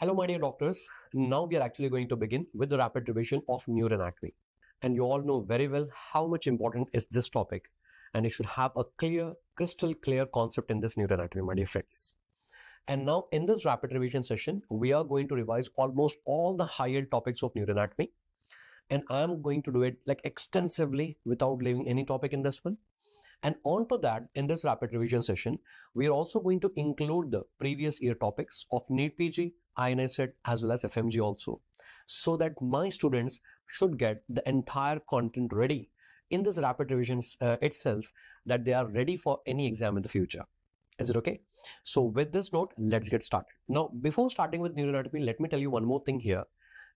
Hello, my dear doctors. Now we are actually going to begin with the rapid revision of neuroanatomy. And you all know very well how much important is this topic. And you should have a clear, crystal clear concept in this neuroanatomy, my dear friends. And now in this rapid revision session, we are going to revise almost all the higher topics of neuroanatomy. And I'm going to do it like extensively without leaving any topic in this one. And on to that, in this rapid revision session, we are also going to include the previous year topics of NEET PG, INISET, as well as FMG also, so that my students should get the entire content ready in this rapid revision itself, that they are ready for any exam in the future. Is it okay? So with this note, let's get started. Now, before starting with neuroanatomy, let me tell you one more thing here.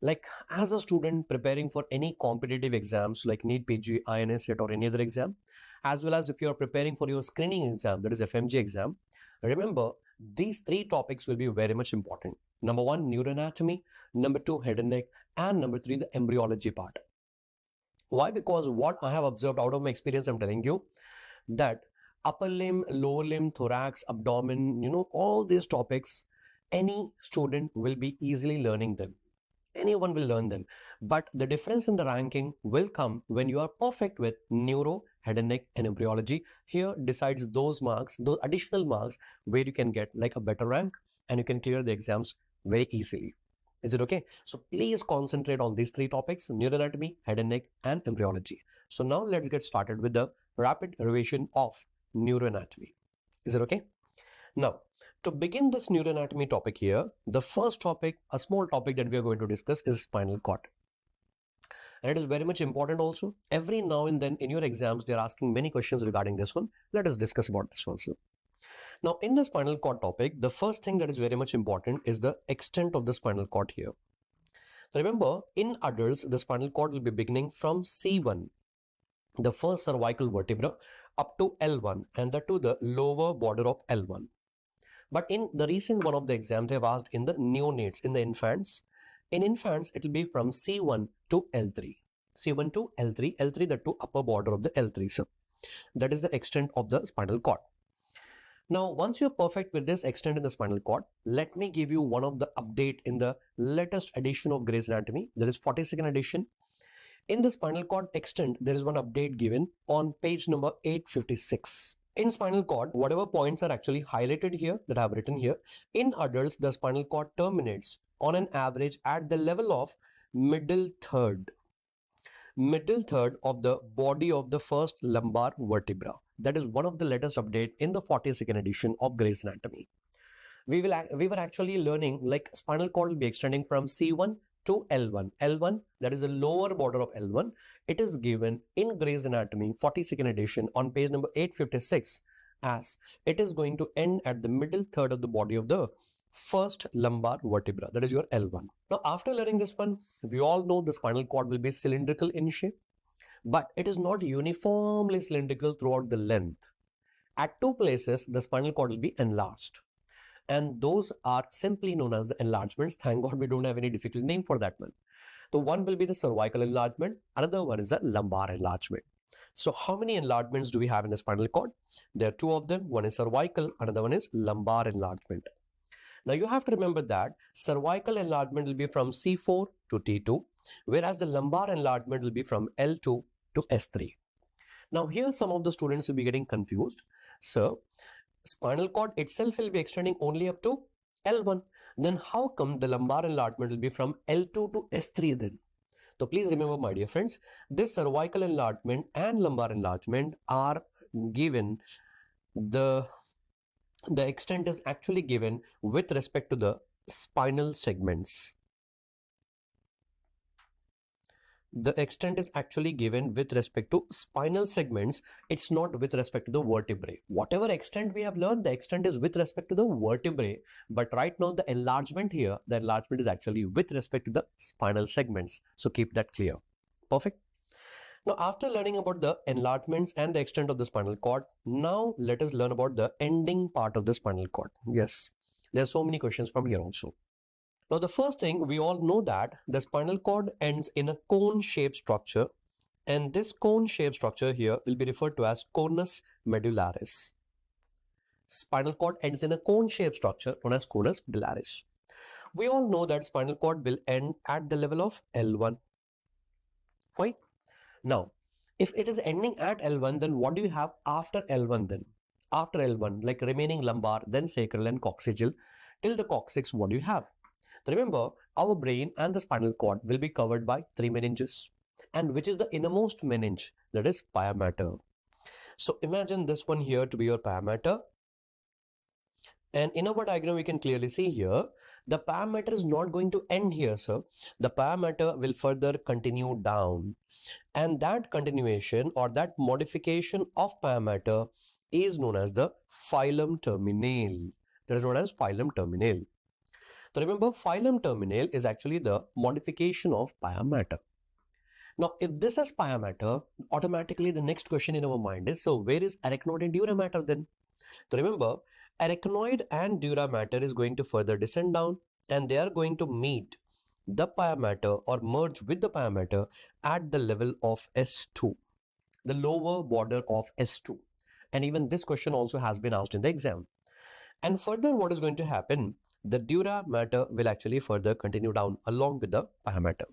Like as a student preparing for any competitive exams like NEET PG, INISET or any other exam, as well as if you are preparing for your screening exam, that is FMG exam, remember these three topics will be very much important. Number one, neuroanatomy. Number two, head and neck. And number three, the embryology part. Why? Because what I have observed out of my experience, I'm telling you that upper limb, lower limb, thorax, abdomen, all these topics, any student will be easily learning them. Anyone will learn them. But the difference in the ranking will come when you are perfect with neuro, head and neck, and embryology. Here decides those marks, those additional marks, where you can get like a better rank and you can clear the exams very easily. Is it okay? So please concentrate on these three topics: neuroanatomy, head and neck, and embryology. So now let's get started with the rapid revision of neuroanatomy. Is it okay? Now, to begin this neuroanatomy topic here, the first topic, a small topic that we are going to discuss, is spinal cord. And it is very much important also. Every now and then in your exams, they are asking many questions regarding this one. Let us discuss about this also. Now, in the spinal cord topic, the first thing that is very much important is the extent of the spinal cord here. Remember, in adults, the spinal cord will be beginning from C1, the first cervical vertebra, up to L1, and that to the lower border of L1. But in the recent one of the exam, they have asked in the neonates, in the infants. In infants, it will be from C1 to L3. C1 to L3, L3 the two upper border of the L3. So that is the extent of the spinal cord. Now, once you're perfect with this extent in the spinal cord, let me give you one of the update in the latest edition of Gray's Anatomy. That is 42nd edition. In the spinal cord extent, there is one update given on page number 856. In spinal cord, whatever points are actually highlighted here that I have written here, in adults, the spinal cord terminates on an average at the level of middle third of the body of the first lumbar vertebra. That is one of the latest update in the 42nd edition of Gray's Anatomy. We were actually learning like spinal cord will be extending from C1 to L1. L1, that is the lower border of L1. It is given in Gray's Anatomy 42nd edition on page number 856 as it is going to end at the middle third of the body of the first lumbar vertebra. That is your L1. Now, after learning this one, we all know the spinal cord will be cylindrical in shape, but it is not uniformly cylindrical throughout the length. At two places, the spinal cord will be enlarged. And those are simply known as the enlargements. Thank God we don't have any difficult name for that one. So one will be the cervical enlargement. Another one is the lumbar enlargement. So how many enlargements do we have in the spinal cord? There are two of them. One is cervical, another one is lumbar enlargement. Now you have to remember that cervical enlargement will be from C4 to T2, whereas the lumbar enlargement will be from L2 to S3. Now here some of the students will be getting confused. So spinal cord itself will be extending only up to L1. Then how come the lumbar enlargement will be from L2 to S3 then? So please remember, my dear friends, this cervical enlargement and lumbar enlargement are given, the extent is actually given with respect to the spinal segments. The extent is actually given with respect to spinal segments. It's not with respect to the vertebrae. Whatever extent we have learned, the extent is with respect to the vertebrae. But right now, the enlargement here, the enlargement is actually with respect to the spinal segments. So keep that clear. Perfect. Now, after learning about the enlargements and the extent of the spinal cord, now let us learn about the ending part of the spinal cord. Yes, there are so many questions from here also. Now, the first thing, we all know that the spinal cord ends in a cone-shaped structure, and this cone-shaped structure here will be referred to as conus medullaris. Spinal cord ends in a cone-shaped structure known as conus medullaris. We all know that spinal cord will end at the level of L1. Fine. Now, if it is ending at L1, then what do you have after L1 then? After L1, like remaining lumbar, then sacral and coccygeal, till the coccyx, what do you have? So remember, our brain and the spinal cord will be covered by three meninges. And which is the innermost meninge? That is pia mater. So imagine this one here to be your pia mater. And in our diagram, we can clearly see here, the pia mater is not going to end here, sir. The pia mater will further continue down. And that continuation or that modification of pia mater is known as the filum terminale. That is known as filum terminale. So remember, filum terminale is actually the modification of pia mater. Now, if this is pia mater, automatically the next question in our mind is, so where is arachnoid and dura mater then? So remember, arachnoid and dura mater is going to further descend down and they are going to meet the pia mater or merge with the pia mater at the level of S2, the lower border of S2. And even this question also has been asked in the exam. And further, what is going to happen? The dura mater will actually further continue down along with the pia mater.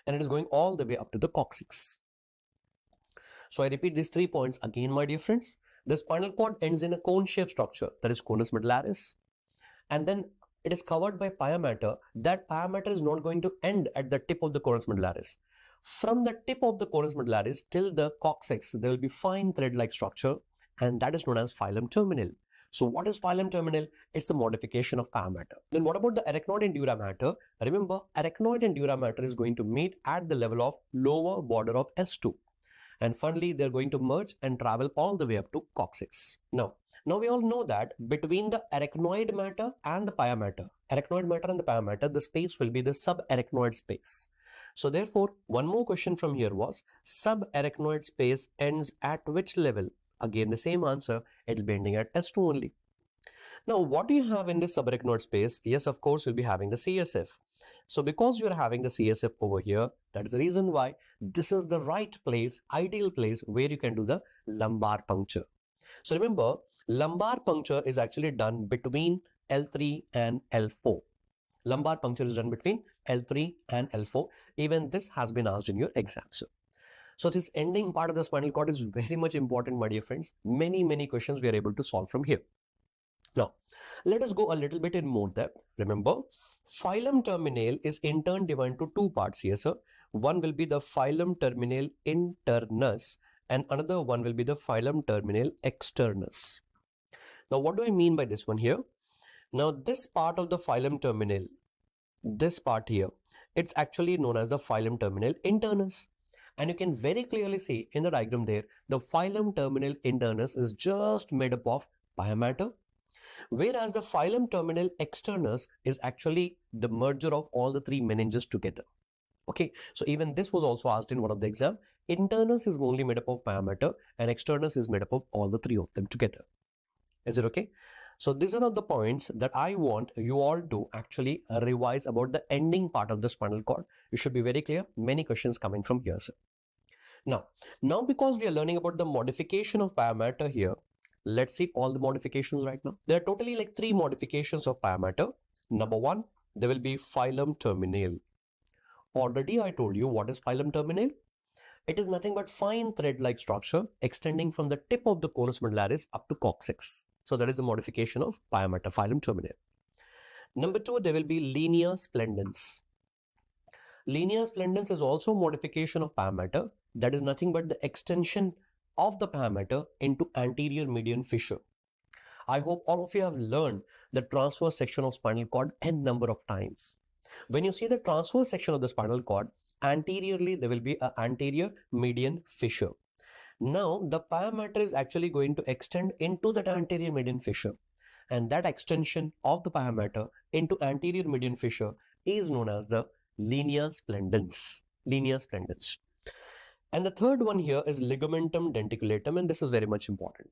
And it is going all the way up to the coccyx. So I repeat these 3 points again, my dear friends. The spinal cord ends in a cone-shaped structure, that is conus medullaris. And then it is covered by pia mater. That pia mater is not going to end at the tip of the conus medullaris. From the tip of the conus medullaris till the coccyx, there will be fine thread-like structure, and that is known as filum terminale. So what is filum terminale? It's a modification of pia mater. Then what about the arachnoid and dura mater? Remember, arachnoid and dura mater is going to meet at the level of lower border of S2. And finally, they're going to merge and travel all the way up to coccyx. Now we all know that between the arachnoid mater and the pia mater, the space will be the subarachnoid space. So therefore, one more question from here was, subarachnoid space ends at which level? Again, the same answer, it will be ending at S2 only. Now, what do you have in this subarachnoid space? Yes, of course, you'll be having the CSF. So because you're having the CSF over here, that is the reason why this is the right place, ideal place where you can do the lumbar puncture. So remember, lumbar puncture is actually done between L3 and L4. Lumbar puncture is done between L3 and L4. Even this has been asked in your exam, sir. So this ending part of the spinal cord is very much important, my dear friends. Many questions we are able to solve from here. Now, let us go a little bit in more depth. Remember, filum terminale is in turn divided into two parts here, sir. One will be the filum terminale internus and another one will be the filum terminale externus. Now, what do I mean by this one here? Now, this part of the filum terminale, this part here, it's actually known as the filum terminale internus. And you can very clearly see in the diagram there, the filum terminale internus is just made up of pia mater, whereas the filum terminale externus is actually the merger of all the three meninges together. Okay, so even this was also asked in one of the exam. Internus is only made up of pia mater and externus is made up of all the three of them together. Is it okay? So these are all the points that I want you all to actually revise about the ending part of the spinal cord. You should be very clear. Many questions coming from here, sir. Now because we are learning about the modification of pia mater here, let's see all the modifications right now. There are totally like 3 modifications of pia mater. Number 1, there will be filum terminale. Already I told you what is filum terminale. It is nothing but fine thread-like structure extending from the tip of the conus medullaris up to coccyx. So that is the modification of pia mater, filum terminale. Number 2, there will be linea splendens. Linea splendens is also modification of pia mater. That is nothing but the extension of the pia mater into anterior median fissure. I hope all of you have learned the transverse section of spinal cord n number of times. When you see the transverse section of the spinal cord, anteriorly there will be an anterior median fissure. Now the pia mater is actually going to extend into that anterior median fissure, and that extension of the pia mater into anterior median fissure is known as the linea splendens. Linea splendens. And the third one here is ligamentum denticulatum, and this is very much important.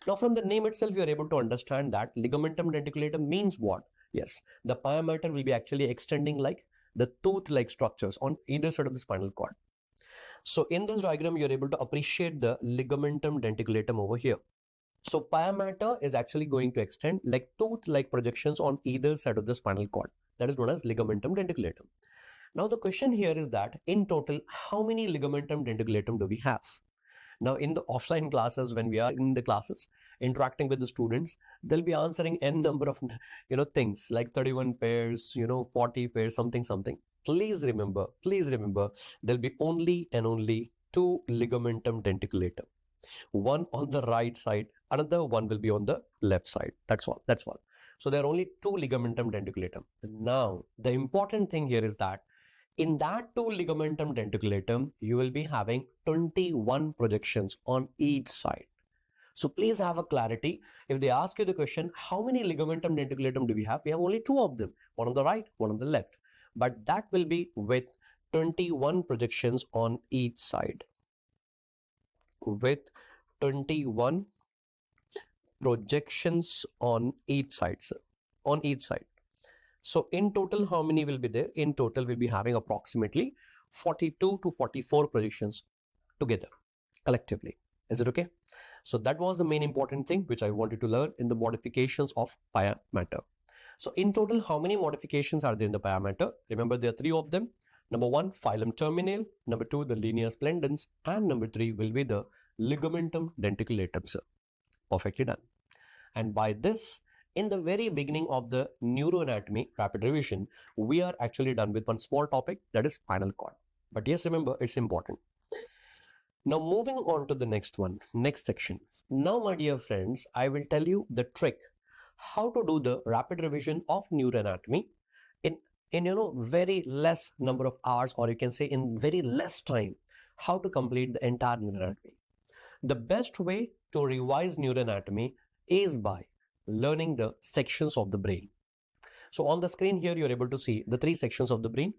Now from the name itself, you are able to understand that ligamentum denticulatum means what? Yes, the pia mater will be actually extending like the tooth-like structures on either side of the spinal cord. So in this diagram, you're able to appreciate the ligamentum denticulatum over here. So pia mater is actually going to extend like tooth-like projections on either side of the spinal cord. that is known as ligamentum denticulum. Now the question here is that in total, how many ligamentum denticulum do we have? Now in the offline classes, when we are in the classes interacting with the students, they'll be answering n number of things like 31 pairs, 40 pairs, something. Please remember, there'll be only and only two ligamentum denticulum. One on the right side, another one will be on the left side. That's all. So there are only two ligamentum denticulum. Now the important thing here is that in that two ligamentum denticulum, you will be having 21 projections on each side. So please have a clarity. If they ask you the question, how many ligamentum denticulum do we have? We have only two of them, one on the right, one on the left. But that will be with 21 projections on each side. With 21 projections on each side, sir. On each side. So in total, how many will be there? In total, we'll be having approximately 42 to 44 projections together, collectively. Is it okay? So that was the main important thing which I wanted to learn in the modifications of pia mater. So in total, how many modifications are there in the pia mater? Remember, there are three of them. Number one, filum terminale. Number two, the linea splendens. And number three will be the ligamentum denticulum, sir. Perfectly done. And by this, in the very beginning of the neuroanatomy rapid revision, we are actually done with one small topic, that is spinal cord. But yes, remember, it's important. Now moving on to the next one, next section. Now, my dear friends, I will tell you the trick how to do the rapid revision of neuroanatomy in very less number of hours, or you can say in very less time, how to complete the entire neuroanatomy. The best way to revise neuroanatomy is by learning the sections of the brain. So on the screen here, you're able to see the three sections of the brain.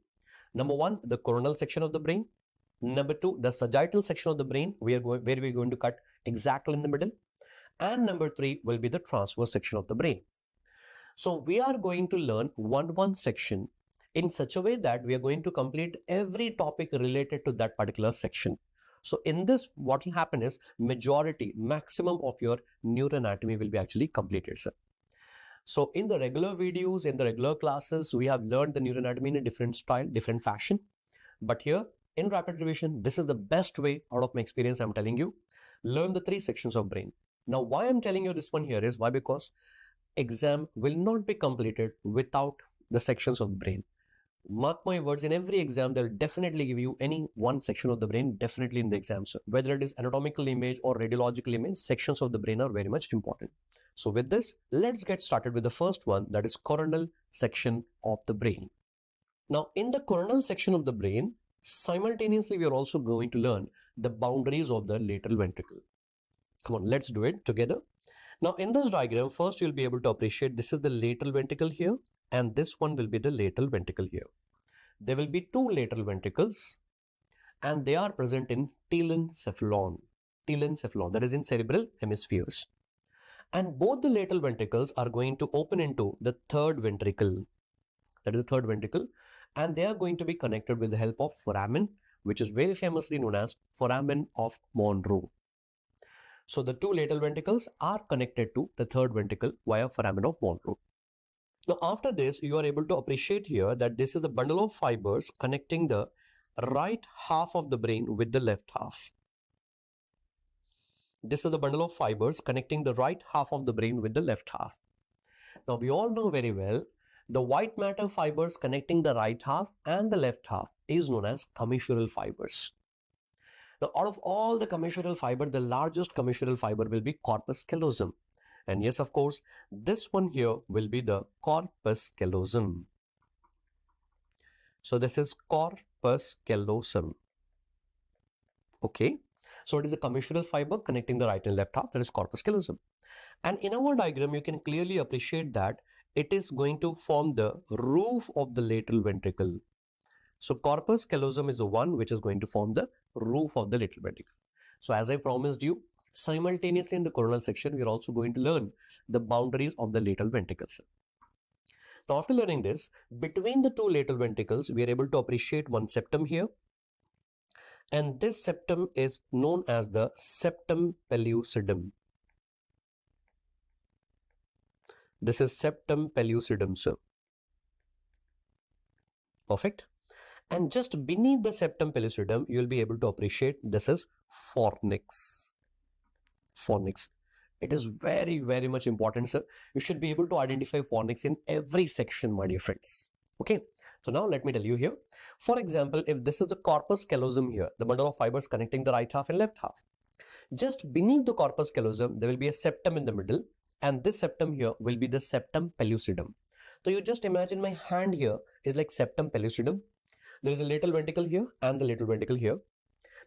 Number one, the coronal section of the brain. Number two, the sagittal section of the brain, where we're going to cut exactly in the middle. And number three will be the transverse section of the brain. So we are going to learn one section in such a way that we are going to complete every topic related to that particular section. So in this, what will happen is maximum of your neuroanatomy will be actually completed, sir. So in the regular videos, in the regular classes, we have learned the neuroanatomy in a different style, different fashion. But here in rapid revision, this is the best way out of my experience. I'm telling you, learn the three sections of brain. Now, why I'm telling you this one here is why? Because exam will not be completed without the sections of the brain. Mark my words, in every exam, they'll definitely give you any one section of the brain, definitely in the exam, sir. Whether it is anatomical image or radiological image, sections of the brain are very much important. So with this, let's get started with the first one, that is coronal section of the brain. Now, in the coronal section of the brain, simultaneously, we are also going to learn the boundaries of the lateral ventricle. Come on, let's do it together. Now, in this diagram, first you'll be able to appreciate this is the lateral ventricle here, and this one will be the lateral ventricle here. There will be two lateral ventricles, and they are present in telencephalon, that is in cerebral hemispheres. And both the lateral ventricles are going to open into the third ventricle, that is the third ventricle, and they are going to be connected with the help of foramen, which is very famously known as foramen of Monro. So the two lateral ventricles are connected to the third ventricle via foramen of Monro. Now after this, you are able to appreciate here that this is the bundle of fibers connecting the right half of the brain with the left half. This is the bundle of fibers connecting the right half of the brain with the left half. Now we all know very well, the white matter fibers connecting the right half and the left half is known as commissural fibers. Now, out of all the commissural fiber, the largest commissural fiber will be corpus callosum. And yes, of course, this one here will be the corpus callosum. So this is corpus callosum. Okay. So it is a commissural fiber connecting the right and left half, that is corpus callosum. And in our diagram, you can clearly appreciate that it is going to form the roof of the lateral ventricle. So corpus callosum is the one which is going to form the roof of the lateral ventricle. So as I promised you, simultaneously in the coronal section, we are also going to learn the boundaries of the lateral ventricles. Now after learning this, between the two lateral ventricles, we are able to appreciate one septum here. And this septum is known as the septum pellucidum. This is septum pellucidum, sir. Perfect. And just beneath the septum pellucidum, you'll be able to appreciate this is fornix. Fornix. It is very, very much important, sir. You should be able to identify fornix in every section, my dear friends. Okay. So now let me tell you here. For example, if this is the corpus callosum here, the bundle of fibers connecting the right half and left half, just beneath the corpus callosum, there will be a septum in the middle, and this septum here will be the septum pellucidum. So you just imagine my hand here is like septum pellucidum. There is a lateral ventricle here and the lateral ventricle here.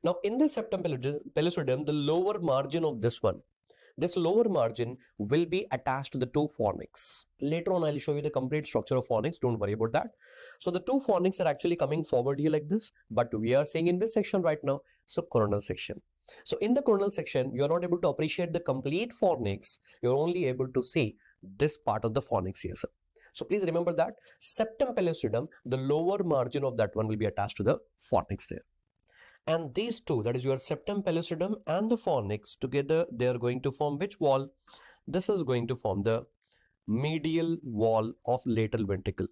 Now in the septum pellucidum, the lower margin of this lower margin will be attached to the two fornix. Later on, I'll show you the complete structure of fornix. Don't worry about that. So the two fornix are actually coming forward here like this, but we are saying in this section right now, so coronal section. So in the coronal section, you're not able to appreciate the complete fornix. You're only able to see this part of the fornix here, sir. So please remember that septum pellucidum, the lower margin of that one will be attached to the fornix there. And these two, that is your septum pellucidum and the fornix, together they are going to form which wall? This is going to form the medial wall of lateral ventricle.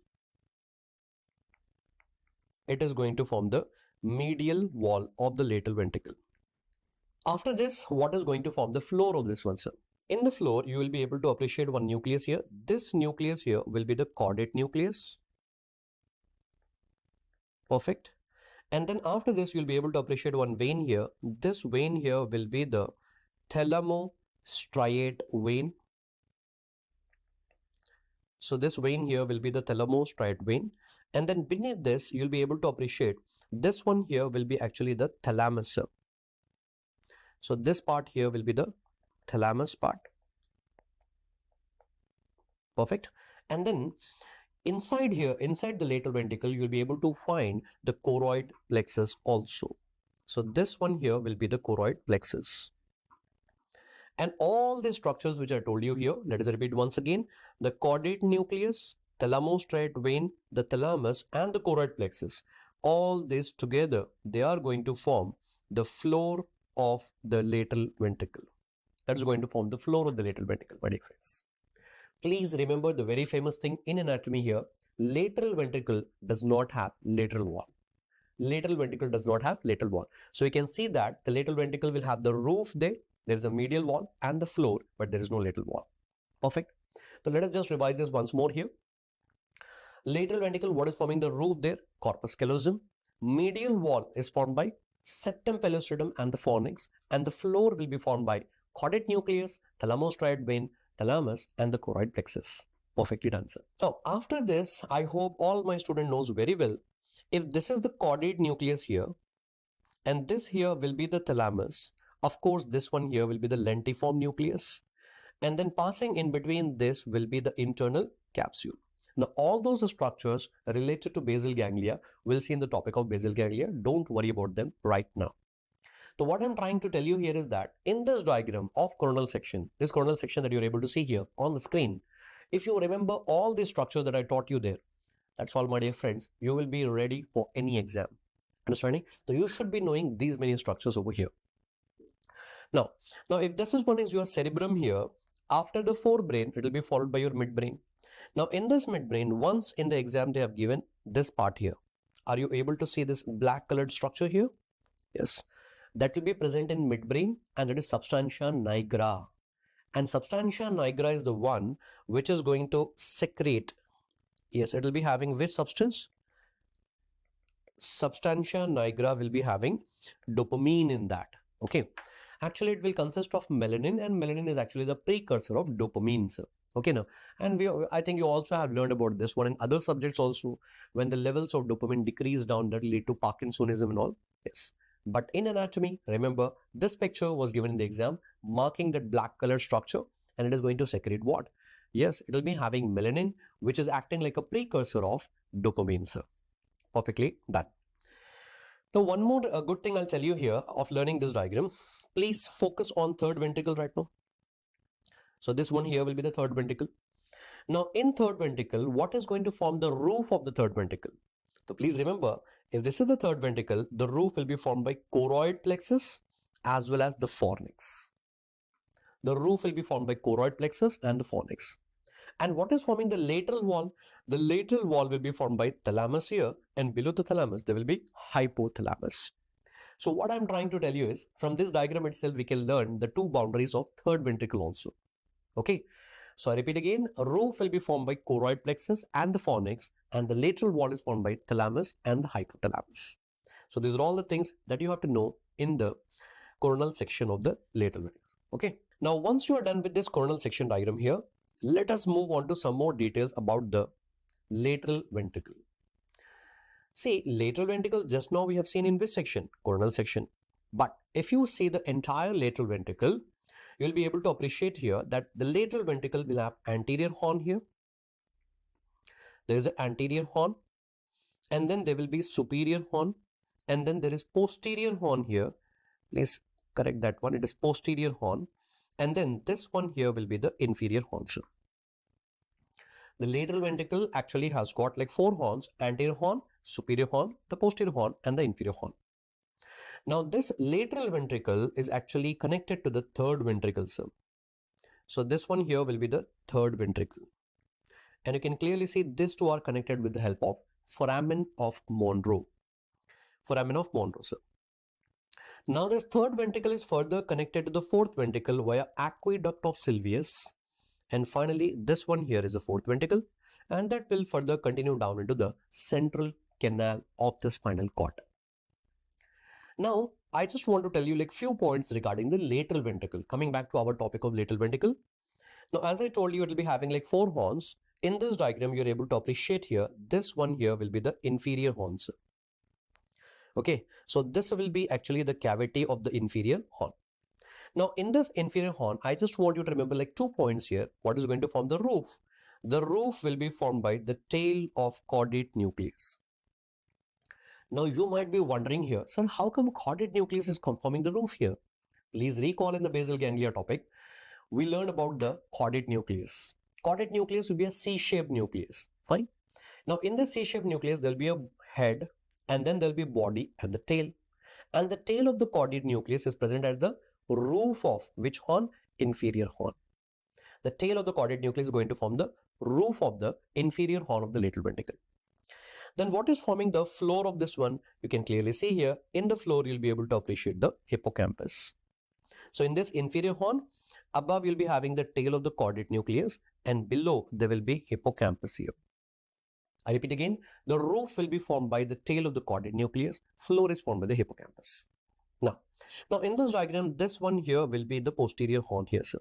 It is going to form the medial wall of the lateral ventricle. After this, what is going to form the floor of this one, sir? In the floor, you will be able to appreciate one nucleus here. This nucleus here will be the caudate nucleus. Perfect. And then after this, you'll be able to appreciate one vein here. This vein here will be the thalamostriate vein. So this vein here will be the thalamostriate vein. And then beneath this, you'll be able to appreciate this one here will be actually the thalamus. So this part here will be the thalamus part. Perfect. And then inside here, inside the lateral ventricle, you'll be able to find the choroid plexus also. So this one here will be the choroid plexus. And all the structures which I told you here, let us repeat once again, the caudate nucleus, thalamostriate vein, the thalamus and the choroid plexus, all this together, they are going to form the floor of the lateral ventricle. That is going to form the floor of the lateral ventricle, my dear friends. Please remember the very famous thing in anatomy here, lateral ventricle does not have lateral wall. Lateral ventricle does not have lateral wall. So you can see that the lateral ventricle will have the roof there. There is a medial wall and the floor, but there is no lateral wall. Perfect. So let us just revise this once more here. Lateral ventricle, what is forming the roof there? Corpus callosum. Medial wall is formed by septum pellucidum and the fornix, and the floor will be formed by caudate nucleus, thalamostriate vein, thalamus and the choroid plexus. Perfectly done, sir. Now, after this, I hope all my student knows very well, if this is the caudate nucleus here, and this here will be the thalamus, of course, this one here will be the lentiform nucleus, and then passing in between this will be the internal capsule. Now, all those structures related to basal ganglia, we'll see in the topic of basal ganglia. Don't worry about them right now. So what I'm trying to tell you here is that in this diagram of coronal section, this coronal section that you're able to see here on the screen, if you remember all the structures that I taught you there, that's all, my dear friends, you will be ready for any exam. Understanding? So you should be knowing these many structures over here. Now if this is one is your cerebrum here, after the forebrain, it will be followed by your midbrain. Now in this midbrain, once in the exam they have given this part here. Are you able to see this black colored structure here? Yes. That will be present in midbrain, and it is substantia nigra. And substantia nigra is the one which is going to secrete. Yes, it will be having which substance? Substantia nigra will be having dopamine in that. Okay. Actually, it will consist of melanin, and melanin is actually the precursor of dopamine, sir. Okay, now, and I think you also have learned about this one in other subjects also. When the levels of dopamine decrease down, that will lead to Parkinsonism and all. Yes. But in anatomy, remember, this picture was given in the exam, marking that black color structure, and it is going to secrete what? Yes, it will be having melanin, which is acting like a precursor of dopamine, sir. Perfectly done. Now, one more good thing I'll tell you here of learning this diagram. Please focus on third ventricle right now. So this one here will be the third ventricle. Now, in third ventricle, what is going to form the roof of the third ventricle? So please remember, if this is the third ventricle, the roof will be formed by choroid plexus as well as the fornix. The roof will be formed by choroid plexus and the fornix. And what is forming the lateral wall? The lateral wall will be formed by thalamus here, and below the thalamus there will be hypothalamus. So what I'm trying to tell you is, from this diagram itself we can learn the two boundaries of third ventricle also. Okay, so I repeat again, a roof will be formed by choroid plexus and the fornix, and the lateral wall is formed by thalamus and the hypothalamus. So these are all the things that you have to know in the coronal section of the lateral ventricle. Okay, now once you are done with this coronal section diagram here, let us move on to some more details about the lateral ventricle. See, lateral ventricle just now we have seen in which section? Coronal section. But if you see the entire lateral ventricle, you'll be able to appreciate here that the lateral ventricle will have anterior horn here. There is an anterior horn, and then there will be superior horn, and then there is posterior horn here. Please correct that one. It is posterior horn, and then this one here will be the inferior horn. So the lateral ventricle actually has got like 4 horns: anterior horn, superior horn, the posterior horn, and the inferior horn. Now this lateral ventricle is actually connected to the third ventricle, sir. So this one here will be the third ventricle. And you can clearly see these two are connected with the help of foramen of Monro. Foramen of Monro, sir. Now this third ventricle is further connected to the fourth ventricle via aqueduct of Sylvius. And finally, this one here is the fourth ventricle, and that will further continue down into the central canal of the spinal cord. Now, I just want to tell you like few points regarding the lateral ventricle. Coming back to our topic of lateral ventricle. Now, as I told you, it will be having like 4 horns. In this diagram, you're able to appreciate here, this one here will be the inferior horns. Okay, so this will be actually the cavity of the inferior horn. Now, in this inferior horn, I just want you to remember like 2 points here. What is going to form the roof? The roof will be formed by the tail of caudate nucleus. Now, you might be wondering here, sir, how come caudate nucleus is forming the roof here? Please recall in the basal ganglia topic, we learned about the caudate nucleus. Caudate nucleus will be a C-shaped nucleus. Fine. Now, in the C-shaped nucleus, there will be a head, and then there will be body and the tail. And the tail of the caudate nucleus is present at the roof of which horn? Inferior horn. The tail of the caudate nucleus is going to form the roof of the inferior horn of the lateral ventricle. Then what is forming the floor of this one? You can clearly see here. In the floor, you'll be able to appreciate the hippocampus. So in this inferior horn, above you'll be having the tail of the caudate nucleus, and below there will be hippocampus here. I repeat again, the roof will be formed by the tail of the caudate nucleus, floor is formed by the hippocampus. Now in this diagram, this one here will be the posterior horn here, sir.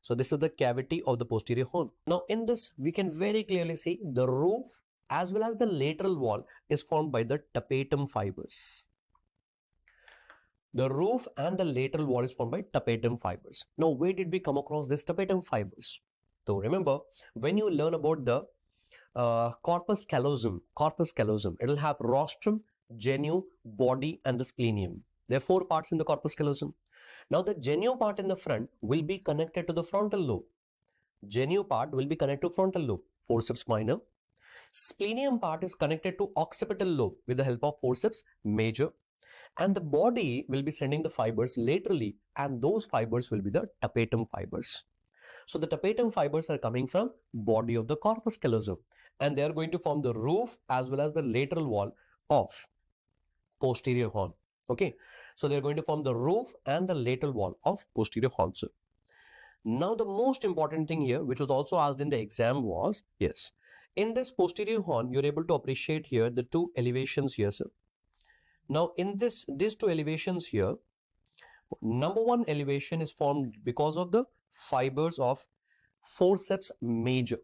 So this is the cavity of the posterior horn. Now in this, we can very clearly see the roof as well as the lateral wall is formed by the tapetum fibers. The roof and the lateral wall is formed by tapetum fibers. Now, where did we come across this tapetum fibers? So remember, when you learn about the corpus callosum, it will have rostrum, genu, body, and the splenium. There are 4 parts in the corpus callosum. Now, the genu part in the front will be connected to the frontal lobe. Genu part will be connected to frontal lobe, forceps minor. Splenium part is connected to occipital lobe with the help of forceps major. And the body will be sending the fibers laterally, and those fibers will be the tapetum fibers. So the tapetum fibers are coming from body of the corpus callosum, and they are going to form the roof as well as the lateral wall of posterior horn. Okay, so they are going to form the roof and the lateral wall of posterior horn, sir. Now the most important thing here, which was also asked in the exam, was, yes, in this posterior horn, you're able to appreciate here the 2 elevations here, sir. Now in these 2 elevations here, number 1 elevation is formed because of the fibers of forceps major.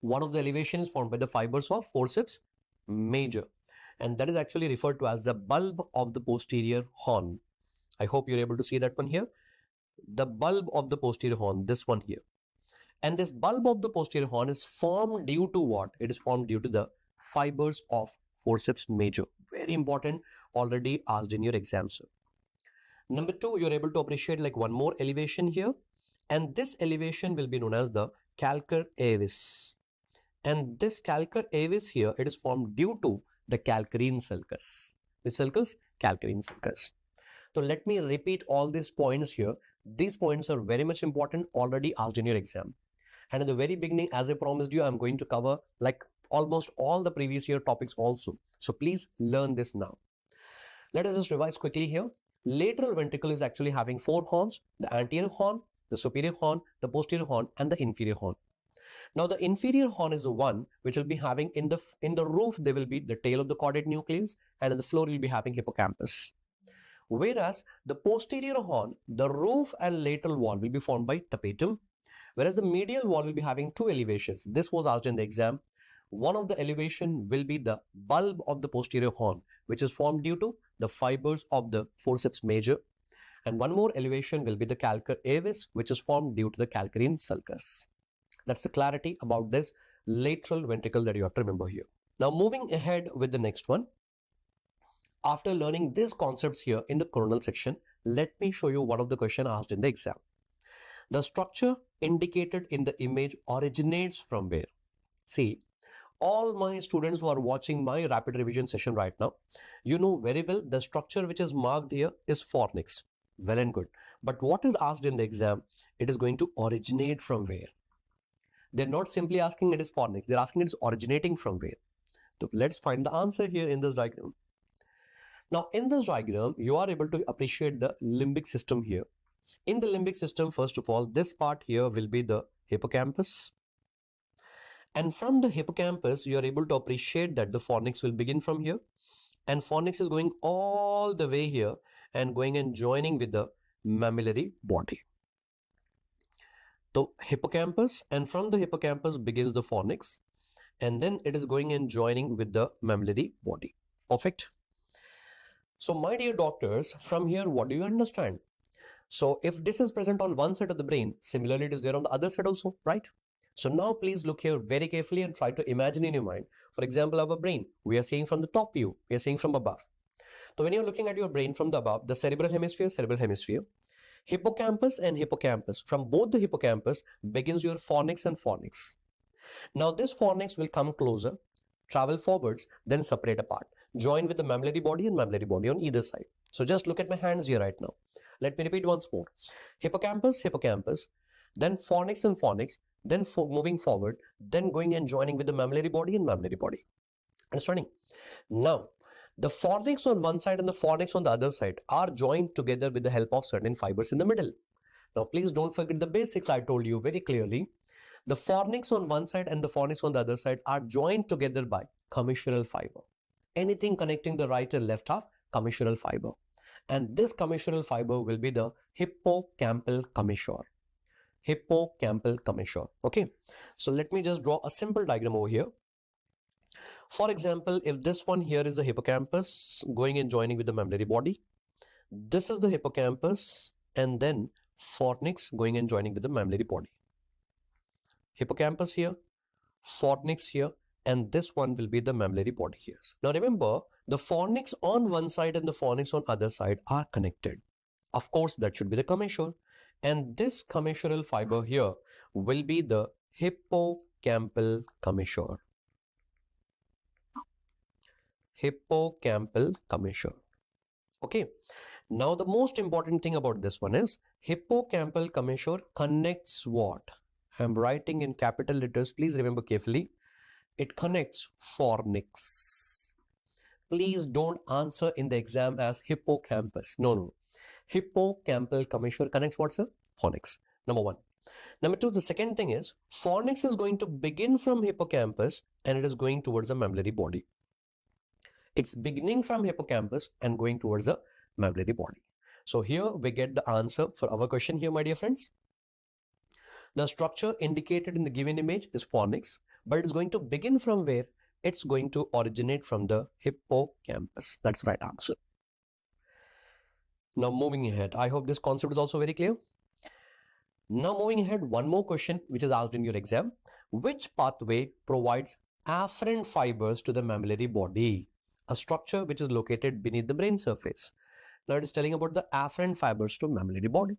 One of the elevation is formed by the fibers of forceps major, and that is actually referred to as the bulb of the posterior horn. I hope you're able to see that one here. The bulb of the posterior horn, this one here. And this bulb of the posterior horn is formed due to what? It is formed due to the fibers of forceps major. Very important, already asked in your exam, sir. Number 2, you're able to appreciate like one more elevation here, and this elevation will be known as the calcar avis. And this calcar avis here, it is formed due to the calcarine sulcus. Which sulcus? Calcarine sulcus. So let me repeat all these points here. These points are very much important, already asked in your exam. And in the very beginning, as I promised you, I'm going to cover like almost all the previous year topics also. So please learn this now. Let us just revise quickly here. Lateral ventricle is actually having 4 horns: the anterior horn, the superior horn, the posterior horn, and the inferior horn. Now the inferior horn is the one which will be having in the roof, there will be the tail of the caudate nucleus, and in the floor you'll be having hippocampus. Whereas the posterior horn, the roof and lateral wall will be formed by tapetum, whereas the medial wall will be having 2 elevations. This was asked in the exam. One of the elevation will be the bulb of the posterior horn, which is formed due to the fibers of the forceps major. And one more elevation will be the calcar avis, which is formed due to the calcarean sulcus. That's the clarity about this lateral ventricle that you have to remember here. Now moving ahead with the next one. After learning these concepts here in the coronal section, let me show you one of the questions asked in the exam. The structure indicated in the image originates from where? See, all my students who are watching my rapid revision session right now, you know very well the structure which is marked here is fornix. Well and good. But what is asked in the exam? It is going to originate from where? They're not simply asking it is fornix. They're asking it is originating from where. So let's find the answer here in this diagram. Now in this diagram, you are able to appreciate the limbic system here. In the limbic system, first of all, this part here will be the hippocampus. And from the hippocampus, you are able to appreciate that the fornix will begin from here. And fornix is going all the way here and going and joining with the mammillary body. So hippocampus, and from the hippocampus begins the fornix. And then it is going and joining with the mammillary body. Perfect. So my dear doctors, from here, what do you understand? So if this is present on one side of the brain, similarly it is there on the other side also, right? So now please look here very carefully and try to imagine in your mind. For example, our brain, we are seeing from the top view, we are seeing from above. So when you're looking at your brain from the above, the cerebral hemisphere, hippocampus and hippocampus, from both the hippocampus begins your fornix and fornix. Now this fornix will come closer, travel forwards, then separate apart, join with the mammillary body and mammillary body on either side. So just look at my hands here right now. Let me repeat once more. Hippocampus, hippocampus, then fornix and fornix, then moving forward, then going and joining with the mammillary body and mammillary body. Understanding? Now, the fornix on one side and the fornix on the other side are joined together with the help of certain fibers in the middle. Now, please don't forget the basics I told you very clearly. The fornix on one side and the fornix on the other side are joined together by commissural fiber. Anything connecting the right and left half, commissural fiber. And this commissural fiber will be the hippocampal commissure. Hippocampal commissure. Okay. So let me just draw a simple diagram over here. For example, if this one here is the hippocampus going and joining with the mammillary body, this is the hippocampus, and then fornix going and joining with the mammillary body. Hippocampus here, fornix here, and this one will be the mammillary body here. Now remember, the fornix on one side and the fornix on other side are connected. Of course, that should be the commissure. And this commissural fiber here will be the hippocampal commissure. Hippocampal commissure. Okay. Now the most important thing about this one is hippocampal commissure connects what? I'm writing in capital letters. Please remember carefully. It connects fornix. Please don't answer in the exam as hippocampus. No. Hippocampal commissure connects what, sir? Fornix. Number one. Number two, the second thing is fornix is going to begin from hippocampus and it is going towards the mammillary body. It's beginning from hippocampus and going towards the mammillary body. So here we get the answer for our question here, my dear friends. The structure indicated in the given image is fornix, but it is going to begin from where? It's going to originate from the hippocampus. That's the right answer. Now moving ahead, I hope this concept is also very clear. Now moving ahead, one more question which is asked in your exam. Which pathway provides afferent fibers to the mammillary body? A structure which is located beneath the brain surface. Now it is telling about the afferent fibers to mammillary body.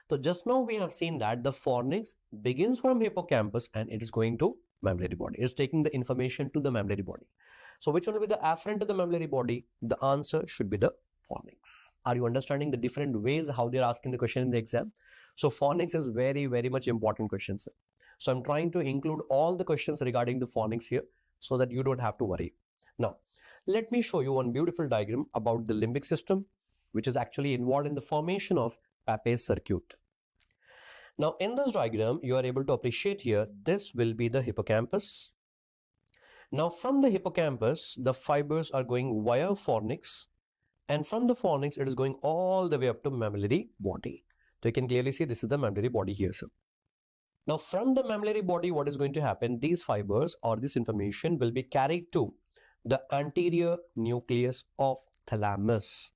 So just now we have seen that the fornix begins from hippocampus and it is going to mammillary body. It's taking the information to the mammillary body. So which one will be the afferent to the mammillary body? The answer should be the fornix. Are you understanding the different ways how they're asking the question in the exam? So fornix is very, very much important question, sir. So I'm trying to include all the questions regarding the phonics here so that you don't have to worry. Now, let me show you one beautiful diagram about the limbic system, which is actually involved in the formation of Papez circuit. Now, in this diagram, you are able to appreciate here, this will be the hippocampus. Now, from the hippocampus, the fibers are going via fornix, and from the fornix, it is going all the way up to mammillary body. So you can clearly see this is the mammillary body here, sir. Now, from the mammillary body, what is going to happen? These fibers or this information will be carried to the anterior nucleus of thalamus.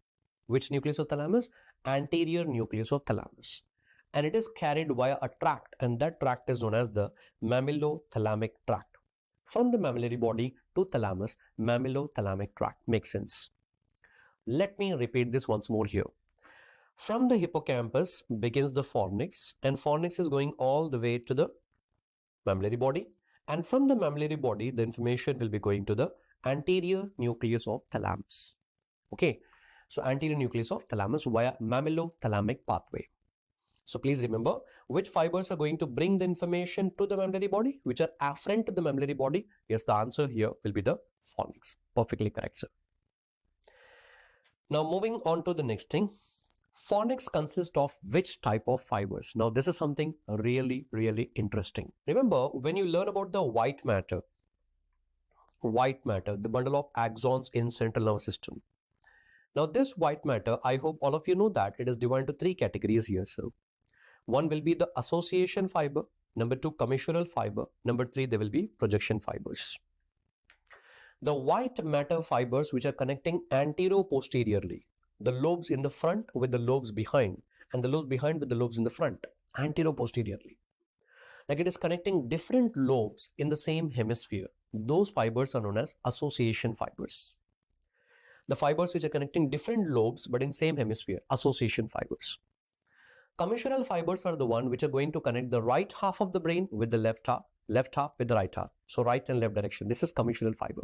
Which nucleus of thalamus? Anterior nucleus of thalamus. And it is carried via a tract, and that tract is known as the mammillothalamic tract. From the mammillary body to thalamus, mammillothalamic tract. Makes sense. Let me repeat this once more here. From the hippocampus begins the fornix, and fornix is going all the way to the mammillary body. And from the mammillary body, the information will be going to the anterior nucleus of thalamus. Okay, so anterior nucleus of thalamus via mammillothalamic pathway. So please remember, which fibers are going to bring the information to the mammillary body, which are afferent to the mammillary body? Yes, the answer here will be the fornix. Perfectly correct, sir. Now moving on to the next thing. Fornix consists of which type of fibers? Now this is something really, really interesting. Remember, when you learn about the white matter, the bundle of axons in central nervous system. Now this white matter, I hope all of you know that it is divided into three categories here. So one will be the association fiber, number two, commissural fiber, number three, there will be projection fibers. The white matter fibers which are connecting antero-posteriorly, the lobes in the front with the lobes behind, and the lobes behind with the lobes in the front, antero-posteriorly. Like it is connecting different lobes in the same hemisphere. Those fibers are known as association fibers. The fibers which are connecting different lobes but in same hemisphere, association fibers. Commissural fibers are the one which are going to connect the right half of the brain with the left half with the right half. So right and left direction. This is commissural fiber.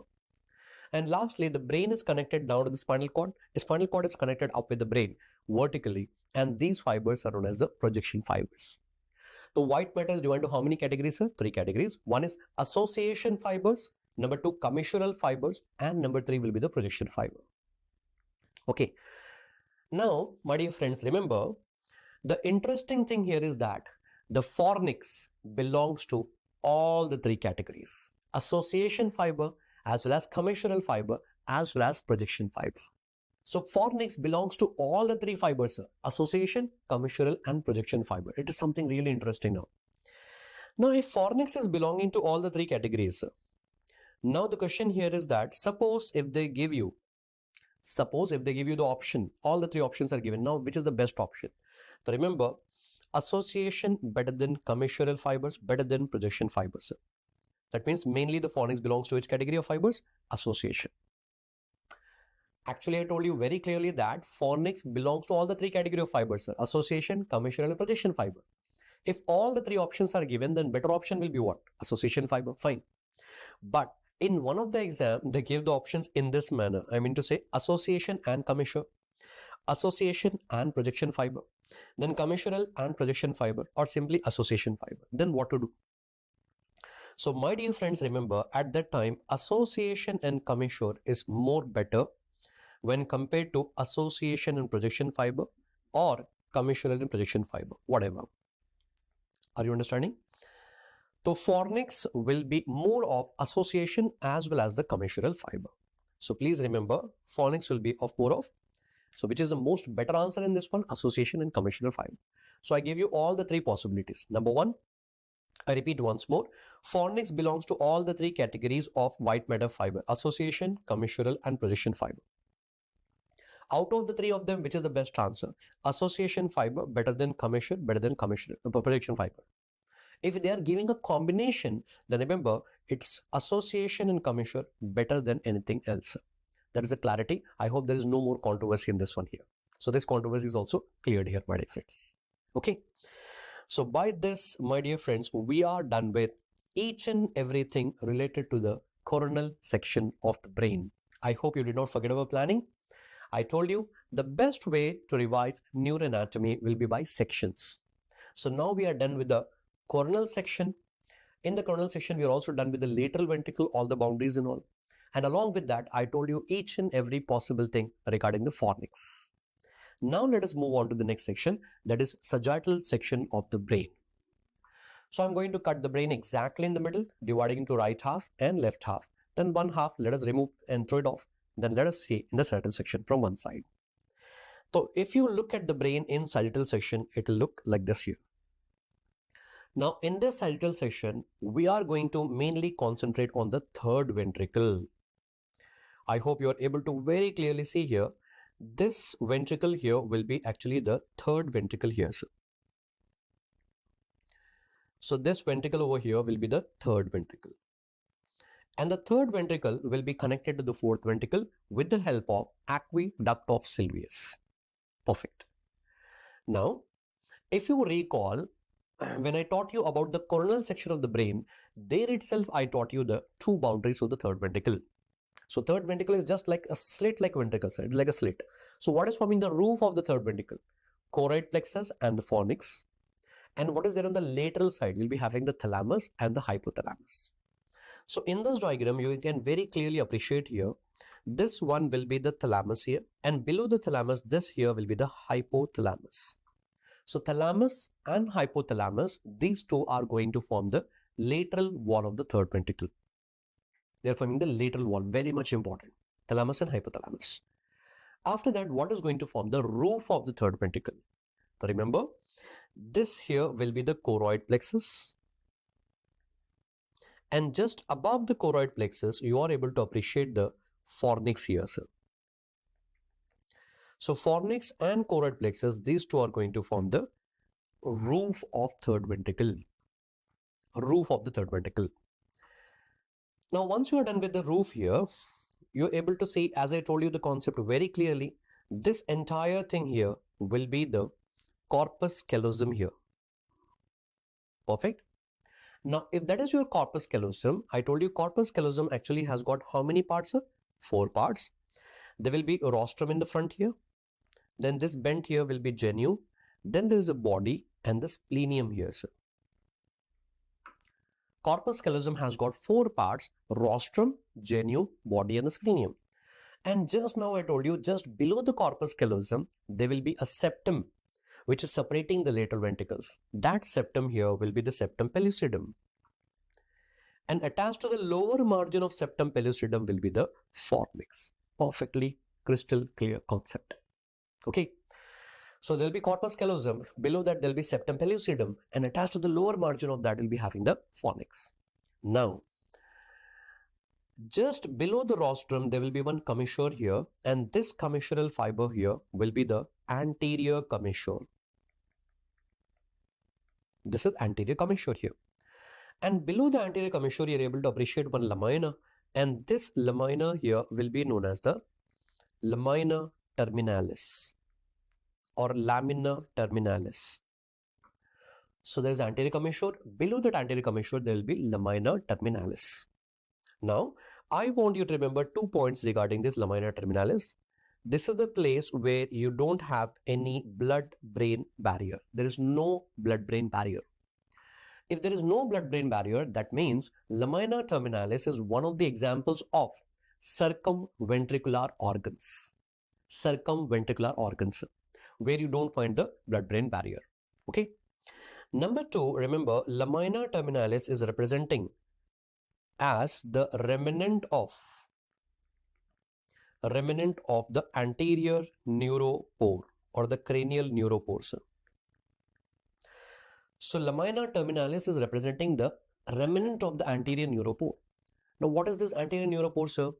And lastly, the brain is connected down to the spinal cord. The spinal cord is connected up with the brain vertically. And these fibers are known as the projection fibers. The white matter is divided into how many categories, sir? Three categories. One is association fibers. Number two, commissural fibers. And number three will be the projection fiber. Okay. Now, my dear friends, remember, the interesting thing here is that the fornix belongs to all the three categories. Association fiber, as well as commissural fiber, as well as projection fiber. So fornix belongs to all the three fibers, sir. Association, commissural, and projection fiber. It is something really interesting now. Now, if fornix is belonging to all the three categories, sir, now the question here is that suppose if they give you the option, all the three options are given. Now, which is the best option? So remember, association better than commissural fibers, better than projection fibers, sir. That means mainly the fornix belongs to which category of fibers? Association. Actually, I told you very clearly that fornix belongs to all the three category of fibers, sir. Association, commissural, and projection fiber. If all the three options are given, then better option will be what? Association fiber. Fine. But in one of the exam, they gave the options in this manner. I mean to say association and commissure, association and projection fiber, then commissural and projection fiber, or simply association fiber. Then what to do? So my dear friends, remember at that time, association and commissure is more better when compared to association and projection fiber or commissural and projection fiber, whatever. Are you understanding? So fornix will be more of association as well as the commissural fiber. So please remember, fornix will be of more of, so which is the most better answer in this one? Association and commissural fiber. So I gave you all the three possibilities. Number one, I repeat once more, fornix belongs to all the three categories of white matter fiber: association, commissural, and projection fiber. Out of the three of them, which is the best answer? Association fiber better than commissure, better than projection fiber. If they are giving a combination, then remember it's association and commissure better than anything else. That is a clarity. I hope there is no more controversy in this one here. So this controversy is also cleared here, my dear friends. Okay. So by this, my dear friends, we are done with each and everything related to the coronal section of the brain. I hope you did not forget our planning. I told you the best way to revise neuroanatomy will be by sections. So now we are done with the coronal section. In the coronal section, we are also done with the lateral ventricle, all the boundaries and all. And along with that, I told you each and every possible thing regarding the fornix. Now let us move on to the next section, that is sagittal section of the brain. So I'm going to cut the brain exactly in the middle, dividing into right half and left half. Then one half, let us remove and throw it off. Then let us see in the sagittal section from one side. So if you look at the brain in sagittal section, it will look like this here. Now in this sagittal section, we are going to mainly concentrate on the third ventricle. I hope you are able to very clearly see here. This ventricle here will be actually the third ventricle here, sir. So this ventricle over here will be the third ventricle. And the third ventricle will be connected to the fourth ventricle with the help of aqueduct of Sylvius. Perfect. Now, if you recall, when I taught you about the coronal section of the brain, there itself I taught you the two boundaries of the third ventricle. So third ventricle is just like a slit-like ventricle, so it's like a slit. So what is forming the roof of the third ventricle? Choroid plexus and the fornix. And what is there on the lateral side? We'll be having the thalamus and the hypothalamus. So in this diagram, you can very clearly appreciate here, this one will be the thalamus here, and below the thalamus, this here will be the hypothalamus. So thalamus and hypothalamus, these two are going to form the lateral wall of the third ventricle. They are forming the lateral wall, very much important. Thalamus and hypothalamus. After that, what is going to form the roof of the third ventricle? So remember, this here will be the choroid plexus. And just above the choroid plexus, you are able to appreciate the fornix here, sir. So fornix and choroid plexus, these two are going to form the roof of third ventricle. Roof of the third ventricle. Now, once you are done with the roof here, you're able to see, as I told you the concept very clearly, this entire thing here will be the corpus callosum here. Perfect. Now, if that is your corpus callosum, I told you corpus callosum actually has got how many parts, sir? 4 parts. There will be a rostrum in the front here. Then this bent here will be genu. Then there is a body and the splenium here, sir. Corpus callosum has got 4 parts: rostrum, genu, body and the splenium. And just now I told you, just below the corpus callosum, there will be a septum which is separating the lateral ventricles. That septum here will be the septum pellucidum. And attached to the lower margin of septum pellucidum will be the fornix. Perfectly crystal clear concept. Okay. So there will be corpus callosum. Below that there will be septum pellucidum. And attached to the lower margin of that will be having the fornix. Now, just below the rostrum there will be one commissure here. And this commissural fiber here will be the anterior commissure. This is anterior commissure here. And below the anterior commissure, you are able to appreciate one lamina. And this lamina here will be known as the lamina terminalis or lamina terminalis. So there is anterior commissure. Below that anterior commissure, there will be lamina terminalis. Now, I want you to remember 2 points regarding this lamina terminalis. This is the place where you don't have any blood-brain barrier. There is no blood-brain barrier. If there is no blood-brain barrier, that means lamina terminalis is one of the examples of circumventricular organs. Circumventricular organs, where you don't find the blood-brain barrier. Okay. Number 2, remember, lamina terminalis is representing as the remnant of the anterior neuropore or the cranial neuropore. So lamina terminalis is representing the remnant of the anterior neuropore. Now, what is this anterior neuropore, sir?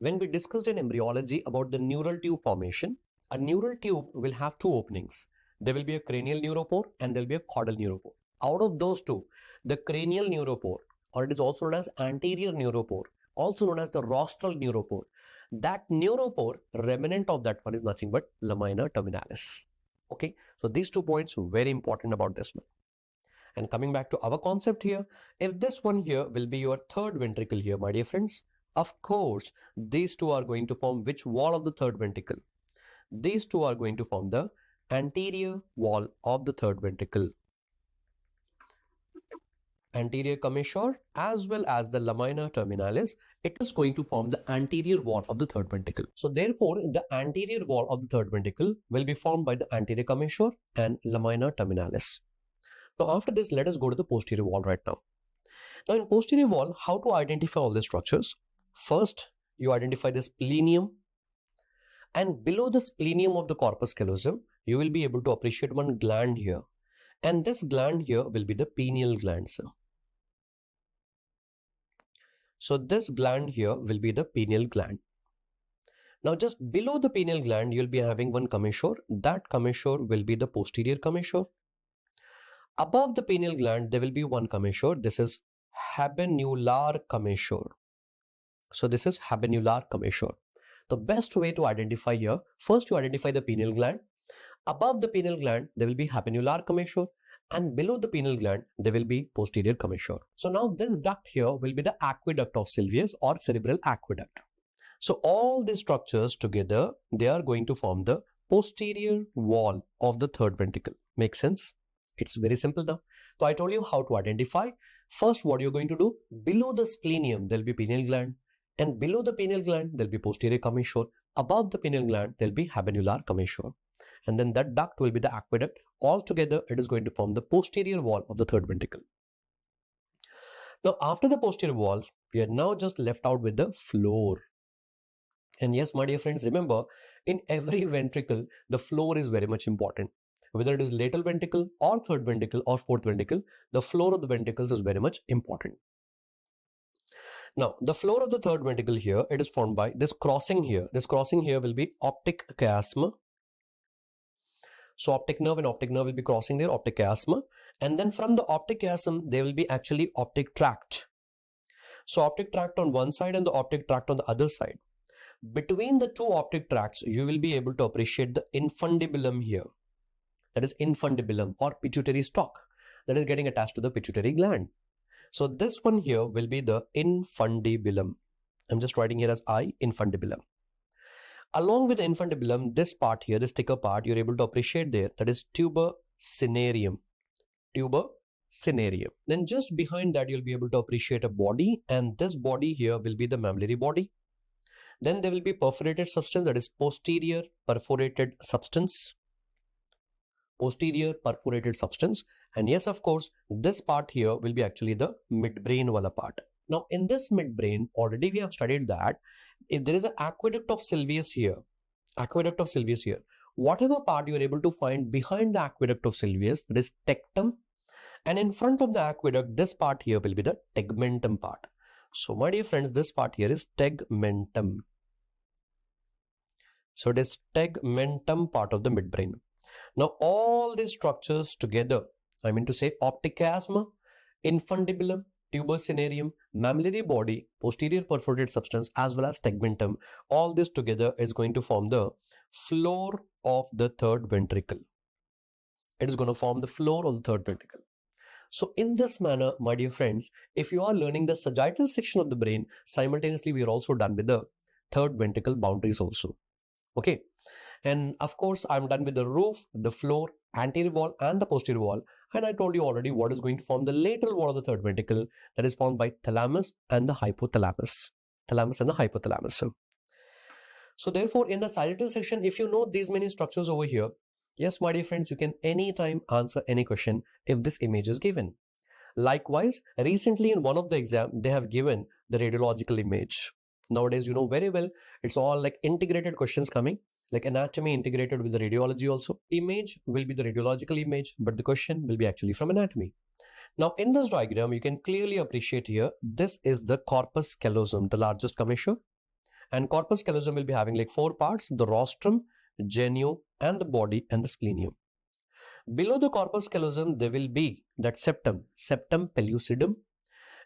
When we discussed in embryology about the neural tube formation, a neural tube will have 2 openings. There will be a cranial neuropore and there will be a caudal neuropore. Out of those 2, the cranial neuropore, or it is also known as anterior neuropore, also known as the rostral neuropore, that neuropore, remnant of that one is nothing but lamina terminalis. Okay, so these 2 points are very important about this one. And coming back to our concept here, if this one here will be your third ventricle here, my dear friends, of course, these 2 are going to form which wall of the third ventricle? These 2 are going to form the anterior wall of the third ventricle. anterior commissure as well as the lamina terminalis, it is going to form the anterior wall of the third ventricle. So therefore, the anterior wall of the third ventricle will be formed by the anterior commissure and lamina terminalis. Now after this, let us go to the posterior wall right now. Now in posterior wall, how to identify all the structures? First, you identify the splenium, and below the splenium of the corpus callosum, you will be able to appreciate one gland here. And this gland here will be the pineal gland, sir. So this gland here will be the pineal gland. Now just below the pineal gland, you'll be having one commissure. That commissure will be the posterior commissure. Above the pineal gland, there will be one commissure. This is habenular commissure. So this is habenular commissure. The best way to identify here, first you identify the pineal gland. Above the pineal gland, there will be habenular commissure, and below the pineal gland, there will be posterior commissure. So now this duct here will be the aqueduct of Sylvius or cerebral aqueduct. So all these structures together, they are going to form the posterior wall of the third ventricle. Make sense? It's very simple now. So I told you how to identify. First, what you're going to do, below the splenium, there will be pineal gland. And below the pineal gland, there will be posterior commissure. Above the pineal gland, there will be habenular commissure. And then that duct will be the aqueduct. Altogether, it is going to form the posterior wall of the third ventricle. Now, after the posterior wall, we are now just left out with the floor. And yes, my dear friends, remember, in every ventricle, the floor is very much important. Whether it is lateral ventricle or third ventricle or fourth ventricle, the floor of the ventricles is very much important. Now, the floor of the third ventricle here, it is formed by this crossing here. This crossing here will be optic chiasma. So optic nerve and optic nerve will be crossing their optic chiasma. And then from the optic chiasm, there will be actually optic tract. So optic tract on one side and the optic tract on the other side. Between the two optic tracts, you will be able to appreciate the infundibulum here. That is infundibulum or pituitary stalk that is getting attached to the pituitary gland. So this one here will be the infundibulum. I'm just writing here as I, infundibulum. Along with the infundibulum, this part here, this thicker part, you're able to appreciate there, that is tuber cinereum. Tuber cinereum. Then just behind that, you'll be able to appreciate a body, and this body here will be the mammillary body. Then there will be perforated substance, that is posterior perforated substance. Posterior perforated substance. And yes, of course, this part here will be actually the midbrain wala part. Now, in this midbrain, already we have studied that if there is an aqueduct of Sylvius here, whatever part you are able to find behind the aqueduct of Sylvius, that is tectum, and in front of the aqueduct, this part here will be the tegmentum part. So, my dear friends, this part here is tegmentum. So, it is tegmentum part of the midbrain. Now, all these structures together, I mean to say optic chiasma, infundibulum, tuber cinereum, mammillary body, posterior perforated substance, as well as tegmentum, all this together is going to form the floor of the third ventricle. It is going to form the floor of the third ventricle. So in this manner, my dear friends, if you are learning the sagittal section of the brain, simultaneously we are also done with the third ventricle boundaries also. Okay. And of course, I'm done with the roof, the floor, anterior wall and the posterior wall. And I told you already what is going to form the lateral wall of the third ventricle, that is formed by thalamus and the hypothalamus. Thalamus and the hypothalamus. So therefore, in the sagittal section, if you know these many structures over here, yes, my dear friends, you can anytime answer any question if this image is given. Likewise, recently in one of the exams, they have given the radiological image. Nowadays, you know very well, it's all like integrated questions coming. Like anatomy integrated with the radiology also. Image will be the radiological image, but the question will be actually from anatomy. Now in this diagram, you can clearly appreciate here, this is the corpus callosum, the largest commissure. And corpus callosum will be having like 4 parts, the rostrum, genu, and the body and the splenium. Below the corpus callosum, there will be that septum, septum pellucidum.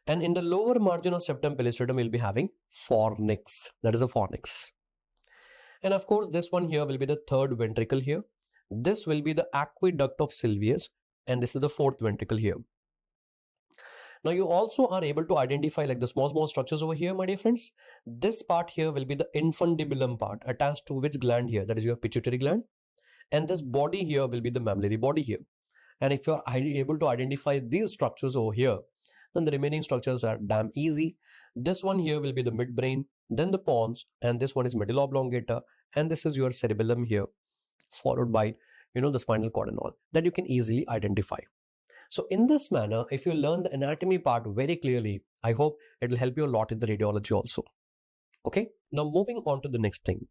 And in the lower margin of septum pellucidum, we'll be having fornix, that is a fornix. And of course, this one here will be the third ventricle here. This will be the aqueduct of Sylvius, and this is the fourth ventricle here. Now, you also are able to identify like the small structures over here, my dear friends. This part here will be the infundibulum part attached to which gland here? That is your pituitary gland. And this body here will be the mammillary body here. And if you are able to identify these structures over here, then the remaining structures are damn easy. This one here will be the midbrain, then the pons, and this one is medulla oblongata, and this is your cerebellum here, followed by, the spinal cord and all, that you can easily identify. So in this manner, if you learn the anatomy part very clearly, I hope it will help you a lot in the radiology also. Okay, now moving on to the next thing.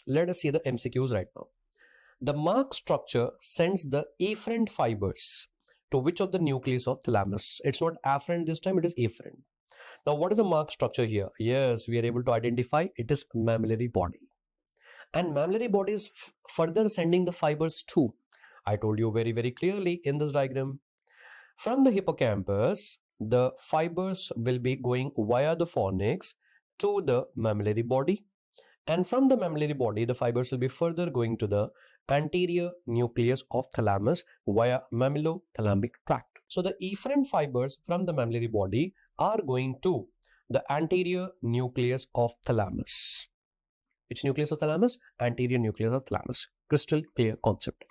Let us see the MCQs right now. The mark structure sends the efferent fibers to which of the nucleus of thalamus? It's not afferent this time, it is efferent. Now what is the mark structure here? Yes, we are able to identify it is mammillary body. And mammillary body is further sending the fibers to, I told you very, very clearly in this diagram. From the hippocampus, the fibers will be going via the fornix to the mammillary body. And from the mammillary body, the fibers will be further going to the anterior nucleus of thalamus via mammillothalamic tract. So the efferent fibers from the mammillary body are going to the anterior nucleus of thalamus. Which nucleus of thalamus? Anterior nucleus of thalamus. Crystal clear concept.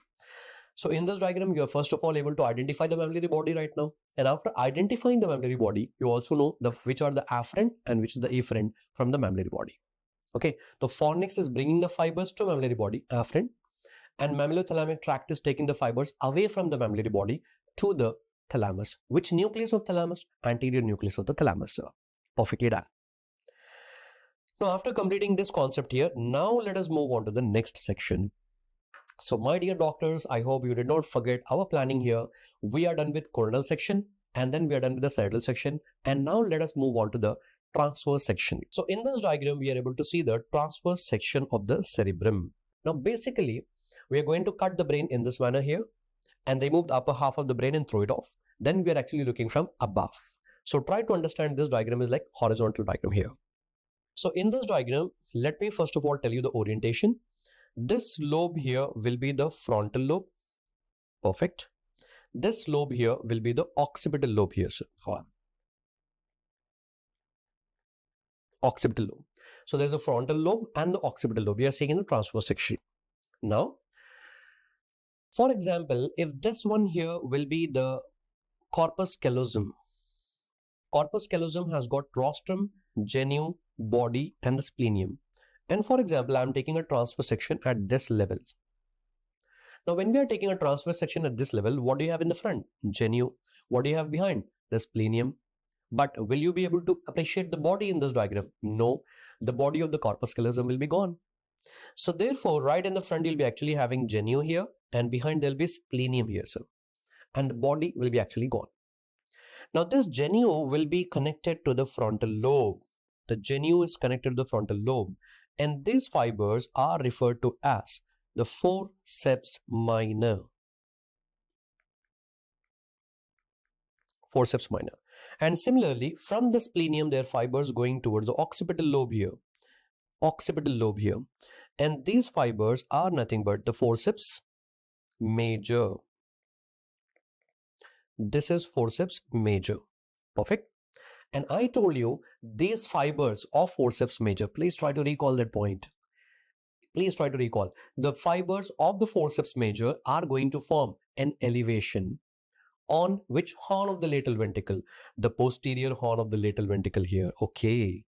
So in this diagram, you are first of all able to identify the mammillary body right now. And after identifying the mammillary body, you also know which are the afferent and which is the efferent from the mammillary body. Okay, the fornix is bringing the fibers to mammillary body, afferent, and mammillothalamic tract is taking the fibers away from the mammillary body to the thalamus. Which nucleus of thalamus? Anterior nucleus of the thalamus, sir. Perfectly done. Now, after completing this concept here, now let us move on to the next section. So, my dear doctors, I hope you did not forget our planning here. We are done with coronal section, and then we are done with the sagittal section. And now let us move on to the transverse section. So in this diagram, we are able to see the transverse section of the cerebrum. Now, basically, we are going to cut the brain in this manner here and remove the upper half of the brain and throw it off. Then we are actually looking from above. So try to understand this diagram is like horizontal diagram here. So in this diagram, let me first of all tell you the orientation. This lobe here will be the frontal lobe. Perfect. This lobe here will be the occipital lobe here, sir. Occipital lobe. So there's a frontal lobe and the occipital lobe we are seeing in the transverse section. Now, for example, if this one here will be the corpus callosum. Corpus callosum has got rostrum, genu, body and the splenium. And for example, I'm taking a transverse section at this level. Now, when we are taking a transverse section at this level, what do you have in the front? Genu. What do you have behind? The splenium. But will you be able to appreciate the body in this diagram? No, the body of the corpus callosum will be gone. So therefore, right in the front, you'll be actually having genu here and behind there'll be splenium here, sir. And the body will be actually gone. Now this genu will be connected to the frontal lobe. The genu is connected to the frontal lobe. And these fibers are referred to as the forceps minor. Forceps minor. And similarly, from the splenium, there are fibers going towards the occipital lobe here. Occipital lobe here. And these fibers are nothing but the forceps major. This is forceps major. Perfect. And I told you these fibers of forceps major, please try to recall that point. Please try to recall. The fibers of the forceps major are going to form an elevation on which horn of the lateral ventricle? The posterior horn of the lateral ventricle here. Okay.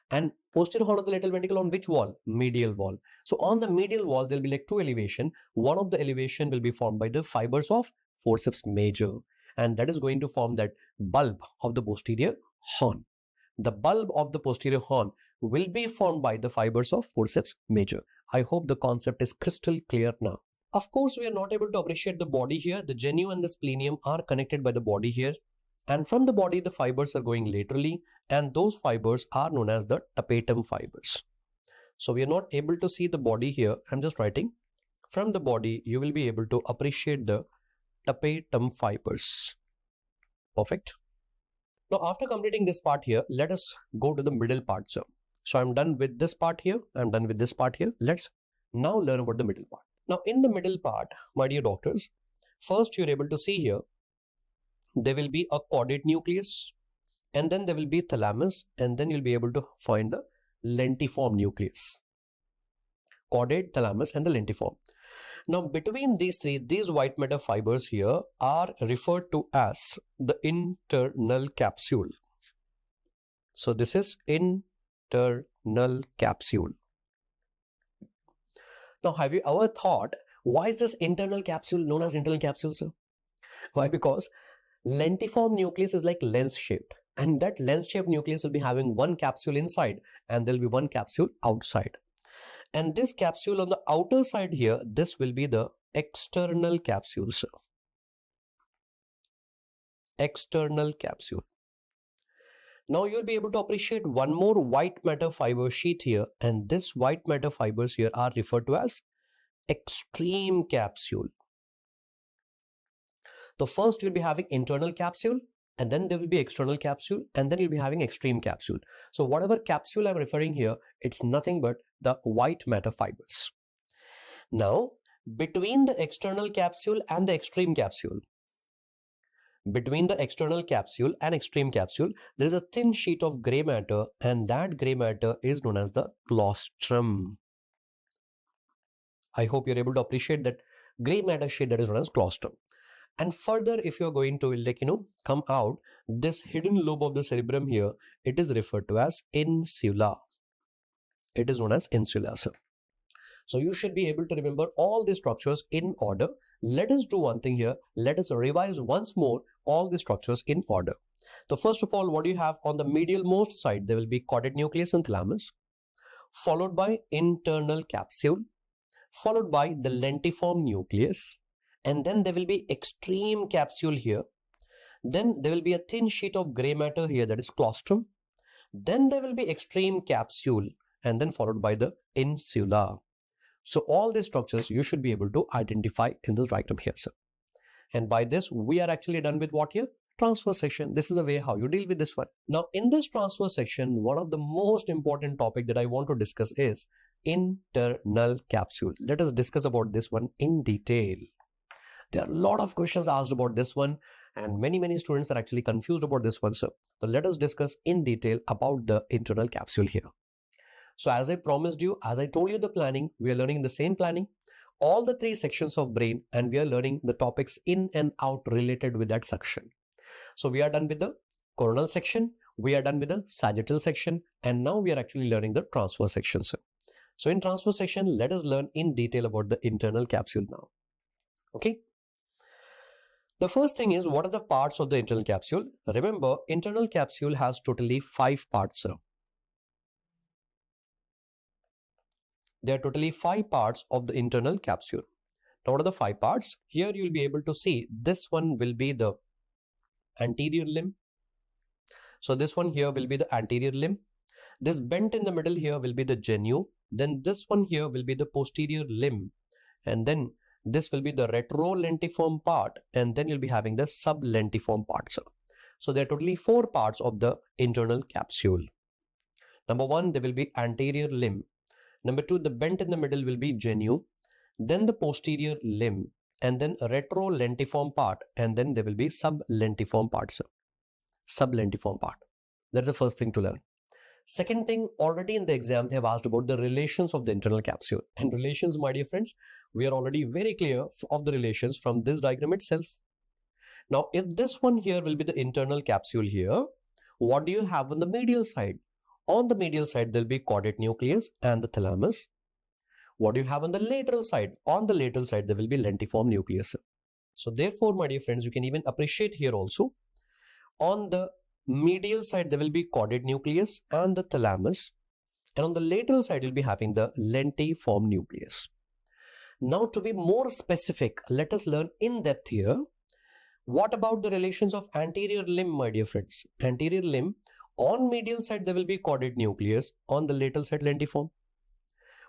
And posterior horn of the lateral ventricle on which wall? Medial wall. So on the medial wall, there will be like two elevation. One of the elevation will be formed by the fibers of forceps major. And that is going to form that bulb of the posterior horn. The bulb of the posterior horn will be formed by the fibers of forceps major. I hope the concept is crystal clear now. Of course, we are not able to appreciate the body here. The genu and the splenium are connected by the body here. And from the body, the fibers are going laterally. And those fibers are known as the tapetum fibers. So we are not able to see the body here. I'm just writing. From the body, you will be able to appreciate the tapetum fibers. Perfect. Now, after completing this part here, let us go to the middle part, sir. So I'm done with this part here. I'm done with this part here. Let's now learn about the middle part. Now, in the middle part, my dear doctors, first you're able to see here, there will be a caudate nucleus, and then there will be thalamus, and then you'll be able to find the lentiform nucleus. Caudate, thalamus, and the lentiform. Now, between these three, these white matter fibers here are referred to as the internal capsule. So this is internal capsule. Now, have you ever thought, why is this internal capsule known as internal capsule, sir? Why? Because lentiform nucleus is like lens shaped, and that lens shaped nucleus will be having one capsule inside and there will be one capsule outside. And this capsule on the outer side here, this will be the external capsule, sir. External capsule. Now you'll be able to appreciate one more white matter fiber sheet here, and this white matter fibers here are referred to as extreme capsule. So first you'll be having internal capsule, and then there will be external capsule, and then you'll be having extreme capsule. So whatever capsule I'm referring here, it's nothing but the white matter fibers. Now, between the external capsule and the extreme capsule, between the external capsule and extreme capsule, there is a thin sheet of gray matter, and that gray matter is known as the claustrum. I hope you're able to appreciate that gray matter sheet that is known as claustrum. And further, if you're going to come out, this hidden lobe of the cerebrum here, it is referred to as insula. It is known as insula, sir. So you should be able to remember all these structures in order. Let us do one thing here. Let us revise once more all the structures in order. So first of all, what do you have on the medial most side? There will be caudate nucleus and thalamus, followed by internal capsule, followed by the lentiform nucleus, and then there will be extreme capsule here. Then there will be a thin sheet of gray matter here, that is claustrum. Then there will be extreme capsule, and then followed by the insula. So all these structures you should be able to identify in this diagram here, sir. And by this, we are actually done with what here? Transverse section. This is the way how you deal with this one. Now, in this transverse section, one of the most important topic that I want to discuss is internal capsule. Let us discuss about this one in detail. There are a lot of questions asked about this one, and many students are actually confused about this one, sir. So let us discuss in detail about the internal capsule here. So as I promised you, as I told you the planning, we are learning the same planning, all the three sections of brain, and we are learning the topics in and out related with that section. So we are done with the coronal section, we are done with the sagittal section, and now we are actually learning the transverse section, sir. So in transverse section, let us learn in detail about the internal capsule now. Okay. The first thing is, what are the parts of the internal capsule? Remember, internal capsule has totally 5 parts, sir. There are totally 5 parts of the internal capsule. Now, what are the 5 parts? Here you will be able to see this one will be the anterior limb. So this one here will be the anterior limb. This bent in the middle here will be the genu. Then this one here will be the posterior limb. And then this will be the retrolentiform part, and then you'll be having the sublentiform part, sir. So there are totally 4 parts of the internal capsule. Number 1, there will be anterior limb. Number 2, the bent in the middle will be genu, then the posterior limb, and then retrolentiform part, and then there will be sublentiform part, sir. Sublentiform part. That's the first thing to learn. Second thing, already in the exam, they have asked about the relations of the internal capsule. And relations, my dear friends, we are already very clear of the relations from this diagram itself. Now, if this one here will be the internal capsule here, what do you have on the medial side? On the medial side, there will be caudate nucleus and the thalamus. What do you have on the lateral side? On the lateral side, there will be lentiform nucleus. So therefore, my dear friends, you can even appreciate here also. On the medial side, there will be caudate nucleus and the thalamus. And on the lateral side, you'll be having the lentiform nucleus. Now, to be more specific, let us learn in depth here. What about the relations of anterior limb, my dear friends? Anterior limb, on medial side, there will be caudate nucleus. On the lateral side, lentiform.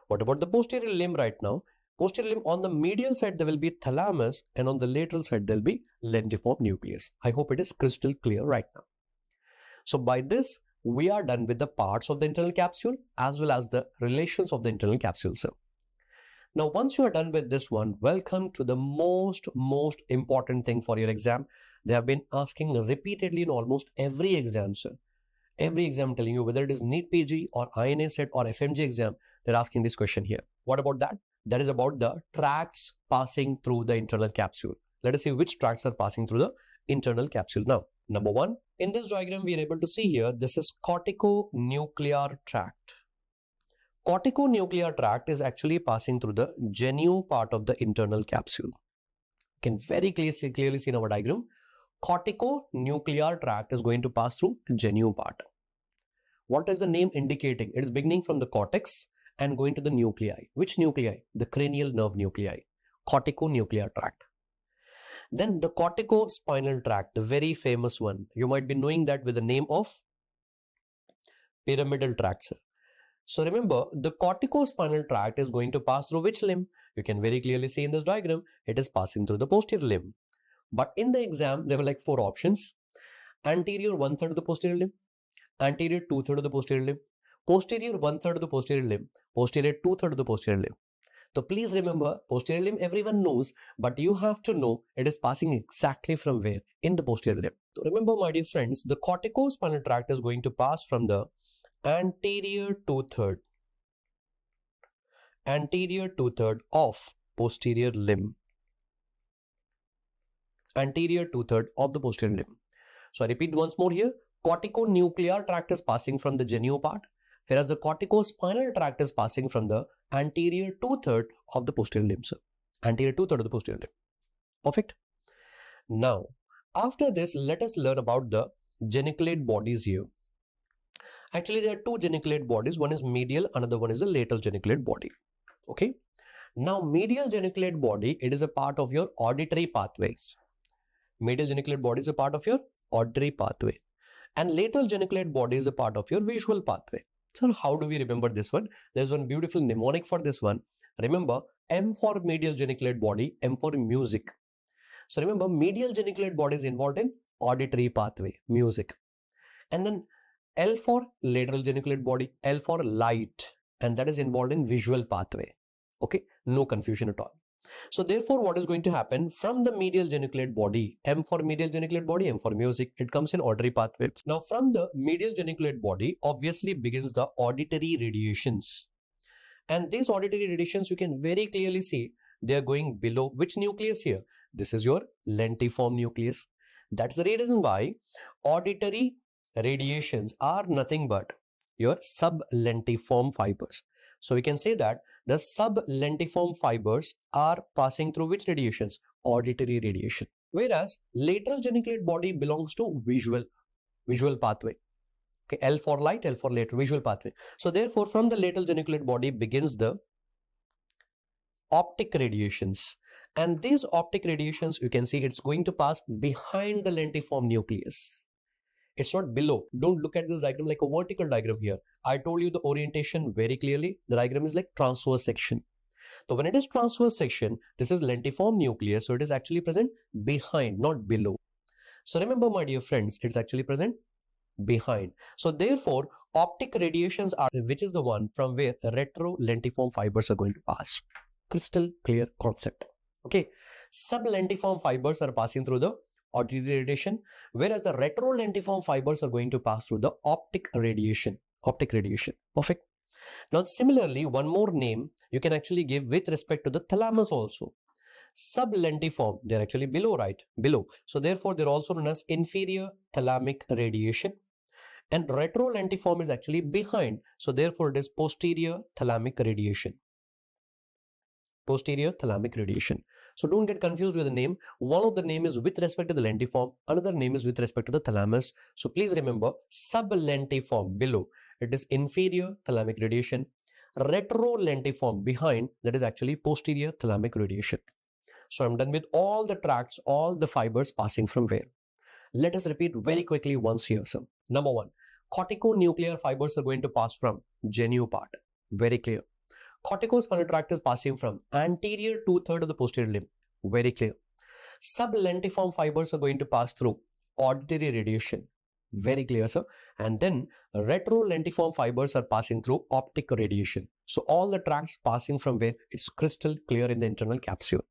What about the posterior limb right now? Posterior limb, on the medial side, there will be thalamus, and on the lateral side, there will be lentiform nucleus. I hope it is crystal clear right now. So by this, we are done with the parts of the internal capsule as well as the relations of the internal capsule, sir. Now, once you are done with this one, welcome to the most important thing for your exam. They have been asking repeatedly in almost every exam, sir. Every exam, I'm telling you, whether it is NEET PG or INA set or FMG exam, they're asking this question here. What about that? That is about the tracts passing through the internal capsule. Let us see which tracts are passing through the internal capsule now. Number one, in this diagram, we are able to see here, this is corticonuclear tract. Corticonuclear tract is actually passing through the genu part of the internal capsule. You can very clearly see in our diagram, corticonuclear tract is going to pass through genu part. What is the name indicating? It is beginning from the cortex and going to the nuclei. Which nuclei? The cranial nerve nuclei. Corticonuclear tract. Then the corticospinal tract, the very famous one. You might be knowing that with the name of pyramidal tract, sir. So remember, the corticospinal tract is going to pass through which limb? You can very clearly see in this diagram, it is passing through the posterior limb. But in the exam, there were like 4 options. Anterior 1/3 of the posterior limb, anterior 2/3 of the posterior limb, posterior 1/3 of the posterior limb, posterior 2/3 of the posterior limb. So please remember, posterior limb everyone knows, but you have to know it is passing exactly from where? In the posterior limb. So remember, my dear friends, the corticospinal tract is going to pass from the anterior 2/3 of posterior limb. Anterior 2/3 of the posterior limb. So I repeat once more here, corticonuclear tract is passing from the genu part, whereas the corticospinal tract is passing from the anterior 2/3 of the posterior limb, sir. Anterior 2/3 of the posterior limb. Perfect. Now, after this, let us learn about the geniculate bodies here. Actually, there are 2 geniculate bodies. One is medial, another one is the lateral geniculate body. Okay. Now, medial geniculate body, it is a part of your auditory pathways. Medial geniculate body is a part of your auditory pathway. And lateral geniculate body is a part of your visual pathway. So how do we remember this one? There's one beautiful mnemonic for this one. Remember, M for medial geniculate body, M for music. So remember, medial geniculate body is involved in auditory pathway, music. And then L for lateral geniculate body, L for light, and that is involved in visual pathway. Okay, no confusion at all. So therefore, what is going to happen from the medial geniculate body, M for medial geniculate body, M for music, it comes in auditory pathway. Now from the medial geniculate body, obviously begins the auditory radiations. And these auditory radiations, you can very clearly see, they are going below which nucleus here? This is your lentiform nucleus. That's the reason why auditory radiations are nothing but your sublentiform fibers. So we can say that the sublentiform fibers are passing through which radiations? Auditory radiation. Whereas lateral geniculate body belongs to visual pathway. Okay, L for light, L for lateral, visual pathway. So therefore, from the lateral geniculate body begins the optic radiations. And these optic radiations, you can see it's going to pass behind the lentiform nucleus. It's not below. Don't look at this diagram like a vertical diagram here. I told you the orientation very clearly. The diagram is like transverse section. So when it is transverse section, this is lentiform nucleus. So it is actually present behind, not below. So remember, my dear friends, it's actually present behind. So therefore, optic radiations are, which is the one from where retrolentiform fibers are going to pass. Crystal clear concept. Okay. Sublentiform fibers are passing through the auditory radiation, whereas the retrolentiform fibers are going to pass through the optic radiation. Optic radiation. Perfect. Now, similarly, one more name you can actually give with respect to the thalamus also. Sublentiform, they're actually below, right? Below. So therefore, they're also known as inferior thalamic radiation. And retrolentiform is actually behind. So therefore, it is posterior thalamic radiation. Posterior thalamic radiation. So don't get confused with the name. One of the name is with respect to the lentiform. Another name is with respect to the thalamus. So please remember, sublentiform below, it is inferior thalamic radiation. Retrolentiform behind, that is actually posterior thalamic radiation. So I'm done with all the tracts, all the fibers passing from where. Let us repeat very quickly once here, sir. Number one, corticonuclear fibers are going to pass from genu part. Very clear. Corticospinal tract is passing from anterior 2/3 of the posterior limb. Very clear. Sublentiform fibers are going to pass through auditory radiation. Very clear, sir. And then retrolentiform fibers are passing through optic radiation. So all the tracts passing from where, it's crystal clear in the internal capsule.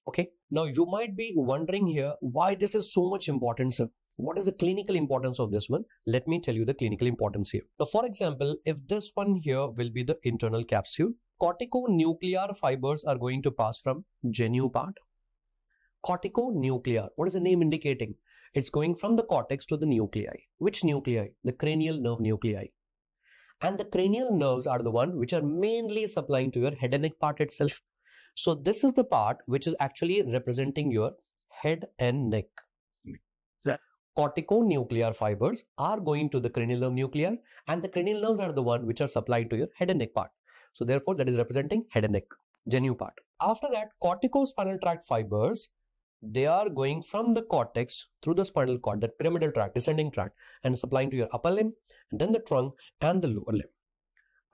Okay. Now you might be wondering here why this is so much important, sir. What is the clinical importance of this one? Let me tell you the clinical importance here. Now, for example, if this one here will be the internal capsule, corticonuclear fibers are going to pass from genu part. Corticonuclear, what is the name indicating? It's going from the cortex to the nuclei. Which nuclei? The cranial nerve nuclei. And the cranial nerves are the one which are mainly supplying to your head and neck part itself. So this is the part which is actually representing your head and neck. Yeah. Corticonuclear fibers are going to the cranial nerve nuclei, and the cranial nerves are the one which are supplying to your head and neck part. So therefore that is representing head and neck, genu part. After that, corticospinal tract fibers, they are going from the cortex through the spinal cord, that pyramidal tract, descending tract, and supplying to your upper limb, and then the trunk and the lower limb.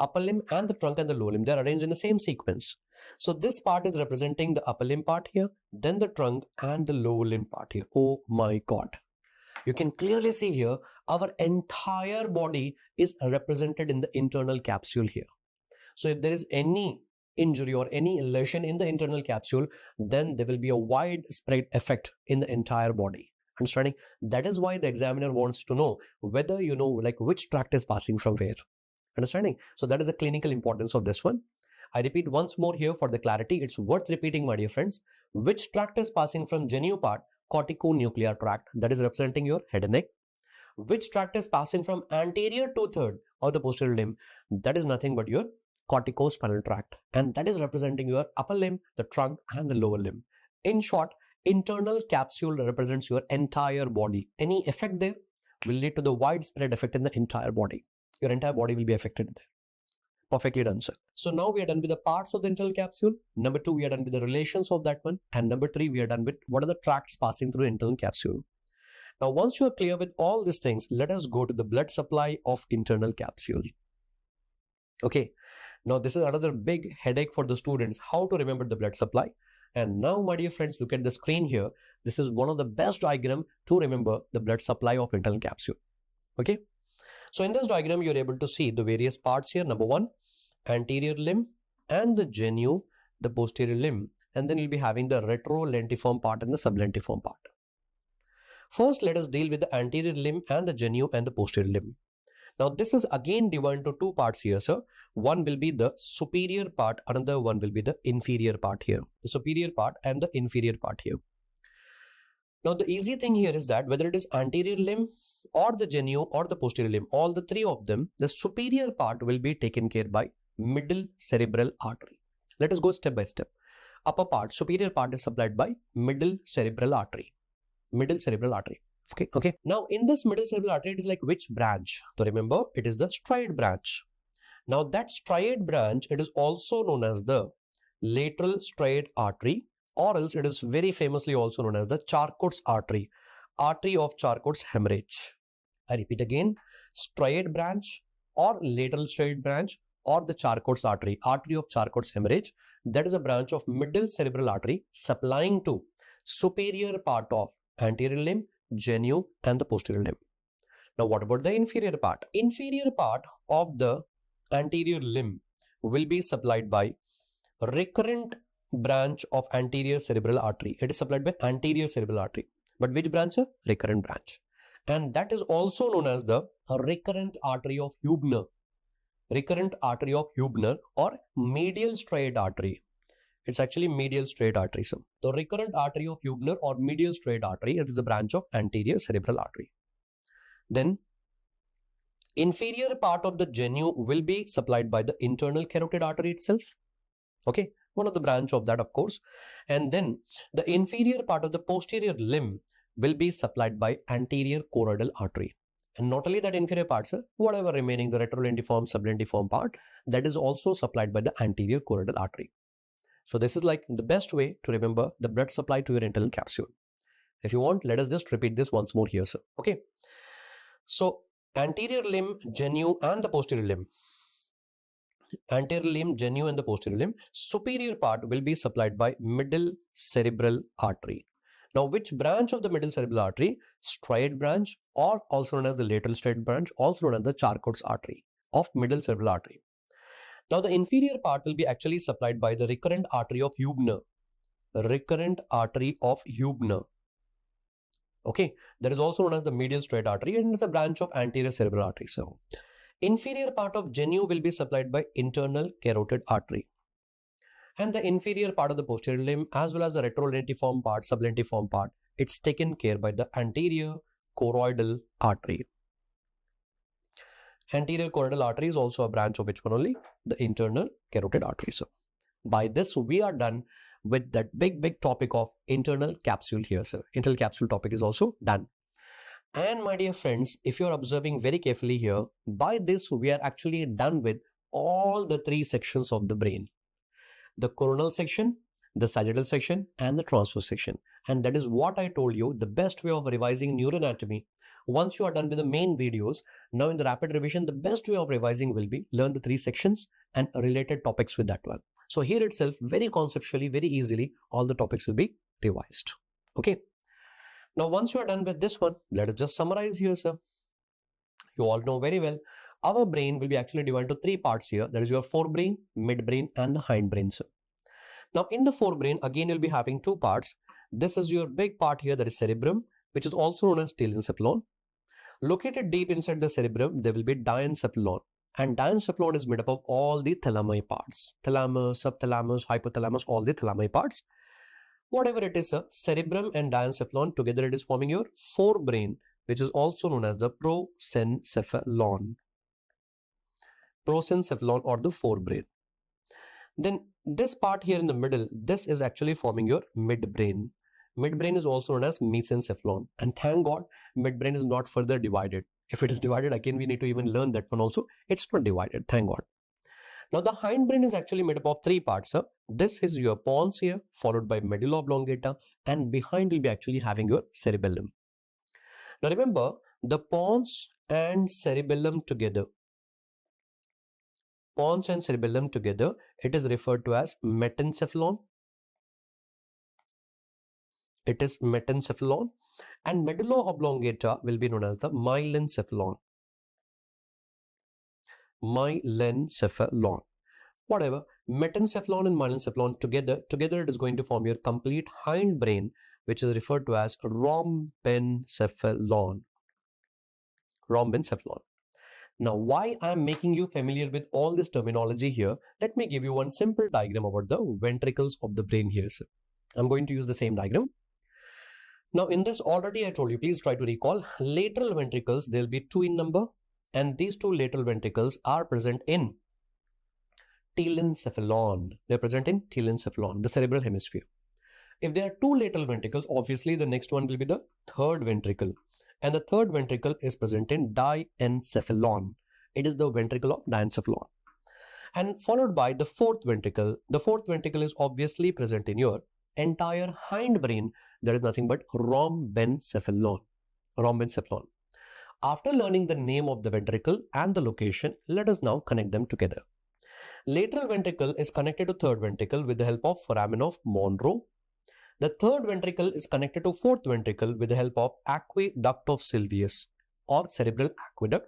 Upper limb and the trunk and the lower limb, they are arranged in the same sequence. So this part is representing the upper limb part here, then the trunk and the lower limb part here. Oh my God. You can clearly see here, our entire body is represented in the internal capsule here. So if there is any injury or any lesion in the internal capsule, then there will be a widespread effect in the entire body. Understanding? That is why the examiner wants to know whether you know like which tract is passing from where. Understanding? So that is the clinical importance of this one. I repeat once more here for the clarity. It's worth repeating, my dear friends. Which tract is passing from genu part? Corticonuclear tract, that is representing your head and neck. Which tract is passing from anterior 2/3 of the posterior limb? That is nothing but your corticospinal tract, and that is representing your upper limb, the trunk and the lower limb. In short, internal capsule represents your entire body. Any effect there will lead to the widespread effect in the entire body. Your entire body will be affected there. Perfectly done, sir. So now we are done with the parts of the internal capsule. Number 2, we are done with the relations of that one. And number 3, we are done with what are the tracts passing through the internal capsule. Now, once you are clear with all these things, let us go to the blood supply of internal capsule. Okay. Now, this is another big headache for the students, how to remember the blood supply. And now, my dear friends, look at the screen here. This is one of the best diagram to remember the blood supply of internal capsule. Okay. So in this diagram, you're able to see the various parts here. Number 1, anterior limb and the genu, the posterior limb, and then you'll be having the retrolentiform part and the sublentiform part. First, let us deal with the anterior limb and the genu and the posterior limb. Now, this is again divided into 2 parts here, sir. One will be the superior part, another one will be the inferior part here. The superior part and the inferior part here. Now, the easy thing here is that whether it is anterior limb or the genu or the posterior limb, all the 3 of them, the superior part will be taken care by middle cerebral artery. Let us go step by step. Upper part, superior part is supplied by middle cerebral artery. Middle cerebral artery. Okay. Now, in this middle cerebral artery, it is like which branch? So remember, it is the striate branch. Now, that striate branch, it is also known as the lateral striate artery, or else it is very famously also known as the Charcot's artery, artery of Charcot's hemorrhage. I repeat again, striate branch or lateral striate branch or the Charcot's artery, artery of Charcot's hemorrhage. That is a branch of middle cerebral artery supplying to superior part of anterior limb, genu and the posterior limb. Now, what about the inferior part? Inferior part of the anterior limb will be supplied by recurrent branch of anterior cerebral artery. It is supplied by anterior cerebral artery. But which branch? Recurrent branch. And that is also known as the recurrent artery of Hubner. Recurrent artery of Hubner or medial striate artery. It's actually medial striate artery. So the recurrent artery of Hubner or medial striate artery, it is a branch of anterior cerebral artery. Then inferior part of the genu will be supplied by the internal carotid artery itself. Okay, one of the branch of that, of course. And then the inferior part of the posterior limb will be supplied by anterior choroidal artery. And not only that inferior part, sir, whatever remaining, the retrolentiform, sublentiform part, that is also supplied by the anterior choroidal artery. So this is like the best way to remember the blood supply to your internal capsule. If you want, let us just repeat this once more here, sir. Okay. So anterior limb, genu and the posterior limb. Anterior limb, genu and the posterior limb. Superior part will be supplied by middle cerebral artery. Now, which branch of the middle cerebral artery? Striate branch or also known as the lateral striate branch, also known as the Charcot's artery of middle cerebral artery. Now, the inferior part will be actually supplied by the recurrent artery of Hubner. Recurrent artery of Hubner. Okay, that is also known as the medial striate artery and it's a branch of anterior cerebral artery. So, inferior part of genu will be supplied by internal carotid artery. And the inferior part of the posterior limb as well as the retrolentiform part, sublentiform part, it's taken care by the anterior choroidal artery. Anterior choroidal artery is also a branch of which one only? The internal carotid artery. So by this we are done with that big topic of internal capsule here, sir. Internal capsule topic is also done. And my dear friends, if you're observing very carefully here, by this we are actually done with all the three sections of the brain. The coronal section, the sagittal section, and the transverse section. And that is what I told you, the best way of revising neuroanatomy. Once you are done with the main videos, now in the rapid revision, the best way of revising will be learn the three sections and related topics with that one. So here itself, very conceptually, very easily, all the topics will be revised. Okay. Now, once you are done with this one, let us just summarize here, sir. You all know very well, our brain will be actually divided into three parts here. That is your forebrain, midbrain, and the hindbrain, sir. Now, in the forebrain, again, you'll be having two parts. This is your big part here, that is cerebrum, which is also known as telencephalon. Located deep inside the cerebrum, there will be diencephalon. And diencephalon is made up of all the thalami parts. Thalamus, subthalamus, hypothalamus, all the thalami parts. Whatever it is, cerebrum and diencephalon, together it is forming your forebrain, which is also known as the prosencephalon. Prosencephalon or the forebrain. Then this part here in the middle, this is actually forming your midbrain. Midbrain is also known as mesencephalon. And thank God, midbrain is not further divided. If it is divided, again, we need to even learn that one also. It's not divided, thank God. Now, the hindbrain is actually made up of three parts. This is your pons here, followed by medulla oblongata, and behind will be actually having your cerebellum. Now, remember, the pons and cerebellum together, it is referred to as metencephalon. It is metencephalon. And medulla oblongata will be known as the myelencephalon. Myelencephalon. Whatever, metencephalon and myelencephalon together it is going to form your complete hindbrain, which is referred to as rhombencephalon. Rhombencephalon. Now, why I am making you familiar with all this terminology here, let me give you one simple diagram about the ventricles of the brain here, sir. I'm going to use the same diagram. Now, in this already I told you, please try to recall, lateral ventricles, there will be two in number, and these two lateral ventricles are present in telencephalon. They're present in telencephalon, the cerebral hemisphere. If there are two lateral ventricles, obviously the next one will be the third ventricle. And the third ventricle is present in diencephalon. It is the ventricle of diencephalon. And followed by the fourth ventricle. The fourth ventricle is obviously present in your entire hindbrain. There is nothing but rhombencephalon. Rhombencephalon. After learning the name of the ventricle and the location, let us now connect them together. Lateral ventricle is connected to third ventricle with the help of foramen of Monro. The third ventricle is connected to fourth ventricle with the help of aqueduct of Sylvius or cerebral aqueduct.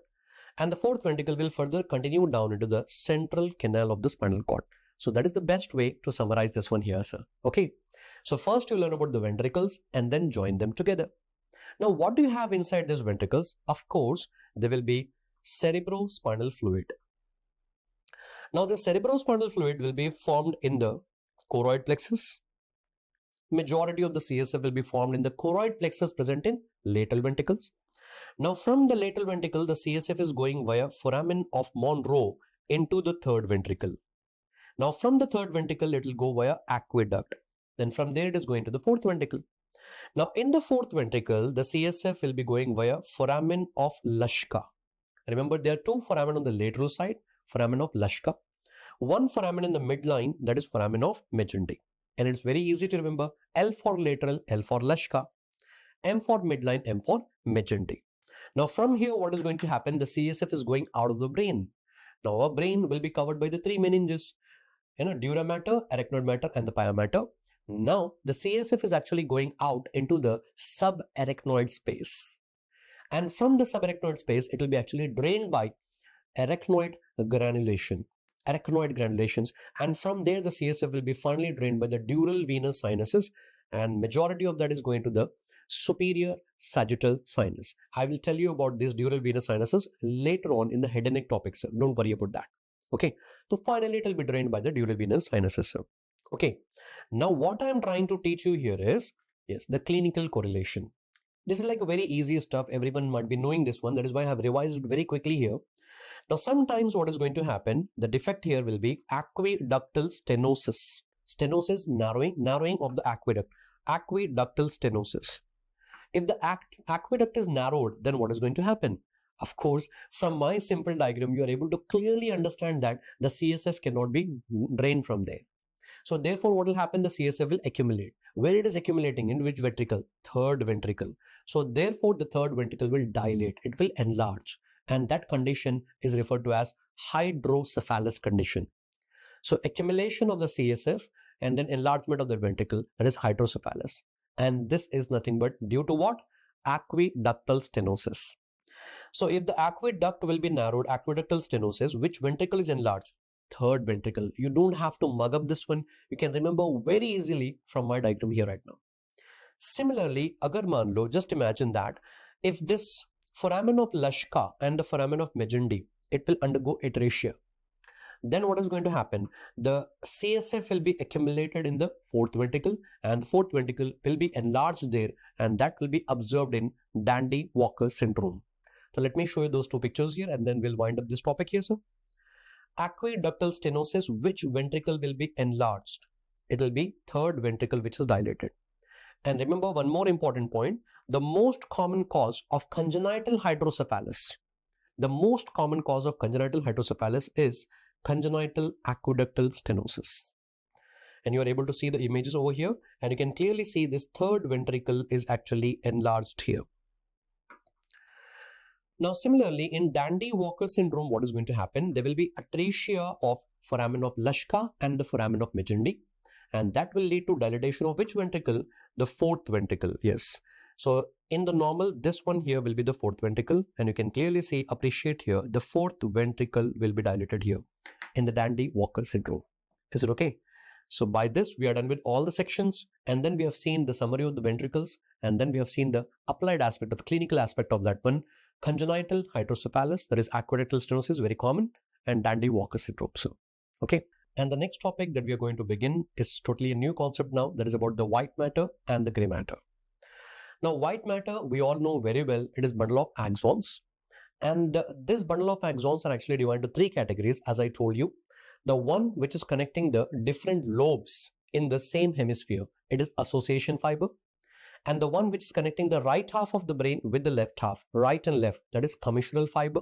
And the fourth ventricle will further continue down into the central canal of the spinal cord. So that is the best way to summarize this one here, sir. Okay. So first you learn about the ventricles and then join them together. Now, what do you have inside these ventricles? Of course, there will be cerebrospinal fluid. Now, the cerebrospinal fluid will be formed in the choroid plexus. Majority of the CSF will be formed in the choroid plexus present in lateral ventricles. Now, from the lateral ventricle, the CSF is going via foramen of Monro into the third ventricle. Now, from the third ventricle, it will go via aqueduct. Then from there, it is going to the fourth ventricle. Now, in the fourth ventricle, the CSF will be going via foramen of Lashka. Remember, there are two foramen on the lateral side, foramen of Lashka. One foramen in the midline, that is foramen of Magendie. And it's very easy to remember, L for lateral, L for Lashka, M for midline, M for Magendie. Now, from here, what is going to happen? The CSF is going out of the brain. Now, our brain will be covered by the three meninges, dura mater, arachnoid mater, and the pia mater. Now, the CSF is actually going out into the subarachnoid space. And from the subarachnoid space, it will be actually drained by arachnoid granulation. Arachnoid granulations. And from there, the CSF will be finally drained by the dural venous sinuses. And majority of that is going to the superior sagittal sinus. I will tell you about these dural venous sinuses later on in the head and neck topics. Don't worry about that. Okay. So finally, it will be drained by the dural venous sinuses. Okay. Now what I'm trying to teach you here is, yes, the clinical correlation. This is like a very easy stuff. Everyone might be knowing this one. That is why I have revised it very quickly here. Now, sometimes what is going to happen, the defect here will be aqueductal stenosis. Stenosis, narrowing of the aqueduct. Aqueductal stenosis. If the aqueduct is narrowed, then what is going to happen? Of course, from my simple diagram, you are able to clearly understand that the CSF cannot be drained from there. So therefore, what will happen? The CSF will accumulate. Where it is accumulating? In which ventricle? Third ventricle. So therefore, the third ventricle will dilate. It will enlarge. And that condition is referred to as hydrocephalus condition. So accumulation of the CSF and then enlargement of the ventricle, that is hydrocephalus. And this is nothing but due to what? Aqueductal stenosis. So if the aqueduct will be narrowed, aqueductal stenosis, which ventricle is enlarged? Third ventricle. You don't have to mug up this one. You can remember very easily from my diagram here right now. Similarly, agar maan lo, just imagine that if this foramen of Lashka and the foramen of Magendie, it will undergo atresia. Then what is going to happen? The CSF will be accumulated in the fourth ventricle and the fourth ventricle will be enlarged there, and that will be observed in Dandy-Walker syndrome. So let me show you those two pictures here and then we'll wind up this topic here, sir. Aqueductal stenosis, which ventricle will be enlarged? It will be third ventricle which is dilated. And remember one more important point, the most common cause of congenital hydrocephalus. The most common cause of congenital hydrocephalus is congenital aqueductal stenosis. And you are able to see the images over here and you can clearly see this third ventricle is actually enlarged here. Now, similarly, in Dandy-Walker syndrome, what is going to happen? There will be atresia of foramen of Lashka and the foramen of Magendie. And that will lead to dilatation of which ventricle? The fourth ventricle, yes. So, in the normal, this one here will be the fourth ventricle. And you can clearly see, appreciate here, the fourth ventricle will be dilated here in the Dandy-Walker syndrome. Is it okay? So, by this, we are done with all the sections. And then we have seen the summary of the ventricles. And then we have seen the applied aspect of the clinical aspect of that one. Congenital hydrocephalus, that is aqueductal stenosis, very common, and Dandy-Walker syndrome. So, okay. And the next topic that we are going to begin is totally a new concept now, that is about the white matter and the gray matter. Now, white matter, we all know very well, it is bundle of axons. And this bundle of axons are actually divided into three categories, as I told you. The one which is connecting the different lobes in the same hemisphere, it is association fiber. And the one which is connecting the right half of the brain with the left half, right and left, that is commissural fiber.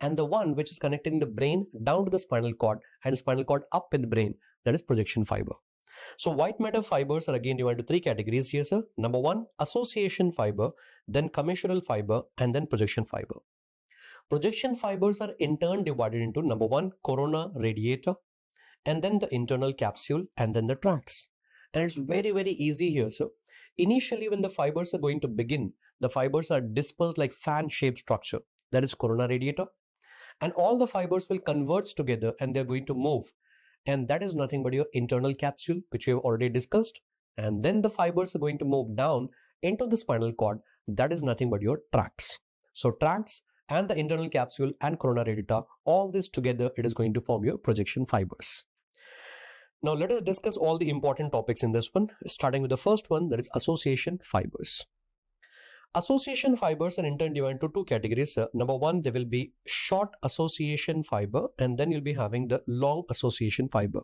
And the one which is connecting the brain down to the spinal cord and spinal cord up in the brain, that is projection fiber. So white matter fibers are again divided into three categories here, sir. Number one, association fiber, then commissural fiber, and then projection fiber. Projection fibers are in turn divided into number one, corona radiata, and then the internal capsule, and then the tracts. And it's very, very easy here, sir. Initially, when the fibers are going to begin, the fibers are dispersed like fan-shaped structure, that is corona radiata. And all the fibers will converge together and they're going to move. And that is nothing but your internal capsule, which we have already discussed. And then the fibers are going to move down into the spinal cord. That is nothing but your tracts. So tracts and the internal capsule and corona radiata, all this together, it is going to form your projection fibers. Now let us discuss all the important topics in this one, starting with the first one, that is association fibers. Association fibers are in turn divided into two categories. Number one, there will be short association fiber, and then you'll be having the long association fiber.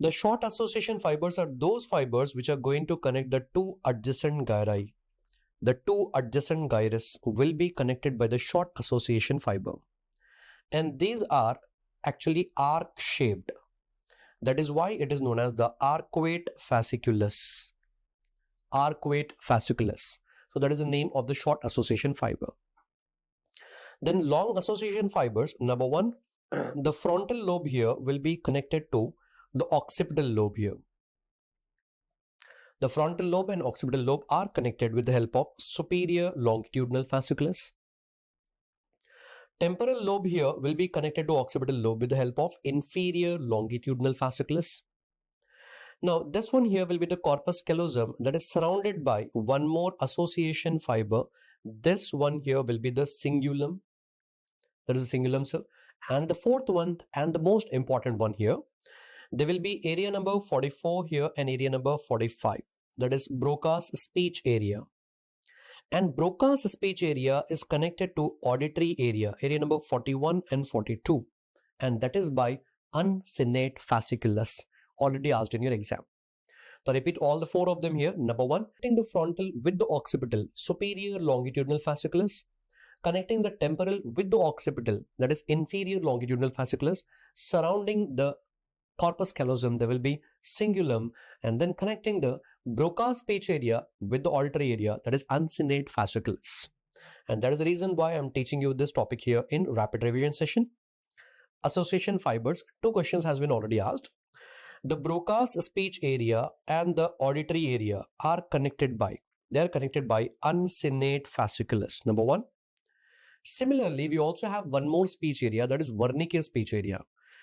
The short association fibers are those fibers which are going to connect the two adjacent gyri. The two adjacent gyrus will be connected by the short association fiber. And these are actually arc-shaped. That is why it is known as the arcuate fasciculus. Arcuate fasciculus. So that is the name of the short association fiber. Then long association fibers, number one, the frontal lobe here will be connected to the occipital lobe here. The frontal lobe and occipital lobe are connected with the help of superior longitudinal fasciculus. Temporal lobe here will be connected to occipital lobe with the help of inferior longitudinal fasciculus. Now, this one here will be the corpus callosum that is surrounded by one more association fiber. This one here will be the cingulum. That is the cingulum, sir. And the fourth one and the most important one here, There will be area number 44 here and area number 45. That is Broca's speech area. And Broca's speech area is connected to auditory area, area number 41 and 42. And that is by uncinate fasciculus, already asked in your exam. So repeat all the four of them here. Number one, connecting the frontal with the occipital, superior longitudinal fasciculus. Connecting the temporal with the occipital, that is inferior longitudinal fasciculus. Surrounding the corpus callosum, there will be cingulum, and then connecting the Broca's speech area with the auditory area, that is uncinate fasciculus. And that is the reason why I'm teaching you this topic here in rapid revision session. Association fibers, two questions has been already asked. The Broca's speech area and the auditory area are connected by, uncinate fasciculus, number one. Similarly, we also have one more speech area, that is Wernicke's speech area.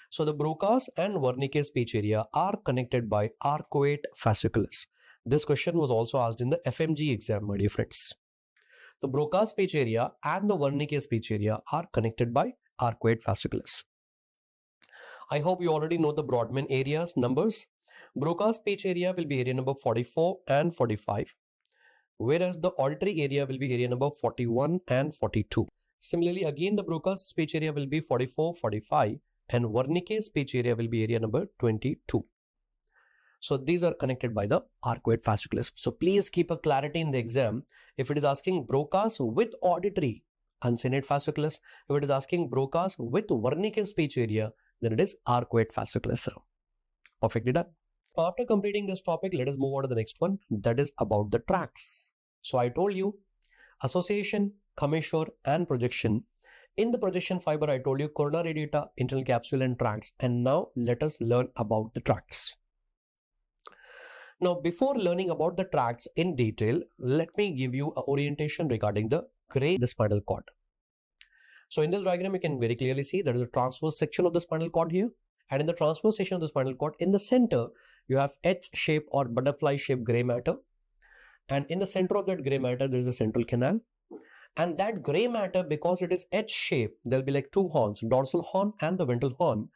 So the Broca's and Wernicke's speech area are connected by arcuate fasciculus. This question was also asked in the FMG exam, my dear friends. The Broca's speech area and the Wernicke's speech area are connected by arcuate fasciculus. I hope you already know the Brodmann areas numbers. Broca's speech area will be area number 44 and 45, whereas the auditory area will be area number 41 and 42. Similarly, again the Broca's speech area will be 44, 45, and Wernicke's speech area will be area number 22. So these are connected by the arcuate fasciculus. So please keep a clarity in the exam. If it is asking Broca's with auditory, uncinate fasciculus. If it is asking Broca's with Wernicke's speech area, then it is arcuate fasciculus. Perfectly done. After completing this topic, let us move on to the next one. That is about the tracts. So I told you association, commissure, and projection. In the projection fiber, I told you corona radiata, internal capsule, and tracts. And now let us learn about the tracts. Now, before learning about the tracts in detail, let me give you an orientation regarding the spinal cord. So in this diagram, you can very clearly see there is a transverse section of the spinal cord here. And in the transverse section of the spinal cord, in the center, you have H-shaped or butterfly-shaped gray matter. And in the center of that gray matter, there is a central canal. And that gray matter, because it is H-shaped, there will be like two horns, dorsal horn and the ventral horn.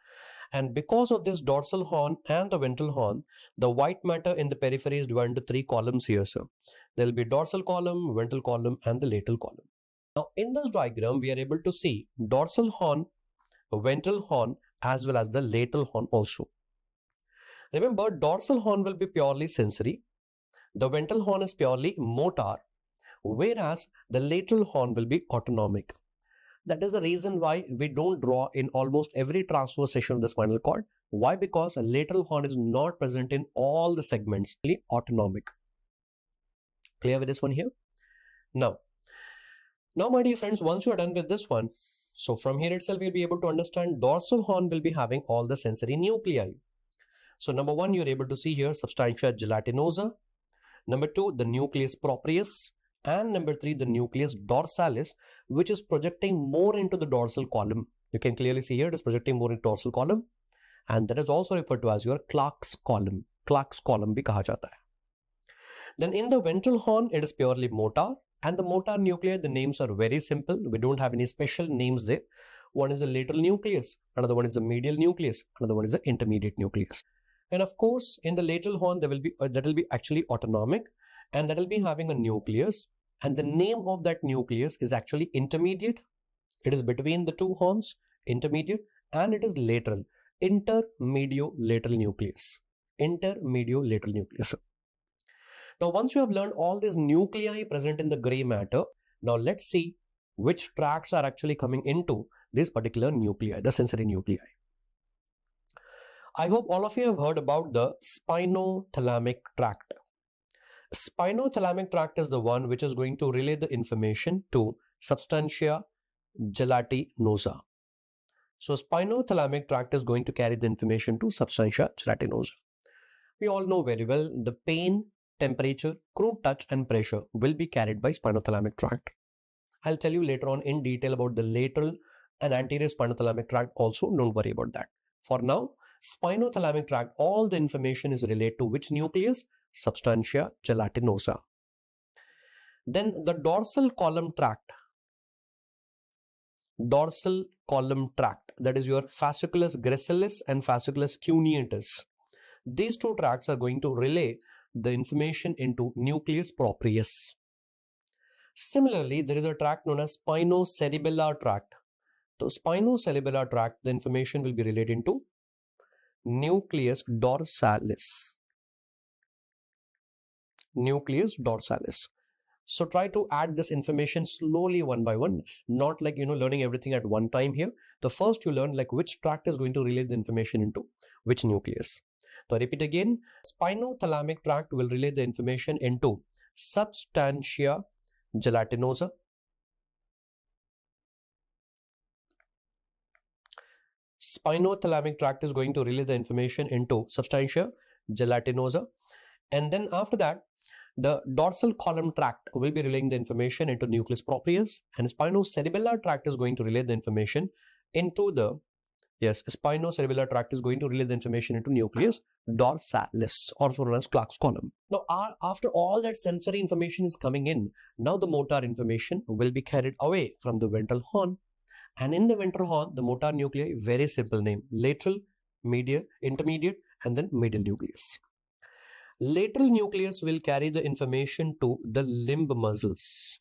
And because of this dorsal horn and the ventral horn, the white matter in the periphery is divided into three columns here, sir. There will be dorsal column, ventral column, and the lateral column. Now, in this diagram, we are able to see dorsal horn, ventral horn, as well as the lateral horn also. Remember, dorsal horn will be purely sensory. The ventral horn is purely motor, whereas the lateral horn will be autonomic. That is the reason why we don't draw in almost every transverse section of the spinal cord. Why? Because a lateral horn is not present in all the segments, only autonomic. Clear with this one here? Now, my dear friends, once you are done with this one, so from here itself you'll be able to understand dorsal horn will be having all the sensory nuclei. So number one, you're able to see here substantia gelatinosa. Number two, the nucleus proprius. And number three, the nucleus dorsalis, which is projecting more into the dorsal column. You can clearly see here it is projecting more into dorsal column. And that is also referred to as your Clark's column. Clark's column bhi kaha jata hai. Then in the ventral horn, it is purely motor. And the motor nuclei, the names are very simple. We don't have any special names there. One is the lateral nucleus. Another one is the medial nucleus. Another one is the intermediate nucleus. And of course, in the lateral horn, there will be that will be actually autonomic. And that will be having a nucleus, and the name of that nucleus is actually intermediate. It is between the two horns, intermediate, and it is lateral, intermediolateral nucleus. Intermediolateral nucleus. Now, once you have learned all these nuclei present in the gray matter, now let's see which tracts are actually coming into this particular nuclei, the sensory nuclei. I hope all of you have heard about the spinothalamic tract. Spinothalamic tract is the one which is going to relay the information to substantia gelatinosa. So spinothalamic tract is going to carry the information to substantia gelatinosa. We all know very well the pain, temperature, crude touch and pressure will be carried by spinothalamic tract. I'll tell you later on in detail about the lateral and anterior spinothalamic tract also. Don't worry about that. For now, spinothalamic tract, all the information is related to which nucleus? Substantia gelatinosa. Then the dorsal column tract. Dorsal column tract, that is your fasciculus gracilis and fasciculus cuneatus. These two tracts are going to relay the information into nucleus proprius. Similarly, there is a tract known as spinocerebellar tract. So spinocerebellar tract, the information will be relayed into nucleus dorsalis. Nucleus dorsalis. So try to add this information slowly one by one, not like, learning everything at one time here. The first you learn like which tract is going to relay the information into which nucleus. So repeat again, spinothalamic tract will relay the information into substantia gelatinosa. Spinothalamic tract is going to relay the information into substantia gelatinosa. And then after that, the dorsal column tract will be relaying the information into nucleus proprius, and spinocerebellar tract is going to relay the information into the, spinocerebellar tract is going to relay the information into nucleus dorsalis, also known as Clark's column. Now, after all that sensory information is coming in, now the motor information will be carried away from the ventral horn. And in the ventral horn, the motor nuclei, very simple name, lateral, medial, intermediate, and then middle nucleus. Lateral nucleus will carry the information to the limb muscles.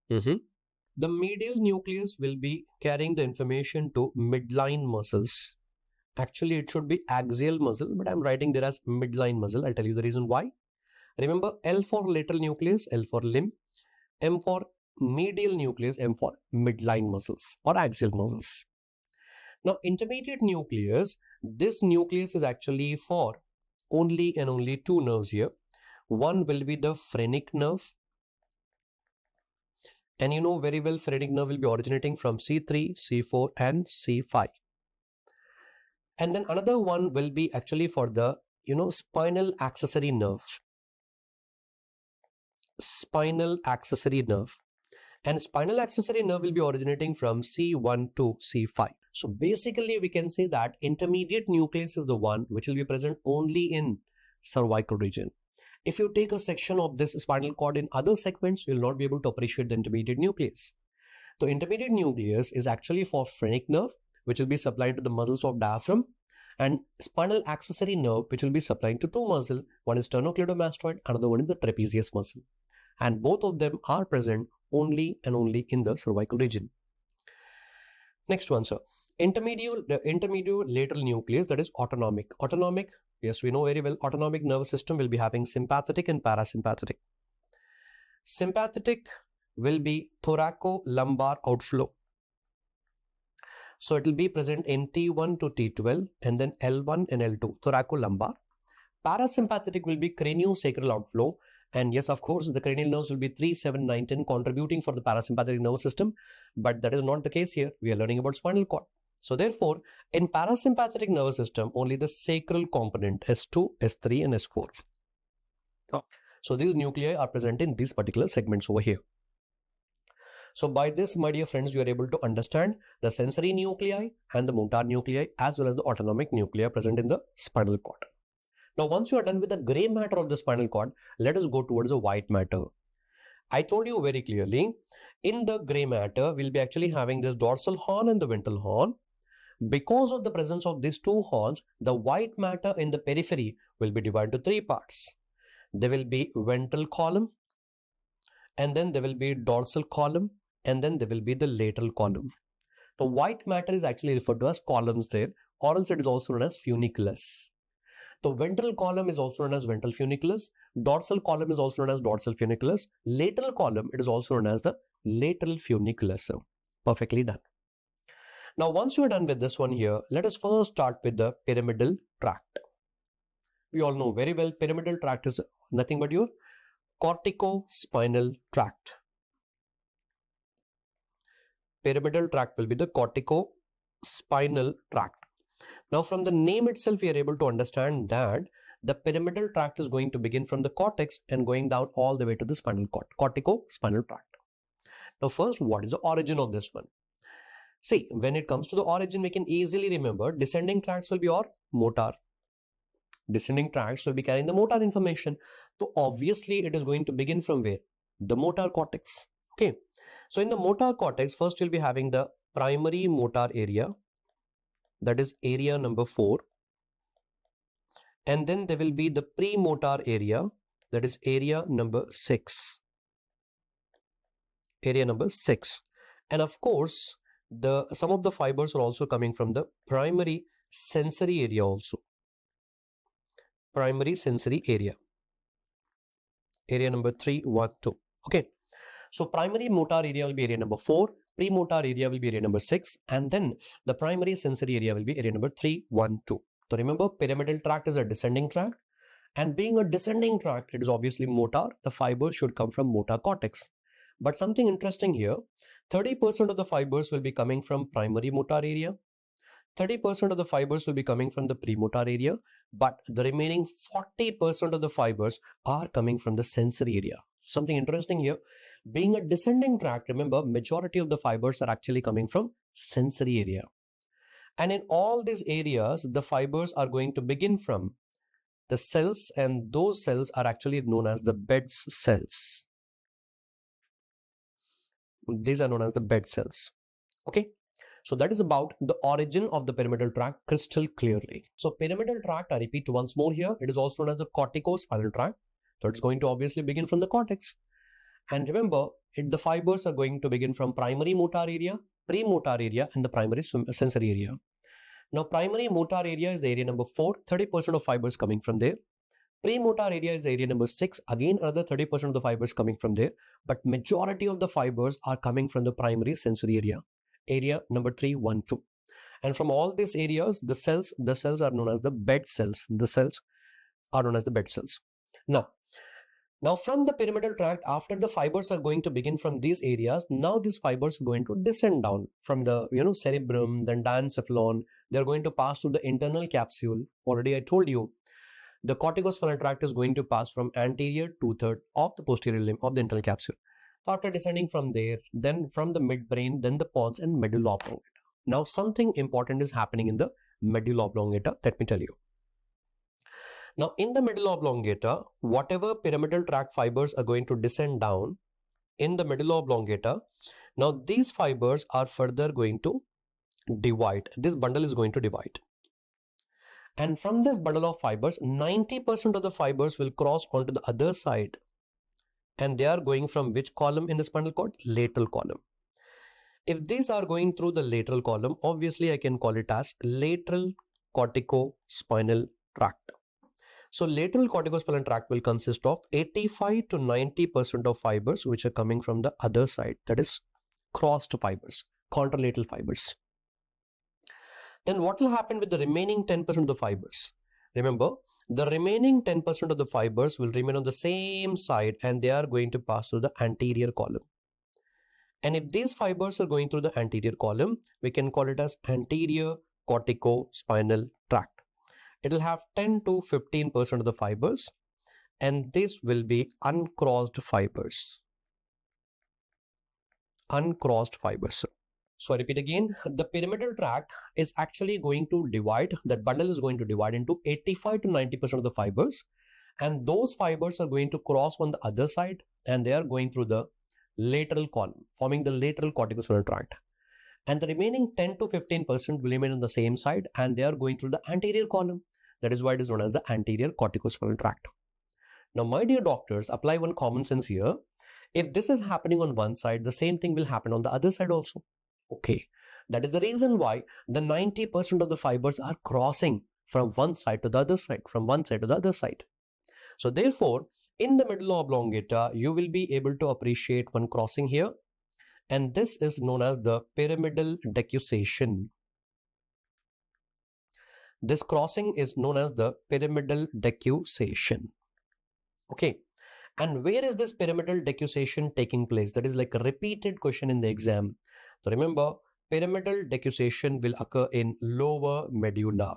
The medial nucleus will be carrying the information to midline muscles. Actually, it should be axial muscle, but I'm writing there as midline muscle. I'll tell you the reason why. Remember, L for lateral nucleus, L for limb, M for medial nucleus, M for midline muscles or axial muscles. Now, intermediate nucleus, this nucleus is actually for only and only two nerves here. One will be the phrenic nerve. And you know very well, phrenic nerve will be originating from C3, C4 and C5. And then another one will be actually for the, spinal accessory nerve. Spinal accessory nerve. And spinal accessory nerve will be originating from C1 to C5. So basically we can say that intermediate nucleus is the one which will be present only in cervical region. If you take a section of this spinal cord in other segments, you will not be able to appreciate the intermediate nucleus. The intermediate nucleus is actually for phrenic nerve, which will be supplying to the muscles of diaphragm, and spinal accessory nerve, which will be supplying to two muscles. One is sternocleidomastoid, another one is the trapezius muscle. And both of them are present only and only in the cervical region. Next one, sir. Intermediate lateral nucleus, that is autonomic. Autonomic, yes, we know very well, autonomic nervous system will be having sympathetic and parasympathetic. Sympathetic will be thoracolumbar outflow. So it will be present in T1 to T12 and then L1 and L2, thoracolumbar. Parasympathetic will be craniosacral outflow. And yes, of course, the cranial nerves will be 3, 7, 9, 10 contributing for the parasympathetic nervous system. But that is not the case here. We are learning about spinal cord. So therefore, in parasympathetic nervous system, only the sacral component S2, S3 and S4. So these nuclei are present in these particular segments over here. So by this, my dear friends, you are able to understand the sensory nuclei and the motor nuclei as well as the autonomic nuclei present in the spinal cord. Now, once you are done with the gray matter of the spinal cord, let us go towards the white matter. I told you very clearly, in the gray matter, we'll be actually having this dorsal horn and the ventral horn. Because of the presence of these two horns, the white matter in the periphery will be divided to three parts. There will be ventral column, and then there will be dorsal column, and then there will be the lateral column. The white matter is actually referred to as columns there, or else it is also known as funiculus. The ventral column is also known as ventral funiculus. Dorsal column is also known as dorsal funiculus. Lateral column, it is also known as the lateral funiculus. So, perfectly done. Now, once you are done with this one here, let us first start with the pyramidal tract. We all know very well, pyramidal tract is nothing but your corticospinal tract. Pyramidal tract will be the corticospinal tract. Now, from the name itself, we are able to understand that the pyramidal tract is going to begin from the cortex and going down all the way to the spinal cord, corticospinal tract. Now, first, what is the origin of this one? See, when it comes to the origin, we can easily remember descending tracts will be your motor. Descending tracts will be carrying the motor information. So, obviously, it is going to begin from where? The motor cortex. Okay. So, in the motor cortex, first you'll be having the primary motor area, that is area number 4. And then there will be the premotor area, that is area number 6. Area number 6. And of course, some of the fibers are also coming from the primary sensory area also. Primary sensory area. Area number 3, 1, 2. Okay. So primary motor area will be area number 4. Premotor area will be area number 6. And then the primary sensory area will be area number 3, 1, 2. So remember, pyramidal tract is a descending tract. And being a descending tract, it is obviously motor. The fibers should come from motor cortex. But something interesting here, 30% of the fibers will be coming from primary motor area. 30% of the fibers will be coming from the premotor area. But the remaining 40% of the fibers are coming from the sensory area. Something interesting here, being a descending tract, remember, majority of the fibers are actually coming from sensory area. And in all these areas, the fibers are going to begin from the cells, and those cells are actually known as the Bedd's cells. These are known as the Bedd cells. Okay. So that is about the origin of the pyramidal tract crystal clearly. So pyramidal tract, I repeat once more here, it is also known as the corticospinal tract. So it's going to obviously begin from the cortex. And remember, the fibers are going to begin from primary motor area, premotor area, and the primary sensory area. Now, primary motor area is the area number 4, 30% of fibers coming from there. Premotor area is area number 6, again another 30% of the fibers coming from there. But majority of the fibers are coming from the primary sensory area. Area number 3, 1, 2. And from all these areas, the cells are known as the Bedd cells. The cells are known as the Bedd cells. Now from the pyramidal tract, after the fibers are going to begin from these areas, now these fibers are going to descend down from the cerebrum, then diencephalon. They are going to pass through the internal capsule. Already I told you, the corticospinal tract is going to pass from anterior 2/3 of the posterior limb of the internal capsule. After descending from there, then from the midbrain, then the pons and medulla oblongata. Now something important is happening in the medulla oblongata, let me tell you. Now in the medulla oblongata, whatever pyramidal tract fibers are going to descend down in the medulla oblongata, now these fibers are further going to divide. This bundle is going to divide. And from this bundle of fibers, 90% of the fibers will cross onto the other side. And they are going from which column in this bundle called? Lateral column. If these are going through the lateral column, obviously I can call it as lateral corticospinal tract. So lateral corticospinal tract will consist of 85 to 90% of fibers which are coming from the other side, that is crossed fibers, contralateral fibers. Then what will happen with the remaining 10% of the fibers? Remember, the remaining 10% of the fibers will remain on the same side and they are going to pass through the anterior column. And if these fibers are going through the anterior column, we can call it as anterior corticospinal tract. It will have 10 to 15% of the fibers, and this will be uncrossed fibers. Uncrossed fibers. So I repeat again, the pyramidal tract is actually going to divide, that bundle is going to divide into 85 to 90% of the fibers, and those fibers are going to cross on the other side and they are going through the lateral column, forming the lateral corticospinal tract. And the remaining 10 to 15% will remain on the same side and they are going through the anterior column. That is why it is known as the anterior corticospinal tract. Now, my dear doctors, apply one common sense here. If this is happening on one side, the same thing will happen on the other side also. Okay, that is the reason why the 90% of the fibers are crossing from one side to the other side, from one side to the other side. So therefore, in the medulla oblongata, you will be able to appreciate one crossing here, and this is known as the pyramidal decussation. This crossing is known as the pyramidal decussation. Okay, and where is this pyramidal decussation taking place? That is like a repeated question in the exam. So remember, pyramidal decussation will occur in lower medulla.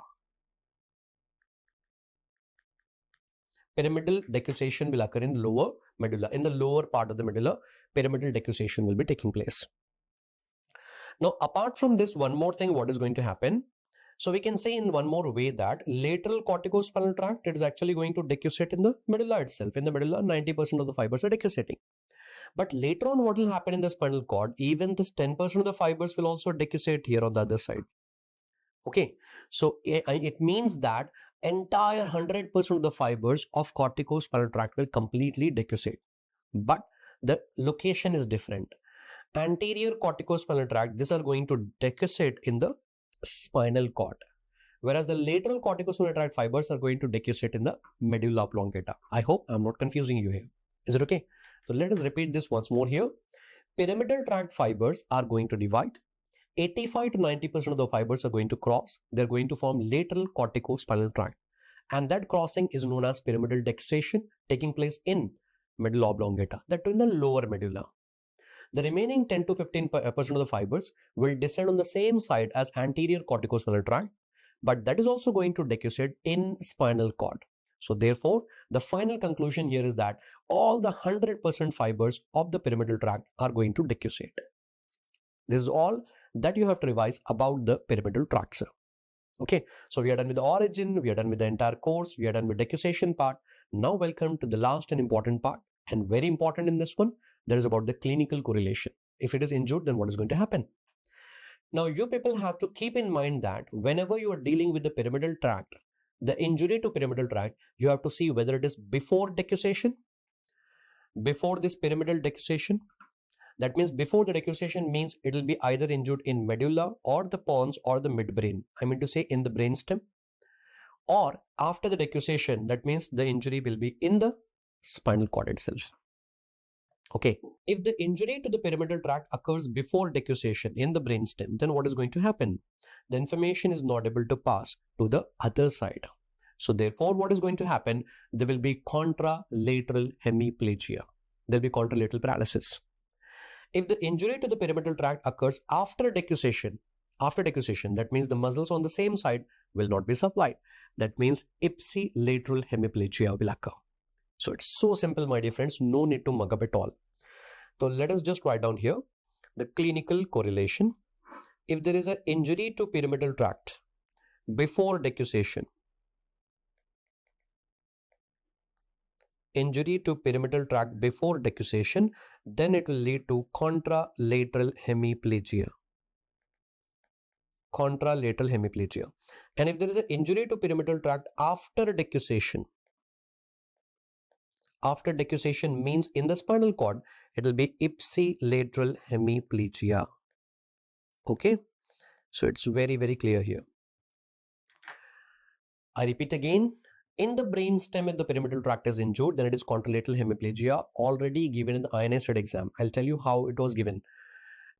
Pyramidal decussation will occur in lower medulla. In the lower part of the medulla, pyramidal decussation will be taking place. Now, apart from this, one more thing, what is going to happen? So we can say in one more way that lateral corticospinal tract, it is actually going to decussate in the medulla itself. In the medulla, 90% of the fibers are decussating. But later on, what will happen in the spinal cord, even this 10% of the fibers will also decussate here on the other side. Okay, so it means that entire 100% of the fibers of corticospinal tract will completely decussate. But the location is different. Anterior corticospinal tract, these are going to decussate in the spinal cord, whereas the lateral corticospinal tract fibers are going to decussate in the medulla oblongata. I hope I'm not confusing you here. Is it okay? So let us repeat this once more here. Pyramidal tract fibers are going to divide. 85 to 90% of the fibers are going to cross. They're going to form lateral corticospinal tract. And that crossing is known as pyramidal decussation, taking place in medulla oblongata, that in the lower medulla. The remaining 10 to 15% of the fibers will descend on the same side as anterior corticospinal tract, but that is also going to decussate in spinal cord. So therefore, the final conclusion here is that all the 100% fibers of the pyramidal tract are going to decussate. This is all that you have to revise about the pyramidal tract, sir. Okay, so we are done with the origin, we are done with the entire course, we are done with decussation part. Now welcome to the last and important part, and very important in this one, that is about the clinical correlation. If it is injured, then what is going to happen? Now you people have to keep in mind that whenever you are dealing with the pyramidal tract, the injury to pyramidal tract, you have to see whether it is before decussation, before this pyramidal decussation. That means before the decussation means it will be either injured in medulla or the pons or the midbrain. I mean to say in the brainstem. Or after the decussation, that means the injury will be in the spinal cord itself. Okay, if the injury to the pyramidal tract occurs before decussation in the brainstem, then what is going to happen? The information is not able to pass to the other side. So therefore, what is going to happen? There will be contralateral hemiplegia. There will be contralateral paralysis. If the injury to the pyramidal tract occurs after decussation, that means the muscles on the same side will not be supplied. That means ipsilateral hemiplegia will occur. So it's so simple, my dear friends, no need to mug up at all. So let us just write down here the clinical correlation. If there is an injury to pyramidal tract before decussation, then it will lead to contralateral hemiplegia. And if there is an injury to pyramidal tract after decussation means in the spinal cord, it will be ipsilateral hemiplegia. Okay, so it's very, very clear here. I repeat again, in the brainstem, if the pyramidal tract is injured, then it is contralateral hemiplegia, already given in the INSED exam. I'll tell you how it was given.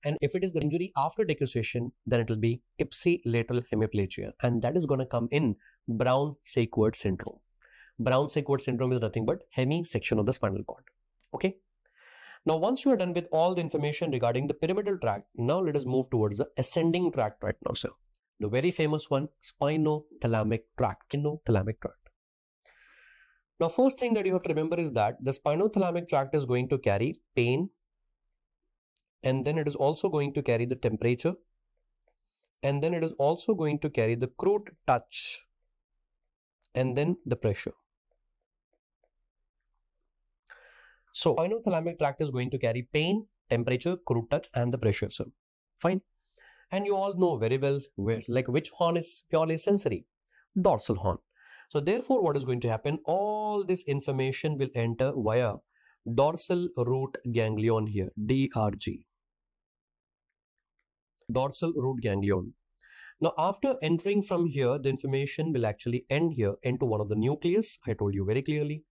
And if it is the injury after decussation, then it will be ipsilateral hemiplegia. And that is going to come in Brown-Séquard syndrome. Brown-Séquard syndrome is nothing but hemisection of the spinal cord. Okay. Now, once you are done with all the information regarding the pyramidal tract, now let us move towards the ascending tract right now, sir. The very famous one, spinothalamic tract. Now, first thing that you have to remember is that the spinothalamic tract is going to carry pain, and then it is also going to carry the temperature, and then it is also going to carry the crude touch, and then the pressure. So, spinothalamic tract is going to carry pain, temperature, crude touch, and the pressure. So, fine. And you all know very well which horn is purely sensory? Dorsal horn. So, therefore, what is going to happen? All this information will enter via dorsal root ganglion here, DRG. Dorsal root ganglion. Now, after entering from here, the information will actually end here into one of the nucleus. I told you very clearly.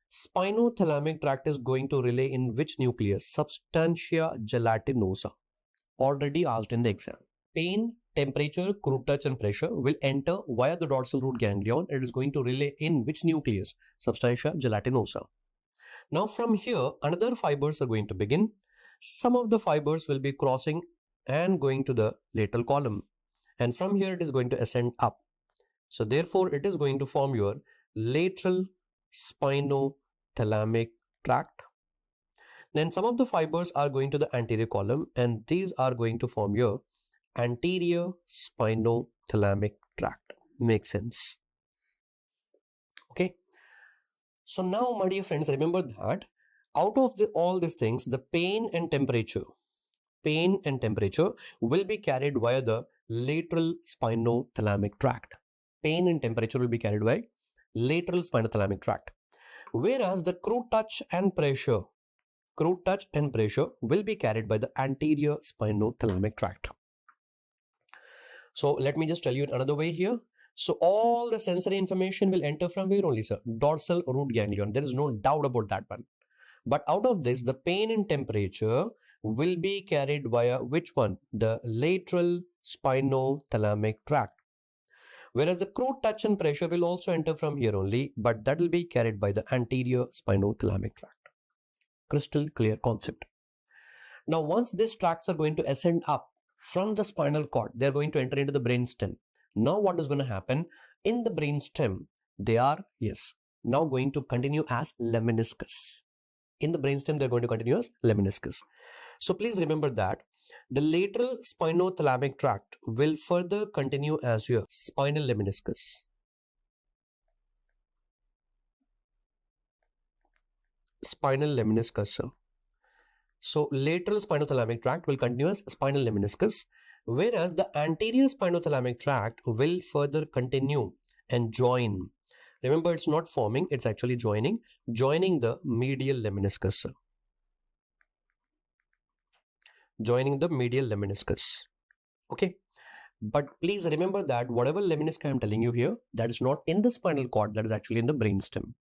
Spinothalamic tract is going to relay in which nucleus? Substantia gelatinosa. Already asked in the exam. Pain, temperature, crude touch and pressure will enter via the dorsal root ganglion. It is going to relay in which nucleus? Substantia gelatinosa. Now from here, another fibers are going to begin. Some of the fibers will be crossing and going to the lateral column. And from here it is going to ascend up. So therefore it is going to form your lateral spinothalamic tract. Then some of the fibers are going to the anterior column, and these are going to form your anterior spinothalamic tract. Makes sense. Okay. So now, my dear friends, remember that out of all these things, the pain and temperature will be carried via the lateral spinothalamic tract. Pain and temperature will be carried by lateral spinothalamic tract. Whereas the crude touch and pressure will be carried by the anterior spinothalamic tract. So let me just tell you in another way here. So all the sensory information will enter from where only, sir? Dorsal root ganglion. There is no doubt about that one. But out of this, the pain and temperature will be carried via which one? The lateral spinothalamic tract. Whereas the crude touch and pressure will also enter from here only, but that will be carried by the anterior spinothalamic tract. Crystal clear concept. Now, once these tracts are going to ascend up from the spinal cord, they are going to enter into the brainstem. Now, what is going to happen? In the brainstem, they are, now going to continue as lemniscus. In the brainstem, they're going to continue as lemniscus. So please remember that the lateral spinothalamic tract will further continue as your spinal lemniscus. Spinal lemniscus, sir. So lateral spinothalamic tract will continue as spinal lemniscus, whereas the anterior spinothalamic tract will further continue and join. Remember, it's not forming, it's actually joining the medial lemniscus, sir. Joining the medial lemniscus. Okay. But please remember that whatever lemniscus I am telling you here, that is not in the spinal cord, that is actually in the brainstem.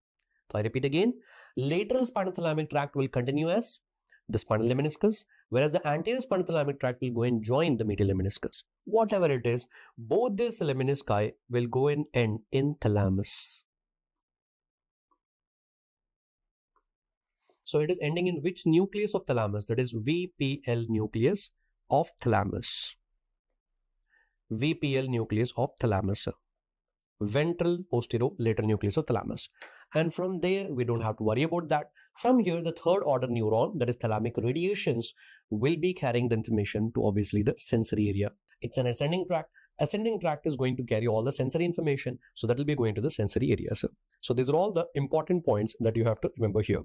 So I repeat again, lateral spinothalamic tract will continue as the spinal lemniscus, whereas the anterior spinothalamic tract will go and join the medial lemniscus. Whatever it is, both these lemnisci will go and end in thalamus. So it is ending in which nucleus of thalamus? That is VPL nucleus of thalamus. VPL nucleus of thalamus. Ventral posterolateral nucleus of thalamus. And from there, we don't have to worry about that. From here, the third order neuron, that is thalamic radiations, will be carrying the information to obviously the sensory area. It's an ascending tract. Ascending tract is going to carry all the sensory information. So that will be going to the sensory area. So these are all the important points that you have to remember here.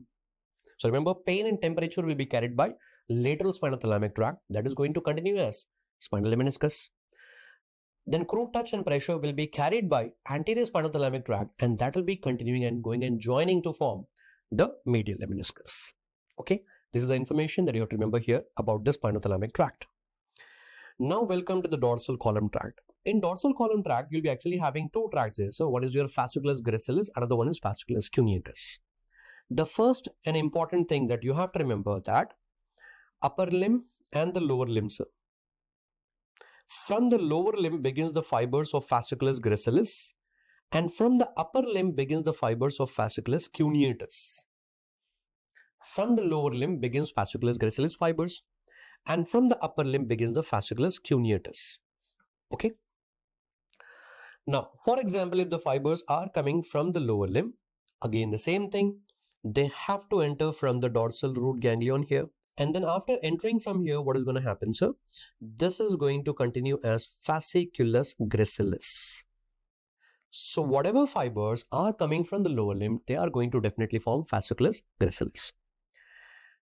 So remember, pain and temperature will be carried by lateral spinothalamic tract, that is going to continue as spinal lemniscus. Then crude touch and pressure will be carried by anterior spinothalamic tract, and that will be continuing and going and joining to form the medial lemniscus. Okay, this is the information that you have to remember here about the spinothalamic tract. Now welcome to the dorsal column tract. In dorsal column tract, you'll be actually having two tracts here. So one is your fasciculus gracilis, another one is fasciculus cuneatus. The first and important thing that you have to remember that upper limb and the lower limb, sir. From the lower limb begins the fibers of fasciculus gracilis, and from the upper limb begins the fibers of fasciculus cuneatus. From the lower limb begins fasciculus gracilis fibers, and from the upper limb begins the fasciculus cuneatus. Okay. Now, for example, if the fibers are coming from the lower limb, again the same thing. They have to enter from the dorsal root ganglion here. And then after entering from here, what is going to happen, sir? This is going to continue as fasciculus gracilis. So whatever fibers are coming from the lower limb, they are going to definitely form fasciculus gracilis.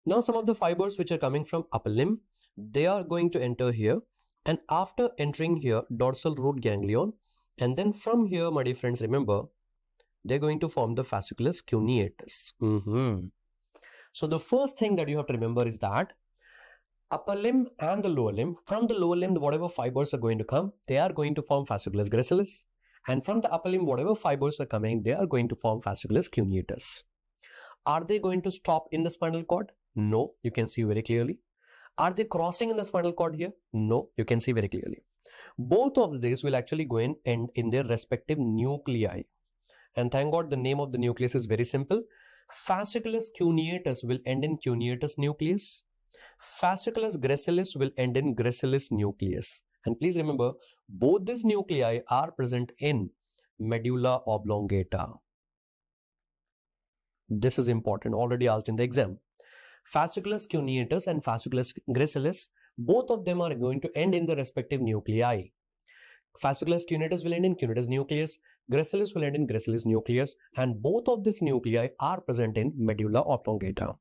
Now some of the fibers which are coming from upper limb, they are going to enter here. And after entering here, dorsal root ganglion. And then from here, my dear friends, remember, they're going to form the fasciculus cuneatus. So the first thing that you have to remember is that upper limb and the lower limb, from the lower limb, whatever fibers are going to come, they are going to form fasciculus gracilis. And from the upper limb, whatever fibers are coming, they are going to form fasciculus cuneatus. Are they going to stop in the spinal cord? No, you can see very clearly. Are they crossing in the spinal cord here? No, you can see very clearly. Both of these will actually go and end in their respective nuclei. And thank God the name of the nucleus is very simple. Fasciculus cuneatus will end in cuneatus nucleus. Fasciculus gracilis will end in gracilis nucleus. And please remember, both these nuclei are present in medulla oblongata. This is important, already asked in the exam. Fasciculus cuneatus and fasciculus gracilis, both of them are going to end in the respective nuclei. Fasciculus cuneatus will end in cuneatus nucleus, gracilis will end in gracilis nucleus, and both of these nuclei are present in medulla oblongata.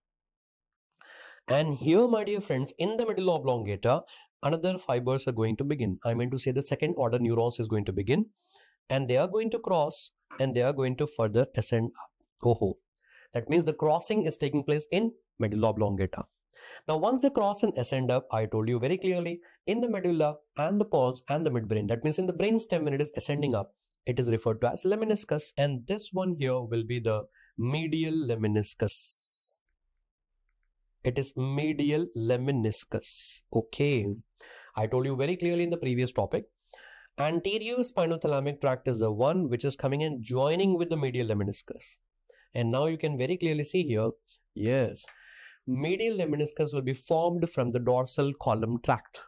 And here, my dear friends, in the medulla oblongata, another fibers are going to begin. I mean to say the second order neurons is going to begin, and they are going to cross and they are going to further ascend up. Oh, that means the crossing is taking place in medulla oblongata. Now, once they cross and ascend up, I told you very clearly, in the medulla and the pons and the midbrain, that means in the brain stem when it is ascending up, it is referred to as lemniscus. And this one here will be the medial lemniscus. It is medial lemniscus. Okay. I told you very clearly in the previous topic. Anterior spinothalamic tract is the one which is coming and joining with the medial lemniscus. And now you can very clearly see here, yes, medial lemniscus will be formed from the dorsal column tract.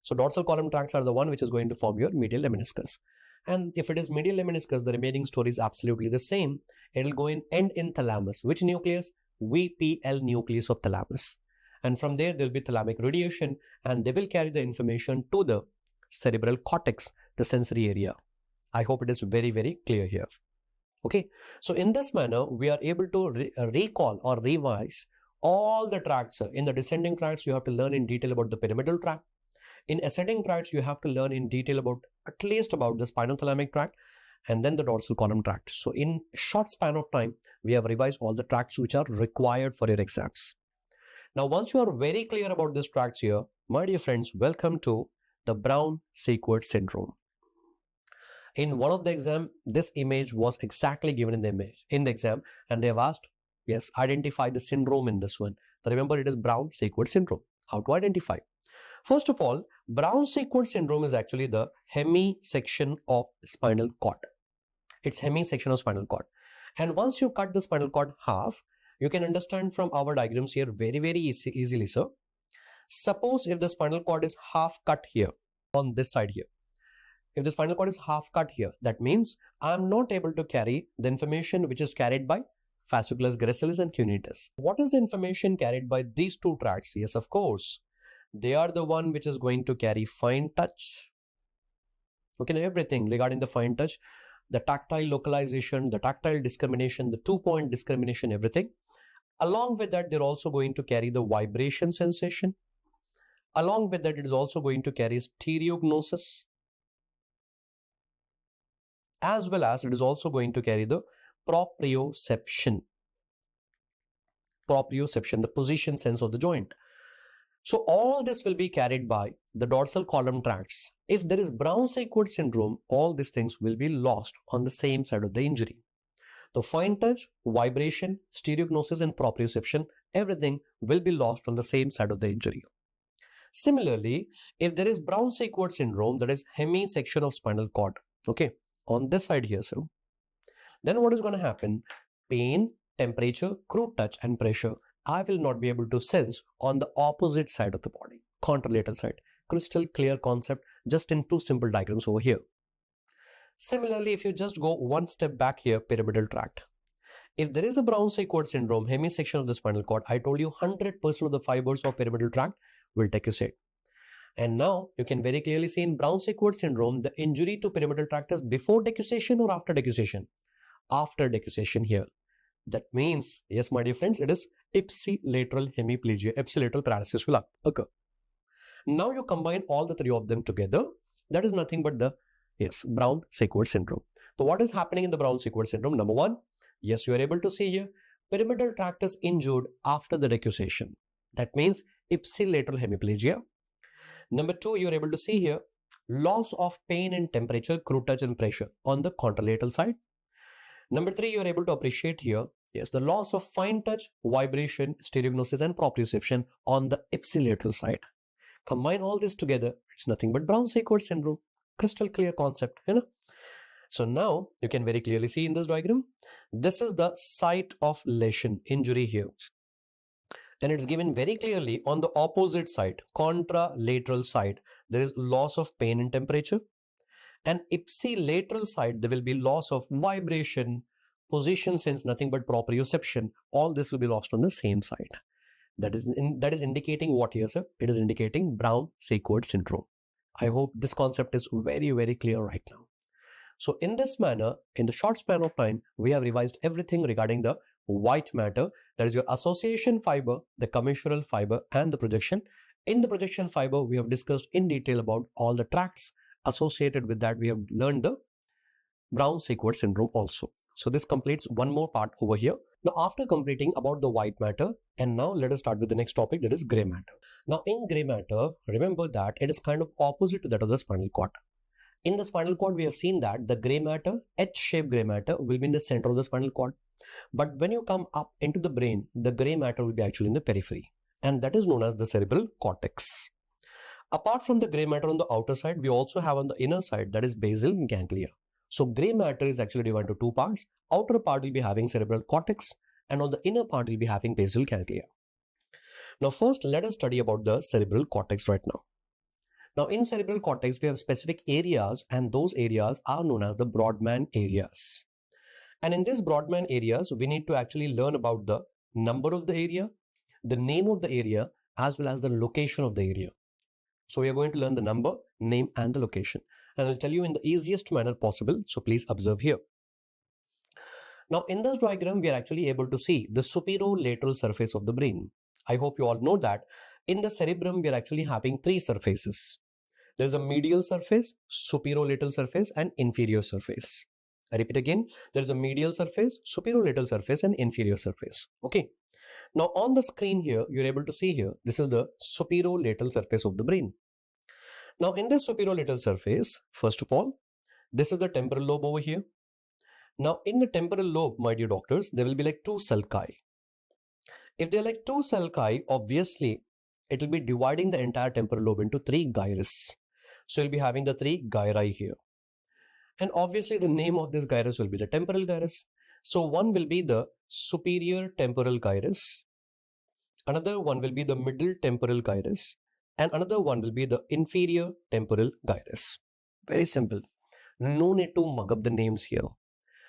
So dorsal column tracts are the one which is going to form your medial lemniscus. And if it is medial lemniscus, the remaining story is absolutely the same. It will go and end in thalamus. Which nucleus? VPL nucleus of thalamus. And from there will be thalamic radiation, and they will carry the information to the cerebral cortex, the sensory area. I hope it is very, very clear here. Okay. So in this manner, we are able to recall or revise all the tracts. In the descending tracts, you have to learn in detail about the pyramidal tract. In ascending tracts, you have to learn in detail about at least about the spinothalamic tract and then the dorsal column tract. So in short span of time, we have revised all the tracts which are required for your exams. Now, once you are very clear about these tracts here, my dear friends, welcome to the Brown-Sequard syndrome. In one of the exam, this image was exactly given in the exam, and they have asked, yes, identify the syndrome in this one. So remember, it is Brown-Sequard syndrome. How to identify? First of all, Brown-Sequard syndrome is actually the hemisection of spinal cord. It's hemisection of spinal cord. And once you cut the spinal cord half, you can understand from our diagrams here very, very easily, sir. Suppose if the spinal cord is half cut here, on this side here. If the spinal cord is half cut here, that means I'm not able to carry the information which is carried by fasciculus gracilis and cuneatus. What is the information carried by these two tracts? Yes, of course. They are the one which is going to carry fine touch. Okay, now everything regarding the fine touch, the tactile localization, the tactile discrimination, the 2-point discrimination, everything. Along with that, they're also going to carry the vibration sensation. Along with that, it is also going to carry stereognosis. As well as it is also going to carry the proprioception. Proprioception, the position sense of the joint. So all this will be carried by the dorsal column tracts. If there is Brown-Sequard syndrome, all these things will be lost on the same side of the injury. The fine touch, vibration, stereognosis and proprioception, everything will be lost on the same side of the injury. Similarly, if there is Brown-Sequard syndrome, that is hemisection of spinal cord, okay, on this side here, so then what is going to happen? Pain, temperature, crude touch and pressure, I will not be able to sense on the opposite side of the body, contralateral side. Crystal clear concept just in two simple diagrams over here. Similarly, if you just go one step back here, pyramidal tract. If there is a Brown-Sequard syndrome, hemisection of the spinal cord, I told you 100% of the fibers of pyramidal tract will decussate. And now you can very clearly see in Brown-Sequard syndrome, the injury to pyramidal tract is before decussation or after decussation? After decussation here. That means, yes, my dear friends, it is ipsilateral hemiplegia, ipsilateral paralysis will occur. Now you combine all the three of them together. That is nothing but the, yes, Brown-Sequard syndrome. So what is happening in the Brown-Sequard syndrome? Number one, yes, you are able to see here, pyramidal tract is injured after the decussation. That means ipsilateral hemiplegia. Number two, you are able to see here, loss of pain and temperature, crude touch and pressure on the contralateral side. Number three, you are able to appreciate here, yes, the loss of fine touch, vibration, stereognosis and proprioception on the ipsilateral side. Combine all this together, it's nothing but Brown-Sequard syndrome. Crystal clear concept, you know. So now you can very clearly see in this diagram, this is the site of lesion, injury here. And it's given very clearly on the opposite side, contralateral side, there is loss of pain and temperature. And ipsilateral side, there will be loss of vibration, position sense, nothing but proprioception. All this will be lost on the same side. That is indicating what here, sir? It is indicating Brown-Sequard syndrome. I hope this concept is very, very clear right now. So in this manner, in the short span of time, we have revised everything regarding the white matter. That is your association fiber, the commissural fiber, and the projection. In the projection fiber, we have discussed in detail about all the tracts associated with that. We have learned the Brown-Sequard syndrome also. So this completes one more part over here. Now, after completing about the white matter, and now let us start with the next topic, that is gray matter. Now, in gray matter, remember that it is kind of opposite to that of the spinal cord. In the spinal cord, we have seen that the gray matter, H-shaped gray matter, will be in the center of the spinal cord. But when you come up into the brain, the gray matter will be actually in the periphery, and that is known as the cerebral cortex. Apart from the gray matter on the outer side, we also have on the inner side, that is basal ganglia. So gray matter is actually divided into two parts. Outer part will be having cerebral cortex, and on the inner part will be having basal ganglia. Now first, let us study about the cerebral cortex right now. Now in cerebral cortex, we have specific areas, and those areas are known as the Brodmann areas. And in these Brodmann areas, we need to actually learn about the number of the area, the name of the area, as well as the location of the area. So we are going to learn the number, name, and the location. And I'll tell you in the easiest manner possible. So please observe here. Now in this diagram, we are actually able to see the superolateral surface of the brain. I hope you all know that in the cerebrum, we are actually having three surfaces. There is a medial surface, superolateral surface, and inferior surface. I repeat again, there is a medial surface, superolateral surface, and inferior surface. Okay. Now on the screen here, you're able to see here, this is the superolateral surface of the brain. Now in the superolateral surface, first of all, this is the temporal lobe over here. Now in the temporal lobe, my dear doctors, there will be like two sulci. If they're like two sulci, obviously it will be dividing the entire temporal lobe into three gyrus. So you'll be having the three gyri here. And obviously the name of this gyrus will be the temporal gyrus. So one will be the superior temporal gyrus, another one will be the middle temporal gyrus, and another one will be the inferior temporal gyrus. Very simple. No need to mug up the names here.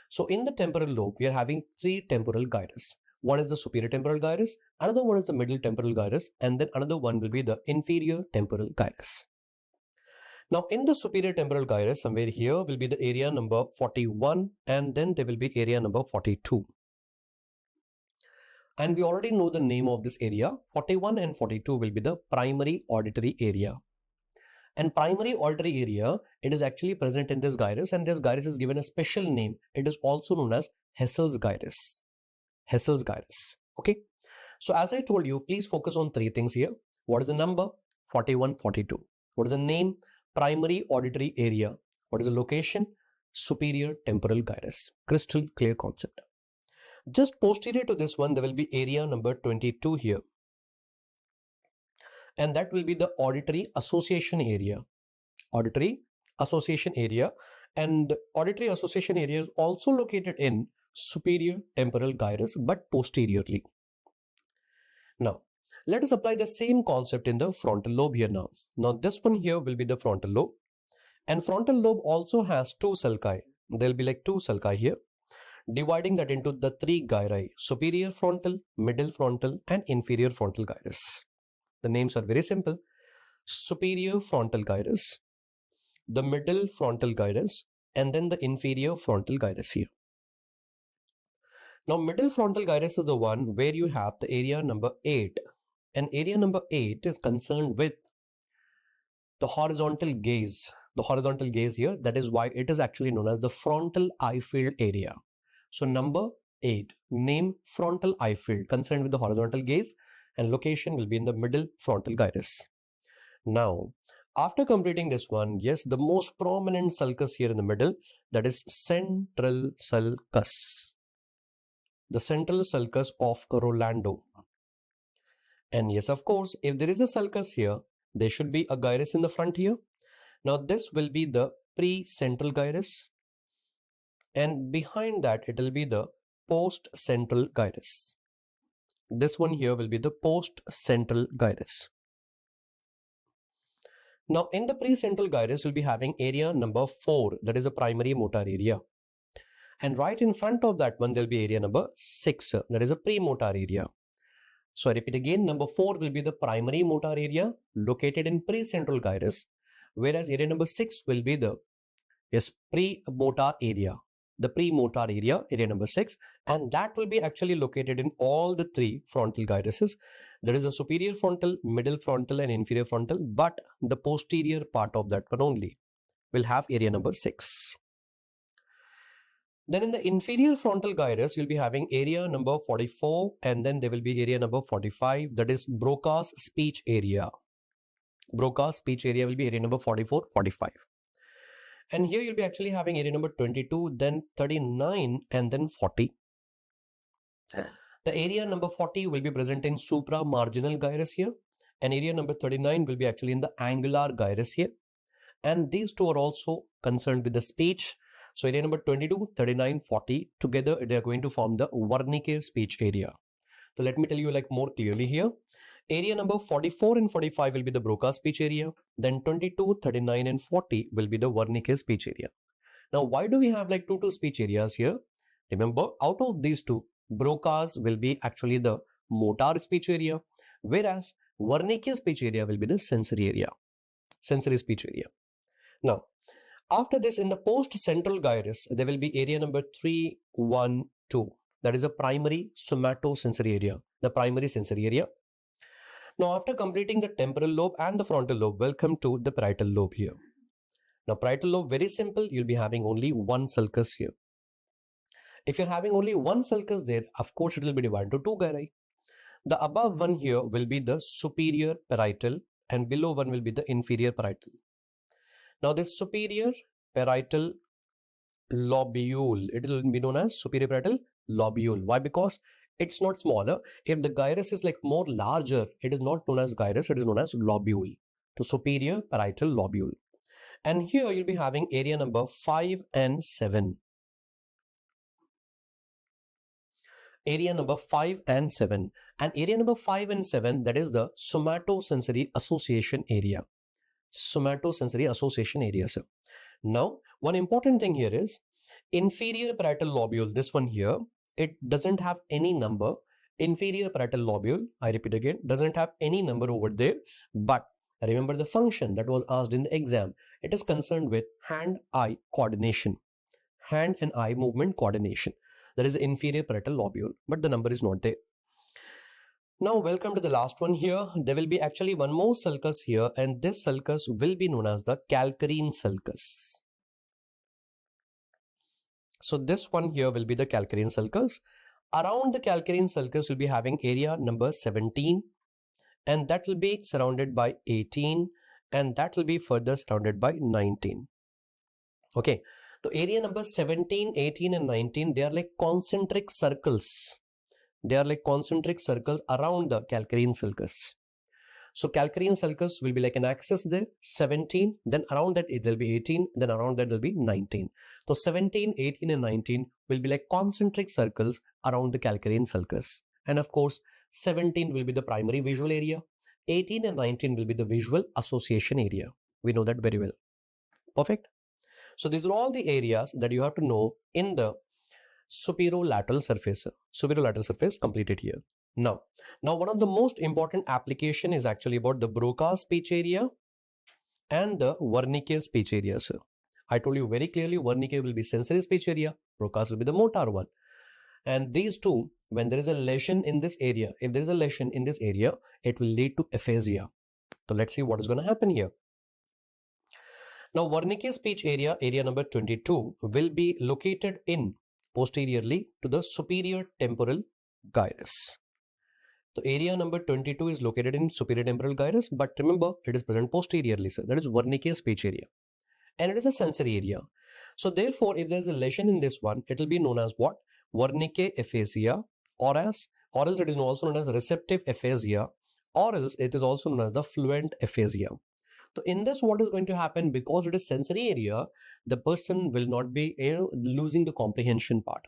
So in the temporal lobe, we are having three temporal gyrus. One is the superior temporal gyrus, another one is the middle temporal gyrus, and then another one will be the inferior temporal gyrus. Now in the superior temporal gyrus, somewhere here will be the area number 41, and then there will be area number 42. And we already know the name of this area. 41 and 42 will be the primary auditory area. And primary auditory area, it is actually present in this gyrus, and this gyrus is given a special name. It is also known as Hessel's gyrus. Hessel's gyrus. Okay. So as I told you, please focus on three things here. What is the number? 41, 42. What is the name? Primary auditory area. What is the location? Superior temporal gyrus. Crystal clear concept. Just posterior to this one, there will be area number 22 here. And that will be the auditory association area. Auditory association area. And auditory association area is also located in superior temporal gyrus, but posteriorly. Now, let us apply the same concept in the frontal lobe here now. Now, this one here will be the frontal lobe. And frontal lobe also has two sulci. There will be like two sulci here, dividing that into the three gyri: superior frontal, middle frontal, and inferior frontal gyrus. The names are very simple. Superior frontal gyrus, the middle frontal gyrus, and then the inferior frontal gyrus here. Now, middle frontal gyrus is the one where you have the area number 8. And area number 8 is concerned with the horizontal gaze. The horizontal gaze here, that is why it is actually known as the frontal eye field area. So number 8, name frontal eye field, concerned with the horizontal gaze, and location will be in the middle frontal gyrus. Now, after completing this one, yes, the most prominent sulcus here in the middle, that is central sulcus. The central sulcus of Rolando. And yes, of course, if there is a sulcus here, there should be a gyrus in the front here. Now this will be the pre-central gyrus, and behind that it will be the post-central gyrus. This one here will be the post-central gyrus. Now in the pre-central gyrus, we'll be having area number 4, that is a primary motor area. And right in front of that one, there'll be area number 6, that is a premotor area. So I repeat again, number 4 will be the primary motor area located in pre-central gyrus, whereas area number 6 will be the is premotor area. The premotor area number 6, and that will be actually located in all the 3 frontal gyruses. There is a superior frontal, middle frontal and inferior frontal, but the posterior part of that one only will have area number 6. Then in the inferior frontal gyrus, you'll be having area number 44, and then there will be area number 45, that is Broca's speech area. Broca's speech area will be area number 44, 45. And here you'll be actually having area number 22, then 39, and then 40. The area number 40 will be present in supramarginal gyrus here, and area number 39 will be actually in the angular gyrus here. And these two are also concerned with the speech. So area number 22, 39, 40, together they are going to form the Wernicke speech area. So let me tell you like more clearly here. Area number 44 and 45 will be the Broca speech area. Then 22, 39 and 40 will be the Wernicke speech area. Now why do we have like two speech areas here? Remember, out of these two, Broca's will be actually the motor speech area, whereas Wernicke speech area will be the sensory area, sensory speech area. Now, after this, in the post-central gyrus, there will be area number 3, 1, 2. That is a primary somatosensory area, the primary sensory area. Now, after completing the temporal lobe and the frontal lobe, welcome to the parietal lobe here. Now, parietal lobe, very simple, you'll be having only one sulcus here. If you're having only one sulcus there, of course, it will be divided into 2 gyri. The above one here will be the superior parietal, and below one will be the inferior parietal. Now this superior parietal lobule, it will be known as superior parietal lobule. Why? Because it's not smaller. If the gyrus is like more larger, it is not known as gyrus, it is known as lobule. So superior parietal lobule. And here you'll be having area number 5 and 7. Area number 5 and 7. And area number 5 and 7, that is the somatosensory association area. Somatosensory association area, sir. Now, one important thing here is inferior parietal lobule, this one here, it doesn't have any number. Inferior parietal lobule, I repeat again, doesn't have any number over there. But remember the function that was asked in the exam. It is concerned with hand-eye coordination. Hand and eye movement coordination. That is the inferior parietal lobule, but the number is not there. Now welcome to the last one here. There will be actually one more sulcus here, and this sulcus will be known as the calcarine sulcus. So this one here will be the calcarine sulcus. Around the calcarine sulcus will be having area number 17, and that will be surrounded by 18, and that will be further surrounded by 19. Okay, so area number 17, 18 and 19, they are like concentric circles. They are like concentric circles around the calcarine sulcus. So calcarine sulcus will be like an axis there, 17, then around that it will be 18, then around that will be 19. So 17, 18 and 19 will be like concentric circles around the calcarine sulcus. And of course, 17 will be the primary visual area, 18 and 19 will be the visual association area. We know that very well. Perfect. So these are all the areas that you have to know in the superolateral surface. Superolateral surface completed here. Now one of the most important application is actually about the Broca speech area and the Wernicke speech area, sir. I told you very clearly, Wernicke will be sensory speech area, Broca's will be the motor one. And these two, when there is a lesion in this area, if there is a lesion in this area, it will lead to aphasia. So let's see what is going to happen here. Now Wernicke speech area, area number 22, will be located in posteriorly to the superior temporal gyrus. So area number 22 is located in superior temporal gyrus, but remember it is present posteriorly, sir. That is Wernicke speech area, and it is a sensory area. So therefore, if there is a lesion in this one, it will be known as what? Wernicke aphasia, or else it is also known as receptive aphasia, or else it is also known as the fluent aphasia. So in this, what is going to happen? Because it is sensory area, the person will not be losing the comprehension part.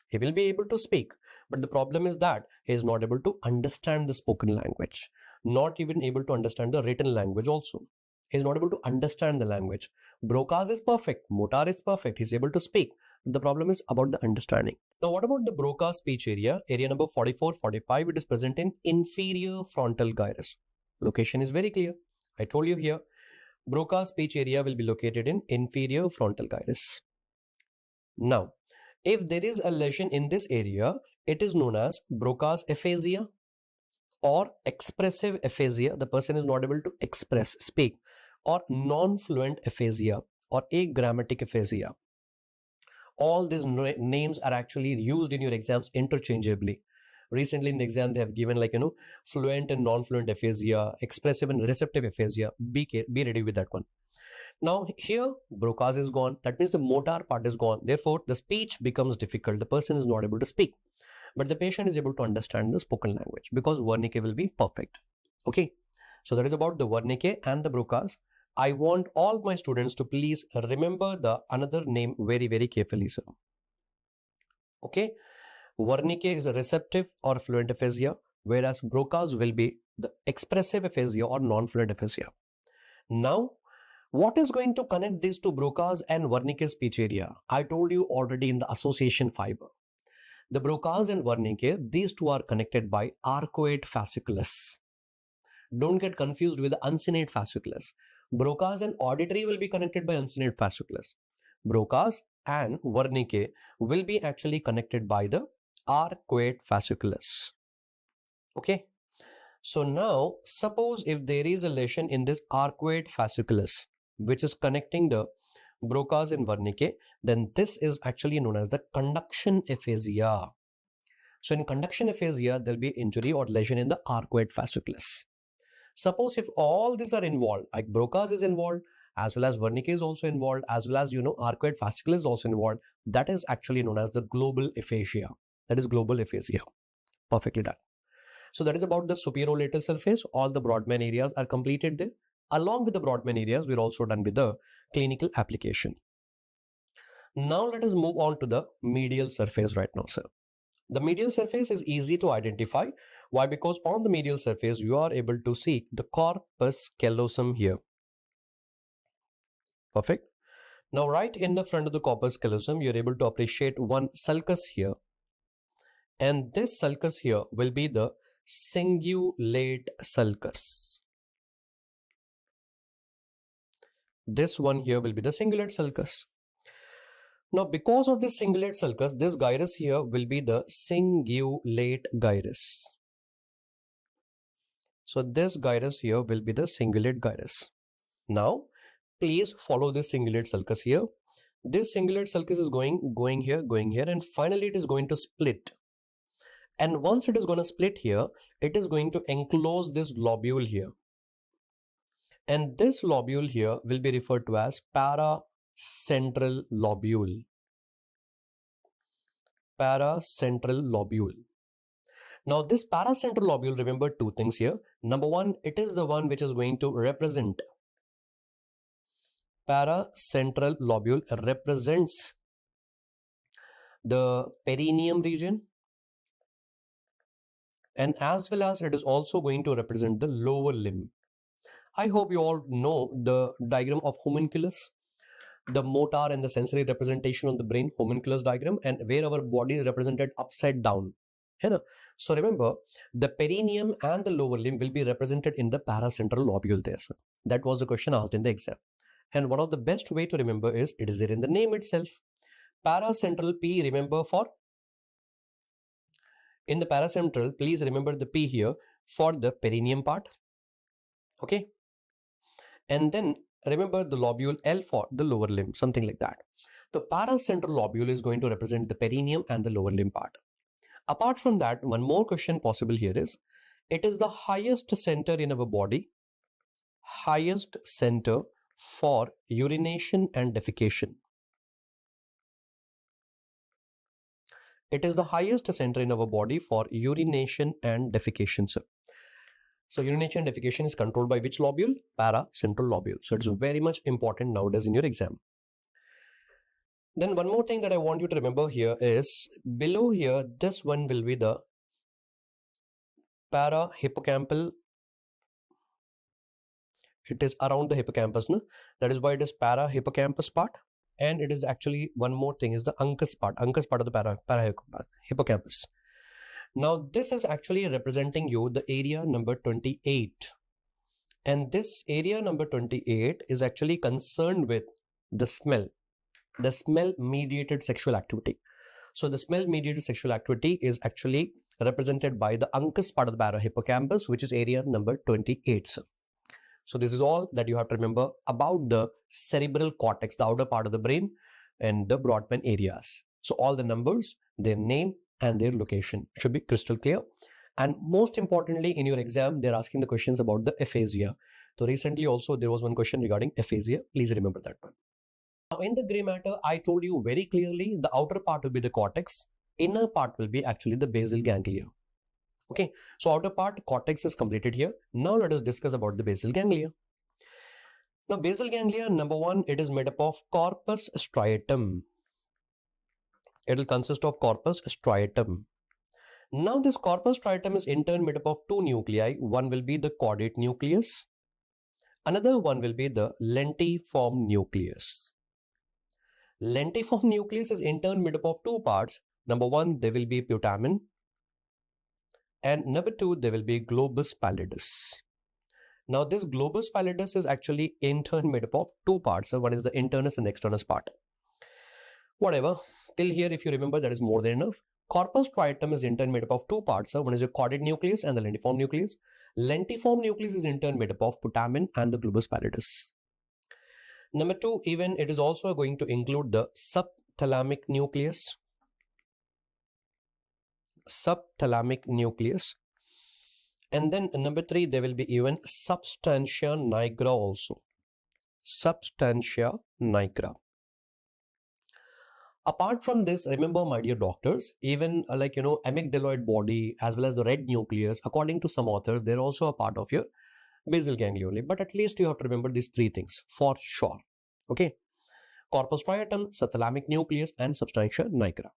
He will be able to speak, but the problem is that he is not able to understand the spoken language, not even able to understand the written language also. He is not able to understand the language. Broca's is perfect, motor is perfect, he is able to speak. The problem is about the understanding. Now what about the Broca speech area? Area number 44, 45, it is present in inferior frontal gyrus. Location is very clear. I told you here, Broca's speech area will be located in inferior frontal gyrus. Now, if there is a lesion in this area, it is known as Broca's aphasia or expressive aphasia. The person is not able to express, speak, or non-fluent aphasia or agrammatic aphasia. All these names are actually used in your exams interchangeably. Recently in the exam, they have given fluent and non-fluent aphasia, expressive and receptive aphasia. Be ready with that one. Now here, Broca's is gone. That means the motor part is gone. Therefore, the speech becomes difficult. The person is not able to speak. But the patient is able to understand the spoken language because Wernicke will be perfect. Okay. So that is about the Wernicke and the Broca's. I want all my students to please remember the another name very, very carefully, sir. Okay. Wernicke is a receptive or fluent aphasia, whereas Broca's will be the expressive aphasia or non-fluent aphasia. Now, what is going to connect these two, Broca's and Wernicke speech area? I told you already in the association fiber. The Broca's and Wernicke, these two are connected by arcuate fasciculus. Don't get confused with the uncinate fasciculus. Broca's and auditory will be connected by uncinate fasciculus. Broca's and Wernicke will be actually connected by the arcuate fasciculus. Okay. So now, suppose if there is a lesion in this arcuate fasciculus, which is connecting the Broca's and Wernicke, then this is actually known as the conduction aphasia. So in conduction aphasia, there will be injury or lesion in the arcuate fasciculus. Suppose if all these are involved, like Broca's is involved, as well as Wernicke is also involved, as well as, arcuate fasciculus is also involved, that is actually known as the global aphasia. That is global aphasia. Perfectly done. So that is about the superior surface. All the Brodmann areas are completed there. Along with the Brodmann areas, we're also done with the clinical application. Now let us move on to the medial surface right now, sir. The medial surface is easy to identify. Why? Because on the medial surface, you are able to see the corpus callosum here. Perfect. Now, right in the front of the corpus callosum, you're able to appreciate one sulcus here. And this sulcus here will be the cingulate sulcus. This one here will be the cingulate sulcus. Now, because of this cingulate sulcus, this gyrus here will be the cingulate gyrus. So this gyrus here will be the cingulate gyrus. Now, please follow this cingulate sulcus here. This cingulate sulcus is going here, and finally it is going to split. And once it is going to split here, it is going to enclose this lobule here. And this lobule here will be referred to as paracentral lobule. Paracentral lobule. Now this paracentral lobule, remember two things here. Number one, it is the one which is going to represent. Paracentral lobule represents the perineum region, and as well as it is also going to represent the lower limb. I hope you all know the diagram of homunculus, the motor and the sensory representation on the brain, homunculus diagram, and where our body is represented upside down. So remember, the perineum and the lower limb will be represented in the paracentral lobule there. Sir. That was the question asked in the exam. And one of the best way to remember is, it is there in the name itself. Paracentral P, remember for, in the paracentral, please remember the P here for the perineum part. Okay. And then remember the lobule L for the lower limb, something like that. The paracentral lobule is going to represent the perineum and the lower limb part. Apart from that, one more question possible here is, it is the highest center in our body, highest center for urination and defecation. It is the highest center in our body for urination and defecation, sir. So urination and defecation is controlled by which lobule? Paracentral lobule. So it's very much important nowadays in your exam. Then one more thing that I want you to remember here is, below here, this one will be the parahippocampal. It is around the hippocampus, no? That is why it is parahippocampus part. And it is actually, one more thing is the uncus part of the parahippocampus. Now this is actually representing you the area number 28. And this area number 28 is actually concerned with the smell mediated sexual activity. So the smell mediated sexual activity is actually represented by the uncus part of the parahippocampus, which is area number 28. So this is all that you have to remember about the cerebral cortex, the outer part of the brain, and the Brodmann areas. So all the numbers, their name and their location should be crystal clear. And most importantly, in your exam, they're asking the questions about the aphasia. So recently also there was one question regarding aphasia. Please remember that one. Now in the gray matter, I told you very clearly the outer part will be the cortex. Inner part will be actually the basal ganglia. Okay, so outer part cortex is completed here. Now let us discuss about the basal ganglia. Now basal ganglia, number one, it is made up of corpus striatum. It will consist of corpus striatum. Now this corpus striatum is in turn made up of two nuclei. One will be the caudate nucleus. Another one will be the lentiform nucleus. Lentiform nucleus is in turn made up of two parts. Number one, there will be putamen. And number two, there will be globus pallidus. Now this globus pallidus is actually in turn made up of two parts. So one is the internus and the externus part. Whatever, till here if you remember, that is more than enough. Corpus striatum is in turn made up of two parts. So one is your caudate nucleus and the lentiform nucleus. Lentiform nucleus is in turn made up of putamen and the globus pallidus. Number two, even it is also going to include the subthalamic nucleus. Subthalamic nucleus. And then number three, there will be even substantia nigra also. Substantia nigra. Apart from this, remember my dear doctors, even amygdaloid body as well as the red nucleus, according to some authors, they're also a part of your basal ganglia only. But at least you have to remember these three things for sure. Okay. Corpus striatum, subthalamic nucleus and substantia nigra.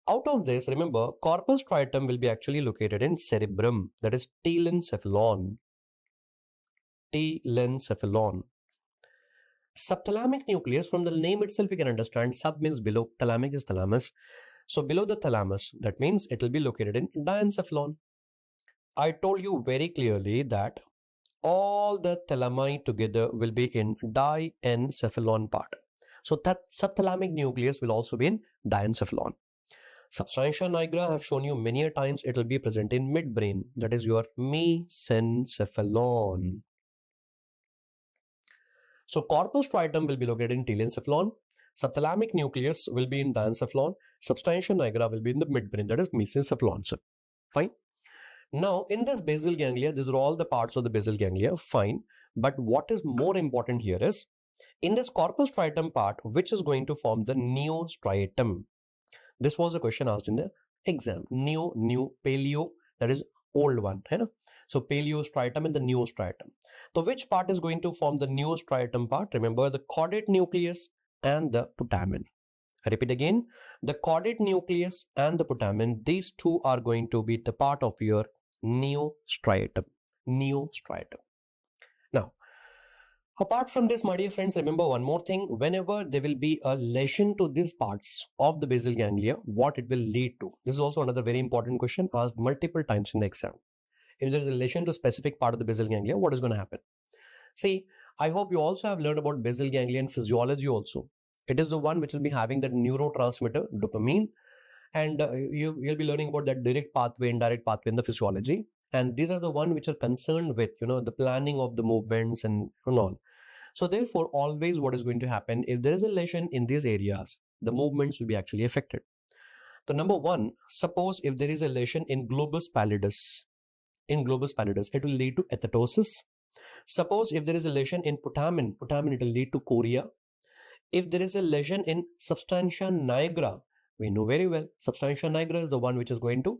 Out of this, remember, corpus striatum will be actually located in cerebrum, that is telencephalon. Telencephalon. Subthalamic nucleus, from the name itself, you can understand sub means below, thalamic is thalamus. So below the thalamus, that means it will be located in diencephalon. I told you very clearly that all the thalami together will be in diencephalon part. So that subthalamic nucleus will also be in diencephalon. Substantia nigra, I have shown you many a times, it will be present in midbrain, that is your mesencephalon. So corpus striatum will be located in telencephalon, subthalamic nucleus will be in diencephalon, substantia nigra will be in the midbrain, that is mesencephalon. So, fine. Now in this basal ganglia, these are all the parts of the basal ganglia, fine. But what is more important here is, in this corpus striatum part, which is going to form the neostriatum. This was a question asked in the exam. New, paleo, that is old one. Right? So paleostriatum and the neostriatum. So which part is going to form the neostriatum part? Remember the caudate nucleus and the putamen. I repeat again, the caudate nucleus and the putamen, these two are going to be the part of your neostriatum. Neostriatum. Now, apart from this, my dear friends, remember one more thing. Whenever there will be a lesion to these parts of the basal ganglia, what it will lead to? This is also another very important question asked multiple times in the exam. If there is a lesion to a specific part of the basal ganglia, what is going to happen? See, I hope you also have learned about basal ganglion physiology also. It is the one which will be having that neurotransmitter, dopamine. And you'll be learning about that direct pathway, indirect pathway in the physiology. And these are the one which are concerned with, the planning of the movements and all. So therefore, always what is going to happen, if there is a lesion in these areas, the movements will be actually affected. So number one, suppose if there is a lesion in globus pallidus, it will lead to athetosis. Suppose if there is a lesion in putamen, it will lead to chorea. If there is a lesion in substantia nigra, we know very well, substantia nigra is the one which is going to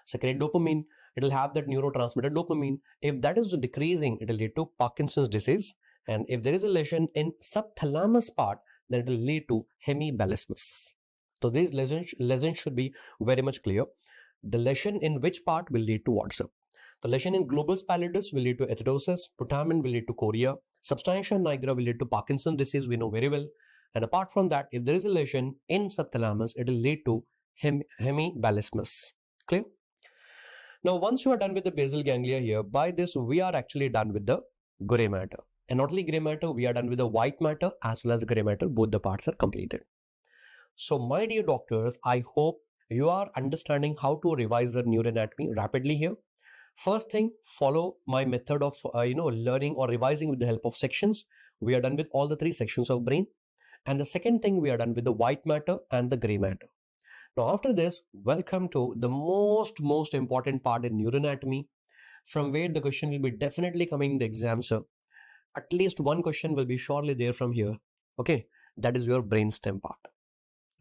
secrete dopamine. It will have that neurotransmitter dopamine. If that is decreasing, it will lead to Parkinson's disease. And if there is a lesion in subthalamus part, then it will lead to hemibalismus. So these lesions should be very much clear. The lesion in which part will lead to what, sir? The lesion in globus pallidus will lead to athetosis. Putamen will lead to chorea. Substantia nigra will lead to Parkinson's disease. We know very well. And apart from that, if there is a lesion in subthalamus, it will lead to hemibalismus. Clear? Now, once you are done with the basal ganglia here, by this we are actually done with the gray matter. And not only gray matter, we are done with the white matter as well as the gray matter. Both the parts are completed. So my dear doctors, I hope you are understanding how to revise the neuroanatomy rapidly here. First thing, follow my method of learning or revising with the help of sections. We are done with all the 3 sections of brain. And the second thing, we are done with the white matter and the gray matter. Now after this, welcome to the most important part in neuroanatomy, from where the question will be definitely coming in the exam, sir. At least one question will be surely there from here. Okay, that is your brainstem part.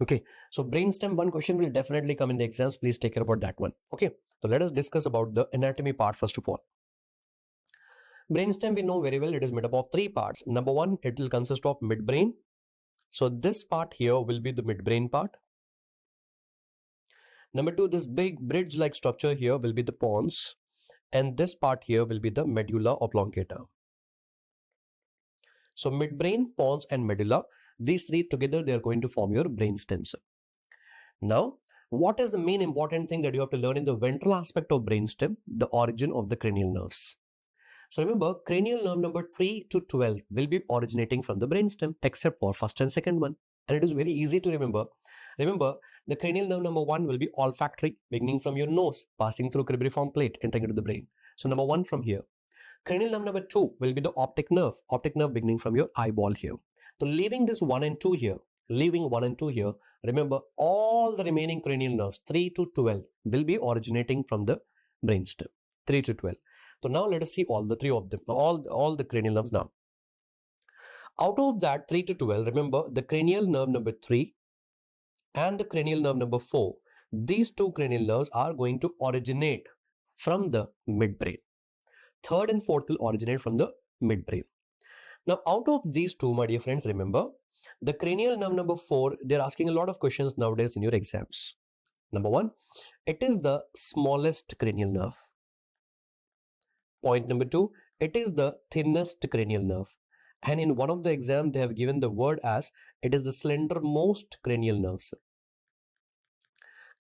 Okay, so brainstem, one question will definitely come in the exams. Please take care about that one. Okay, so let us discuss about the anatomy part first of all. Brainstem, we know very well, it is made up of 3 parts. Number 1, it will consist of midbrain. So this part here will be the midbrain part. Number 2, this big bridge-like structure here will be the pons, and this part here will be the medulla oblongata. So midbrain, pons, and medulla, these 3 together, they are going to form your brainstem. Now, what is the main important thing that you have to learn in the ventral aspect of brainstem? The origin of the cranial nerves. So remember, cranial nerve number 3 to 12 will be originating from the brainstem, except for first and second one. And it is very easy to remember. Remember, the cranial nerve number 1 will be olfactory, beginning from your nose, passing through cribriform plate, entering into the brain. So number 1 from here. Cranial nerve number 2 will be the optic nerve beginning from your eyeball here. So leaving this 1 and 2 here, remember all the remaining cranial nerves 3 to 12 will be originating from the brainstem, 3 to 12. So now let us see all the 3 of them, all the cranial nerves now. Out of that 3 to 12, remember the cranial nerve number 3 and the cranial nerve number 4, these 2 cranial nerves are going to originate from the midbrain. 3rd and 4th will originate from the midbrain. Now out of these 2, my dear friends, remember the cranial nerve number 4, they're asking a lot of questions nowadays in your exams. Number 1, it is the smallest cranial nerve. Point number 2, it is the thinnest cranial nerve. And in one of the exams, they have given the word as it is the slendermost cranial nerve.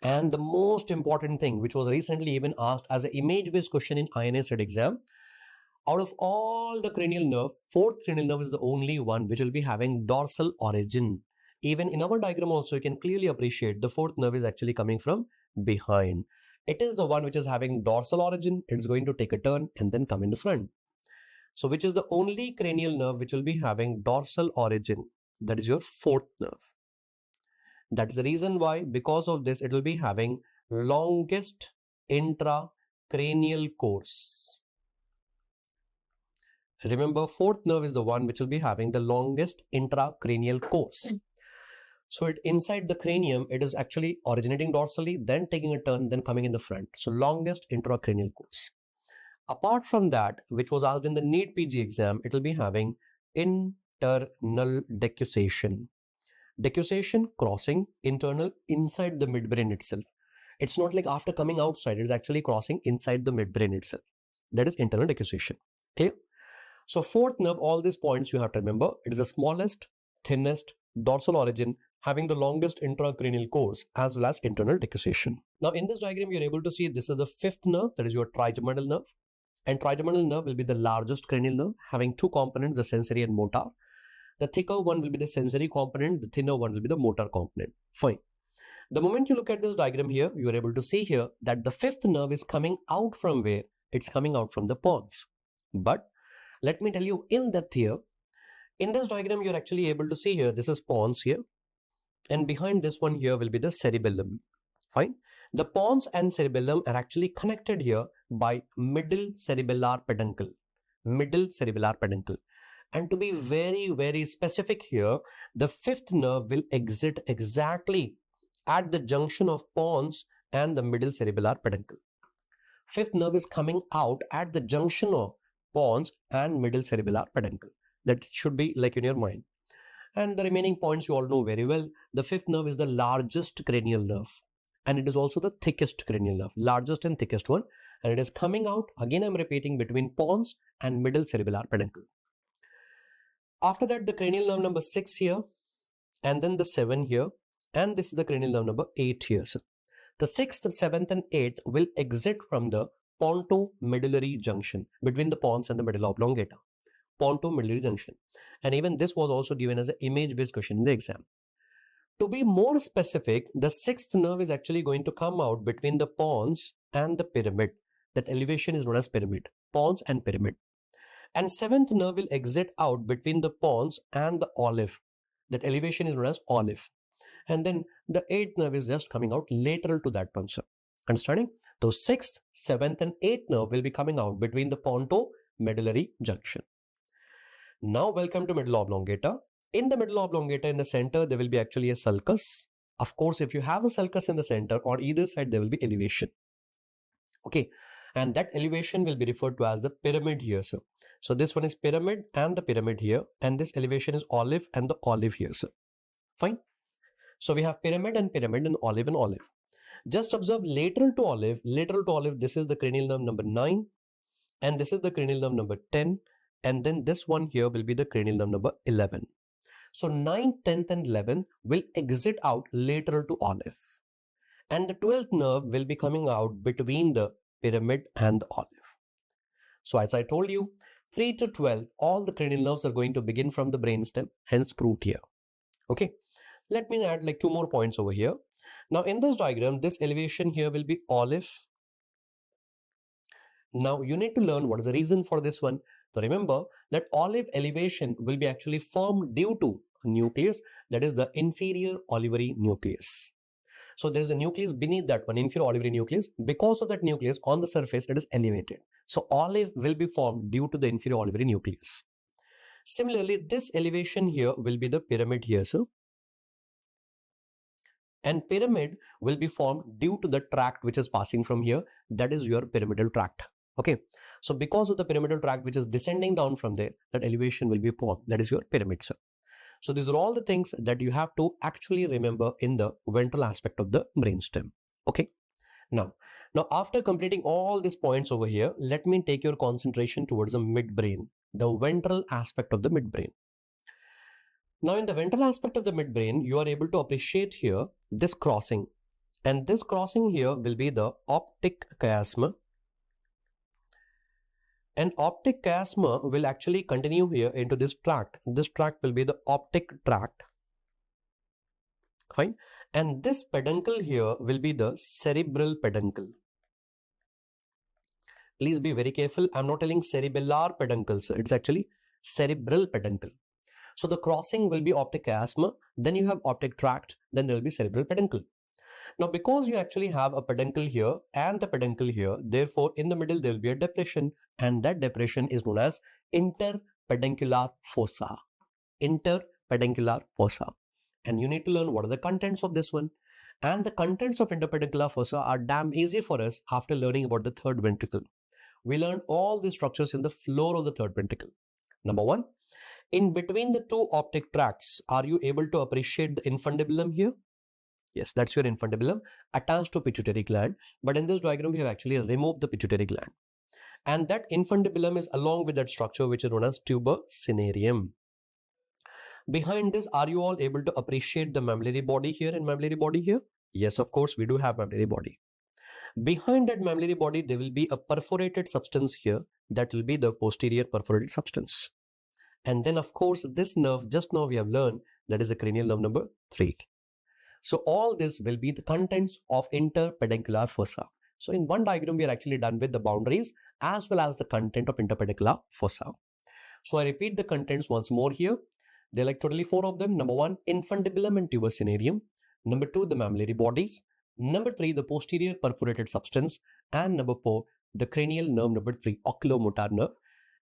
And the most important thing, which was recently even asked as an image-based question in INA SET exam, out of all the cranial nerve, 4th cranial nerve is the only one which will be having dorsal origin. Even in our diagram also, you can clearly appreciate the 4th nerve is actually coming from behind. It is the one which is having dorsal origin. It's going to take a turn and then come in the front. So which is the only cranial nerve which will be having dorsal origin? That is your 4th nerve. That is the reason why, because of this, it will be having longest intracranial course. Remember, 4th nerve is the one which will be having the longest intracranial course. So inside the cranium, it is actually originating dorsally, then taking a turn, then coming in the front. So longest intracranial course. Apart from that, which was asked in the NEET PG exam, it will be having internal decussation. Decussation, crossing internal inside the midbrain itself. It's not like after coming outside, it is actually crossing inside the midbrain itself. That is internal decussation. Clear? So 4th nerve, all these points you have to remember. It is the smallest, thinnest, dorsal origin, having the longest intracranial course as well as internal decussation. Now in this diagram, you're able to see this is the 5th nerve, that is your trigeminal nerve. And trigeminal nerve will be the largest cranial nerve, having 2 components, the sensory and motor. The thicker one will be the sensory component, the thinner one will be the motor component. Fine. The moment you look at this diagram here, you are able to see here that the 5th nerve is coming out from where? It's coming out from the pons. But let me tell you in depth here. In this diagram, you're actually able to see here, this is pons here. And behind this one here will be the cerebellum. Fine. The pons and cerebellum are actually connected here by middle cerebellar peduncle. Middle cerebellar peduncle. And to be very specific here, the 5th nerve will exit exactly at the junction of pons and the middle cerebellar peduncle. 5th nerve is coming out at the junction of pons and middle cerebellar peduncle. That should be like in your mind. And the remaining points you all know very well. The 5th nerve is the largest cranial nerve. And it is also the thickest cranial nerve, largest and thickest one. And it is coming out, again I'm repeating, between pons and middle cerebellar peduncle. After that, the cranial nerve number 6 here, and then the 7 here, and this is the cranial nerve number 8 here. So The 6th, 7th and 8th will exit from the pontomedullary junction between the pons and the medulla oblongata. Pontomedullary junction. And even this was also given as an image-based question in the exam. To be more specific, the 6th nerve is actually going to come out between the pons and the pyramid. That elevation is known as pyramid. Pons and pyramid. And 7th nerve will exit out between the pons and the olive. That elevation is known as olive. And then the 8th nerve is just coming out lateral to that puncture. Understanding? So 6th, 7th and 8th nerve will be coming out between the pontomedullary junction. Now welcome to medulla oblongata. In the medulla oblongata in the center, there will be actually a sulcus. Of course, if you have a sulcus in the center, on either side, there will be elevation. Okay. And that elevation will be referred to as the pyramid here, sir. So this one is pyramid and the pyramid here. And this elevation is olive and the olive here, sir. Fine. So we have pyramid and olive and olive. Just observe lateral to olive, this is the cranial nerve number 9. And this is the cranial nerve number 10. And then this one here will be the cranial nerve number 11. So 9, 10th and 11 will exit out lateral to olive. And the 12th nerve will be coming out between the pyramid and the olive. So as I told you, 3 to 12, all the cranial nerves are going to begin from the brainstem, hence proved here. Okay. Let me add like 2 more points over here. Now in this diagram, this elevation here will be olive. Now you need to learn what is the reason for this one. So remember that olive elevation will be actually formed due to a nucleus, that is the inferior olivary nucleus. So there is a nucleus beneath that one, inferior olivary nucleus. Because of that nucleus on the surface, it is elevated. So olive will be formed due to the inferior olivary nucleus. Similarly, this elevation here will be the pyramid here, sir. And pyramid will be formed due to the tract which is passing from here. That is your pyramidal tract. Okay. So because of the pyramidal tract which is descending down from there, that elevation will be formed. That is your pyramid, sir. So these are all the things that you have to actually remember in the ventral aspect of the brainstem. Okay. Now after completing all these points over here, let me take your concentration towards the midbrain, the ventral aspect of the midbrain. Now in the ventral aspect of the midbrain, you are able to appreciate here this crossing. And this crossing here will be the optic chiasma. And optic chiasma will actually continue here into this tract. This tract will be the optic tract. Fine. And this peduncle here will be the cerebral peduncle. Please be very careful. I'm not telling cerebellar peduncle, sir. It's actually cerebral peduncle. So the crossing will be optic chiasma, then you have optic tract, then there will be cerebral peduncle. Now because you actually have a peduncle here and the peduncle here, therefore in the middle there will be a depression, and that depression is known as interpeduncular fossa. Interpeduncular fossa. And you need to learn what are the contents of this one. And the contents of interpeduncular fossa are damn easy for us after learning about the third ventricle. We learned all these structures in the floor of the third ventricle. Number 1. In between the two optic tracts, are you able to appreciate the infundibulum here? Yes, that's your infundibulum attached to pituitary gland. But in this diagram, we have actually removed the pituitary gland. And that infundibulum is along with that structure which is known as tuber cinereum. Behind this, are you all able to appreciate the mammillary body here and mammillary body here? Yes, of course, we do have mammillary body. Behind that mammillary body, there will be a perforated substance here. That will be the posterior perforated substance. And then of course, this nerve, just now we have learned, that is the cranial nerve number 3. So all this will be the contents of interpeduncular fossa. So in one diagram, we are actually done with the boundaries as well as the content of interpeduncular fossa. So I repeat the contents once more here. There are like totally 4 of them. Number 1, infundibulum and tuber cinereum. Number 2, the mammillary bodies. Number 3, the posterior perforated substance. And number 4, the cranial nerve number 3, oculomotor nerve,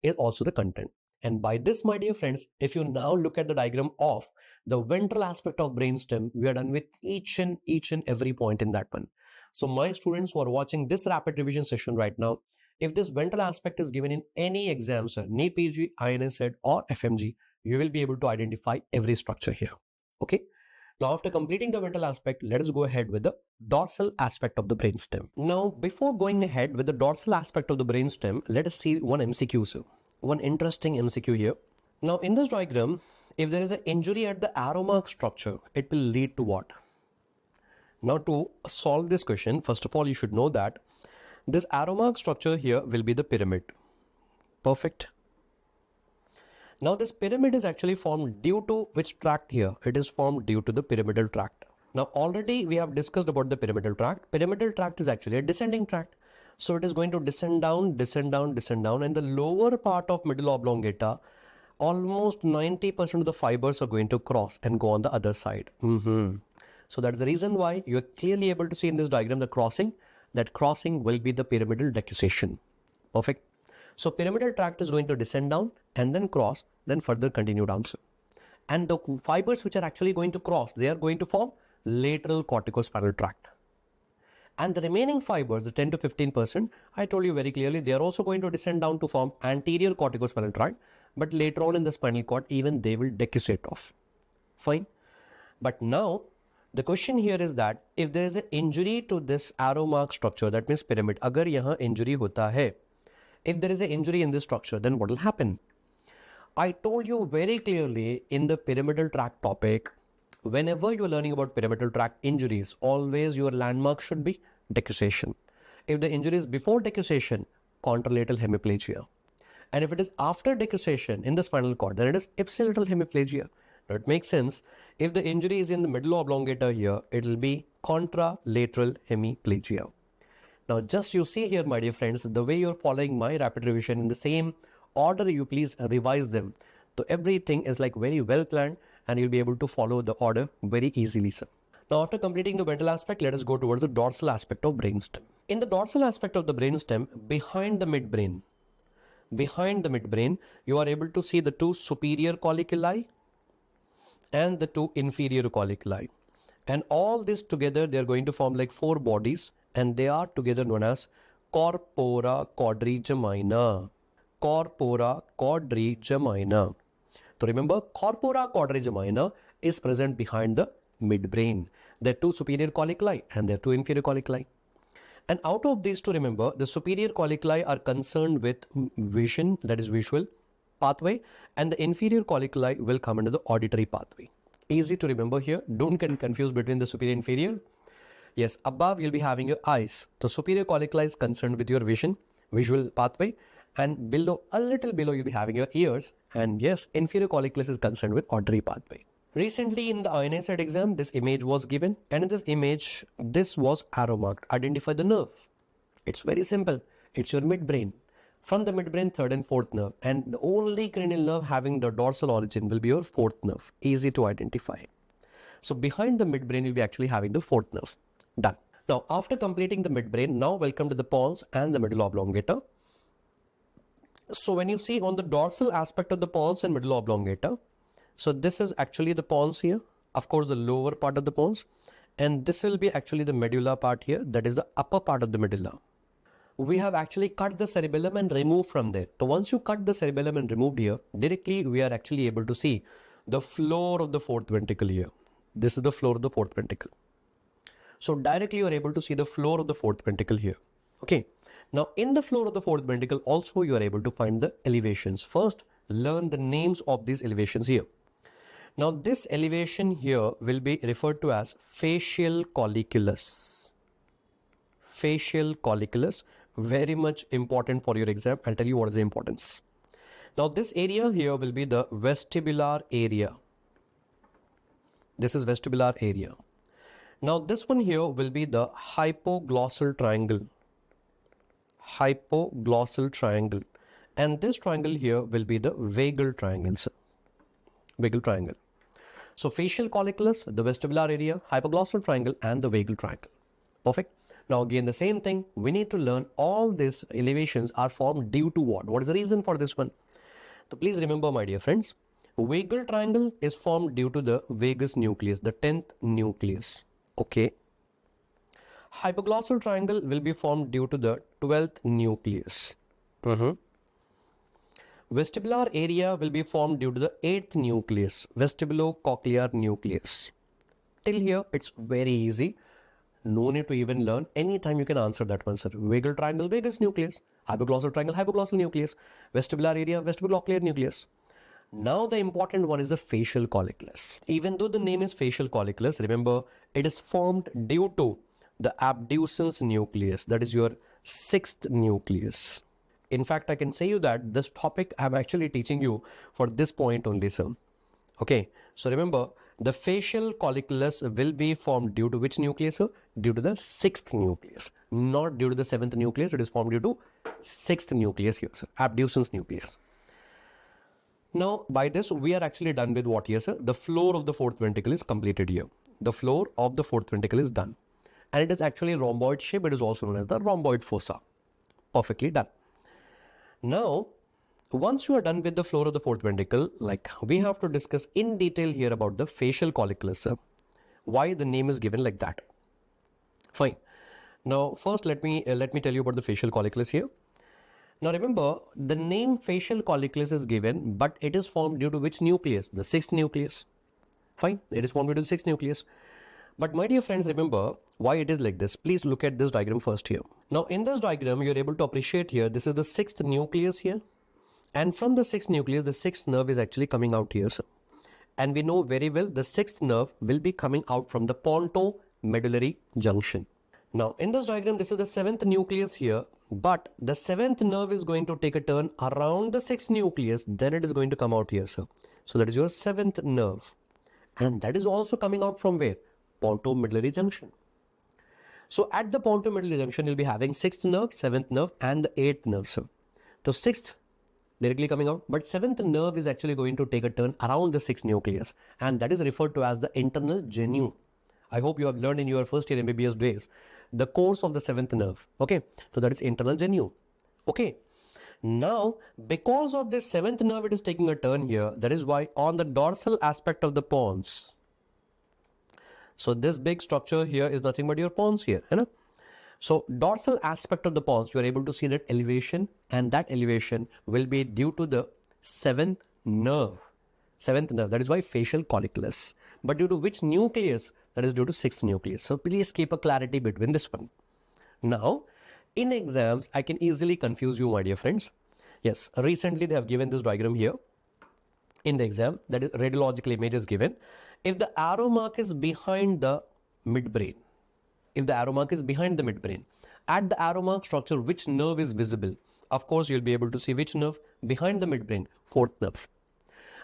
is also the content. And by this, my dear friends, if you now look at the diagram of the ventral aspect of brainstem, we are done with each and every point in that one. So my students who are watching this rapid revision session right now, if this ventral aspect is given in any exam, sir, NEET PG, INSET or FMG, you will be able to identify every structure here. Okay. Now after completing the ventral aspect, let us go ahead with the dorsal aspect of the brainstem. Now before going ahead with the dorsal aspect of the brainstem, let us see one MCQ, sir. One interesting MCQ here. Now in this diagram, if there is an injury at the arrow mark structure, it will lead to what? Now to solve this question, first of all, you should know that this arrow mark structure here will be the pyramid. Perfect. Now this pyramid is actually formed due to which tract here? It is formed due to the pyramidal tract. Now already we have discussed about the pyramidal tract. Pyramidal tract is actually a descending tract. So it is going to descend down, descend down, descend down, and the lower part of middle oblongata, almost 90% of the fibers are going to cross and go on the other side. So that's the reason why you are clearly able to see in this diagram the crossing. That crossing will be the pyramidal decussation. Perfect. So pyramidal tract is going to descend down and then cross, then further continue down. And the fibers which are actually going to cross, they are going to form lateral corticospinal tract. And the remaining fibers, the 10 to 15%, I told you very clearly, they are also going to descend down to form anterior corticospinal tract. But later on in the spinal cord, even they will decussate off. Fine. But now, the question here is that if there is an injury to this arrow mark structure, that means pyramid, agar yahan injury hota hai, if there is an injury in this structure, then what will happen? I told you very clearly in the pyramidal tract topic, whenever you are learning about pyramidal tract injuries, always your landmark should be decussation. If the injury is before decussation, contralateral hemiplegia. And if it is after decussation in the spinal cord, then it is ipsilateral hemiplegia. Now it makes sense. If the injury is in the middle oblongata here, it will be contralateral hemiplegia. Now just you see here, my dear friends, the way you're following my rapid revision in the same order, you please revise them. So everything is like very well planned and you'll be able to follow the order very easily, sir. Now after completing the ventral aspect, let us go towards the dorsal aspect of brainstem. In the dorsal aspect of the brainstem, behind the midbrain, you are able to see the two superior colliculi and the two inferior colliculi. And all this together, they are going to form like four bodies, and they are together known as corpora quadrigemina. Corpora quadrigemina. So remember, corpora quadrigemina is present behind the midbrain. There are two superior colliculi and there are two inferior colliculi. And out of these two, remember, the superior colliculi are concerned with vision, that is visual pathway, and the inferior colliculi will come into the auditory pathway. Easy to remember here. Don't get confused between the superior and inferior. Yes, above you'll be having your eyes. The superior colliculi is concerned with your vision, visual pathway, and below, a little below, you'll be having your ears. And yes, inferior colliculus is concerned with auditory pathway. Recently in the INSET exam, this image was given, and in this image, this was arrow marked. Identify the nerve. It's very simple. It's your midbrain. From the midbrain, third and fourth nerve. And the only cranial nerve having the dorsal origin will be your fourth nerve. Easy to identify. So behind the midbrain, you'll be actually having the fourth nerve. Done. Now, after completing the midbrain, now welcome to the pons and the middle oblongata. So when you see on the dorsal aspect of the pons and middle oblongata, so this is actually the pons here, of course the lower part of the pons, and this will be actually the medulla part here, that is the upper part of the medulla. We have actually cut the cerebellum and removed from there. So once you cut the cerebellum and removed here, directly we are actually able to see the floor of the fourth ventricle here. This is the floor of the fourth ventricle. So directly you are able to see the floor of the fourth ventricle here. Okay. Now in the floor of the fourth ventricle also you are able to find the elevations. First, learn the names of these elevations here. Now this elevation here will be referred to as facial colliculus. Facial colliculus, very much important for your exam. I'll tell you what is the importance. Now this area here will be the vestibular area. This is vestibular area. Now this one here will be the hypoglossal triangle. Hypoglossal triangle. And this triangle here will be the vagal triangle, sir. Vagal triangle. So facial colliculus, the vestibular area, hypoglossal triangle, and the vagal triangle. Perfect. Now again the same thing, we need to learn all these elevations are formed due to what? What is the reason for this one? So please remember, my dear friends, vagal triangle is formed due to the vagus nucleus, the 10th nucleus. Okay. Hypoglossal triangle will be formed due to the 12th nucleus. Vestibular area will be formed due to the 8th nucleus, vestibulocochlear nucleus. Till here, it's very easy. No need to even learn. Anytime you can answer that one, sir. Vagal triangle, vagus nucleus. Hypoglossal triangle, hypoglossal nucleus. Vestibular area, vestibulocochlear nucleus. Now the important one is the facial colliculus. Even though the name is facial colliculus, remember it is formed due to the abducens nucleus, that is your sixth nucleus. In fact, I can say you that this topic I'm actually teaching you for this point only, sir. Okay, so remember the facial colliculus will be formed due to which nucleus, sir? Due to the sixth nucleus, not due to the seventh nucleus. It is formed due to sixth nucleus here, sir, abducens nucleus. Now, by this, we are actually done with what here, sir? The floor of the fourth ventricle is completed here. The floor of the fourth ventricle is done. And it is actually rhomboid shape. It is also known as the rhomboid fossa. Perfectly done. Now, once you are done with the floor of the fourth ventricle, like we have to discuss in detail here about the facial colliculus, sir. Why the name is given like that. Fine. Now, first let me tell you about the facial colliculus here. Now remember, the name facial colliculus is given, but it is formed due to which nucleus? The sixth nucleus. Fine, it is formed due to the sixth nucleus. But my dear friends, remember why it is like this. Please look at this diagram first here. Now in this diagram, you are able to appreciate here, this is the sixth nucleus here. And from the sixth nucleus, the sixth nerve is actually coming out here, sir. And we know very well the sixth nerve will be coming out from the pontomedullary junction. Now in this diagram, this is the seventh nucleus here, but the seventh nerve is going to take a turn around the sixth nucleus, then it is going to come out here, sir. So that is your seventh nerve. And that is also coming out from where? Pontomedullary junction. So at the pontomedullary junction, you'll be having sixth nerve, seventh nerve, and the eighth nerve, sir. So sixth directly coming out, but seventh nerve is actually going to take a turn around the sixth nucleus, and that is referred to as the internal genu. I hope you have learned in your first year MBBS days the course of the seventh nerve. Okay, so that is internal genu. Okay, now because of this seventh nerve, it is taking a turn here. That is why on the dorsal aspect of the pons, so this big structure here is nothing but your pons here, you know? So dorsal aspect of the pons, you are able to see that elevation, and that elevation will be due to the seventh nerve. Seventh nerve, that is why facial colliculus. But due to which nucleus? That is due to sixth nucleus. So please keep a clarity between this one. Now, in exams, I can easily confuse you, my dear friends. Yes, recently they have given this diagram here in the exam, that is radiological image is given. If the arrow mark is behind the midbrain, if the arrow mark is behind the midbrain, at the arrow mark structure, which nerve is visible? Of course, you'll be able to see which nerve behind the midbrain, fourth nerve.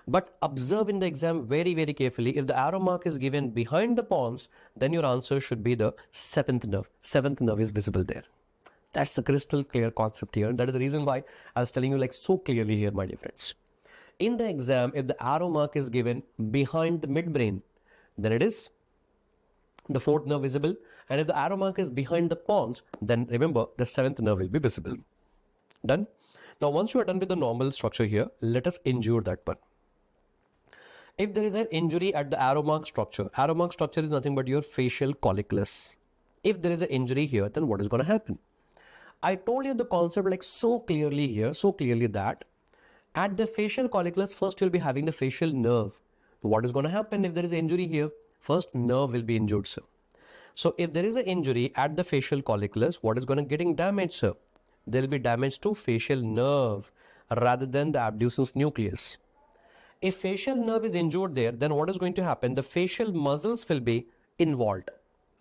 But observe in the exam very, very carefully. If the arrow mark is given behind the pons, then your answer should be the seventh nerve. Seventh nerve is visible there. That's the crystal clear concept here. That is the reason why I was telling you like so clearly here, my dear friends. In the exam, if the arrow mark is given behind the midbrain, then it is the fourth nerve visible. And if the arrow mark is behind the pons, then remember the seventh nerve will be visible. Done? Now, once you are done with the normal structure here, let us injure that one. If there is an injury at the arrow mark structure is nothing but your facial colliculus. If there is an injury here, then what is going to happen? I told you the concept like so clearly here, so clearly that at the facial colliculus, first you'll be having the facial nerve. So what is going to happen if there is an injury here? First nerve will be injured, sir. So if there is an injury at the facial colliculus, what is going to getting damaged, sir? There will be damage to facial nerve rather than the abducens nucleus. If facial nerve is injured there, then what is going to happen? The facial muscles will be involved,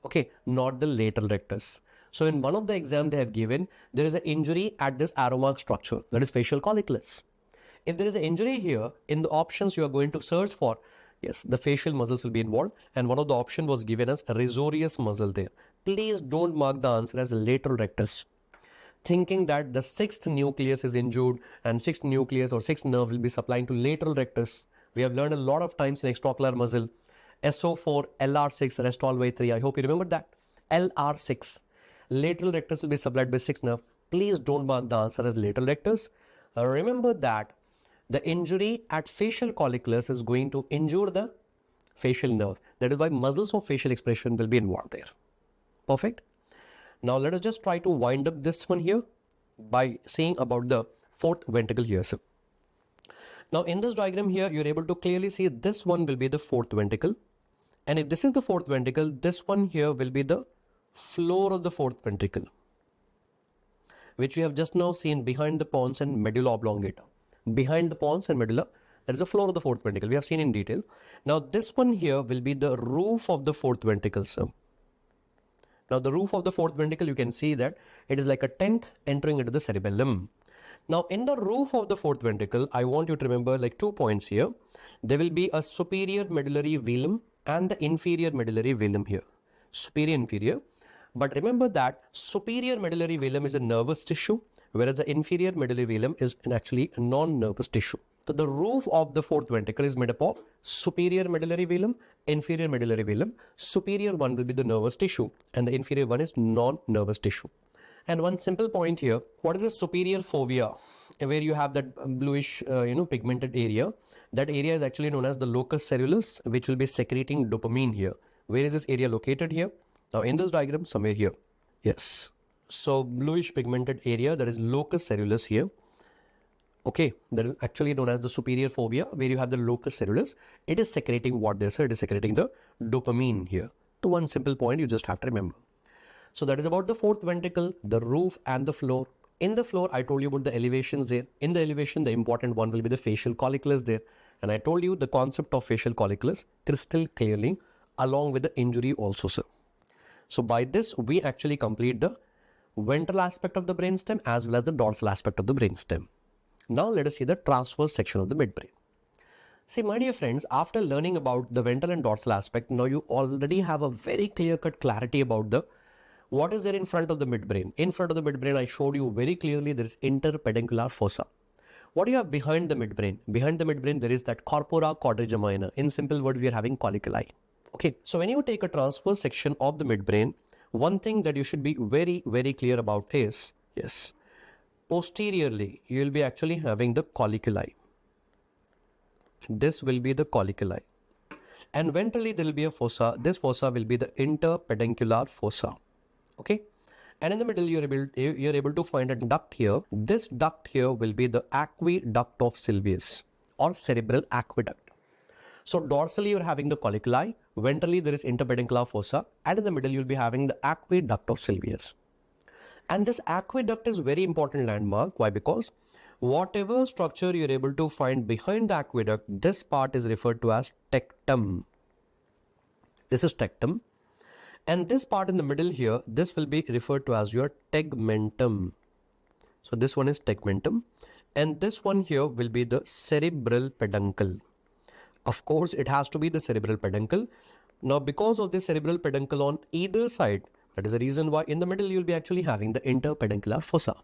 okay, not the lateral rectus. So in one of the exams they have given, there is an injury at this arrow mark structure, that is facial colliculus. If there is an injury here, in the options you are going to search for, yes, the facial muscles will be involved, and one of the option was given as risorius muscle there. Please don't mark the answer as lateral rectus, thinking that the sixth nucleus is injured and sixth nucleus or sixth nerve will be supplying to lateral rectus. We have learned a lot of times in extraocular muscle, SO4, LR6, rest all way 3. I hope you remember that. LR6, lateral rectus will be supplied by sixth nerve. Please don't mark the answer as lateral rectus. Remember that the injury at facial colliculus is going to injure the facial nerve. That is why muscles of facial expression will be involved there. Perfect. Now let us just try to wind up this one here by saying about the fourth ventricle here. So now in this diagram here, you're able to clearly see this one will be the fourth ventricle. And if this is the fourth ventricle, this one here will be the floor of the fourth ventricle, which we have just now seen behind the pons and medulla oblongata. Behind the pons and medulla, That is the floor of the fourth ventricle. We have seen in detail. Now this one here will be the roof of the fourth ventricle, sir. Now the roof of the fourth ventricle, you can see that it is like a tent entering into the cerebellum. Now in the roof of the fourth ventricle, I want you to remember like 2 points here. There will be a superior medullary velum and the inferior medullary velum here. Superior, inferior. But remember that superior medullary velum is a nervous tissue, whereas the inferior medullary velum is actually a non-nervous tissue. So the roof of the fourth ventricle is made up of superior medullary velum, inferior medullary velum. Superior one will be the nervous tissue and the inferior one is non-nervous tissue. And one simple point here, what is the superior fovea? Where you have that bluish, pigmented area. That area is actually known as the locus coeruleus, which will be secreting dopamine here. Where is this area located here? Now in this diagram, somewhere here. Yes. So bluish pigmented area, that is locus coeruleus here. Okay, that is actually known as the superior fovea, where you have the locus coeruleus. It is secreting what there, sir? It is secreting the dopamine here. To one simple point, you just have to remember. So that is about the fourth ventricle, the roof and the floor. In the floor, I told you about the elevations there. In the elevation, the important one will be the facial colliculus there. And I told you the concept of facial colliculus crystal clearly along with the injury also, sir. So by this, we actually complete the ventral aspect of the brainstem as well as the dorsal aspect of the brainstem. Now let us see the transverse section of the midbrain. See, my dear friends, after learning about the ventral and dorsal aspect, now you already have a very clear-cut clarity about the what is there in front of the midbrain. In front of the midbrain, I showed you very clearly there is interpedunculaire fossa. What do you have behind the midbrain? Behind the midbrain, there is that corpora quadriga minor. In simple words, we are having colliculi. Okay, so when you take a transverse section of the midbrain, one thing that you should be very, very clear about is, yes, posteriorly, you will be actually having the colliculi. This will be the colliculi. And ventrally, there will be a fossa. This fossa will be the interpeduncular fossa. Okay. And in the middle, you're able to find a duct here. This duct here will be the aqueduct of Sylvius or cerebral aqueduct. So dorsally, you're having the colliculi. Ventrally, there is interpeduncular fossa. And in the middle, you'll be having the aqueduct of Sylvius. And this aqueduct is very important landmark. Why? Because whatever structure you're able to find behind the aqueduct, this part is referred to as tectum. This is tectum. And this part in the middle here, this will be referred to as your tegmentum. So this one is tegmentum. And this one here will be the cerebral peduncle. Of course, it has to be the cerebral peduncle. Now, because of the cerebral peduncle on either side, that is the reason why in the middle you'll be actually having the interpeduncular fossa.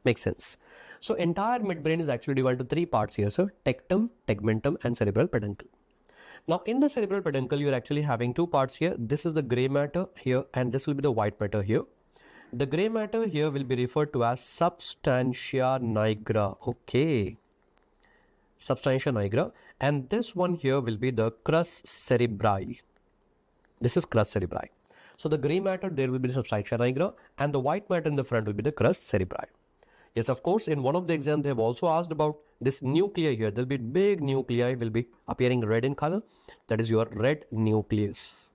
Makes sense. So entire midbrain is actually divided into 3 parts here, sir. Tectum, tegmentum, and cerebral peduncle. Now in the cerebral peduncle, you're actually having 2 parts here. This is the gray matter here, and this will be the white matter here. The gray matter here will be referred to as substantia nigra. Okay. Substantia nigra. And this one here will be the crus cerebri. This is crus cerebri. So the gray matter, there will be the substantia nigra, and the white matter in the front will be the crus cerebri. Yes, of course, in one of the exams, they have also asked about this nuclei here. There will be big nuclei will be appearing red in color. That is your red nucleus.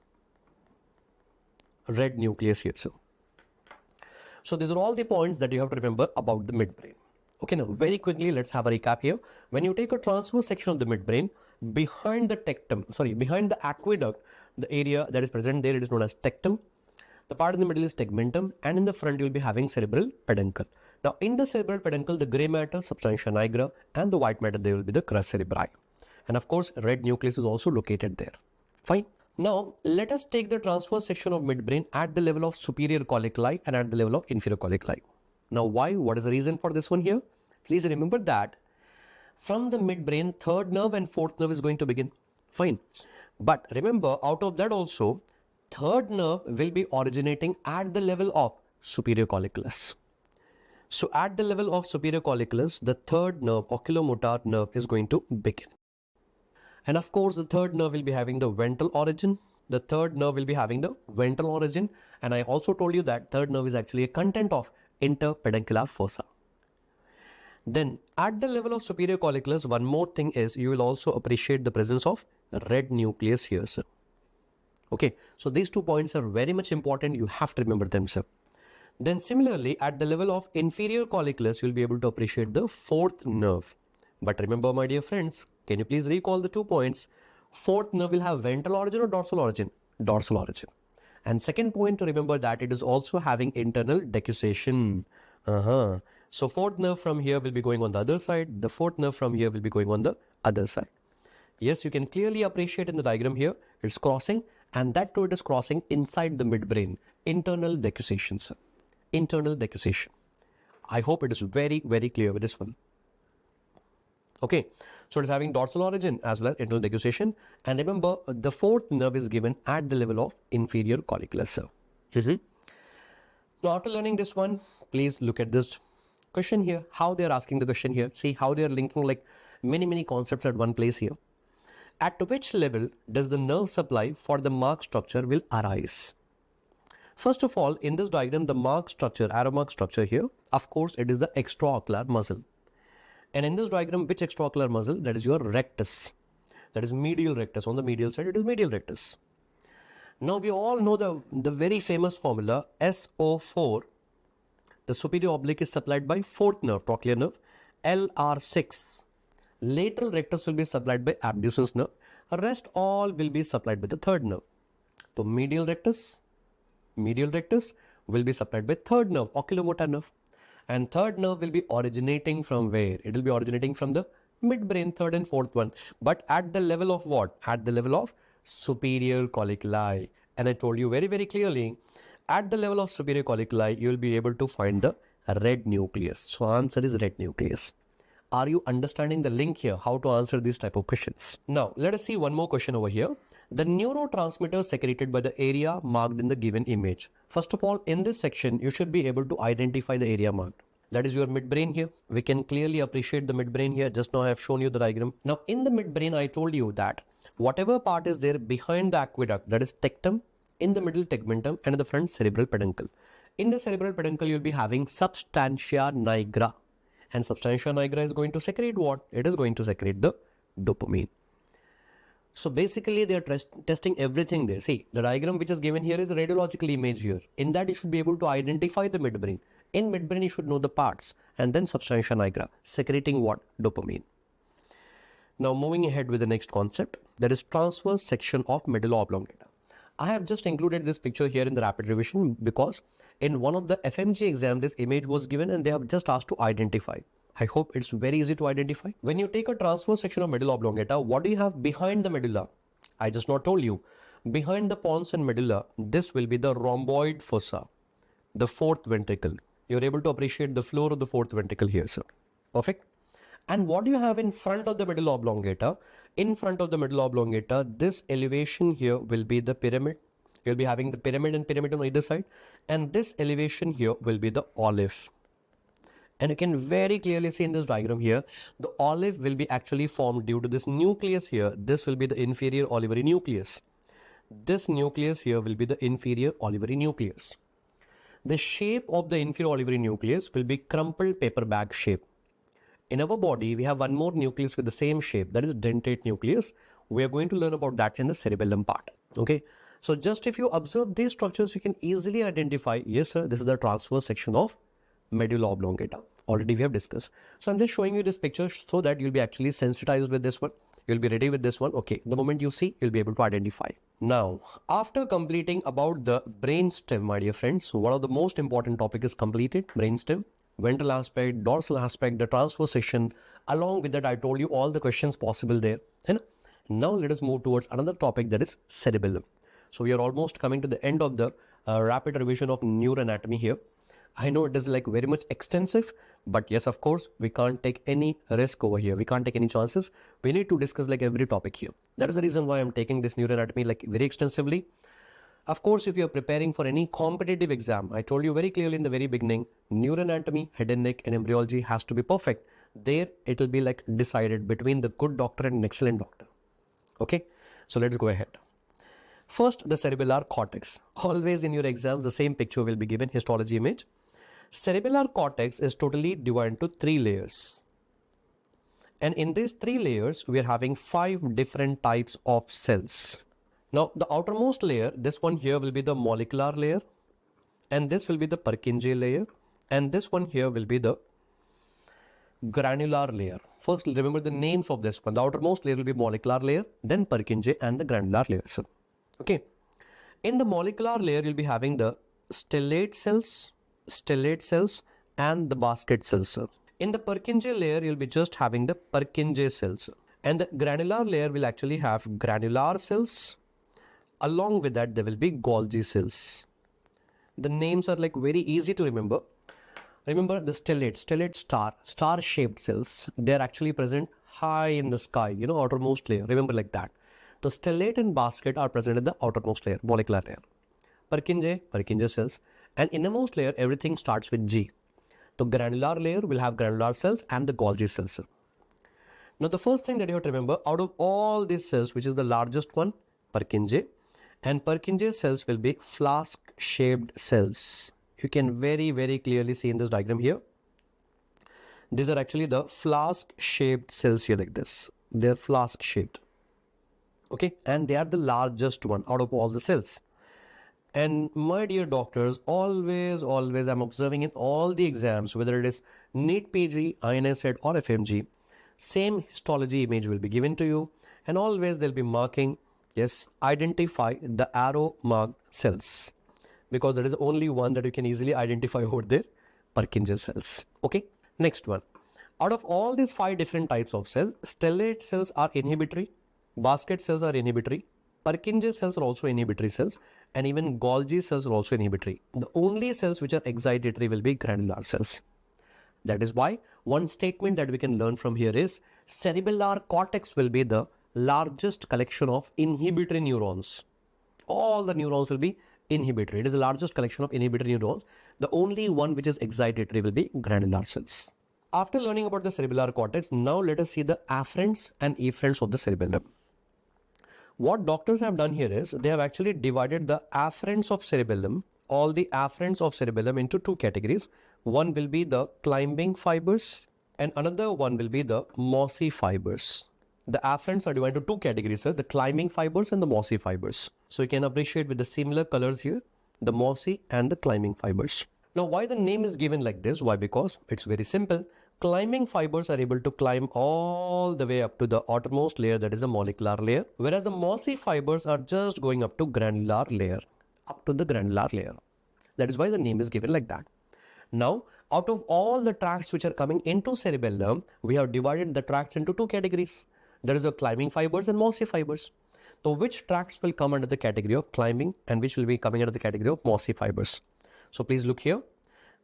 Red nucleus here. So these are all the points that you have to remember about the midbrain. Okay, now very quickly, let's have a recap here. When you take a transverse section of the midbrain, behind the tectum, behind the aqueduct, the area that is present there, it is known as tectum. The part in the middle is tegmentum, and in the front you will be having cerebral peduncle. Now in the cerebral peduncle, the gray matter, substantia nigra, and the white matter, there will be the crus cerebri. And of course, red nucleus is also located there. Fine. Now let us take the transverse section of midbrain at the level of superior colliculi and at the level of inferior colliculi. Now why? What is the reason for this one here? Please remember that from the midbrain, third nerve and fourth nerve is going to begin. Fine. But remember, out of that also, third nerve will be originating at the level of superior colliculus. So at the level of superior colliculus, the third nerve, oculomotor nerve, is going to begin. And of course, the third nerve will be having the ventral origin. The third nerve will be having the ventral origin. And I also told you that third nerve is actually a content of interpeduncular fossa. Then at the level of superior colliculus, one more thing is you will also appreciate the presence of red nucleus here, sir. Okay, so these 2 points are very much important. You have to remember them, sir. Then similarly, at the level of inferior colliculus, you'll be able to appreciate the fourth nerve. But remember, my dear friends, Can you please recall the 2 points? Fourth nerve will have ventral origin or dorsal origin? Dorsal origin. And second point to remember that it is also having internal decussation. So fourth nerve from here will be going on the other side. The fourth nerve from here will be going on the other side. Yes, you can clearly appreciate in the diagram here, it's crossing, and that too it is crossing inside the midbrain. Internal decussation, sir. Internal decussation. I hope it is very, very clear with this one. Okay, so it is having dorsal origin as well as internal decussation. And remember, the fourth nerve is given at the level of inferior colliculus, sir. Now, after learning this one, please look at this question here. How they are asking the question here. See how they are linking like many concepts at one place here. At which level does the nerve supply for the mark structure will arise? First of all, in this diagram, the mark structure, arrow mark structure here, of course, it is the extraocular muscle. And in this diagram, which extraocular muscle? That is your rectus. That is medial rectus. On the medial side, it is medial rectus. Now, we all know the very famous formula, SO4. The superior oblique is supplied by fourth nerve, trochlear nerve. LR6. Lateral rectus will be supplied by abducens nerve. Rest all will be supplied by the third nerve. So, medial rectus will be supplied by third nerve, oculomotor nerve. And third nerve will be originating from where? It will be originating from the midbrain, third and fourth one. But at the level of what? At the level of superior colliculi. And I told you very, very clearly, at the level of superior colliculi, you will be able to find the red nucleus. So answer is red nucleus. Are you understanding the link here? How to answer these type of questions? Now, let us see one more question over here. The neurotransmitters secreted by the area marked in the given image. First of all, in this section, you should be able to identify the area marked. That is your midbrain here. We can clearly appreciate the midbrain here. Just now I have shown you the diagram. Now, in the midbrain, I told you that whatever part is there behind the aqueduct, that is tectum, in the middle tegmentum, and in the front cerebral peduncle. In the cerebral peduncle, you'll be having substantia nigra. And substantia nigra is going to secrete what? It is going to secrete the dopamine. So basically they are testing everything there. See, the diagram which is given here is a radiological image here. In that you should be able to identify the midbrain. In midbrain you should know the parts, and then substantia nigra secreting what? Dopamine. Now moving ahead with the next concept, that is transverse section of medulla oblongata. I have just included this picture here in the rapid revision because in one of the FMG exam this image was given and they have just asked to identify. I hope it's very easy to identify. When you take a transverse section of medulla oblongata, what do you have behind the medulla? I just not told you. Behind the pons and medulla, this will be the rhomboid fossa, the fourth ventricle. You're able to appreciate the floor of the fourth ventricle here, sir. Perfect. And what do you have in front of the medulla oblongata? In front of the medulla oblongata, this elevation here will be the pyramid. You'll be having the pyramid and pyramid on either side. And this elevation here will be the olive. And you can very clearly see in this diagram here, the olive will be actually formed due to this nucleus here. This will be the inferior olivary nucleus. This nucleus here will be the inferior olivary nucleus. The shape of the inferior olivary nucleus will be crumpled paper bag shape. In our body, we have one more nucleus with the same shape, that is dentate nucleus. We are going to learn about that in the cerebellum part. Okay. So just if you observe these structures, you can easily identify, yes sir, this is the transverse section of medulla oblongata. Already we have discussed. So I'm just showing you this picture so that you'll be actually sensitized with this one. You'll be ready with this one. Okay, the moment you see, you'll be able to identify. Now, after completing about the brainstem, my dear friends, one of the most important topic is completed, brainstem, ventral aspect, dorsal aspect, the transverse section. Along with that, I told you all the questions possible there. And now let us move towards another topic, that is cerebellum. So we are almost coming to the end of the rapid revision of neuroanatomy here. I know it is like very much extensive, but yes, of course, we can't take any risk over here. We can't take any chances. We need to discuss like every topic here. That is the reason why I'm taking this neuroanatomy like very extensively. Of course, if you're preparing for any competitive exam, I told you very clearly in the very beginning, neuroanatomy, head and neck and embryology has to be perfect. There, it will be like decided between the good doctor and an excellent doctor. Okay, so let's go ahead. First, the cerebellar cortex. Always in your exams, the same picture will be given, histology image. Cerebellar cortex is totally divided into 3 layers. And in these 3 layers, we are having 5 different types of cells. Now, the outermost layer, this one here will be the molecular layer. And this will be the Purkinje layer. And this one here will be the granular layer. First, remember the names of this one. The outermost layer will be molecular layer, then Purkinje and the granular layers. Okay. In the molecular layer, you'll be having the stellate cells, and the basket cells. In the Purkinje layer, you'll be just having the Purkinje cells. And the granular layer will actually have granular cells. Along with that, there will be Golgi cells. The names are like very easy to remember. Remember the stellate star-shaped cells. They are actually present high in the sky, outermost layer. Remember like that. The stellate and basket are present in the outermost layer, molecular layer. Purkinje cells. And innermost layer, everything starts with G. The granular layer will have granular cells and the Golgi cells. Now, the first thing that you have to remember, out of all these cells, which is the largest one, Purkinje, and Purkinje cells will be flask-shaped cells. You can very, very clearly see in this diagram here. These are actually the flask-shaped cells here like this. They're flask-shaped. Okay, and they are the largest one out of all the cells. And my dear doctors, always I'm observing in all the exams, whether it is NEET PG, INSET or FMG, same histology image will be given to you, and always they'll be marking, yes, identify the arrow marked cells, because there is only one that you can easily identify over there, Purkinje cells. Okay, next one. Out of all these 5 different types of cells, stellate cells are inhibitory, basket cells are inhibitory, Purkinje cells are also inhibitory cells, and even Golgi cells are also inhibitory. The only cells which are excitatory will be granular cells. That is why one statement that we can learn from here is cerebellar cortex will be the largest collection of inhibitory neurons. All the neurons will be inhibitory. It is the largest collection of inhibitory neurons. The only one which is excitatory will be granular cells. After learning about the cerebellar cortex, now let us see the afferents and efferents of the cerebellum. What doctors have done here is they have actually divided the afferents of cerebellum, all the afferents of cerebellum, into 2 categories. One will be the climbing fibers and another one will be the mossy fibers. The afferents are divided into 2 categories, sir, the climbing fibers and the mossy fibers. So you can appreciate with the similar colors here, the mossy and the climbing fibers. Now, why the name is given like this? Why? Because it's very simple. Climbing fibers are able to climb all the way up to the outermost layer, that is a molecular layer, whereas the mossy fibers are just going up to granular layer, up to the granular layer. That is why the name is given like that. Now, out of all the tracts which are coming into cerebellum, we have divided the tracts into 2 categories. There is a climbing fibers and mossy fibers. So which tracts will come under the category of climbing and which will be coming under the category of mossy fibers? So please look here.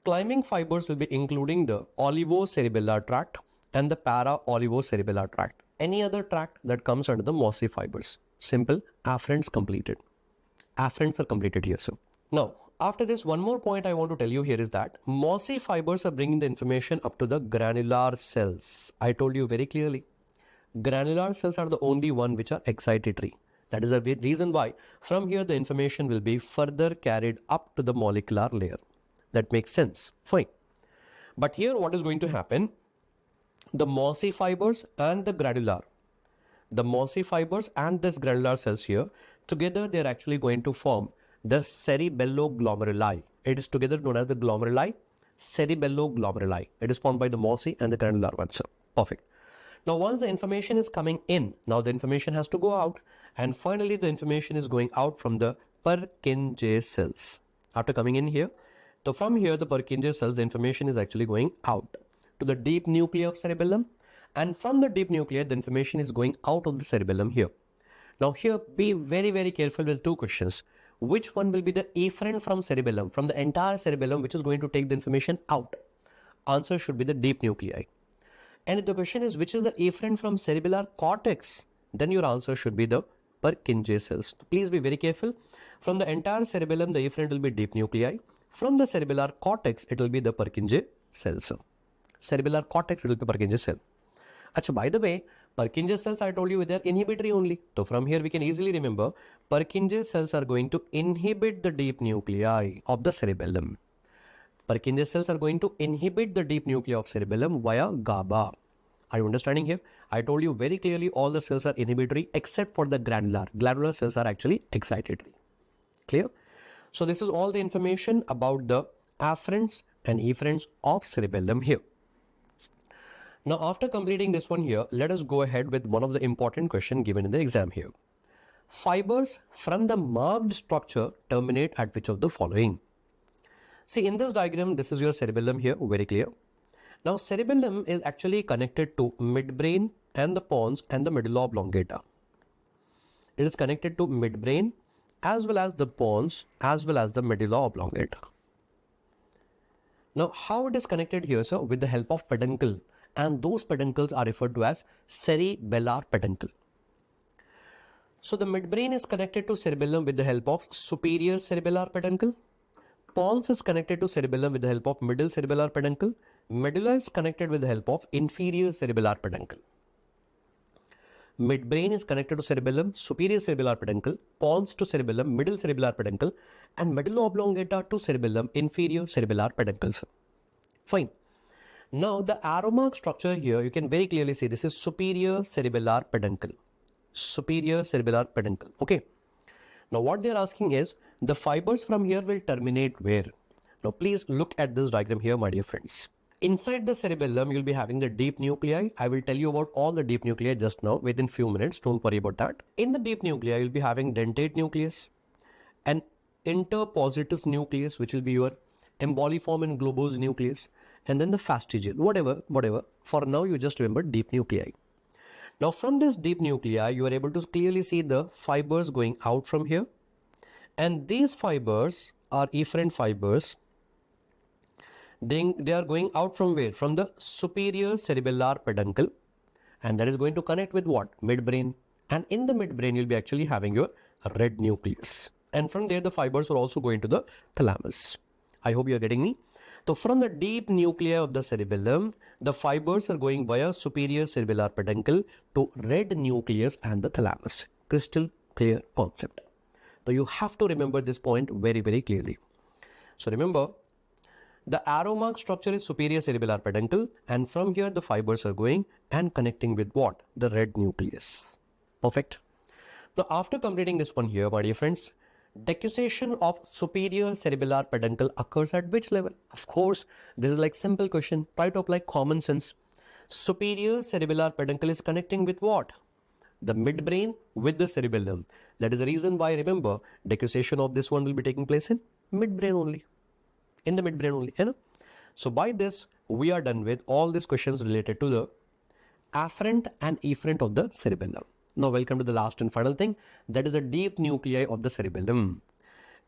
Climbing fibers will be including the olivocerebellar tract and the para-olivocerebellar tract. Any other tract that comes under the mossy fibers. Simple, afferents completed. Afferents are completed here, sir. Now, after this, one more point I want to tell you here is that mossy fibers are bringing the information up to the granular cells. I told you very clearly, granular cells are the only one which are excitatory. That is the reason why from here the information will be further carried up to the molecular layer. That makes sense. Fine. But here what is going to happen? The mossy fibers and the granular. The mossy fibers and this granular cells here, together they are actually going to form the cerebelloglomeruli. It is together known as the glomeruli, cerebelloglomeruli. It is formed by the mossy and the granular ones. Perfect. Now once the information is coming in, now the information has to go out, and finally the information is going out from the Purkinje cells. After coming in here, so from here the Purkinje cells, the information is actually going out to the deep nuclei of cerebellum, and from the deep nuclei the information is going out of the cerebellum here. Now here be very, very careful with 2 questions. Which one will be the efferent from cerebellum, from the entire cerebellum, which is going to take the information out? Answer should be the deep nuclei. And if the question is which is the efferent from cerebellar cortex, then your answer should be the Purkinje cells. Please be very careful. From the entire cerebellum, the efferent will be deep nuclei. From the cerebellar cortex, it will be the Purkinje cells. Cerebellar cortex, it will be Purkinje cell. Achha, by the way, Purkinje cells, I told you, they are inhibitory only. So from here we can easily remember, Purkinje cells are going to inhibit the deep nuclei of the cerebellum. Purkinje cells are going to inhibit the deep nuclei of cerebellum via GABA. Are you understanding here? I told you very clearly all the cells are inhibitory except for the granular. Granular cells are actually excitatory. Clear? So this is all the information about the afferents and efferents of cerebellum here. Now, after completing this one here, let us go ahead with one of the important questions given in the exam here. Fibers from the marked structure terminate at which of the following? See, in this diagram, this is your cerebellum here, very clear. Now, cerebellum is actually connected to midbrain and the pons and the medulla oblongata. It is connected to midbrain as well as the pons as well as the medulla oblongata. Now, how it is connected here, sir? With the help of peduncle, and those peduncles are referred to as cerebellar peduncle. So, the midbrain is connected to cerebellum with the help of superior cerebellar peduncle. Pons is connected to cerebellum with the help of middle cerebellar peduncle. Medulla is connected with the help of inferior cerebellar peduncle. Midbrain is connected to cerebellum, superior cerebellar peduncle, pons to cerebellum, middle cerebellar peduncle, and medulla oblongata to cerebellum, inferior cerebellar peduncles. Fine. Now, the arrow mark structure here, you can very clearly see this is superior cerebellar peduncle. Superior cerebellar peduncle. Okay. Now, what they are asking is, the fibers from here will terminate where? Now, please look at this diagram here, my dear friends. Inside the cerebellum, you'll be having the deep nuclei. I will tell you about all the deep nuclei just now within few minutes. Don't worry about that. In the deep nuclei, you'll be having dentate nucleus, an interpositus nucleus, which will be your emboliform and globose nucleus, and then the fastigial, whatever. For now, you just remember deep nuclei. Now, from this deep nuclei, you are able to clearly see the fibers going out from here. And these fibers are efferent fibers. They are going out from where? From the superior cerebellar peduncle. And that is going to connect with what? Midbrain. And in the midbrain, you'll be actually having your red nucleus. And from there, the fibers are also going to the thalamus. I hope you're getting me. So from the deep nuclei of the cerebellum, the fibers are going via superior cerebellar peduncle to red nucleus and the thalamus. Crystal clear concept. So you have to remember this point very, very clearly. So remember, the arrow mark structure is superior cerebellar peduncle, and from here the fibers are going and connecting with what? The red nucleus. Perfect. Now, after completing this one here, my dear friends, decussation of superior cerebellar peduncle occurs at which level? Of course, this is like simple question, try to apply common sense. Superior cerebellar peduncle is connecting with what? The midbrain with the cerebellum. That is the reason why, remember, decussation of this one will be taking place in midbrain only. In the midbrain only. You know? So by this, we are done with all these questions related to the afferent and efferent of the cerebellum. Now, welcome to the last and final thing. That is the deep nuclei of the cerebellum.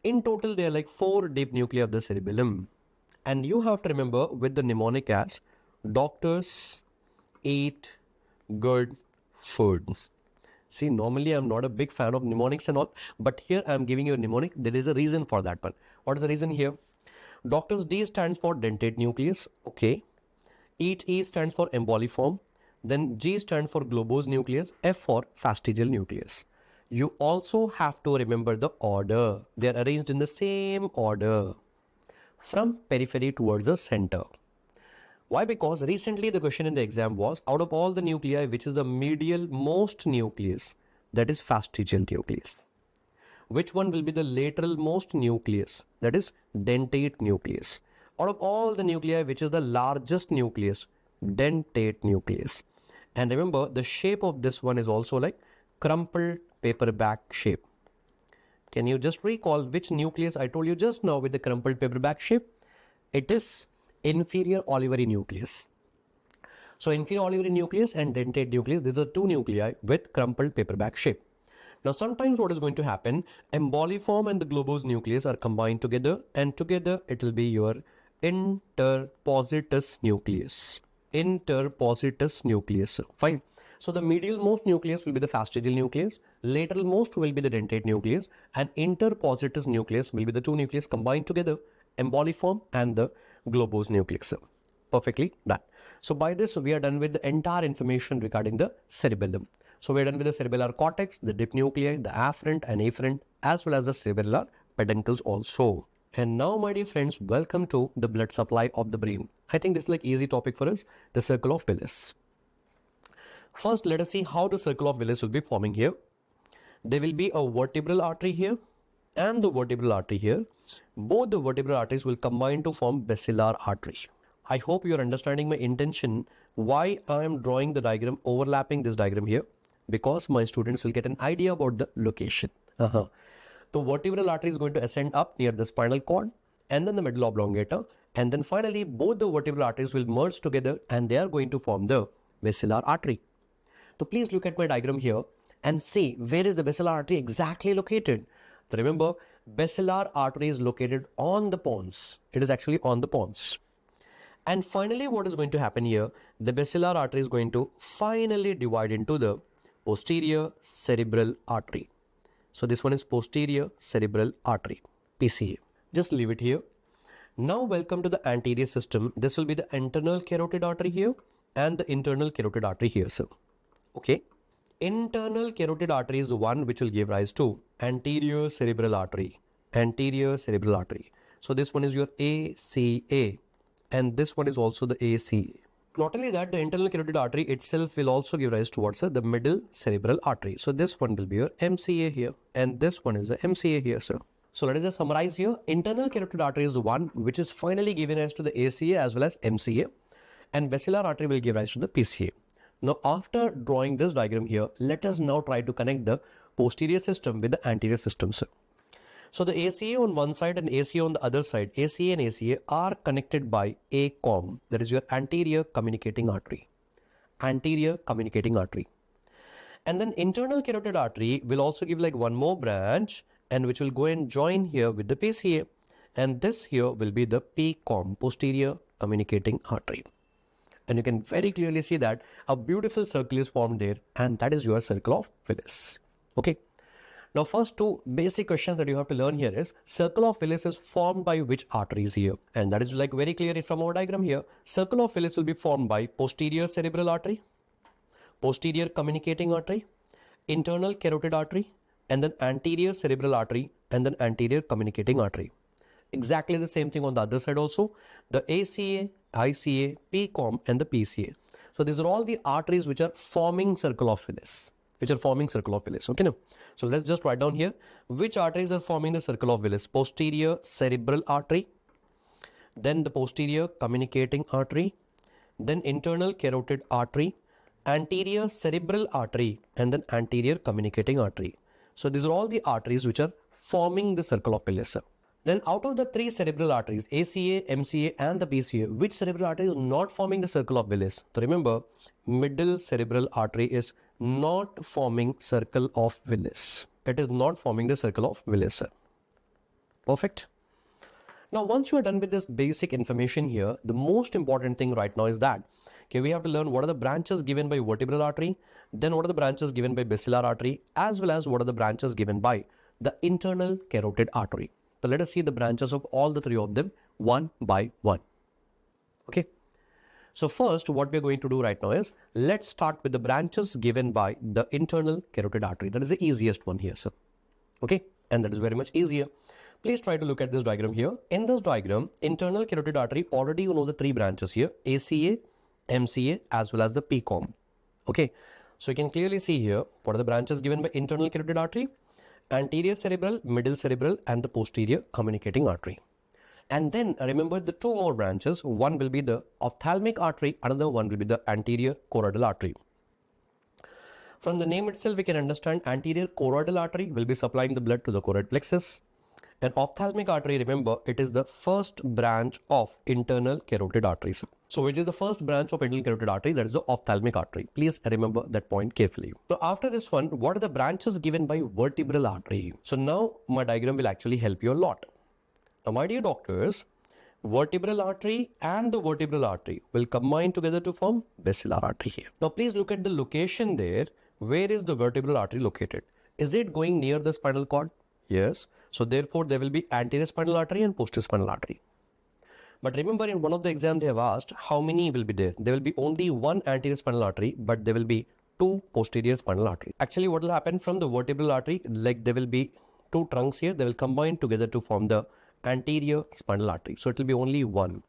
In total, there are like 4 deep nuclei of the cerebellum. And you have to remember with the mnemonic as doctors eat good food. See, normally I'm not a big fan of mnemonics and all, but here I'm giving you a mnemonic. There is a reason for that one. What is the reason here? Doctors D stands for dentate nucleus. Okay. Eat E stands for emboliform. Then G stands for globose nucleus. F for fastigial nucleus. You also have to remember the order. They are arranged in the same order from periphery towards the center. Why? Because recently the question in the exam was, out of all the nuclei, which is the medial most nucleus? That is fastigial nucleus. Which one will be the lateral most nucleus? That is dentate nucleus. Out of all the nuclei, which is the largest nucleus? Dentate nucleus. And remember, the shape of this one is also like crumpled paperback shape. Can you just recall which nucleus I told you just now with the crumpled paperback shape? It is inferior olivary nucleus. So inferior olivary nucleus and dentate nucleus, these are 2 nuclei with crumpled paperback shape. Now, sometimes what is going to happen, emboliform and the globose nucleus are combined together, and together it will be your interpositus nucleus. Interpositus nucleus. Fine. So the medial most nucleus will be the fastigial nucleus, lateral most will be the dentate nucleus, and interpositus nucleus will be the 2 nucleus combined together, emboliform and the globose nucleus. Perfectly done. So by this, we are done with the entire information regarding the cerebellum. So we are done with the cerebellar cortex, the deep nuclei, the afferent and efferent, as well as the cerebellar peduncles also. And now, my dear friends, welcome to the blood supply of the brain. I think this is like easy topic for us, the circle of Willis. First, let us see how the circle of Willis will be forming here. There will be a vertebral artery here and the vertebral artery here. Both the vertebral arteries will combine to form basilar artery. I hope you're understanding my intention, why I am drawing the diagram overlapping this diagram here, because my students will get an idea about the location. The vertebral artery is going to ascend up near the spinal cord and then the medulla oblongata, and then finally both the vertebral arteries will merge together and they are going to form the basilar artery. So please look at my diagram here and see where is the basilar artery exactly located. So remember, basilar artery is located on the pons. It is actually on the pons. And finally, what is going to happen here? The basilar artery is going to finally divide into the posterior cerebral artery. So this one is posterior cerebral artery, PCA. Just leave it here. Now welcome to the anterior system. This will be the internal carotid artery here and the internal carotid artery here, sir. Okay. Internal carotid artery is the one which will give rise to anterior cerebral artery. Anterior cerebral artery. So this one is your ACA. And this one is also the ACA. Not only that, the internal carotid artery itself will also give rise towards the middle cerebral artery. So this one will be your MCA here, and this one is the MCA here, sir. So let us just summarize here. Internal carotid artery is the one which is finally given rise to the ACA as well as MCA, and basilar artery will give rise to the PCA. Now after drawing this diagram here, let us now try to connect the posterior system with the anterior system, sir. So the ACA on one side and ACA on the other side, ACA and ACA are connected by ACOM, that is your anterior communicating artery. Anterior communicating artery. And then internal carotid artery will also give like one more branch, and which will go and join here with the PCA. And this here will be the PCOM, posterior communicating artery. And you can very clearly see that a beautiful circle is formed there, and that is your circle of Willis. Okay. Now first two basic questions that you have to learn here is, circle of Willis is formed by which arteries here? And that is like very clear from our diagram here. Circle of Willis will be formed by posterior cerebral artery, posterior communicating artery, internal carotid artery, and then anterior cerebral artery, and then anterior communicating artery. Exactly the same thing on the other side also. The ACA, ICA, PCOM, and the PCA. So these are all the arteries which are forming circle of Willis. Okay, now. So let's just write down here which arteries are forming the circle of Willis. Posterior cerebral artery, then the posterior communicating artery, then internal carotid artery, anterior cerebral artery, and then anterior communicating artery. So these are all the arteries which are forming the circle of Willis. Then out of the three cerebral arteries, ACA, MCA, and the PCA, which cerebral artery is not forming the circle of Willis? So remember, middle cerebral artery is not forming circle of Willis. It is not forming the circle of Willis. Perfect. Now, once you are done with this basic information here, the most important thing right now is that we have to learn what are the branches given by vertebral artery, then what are the branches given by basilar artery, as well as what are the branches given by the internal carotid artery. So let us see the branches of all the three of them one by one. Okay. So first, what we're going to do right now is, let's start with the branches given by the internal carotid artery. That is the easiest one here, sir. Okay. And that is very much easier. Please try to look at this diagram here. In this diagram, internal carotid artery, already you know the three branches here, ACA, MCA, as well as the PCOM. Okay. So you can clearly see here, what are the branches given by internal carotid artery? Anterior cerebral, middle cerebral, and the posterior communicating artery. And then remember the two more branches. One will be the ophthalmic artery, another one will be the anterior choroidal artery. From the name itself, we can understand anterior choroidal artery will be supplying the blood to the choroid plexus. And ophthalmic artery, remember, it is the first branch of internal carotid arteries. So which is the first branch of internal carotid artery? That is the ophthalmic artery. Please remember that point carefully. So after this one, what are the branches given by vertebral artery? So now my diagram will actually help you a lot. Now my dear doctors, vertebral artery and the vertebral artery will combine together to form basilar artery here. Now please look at the location there. Where is the vertebral artery located? Is it going near the spinal cord? Yes. So therefore there will be anterior spinal artery and posterior spinal artery. But remember, in one of the exams they have asked how many will be there. There will be only one anterior spinal artery, but there will be two posterior spinal artery. Actually, what will happen from the vertebral artery, like there will be two trunks here, they will combine together to form the anterior spinal artery. So it will be only one.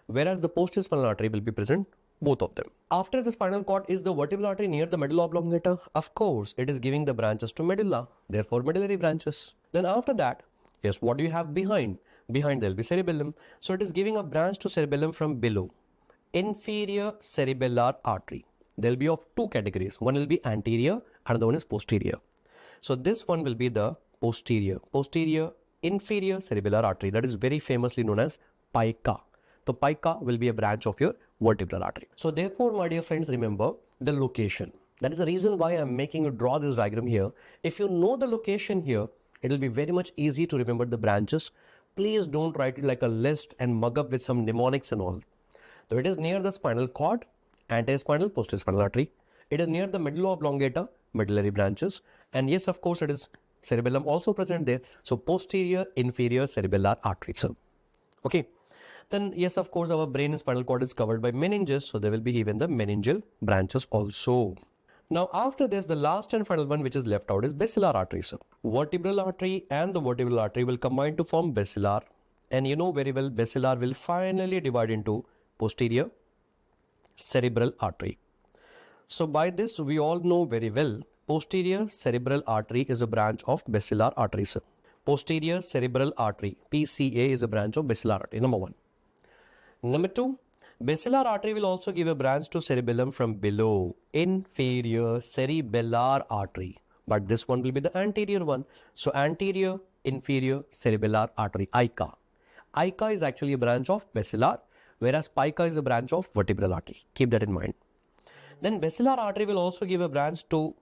Whereas the posterior spinal artery will be present, both of them. After the spinal cord, is the vertebral artery near the medulla oblongata? Of course, it is giving the branches to medulla, therefore medullary branches. Then after that, yes, what do you have behind? Behind there will be cerebellum. So it is giving a branch to cerebellum from below. Inferior cerebellar artery. There will be of two categories. One will be anterior, another one is posterior. So this one will be the posterior inferior cerebellar artery, that is very famously known as pica. So pica will be a branch of your vertebral artery. So therefore, my dear friends, remember the location. That is the reason why I am making you draw this diagram here. If you know the location here, it will be very much easy to remember the branches. Please don't write it like a list and mug up with some mnemonics and all. So it is near the spinal cord, anterspinal, posterior artery. It is near the medulla oblongata, medullary branches. And yes, of course, it is cerebellum also present there. So posterior inferior cerebellar artery. So, okay. Then yes, of course, our brain and spinal cord is covered by meninges. So there will be even the meningeal branches also. Now after this, the last and final one which is left out is basilar artery. So vertebral artery and the vertebral artery will combine to form basilar. And you know very well, basilar will finally divide into posterior cerebral artery. So by this, we all know very well, posterior cerebral artery is a branch of basilar artery. So posterior cerebral artery, PCA, is a branch of basilar artery, number one. Number two, basilar artery will also give a branch to cerebellum from below, inferior cerebellar artery. But this one will be the anterior one. So anterior inferior cerebellar artery, ICA. ICA is actually a branch of basilar, whereas pica is a branch of vertebral artery. Keep that in mind. Then basilar artery will also give a branch to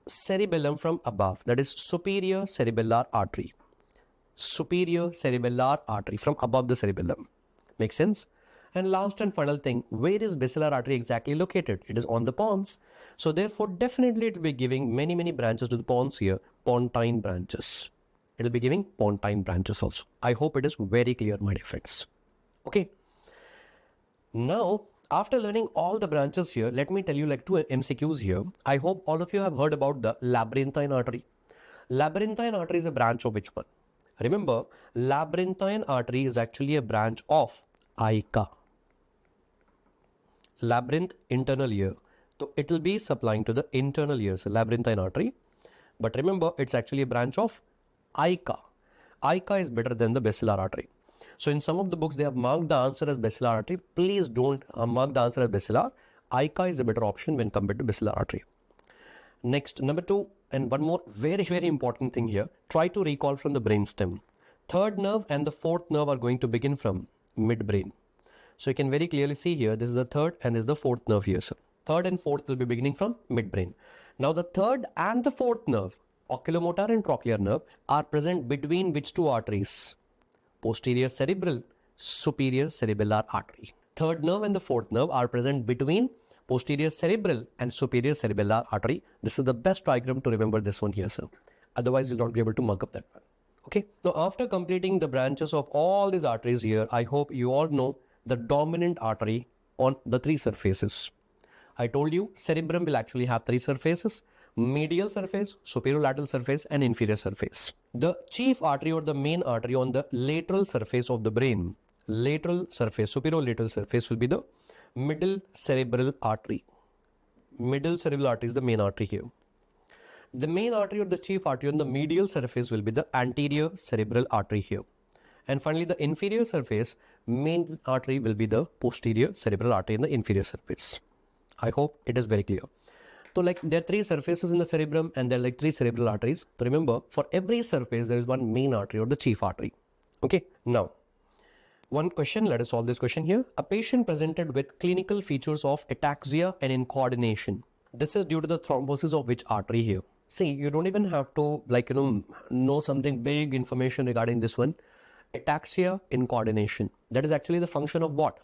cerebellum from above, that is superior cerebellar artery. Superior cerebellar artery from above the cerebellum. Makes sense? And last and final thing, where is basilar artery exactly located? It is on the pons. So therefore, definitely it will be giving many branches to the pons here, pontine branches. It will be giving pontine branches also. I hope it is very clear, my dear friends. Okay. Now, after learning all the branches here, let me tell you like two MCQs here. I hope all of you have heard about the labyrinthine artery. Labyrinthine artery is a branch of which one? Remember, labyrinthine artery is actually a branch of ICA. Labyrinth internal ear. So it will be supplying to the internal ear, so labyrinthine artery. But remember, it's actually a branch of ICA. ICA is better than the basilar artery. So in some of the books, they have marked the answer as basilar artery. Please don't mark the answer as basilar. ICA is a better option when compared to basilar artery. Next, number two, and one more very important thing here. Try to recall from the brainstem. Third nerve and the fourth nerve are going to begin from midbrain. So you can very clearly see here, this is the third and this is the fourth nerve here. So third and fourth will be beginning from midbrain. Now the third and the fourth nerve, oculomotor and trochlear nerve, are present between which two arteries? Posterior cerebral, superior cerebellar artery. Third nerve and the fourth nerve are present between posterior cerebral and superior cerebellar artery. This is the best diagram to remember this one here, sir. Otherwise, you'll not be able to mark up that one. Okay. Now, after completing the branches of all these arteries here, I hope you all know the dominant artery on the three surfaces. I told you cerebrum will actually have three surfaces: medial surface, superolateral surface, and inferior surface. The chief artery or the main artery on the lateral surface of the brain, lateral surface, superolateral surface, will be the middle cerebral artery. Middle cerebral artery is the main artery here. The main artery or the chief artery on the medial surface will be the anterior cerebral artery here. And finally, the inferior surface, main artery will be the posterior cerebral artery in the inferior surface. I hope it is very clear. So like there are three surfaces in the cerebrum and there are like three cerebral arteries. So remember, for every surface, there is one main artery or the chief artery. Okay. Now, one question, let us solve this question here. A patient presented with clinical features of ataxia and incoordination. This is due to the thrombosis of which artery here? See, you don't even have to know something big information regarding this one. Ataxia, incoordination. That is actually the function of what?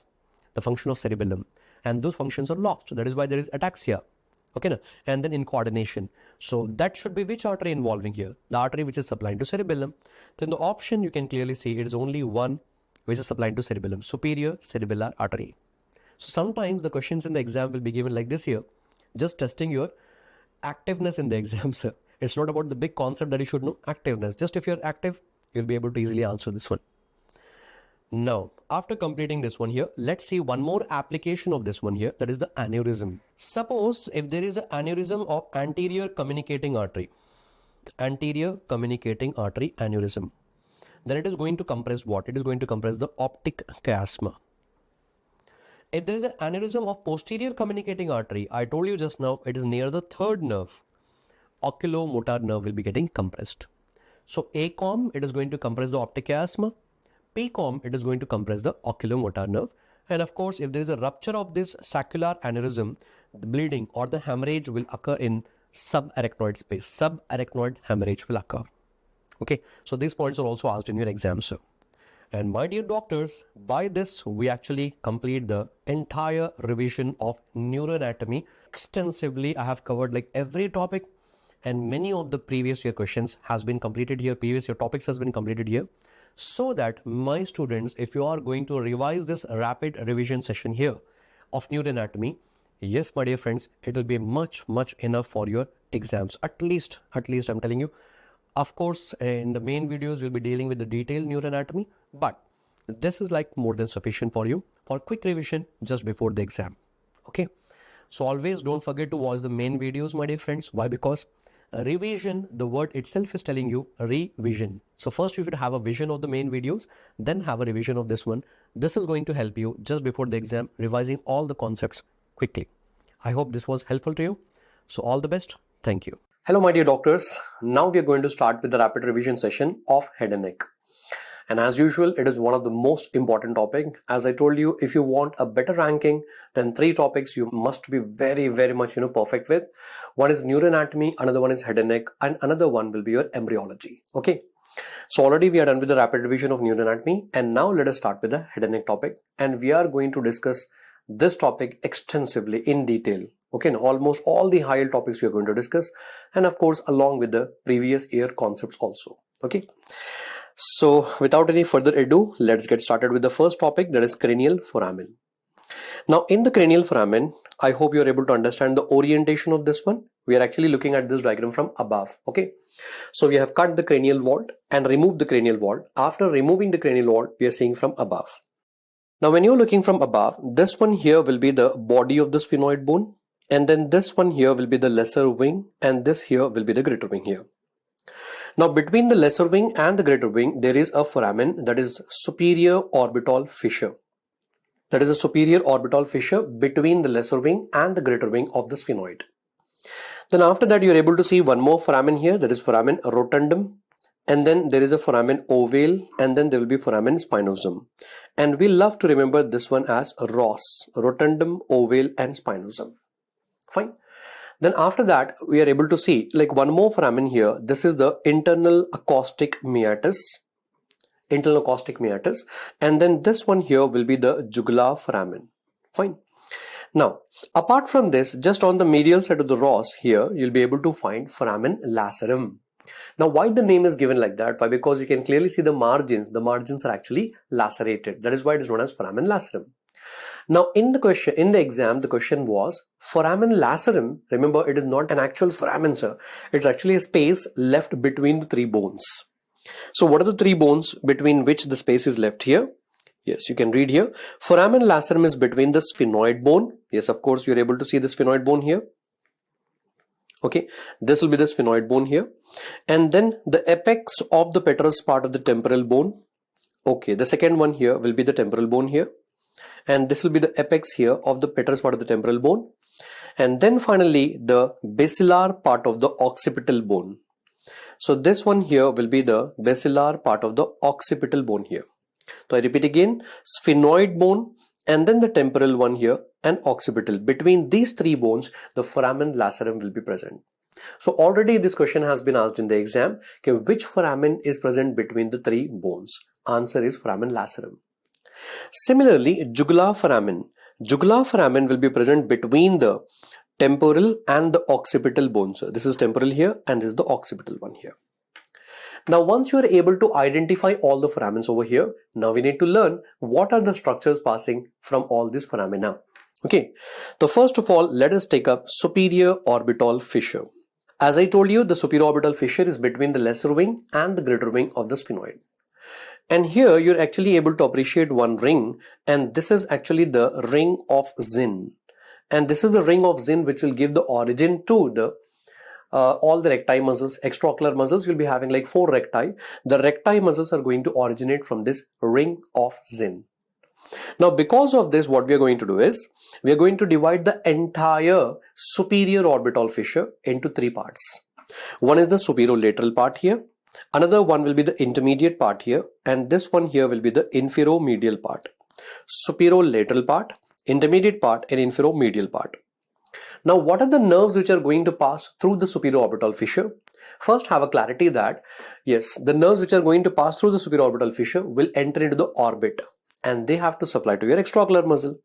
The function of cerebellum. And those functions are lost. So that is why there is ataxia. Okay, and then incoordination. So that should be which artery involving here? The artery which is supplying to cerebellum. Then the option you can clearly see it is only one which is supplying to cerebellum, superior cerebellar artery. So sometimes the questions in the exam will be given like this here, just testing your activeness in the exam, sir. It's not about the big concept that you should know, activeness. Just if you're active, you'll be able to easily answer this one. Now, after completing this one here, let's see one more application of this one here, that is the aneurysm. Suppose if there is an aneurysm of anterior communicating artery aneurysm. then it is going to compress what? It is going to compress the optic chiasma. If there is an aneurysm of posterior communicating artery, I told you just now, it is near the third nerve. Oculomotor nerve will be getting compressed. So ACOM, it is going to compress the optic chiasma. PCOM, it is going to compress the oculomotor nerve. And of course, if there is a rupture of this saccular aneurysm, the bleeding or the hemorrhage will occur in subarachnoid space. Subarachnoid hemorrhage will occur. Okay, so these points are also asked in your exam, sir. And my dear doctors, by this we actually complete the entire revision of neuroanatomy. Extensively, I have covered like every topic, and many of the previous year questions has been completed here. Previous year topics has been completed here. So that my students, if you are going to revise this rapid revision session here of neuroanatomy, yes, my dear friends, it will be much enough for your exams. At least I'm telling you. Of course, in the main videos, we'll be dealing with the detailed neuroanatomy, but this is like more than sufficient for you for quick revision just before the exam. Okay. So always don't forget to watch the main videos, my dear friends. Why? Because revision, the word itself is telling you revision. So first you should have a vision of the main videos, then have a revision of this one. This is going to help you just before the exam, revising all the concepts quickly. I hope this was helpful to you. So all the best. Thank you. Hello, my dear doctors. Now we are going to start with the rapid revision session of head and neck. And as usual, it is one of the most important topic. As I told you, if you want a better ranking, then 3 topics you must be very much, perfect with. One is neuroanatomy, another one is head and neck, and another one will be your embryology. Okay. So already we are done with the rapid revision of neuroanatomy, and now let us start with the head and neck topic. And we are going to discuss this topic extensively in detail. Okay, almost all the high yield topics we are going to discuss, and of course along with the previous year concepts also. Okay, so without any further ado, let's get started with the first topic, that is cranial foramen. Now in the cranial foramen, I hope you are able to understand the orientation of this one. We are actually looking at this diagram from above. Okay, so we have cut the cranial vault and removed the cranial vault. After removing the cranial vault, we are seeing from above. Now when you're looking from above, this one here will be the body of the sphenoid bone. And then this one here will be the lesser wing, and this here will be the greater wing here. Now between the lesser wing and the greater wing, there is a foramen, that is superior orbital fissure. That is a superior orbital fissure between the lesser wing and the greater wing of the sphenoid. Then after that, you are able to see one more foramen here, that is foramen rotundum. And then there is a foramen ovale, and then there will be foramen spinosum. And we love to remember this one as ROS, rotundum, ovale and spinosum. Fine. Then after that, we are able to see like one more foramen here. This is the internal acoustic meatus. Internal acoustic meatus. And then this one here will be the jugular foramen. Fine. Now, apart from this, just on the medial side of the ROS here, you'll be able to find foramen lacerum. Now, why the name is given like that? Why? Because you can clearly see the margins. The margins are actually lacerated. That is why it is known as foramen lacerum. Now, in the exam, the question was foramen lacerum. Remember, it is not an actual foramen, sir. It's actually a space left between the 3 bones. So, what are the 3 bones between which the space is left here? Yes, you can read here. Foramen lacerum is between the sphenoid bone. Yes, of course, you're able to see the sphenoid bone here. Okay, this will be the sphenoid bone here. And then the apex of the petrous part of the temporal bone. Okay, the second one here will be the temporal bone here. And this will be the apex here of the petrous part of the temporal bone. And then finally, the basilar part of the occipital bone. So this one here will be the basilar part of the occipital bone here. So I repeat again, sphenoid bone, and then the temporal one here, and occipital. Between these 3 bones, the foramen lacerum will be present. So already this question has been asked in the exam. Okay, which foramen is present between the 3 bones? Answer is foramen lacerum. Similarly, jugular foramen. Jugular foramen will be present between the temporal and the occipital bones. This is temporal here, and this is the occipital one here. Now, once you are able to identify all the foramens over here, now we need to learn what are the structures passing from all these foramina. Okay, so first of all, let us take up superior orbital fissure. As I told you, the superior orbital fissure is between the lesser wing and the greater wing of the sphenoid. And here you're actually able to appreciate one ring, and this is actually the ring of Zinn. And this is the ring of Zinn which will give the origin to the all the recti muscles, extraocular muscles, you'll be having like 4 recti. The recti muscles are going to originate from this ring of Zinn. Now, because of this, what we are going to do is, we are going to divide the entire superior orbital fissure into 3 parts. One is the superolateral part here. Another one will be the intermediate part here. And this one here will be the inferomedial part. Superolateral part, intermediate part, and inferomedial part. Now, what are the nerves which are going to pass through the superior orbital fissure? First, have a clarity that, yes, the nerves which are going to pass through the superior orbital fissure will enter into the orbit. And they have to supply to your extraocular muscle.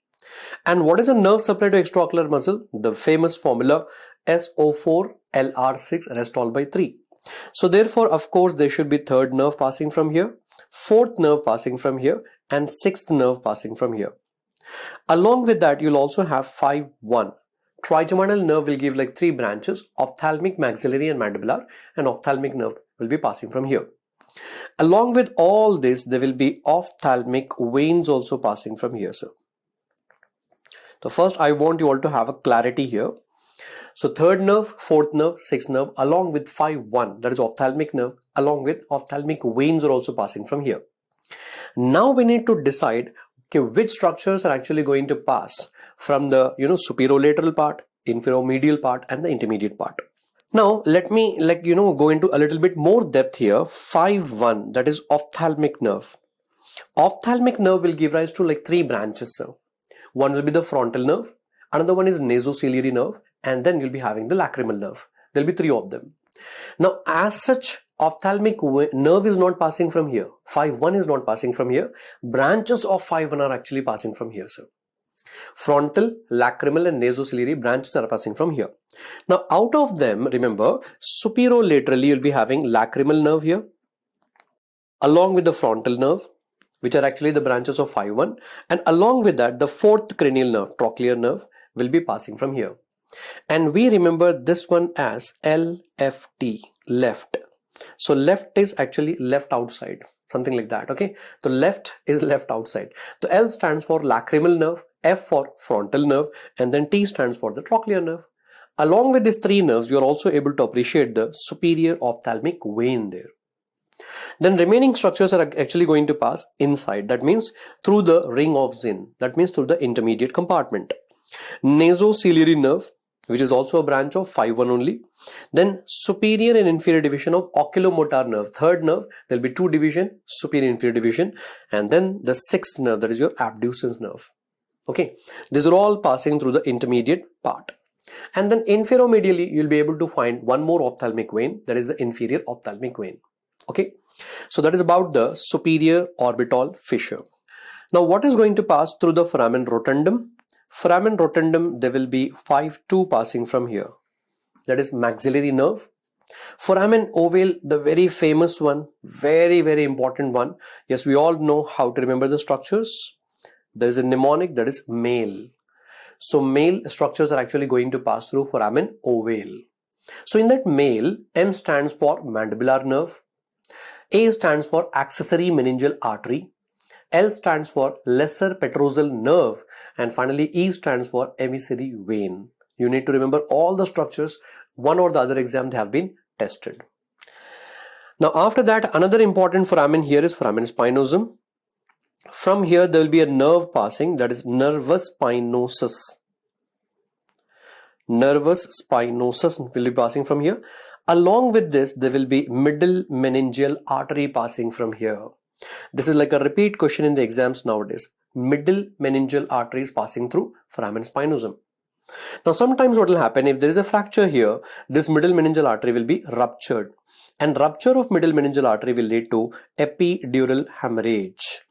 And what is a nerve supply to extraocular muscle? The famous formula SO4 LR6 rest all by 3. So therefore, of course, there should be 3rd nerve passing from here, 4th nerve passing from here, and 6th nerve passing from here. Along with that, you'll also have 5-1. Trigeminal nerve will give like 3 branches, ophthalmic, maxillary, and mandibular, and ophthalmic nerve will be passing from here. Along with all this, there will be ophthalmic veins also passing from here, sir. So first, I want you all to have a clarity here. So 3rd nerve, 4th nerve, 6th nerve, along with 5-1, that is ophthalmic nerve, along with ophthalmic veins are also passing from here. Now we need to decide, okay, which structures are actually going to pass from the, superolateral part, inferomedial part, and the intermediate part. Now, let me go into a little bit more depth here. 5-1, that is ophthalmic nerve. Ophthalmic nerve will give rise to like 3 branches, sir. One will be the frontal nerve, another one is nasociliary nerve, and then you'll be having the lacrimal nerve. There'll be 3 of them. Now, as such, ophthalmic nerve is not passing from here. 5-1 is not passing from here. Branches of 5-1 are actually passing from here, sir. Frontal, lacrimal, and nasociliary branches are passing from here. Now, out of them, remember, superolaterally, you'll be having lacrimal nerve here, along with the frontal nerve, which are actually the branches of 5-1, and along with that, the 4th cranial nerve, trochlear nerve, will be passing from here. And we remember this one as LFT, left. So left is actually left outside, something like that, okay? So left is left outside. So L stands for lacrimal nerve, F for frontal nerve, and then T stands for the trochlear nerve. Along with these 3 nerves, you are also able to appreciate the superior ophthalmic vein there. Then remaining structures are actually going to pass inside. That means through the ring of Zinn. That means through the intermediate compartment. Nasociliary nerve, which is also a branch of 5-1 only. Then superior and inferior division of oculomotor nerve. 3rd nerve, there will be 2 division, superior and inferior division. And then the 6th nerve, that is your abducens nerve. Okay, these are all passing through the intermediate part. And then inferomedially, you'll be able to find one more ophthalmic vein, that is the inferior ophthalmic vein. Okay, so that is about the superior orbital fissure. Now, what is going to pass through the foramen rotundum? Foramen rotundum, there will be 5-2 passing from here. That is maxillary nerve. Foramen ovale, the very famous one, very, very important one. Yes, we all know how to remember the structures. There is a mnemonic, that is male. So male structures are actually going to pass through foramen ovale. So in that male, M stands for mandibular nerve. A stands for accessory meningeal artery. L stands for lesser petrosal nerve, and finally E stands for emissary vein. You need to remember all the structures. One or the other exam they have been tested. Now after that, another important foramen here is foramen spinosum. From here there will be a nerve passing, that is nervus spinosus. Nervus spinosus will be passing from here. Along with this, there will be middle meningeal artery passing from here. This is like a repeat question in the exams nowadays. Middle meningeal artery is passing through foramen spinosum. Now sometimes what will happen, if there is a fracture here, this middle meningeal artery will be ruptured. And rupture of middle meningeal artery will lead to epidural hemorrhage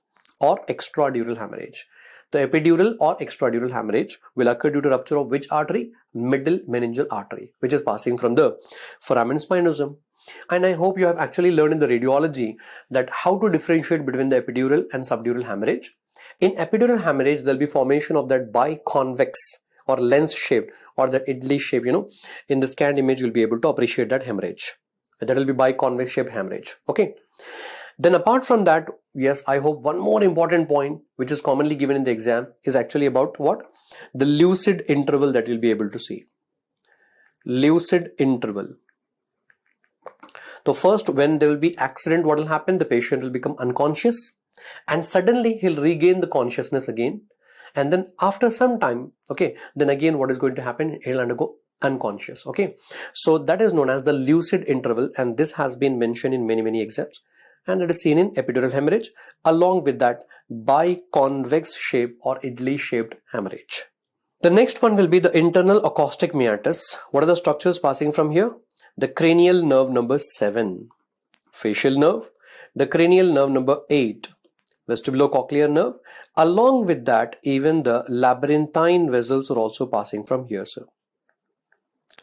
or extradural hemorrhage. The epidural or extradural hemorrhage will occur due to rupture of which artery? Middle meningeal artery, which is passing from the foramen spinosum. And I hope you have actually learned in the radiology that how to differentiate between the epidural and subdural hemorrhage. In epidural hemorrhage, there will be formation of that biconvex or lens shaped or that idli shape, in the scanned image, you'll be able to appreciate that hemorrhage. That will be biconvex shaped hemorrhage. Okay. Then apart from that, yes, I hope one more important point, which is commonly given in the exam, is actually about what? The lucid interval that you'll be able to see. Lucid interval. So first, when there will be accident, what will happen? The patient will become unconscious and suddenly he'll regain the consciousness again. And then after some time, okay, then again what is going to happen? He'll undergo unconscious. Okay, so that is known as the lucid interval, and this has been mentioned in many exams, and it is seen in epidural hemorrhage along with that biconvex shape or idli shaped hemorrhage. The next one will be the internal acoustic meatus. What are the structures passing from here? The cranial nerve number 7, facial nerve, the cranial nerve number 8, vestibulocochlear nerve. Along with that, even the labyrinthine vessels are also passing from here, sir.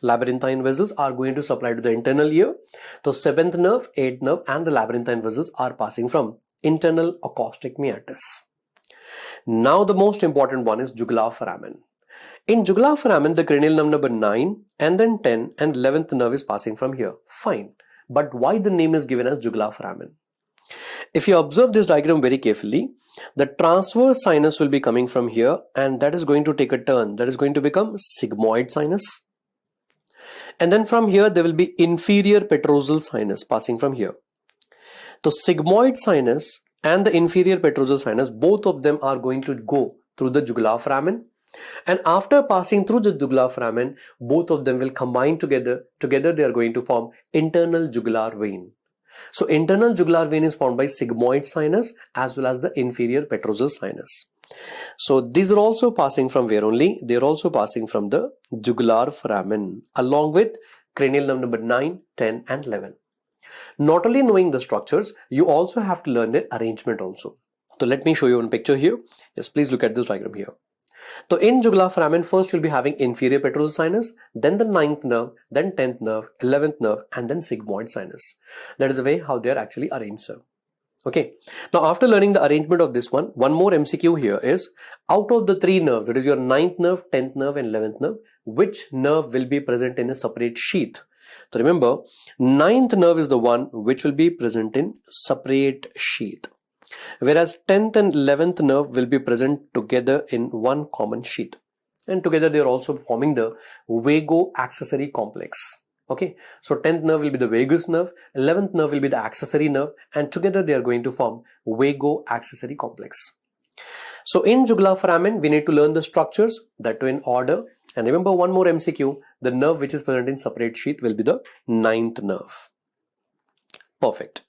Labyrinthine vessels are going to supply to the internal ear. So 7th nerve, 8th nerve and the labyrinthine vessels are passing from internal acoustic meatus. Now the most important one is jugular foramen. In jugular foramen, the cranial nerve number 9 and then 10 and 11th nerve is passing from here. Fine. But why the name is given as jugular foramen? If you observe this diagram very carefully, the transverse sinus will be coming from here and that is going to take a turn. That is going to become sigmoid sinus. And then from here, there will be inferior petrosal sinus passing from here. So sigmoid sinus and the inferior petrosal sinus, both of them are going to go through the jugular foramen. And after passing through the jugular foramen, both of them will combine together. Together they are going to form internal jugular vein. So internal jugular vein is formed by sigmoid sinus as well as the inferior petrosal sinus. So these are also passing from where only? They are also passing from the jugular foramen along with cranial nerve number 9, 10 and 11. Not only knowing the structures, you also have to learn their arrangement also. So let me show you one picture here. Yes, please look at this diagram here. So in jugular foramen, first you'll be having inferior petrosal sinus, then the 9th nerve, then 10th nerve, 11th nerve, and then sigmoid sinus. That is the way how they are actually arranged, sir. Okay. Now after learning the arrangement of this one more MCQ here is, out of the 3 nerves, that is your 9th nerve, 10th nerve, and 11th nerve, which nerve will be present in a separate sheath? So remember, 9th nerve is the one which will be present in separate sheath, whereas 10th and 11th nerve will be present together in one common sheath, and together they are also forming the vago-accessory complex. Okay, so 10th nerve will be the vagus nerve, 11th nerve will be the accessory nerve, and together they are going to form vago-accessory complex. So in jugular foramen, we need to learn the structures, that too in order. And remember one more MCQ, the nerve which is present in separate sheath will be the 9th nerve. Perfect.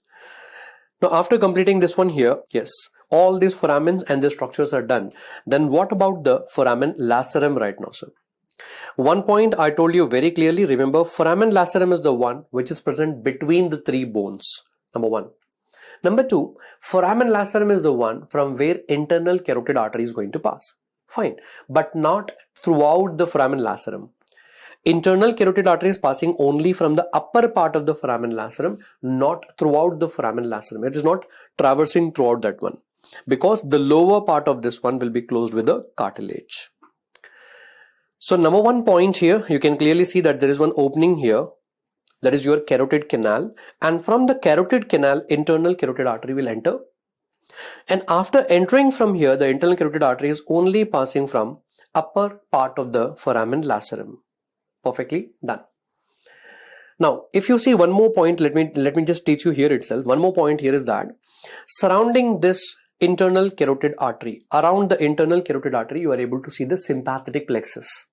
Now after completing this one here, yes, all these foramens and their structures are done. Then what about the foramen lacerum right now, sir? One point I told you very clearly, remember foramen lacerum is the one which is present between the 3 bones, number 1. Number 2, foramen lacerum is the one from where internal carotid artery is going to pass. Fine, but not throughout the foramen lacerum. Internal carotid artery is passing only from the upper part of the foramen lacerum, not throughout the foramen lacerum. It is not traversing throughout that one, because the lower part of this one will be closed with the cartilage. So number 1 point here, you can clearly see that there is one opening here, that is your carotid canal, and from the carotid canal, internal carotid artery will enter. And after entering from here, the internal carotid artery is only passing from upper part of the foramen lacerum. Perfectly done. Now, if you see one more point, let me just teach you here itself. One more point here is that surrounding this internal carotid artery, around the internal carotid artery, you are able to see the sympathetic plexus.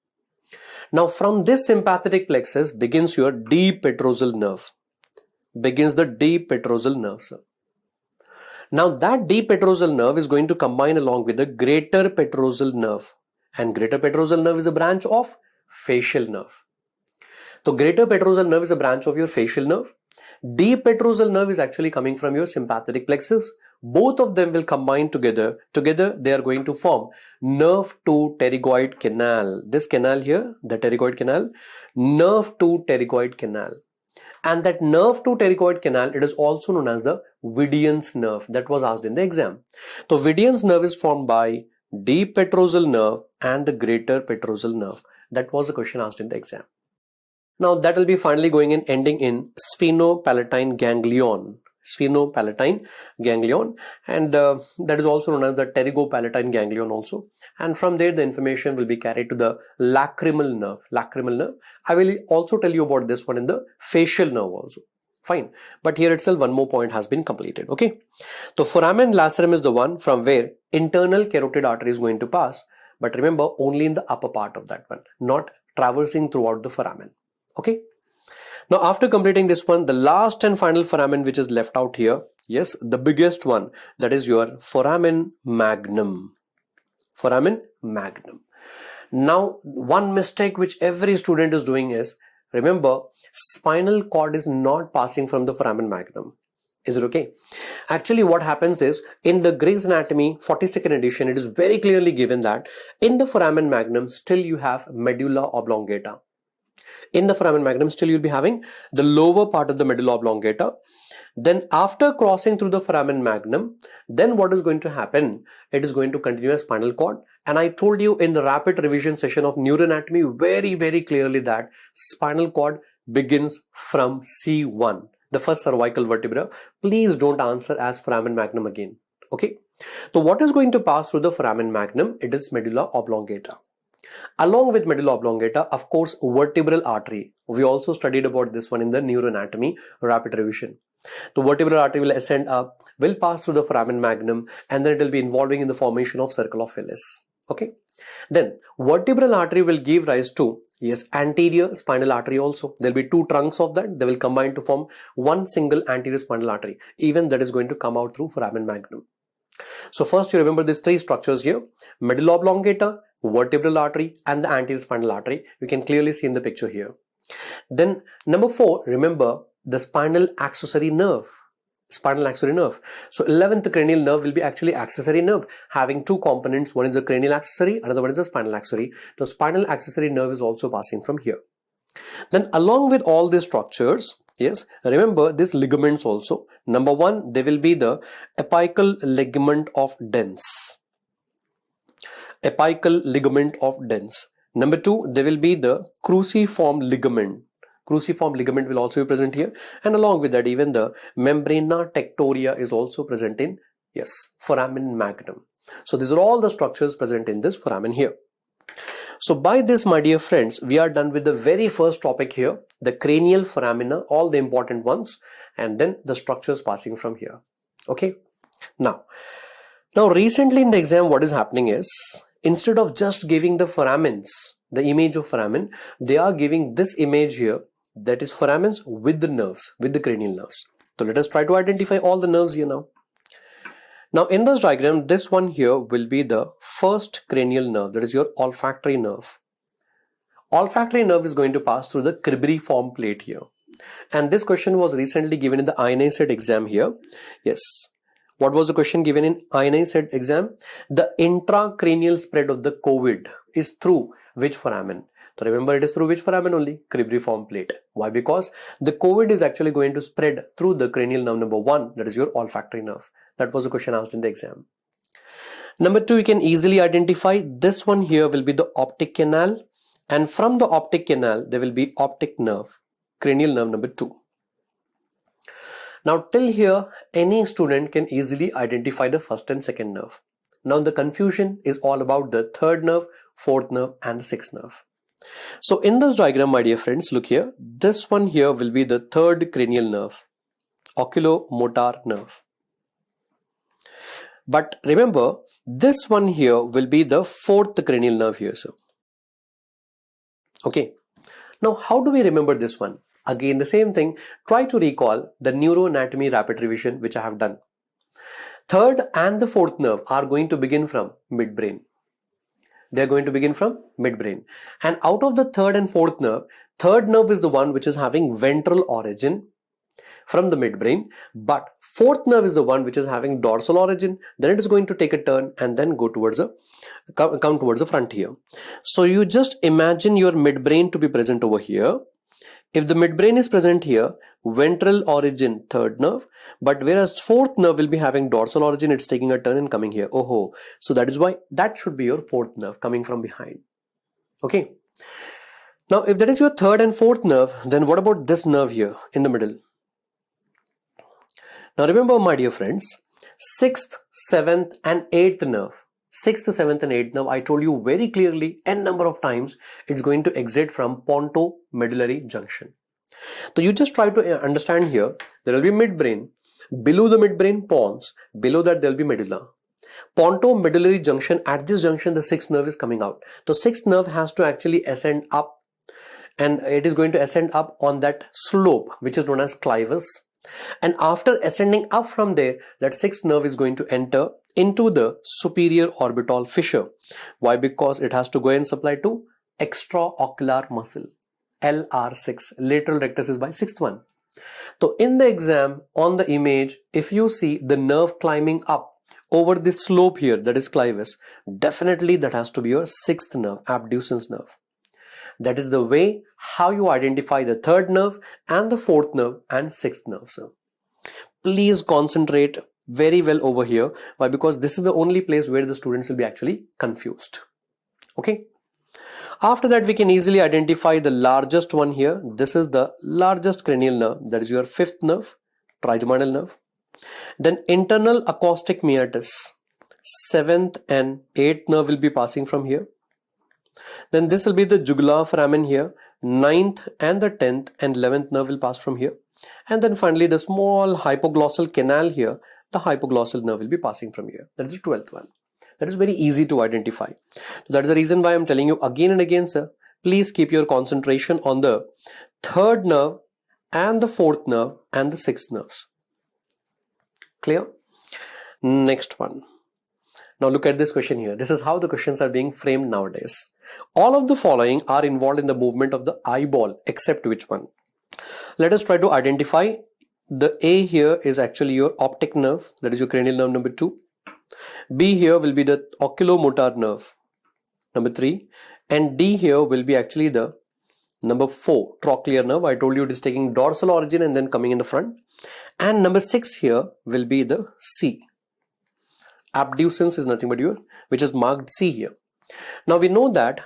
Now, from this sympathetic plexus begins your deep petrosal nerve. Begins the deep petrosal nerve, sir. Now, that deep petrosal nerve is going to combine along with the greater petrosal nerve. And greater petrosal nerve is a branch of facial nerve. So greater petrosal nerve is a branch of your facial nerve. Deep petrosal nerve is actually coming from your sympathetic plexus. Both of them will combine together. Together they are going to form nerve to pterygoid canal. This canal here, the pterygoid canal, nerve to pterygoid canal. And that nerve to pterygoid canal, it is also known as the Vidian's nerve. That was asked in the exam. So Vidian's nerve is formed by deep petrosal nerve and the greater petrosal nerve. That was a question asked in the exam. Now that will be finally going in, ending in sphenopalatine ganglion. Sphenopalatine ganglion, and that is also known as the pterygopalatine ganglion also. And from there the information will be carried to the lacrimal nerve. Lacrimal nerve. I will also tell you about this one in the facial nerve also. Fine. But here itself one more point has been completed. Okay. So foramen lacerum is the one from where internal carotid artery is going to pass. But remember, only in the upper part of that one, not traversing throughout the foramen. Okay. Now after completing this one, the last and final foramen which is left out here, yes, the biggest one, that is your foramen magnum. Foramen magnum. Now one mistake which every student is doing is, remember, spinal cord is not passing from the foramen magnum. Is it okay? Actually, what happens is, in the Gray's Anatomy 42nd edition, it is very clearly given that in the foramen magnum, still you have medulla oblongata. In the foramen magnum, still you'll be having the lower part of the medulla oblongata. Then after crossing through the foramen magnum, then what is going to happen? It is going to continue as spinal cord. And I told you in the rapid revision session of neuroanatomy very, very clearly that spinal cord begins from C1, the first cervical vertebra. Please don't answer as foramen magnum again. Okay. So what is going to pass through the foramen magnum? It is medulla oblongata. Along with medulla oblongata, of course, vertebral artery. We also studied about this one in the neuroanatomy rapid revision. The vertebral artery will ascend up, will pass through the foramen magnum, and then it will be involving in the formation of circle of Willis. Okay. Then vertebral artery will give rise to, yes, anterior spinal artery also. There will be two trunks of that. They will combine to form one single anterior spinal artery. Even that is going to come out through foramen magnum. So first you remember these three structures here: medulla oblongata, vertebral artery, and the anterior spinal artery. You can clearly see in the picture here. Then number 4, remember the spinal accessory nerve. Spinal accessory nerve. So 11th cranial nerve will be actually accessory nerve, having two components. One is the cranial accessory, another one is the spinal accessory. The spinal accessory nerve is also passing from here. Then along with all these structures, yes, remember these ligaments also. Number 1, they will be the apical ligament of Dens. Apical ligament of Dens. Number 2, there will be the cruciform ligament. Cruciform ligament will also be present here, and along with that even the membrana tectoria is also present in, yes, foramen magnum. So these are all the structures present in this foramen here. So by this, my dear friends, we are done with the very first topic here, the cranial foramina, all the important ones, and then the structures passing from here. Okay. Now recently in the exam, what is happening is, instead of just giving the foramens, the image of foramen, they are giving this image here, that is foramens with the nerves, with the cranial nerves. So let us try to identify all the nerves here now. Now in this diagram, this one here will be the first cranial nerve, that is your olfactory nerve. Olfactory nerve is going to pass through the cribriform plate here. And this question was recently given in the INI-SET exam here. Yes. What was the question given in INI-SET exam? The intracranial spread of the COVID is through which foramen? So remember, it is through which foramen only? Cribriform plate. Why? Because the COVID is actually going to spread through the cranial nerve number 1, that is your olfactory nerve. That was the question asked in the exam. Number 2, you can easily identify this one here will be the optic canal, and from the optic canal there will be optic nerve, cranial nerve number 2. Now till here, any student can easily identify the first and second nerve. Now the confusion is all about the third nerve, fourth nerve, and the sixth nerve. So in this diagram, my dear friends, look here. This one here will be the third cranial nerve, oculomotor nerve. But remember, this one here will be the fourth cranial nerve here. So, okay. Now, how do we remember this one? Again, the same thing. Try to recall the neuroanatomy rapid revision which I have done. Third and the fourth nerve are going to begin from midbrain. They are going to begin from midbrain. And out of the third and fourth nerve is the one which is having ventral origin from the midbrain, but fourth nerve is the one which is having dorsal origin. Then it is going to take a turn and then go towards the come towards the front here. So you just imagine your midbrain to be present over here. If the midbrain is present here, ventral origin third nerve, but whereas fourth nerve will be having dorsal origin, it's taking a turn and coming here. Oh, so that is why that should be your fourth nerve coming from behind. Okay. Now, if that is your third and fourth nerve, then what about this nerve here in the middle? Now remember, my dear friends, 6th, 7th and 8th nerve. 6th, 7th and 8th nerve, I told you very clearly n number of times, it's going to exit from pontomedullary junction. So you just try to understand here, there will be midbrain, below the midbrain pons, below that there will be medulla. Pontomedullary junction, at this junction the sixth nerve is coming out. The sixth nerve has to actually ascend up, and it is going to ascend up on that slope which is known as clivus. And after ascending up from there, that sixth nerve is going to enter into the superior orbital fissure. Why? Because it has to go and supply to extraocular muscle, LR6. Lateral rectus is by sixth one. So in the exam, on the image, if you see the nerve climbing up over this slope here, that is clivus, definitely that has to be your sixth nerve, abducens nerve. That is the way how you identify the third nerve and the fourth nerve and sixth nerve, sir. Please concentrate very well over here. Why? Because this is the only place where the students will be actually confused. Okay. After that, we can easily identify the largest one here. This is the largest cranial nerve. That is your fifth nerve, trigeminal nerve. Then internal acoustic meatus, seventh and eighth nerve will be passing from here. Then this will be the jugular foramen here. Ninth and the 10th and 11th nerve will pass from here. And then finally the small hypoglossal canal here, the hypoglossal nerve will be passing from here. That is the 12th one. That is very easy to identify. So that is the reason why I am telling you again and again, sir. Please keep your concentration on the third nerve and the fourth nerve and the sixth nerves. Clear? Next one. Now look at this question here. This is how the questions are being framed nowadays. All of the following are involved in the movement of the eyeball, except which one? Let us try to identify. The A here is actually your optic nerve, that is your cranial nerve number 2. B here will be the oculomotor nerve, number 3. And D here will be actually the number 4, trochlear nerve. I told you it is taking dorsal origin and then coming in the front. And number 6 here will be the C. Abducens is nothing but your, which is marked C here. Now we know that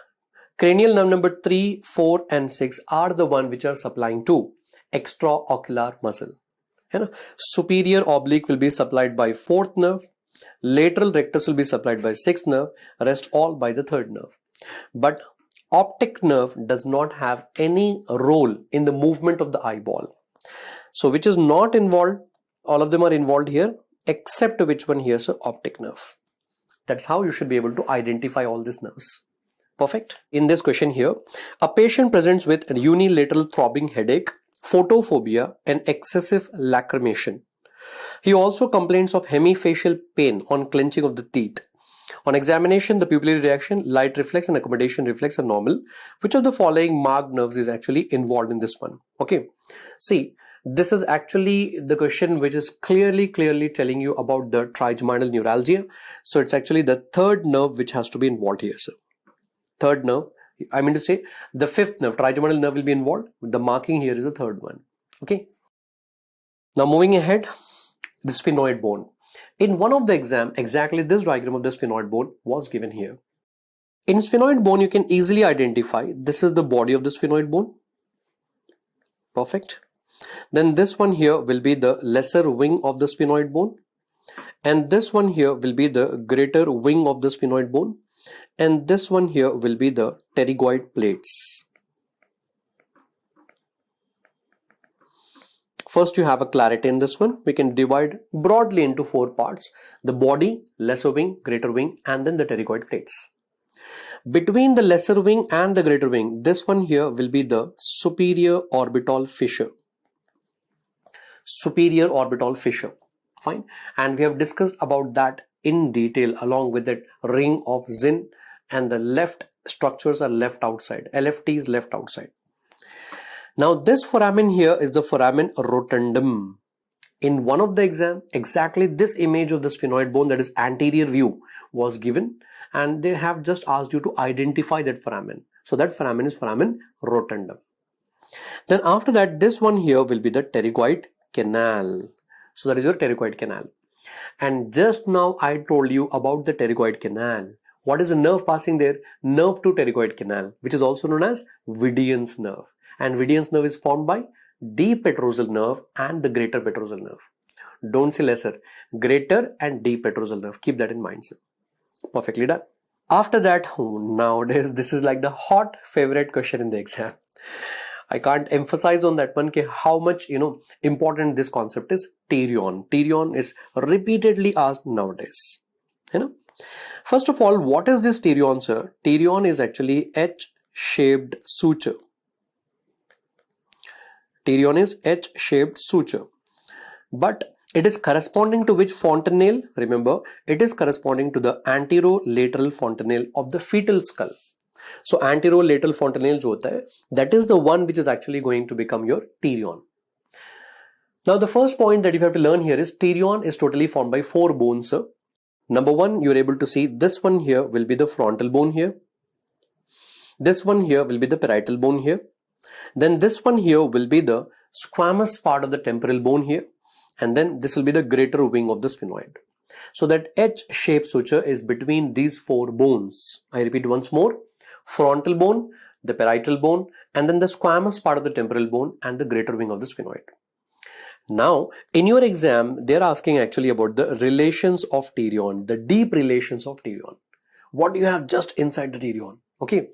cranial nerve number 3, 4 and 6 are the one which are supplying to extraocular muscle. Superior oblique will be supplied by fourth nerve, lateral rectus will be supplied by sixth nerve, rest all by the third nerve. But optic nerve does not have any role in the movement of the eyeball. So which is not involved, all of them are involved here, except which one here, so optic nerve. That's how you should be able to identify all these nerves. Perfect. In this question here, a patient presents with a unilateral throbbing headache, photophobia and excessive lacrimation. He also complains of hemifacial pain on clenching of the teeth. On examination, the pupillary reaction, light reflex and accommodation reflex are normal. Which of the following marked nerves is actually involved in this one? Okay. See, this is actually the question which is clearly telling you about the trigeminal neuralgia. So it's actually the third nerve which has to be involved here, sir. Third nerve, I mean to say the fifth nerve, trigeminal nerve will be involved. The marking here is the third one. Okay. Now moving ahead, the sphenoid bone. In one of the exam, exactly this diagram of the sphenoid bone was given here. In sphenoid bone, you can easily identify this is the body of the sphenoid bone. Perfect. Then this one here will be the lesser wing of the sphenoid bone. And this one here will be the greater wing of the sphenoid bone. And this one here will be the pterygoid plates. First, you have a clarity in this one. We can divide broadly into 4 parts. The body, lesser wing, greater wing, and then the pterygoid plates. Between the lesser wing and the greater wing, this one here will be the superior orbital fissure. Superior orbital fissure. Fine. And we have discussed about that in detail along with that ring of Zinn, and the left structures are left outside. LFT is left outside. Now this foramen here is the foramen rotundum. In one of the exam, exactly this image of the sphenoid bone, that is anterior view, was given, and they have just asked you to identify that foramen. So that foramen is foramen rotundum. Then after that, this one here will be the pterygoid canal. So that is your pterygoid canal. And just now I told you about the pterygoid canal. What is the nerve passing there? Nerve to pterygoid canal, which is also known as Vidian's nerve. And Vidian's nerve is formed by deep petrosal nerve and the greater petrosal nerve. Don't say lesser, greater and deep petrosal nerve. Keep that in mind, sir. Perfectly done. After that, nowadays, this is like the hot favorite question in the exam. I can't emphasize on that one how much important this concept is. Pterion. Pterion is repeatedly asked nowadays. First of all, what is this pterion, sir? Pterion is actually H-shaped suture. Pterion is H-shaped suture. But it is corresponding to which fontanelle? Remember, it is corresponding to the anterolateral fontanelle of the fetal skull. So anterolateral fontanelle jo hota hai, that is the one which is actually going to become your pterion. Now the first point that you have to learn here is pterion is totally formed by 4 bones, sir. Number 1, you are able to see this one here will be the frontal bone here. This one here will be the parietal bone here. Then this one here will be the squamous part of the temporal bone here. And then this will be the greater wing of the sphenoid. So that H-shaped suture is between these 4 bones. I repeat once more. Frontal bone, the parietal bone, and then the squamous part of the temporal bone and the greater wing of the sphenoid. Now, in your exam, they are asking actually about the relations of pterion, the deep relations of pterion. What do you have just inside the pterion? Okay.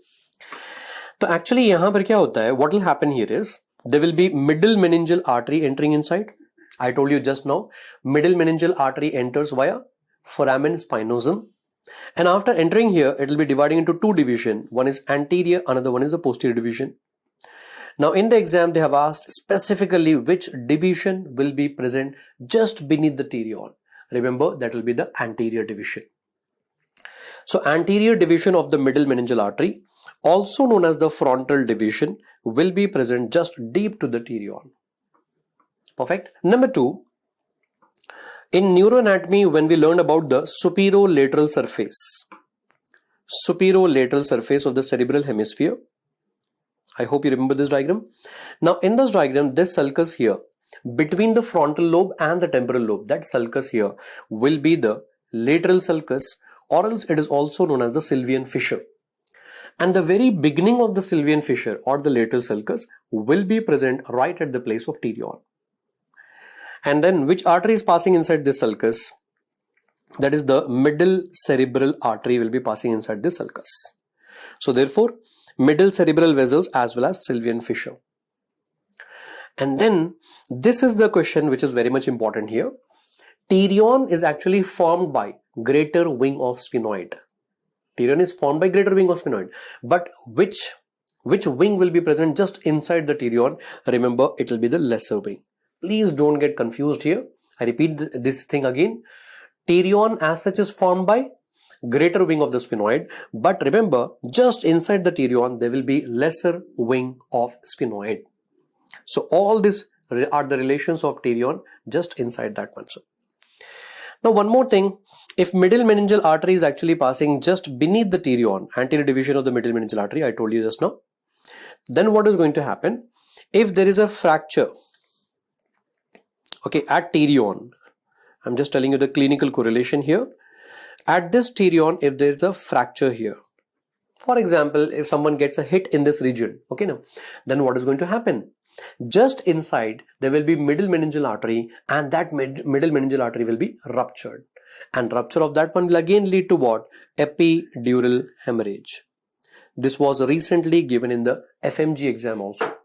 So actually, यहाँ पर क्या होता है? What will happen here is, there will be middle meningeal artery entering inside. I told you just now, middle meningeal artery enters via foramen spinosum. And after entering here, it will be dividing into 2 divisions. One is anterior, another one is the posterior division. Now in the exam, they have asked specifically which division will be present just beneath the pterion. Remember, that will be the anterior division. So anterior division of the middle meningeal artery, also known as the frontal division, will be present just deep to the pterion. Perfect. Number 2, in neuroanatomy, when we learned about the superolateral surface of the cerebral hemisphere, I hope you remember this diagram. Now in this diagram, this sulcus here, between the frontal lobe and the temporal lobe, that sulcus here will be the lateral sulcus, or else it is also known as the Sylvian fissure. And the very beginning of the Sylvian fissure or the lateral sulcus will be present right at the place of pterion. And then which artery is passing inside this sulcus? That is the middle cerebral artery will be passing inside this sulcus. So therefore, middle cerebral vessels as well as Sylvian fissure. And then this is the question which is very much important here. Pterion is actually formed by greater wing of sphenoid. Pterion is formed by greater wing of sphenoid. But which wing will be present just inside the pterion? Remember, it will be the lesser wing. Please don't get confused here. I repeat this thing again. Pterion as such is formed by greater wing of the sphenoid, but remember, just inside the pterion there will be lesser wing of sphenoid. So all these are the relations of pterion just inside that one. So now one more thing, if middle meningeal artery is actually passing just beneath the pterion, anterior division of the middle meningeal artery, I told you just now, then what is going to happen? If there is a fracture, okay, at pterion, I'm just telling you the clinical correlation here. At this pterion, if there is a fracture here, for example, if someone gets a hit in this region, okay, now, then what is going to happen? Just inside, there will be middle meningeal artery, and that middle meningeal artery will be ruptured. And rupture of that one will again lead to what? Epidural hemorrhage. This was recently given in the FMG exam also.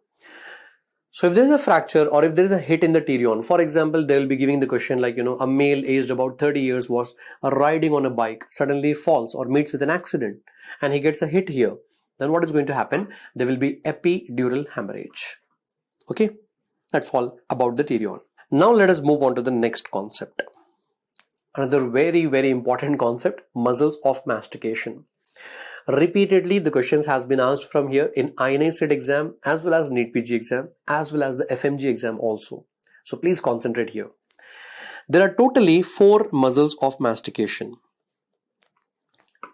So if there is a fracture or if there is a hit in the pterion, for example, they will be giving the question like, a male aged about 30 years was riding on a bike, suddenly falls or meets with an accident and he gets a hit here. Then what is going to happen? There will be epidural hemorrhage. Okay, that's all about the pterion. Now let us move on to the next concept. Another very, very important concept, muscles of mastication. Repeatedly, the questions has been asked from here in INA-SET exam as well as NEET PG exam as well as the FMG exam also. So please concentrate here. There are totally 4 muscles of mastication.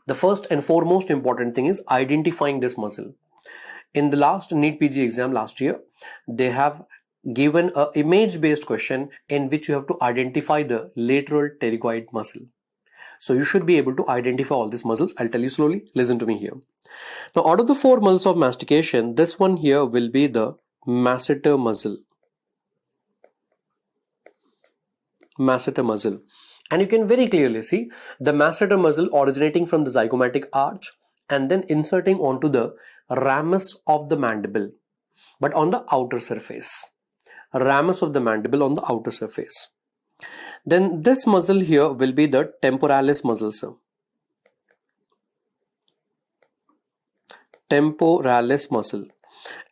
The first and foremost important thing is identifying this muscle. In the last NEET PG exam last year, they have given an image-based question in which you have to identify the lateral pterygoid muscle. So you should be able to identify all these muscles. I'll tell you slowly. Listen to me here. Now, out of the 4 muscles of mastication, this one here will be the masseter muscle. Masseter muscle. And you can very clearly see the masseter muscle originating from the zygomatic arch and then inserting onto the ramus of the mandible. but on the outer surface. Ramus of the mandible on the outer surface. Then this muscle here will be the temporalis muscle, sir. Temporalis muscle.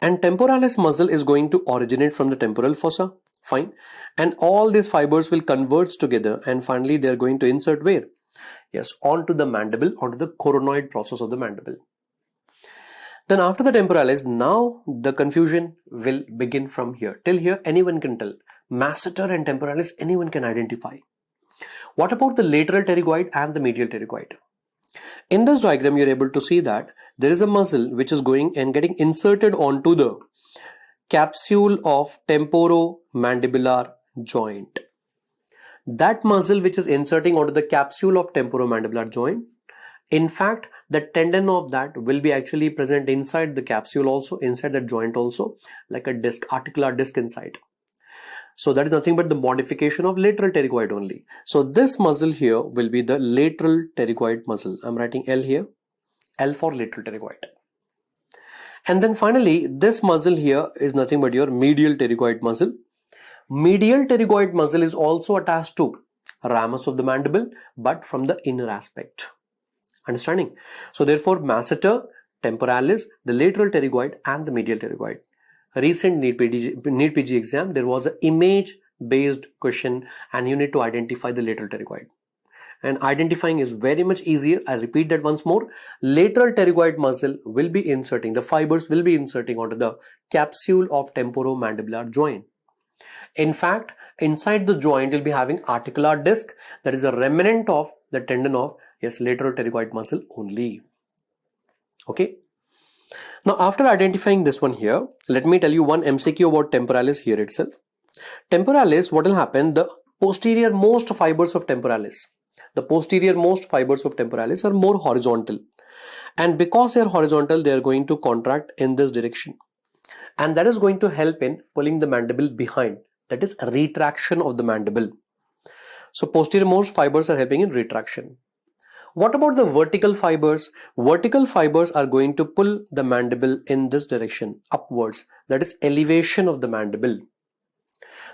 And temporalis muscle is going to originate from the temporal fossa. Fine. And all these fibers will converge together and finally they are going to insert where? Yes, onto the mandible, onto the coronoid process of the mandible. Then after the temporalis, now the confusion will begin from here. Till here, anyone can tell. Masseter and temporalis, anyone can identify. What about the lateral pterygoid and the medial pterygoid? In this diagram, you're able to see that there is a muscle which is going and getting inserted onto the capsule of temporomandibular joint. That muscle which is inserting onto the capsule of temporomandibular joint, in fact, the tendon of that will be actually present inside the capsule also, inside the joint also, like a disc, articular disc inside. So that is nothing but the modification of lateral pterygoid only. So this muscle here will be the lateral pterygoid muscle. I'm writing L here, L for lateral pterygoid. And then finally, this muscle here is nothing but your medial pterygoid muscle. Medial pterygoid muscle is also attached to ramus of the mandible, but from the inner aspect. Understanding? So therefore, masseter, temporalis, the lateral pterygoid and the medial pterygoid. Recent NEET PG exam, there was an image based question and you need to identify the lateral pterygoid. And identifying is very much easier. I repeat that once more. Lateral pterygoid muscle will be inserting, the fibers will be inserting onto the capsule of temporomandibular joint. In fact, inside the joint you'll be having articular disc that is a remnant of the tendon of lateral pterygoid muscle only. Okay. Now after identifying this one here, let me tell you one MCQ about temporalis here itself. Temporalis, what will happen? The posterior most fibers of temporalis. The posterior most fibers of temporalis are more horizontal. And because they are horizontal, they are going to contract in this direction. And that is going to help in pulling the mandible behind. That is retraction of the mandible. So posterior most fibers are helping in retraction. What about the vertical fibers? Vertical fibers are going to pull the mandible in this direction, upwards. That is elevation of the mandible.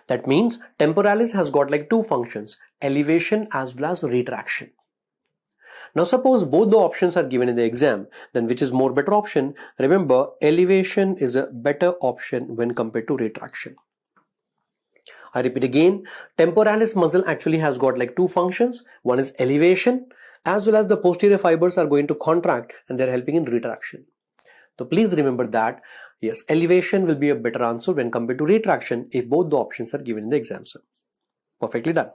That means temporalis has got like two functions, elevation as well as retraction. Now suppose both the options are given in the exam, then which is more better option? Remember, elevation is a better option when compared to retraction. I repeat again, temporalis muscle actually has got like two functions. One is elevation, as well as the posterior fibers are going to contract and they're helping in retraction. So please remember that, yes, elevation will be a better answer when compared to retraction if both the options are given in the exam, sir. Perfectly done.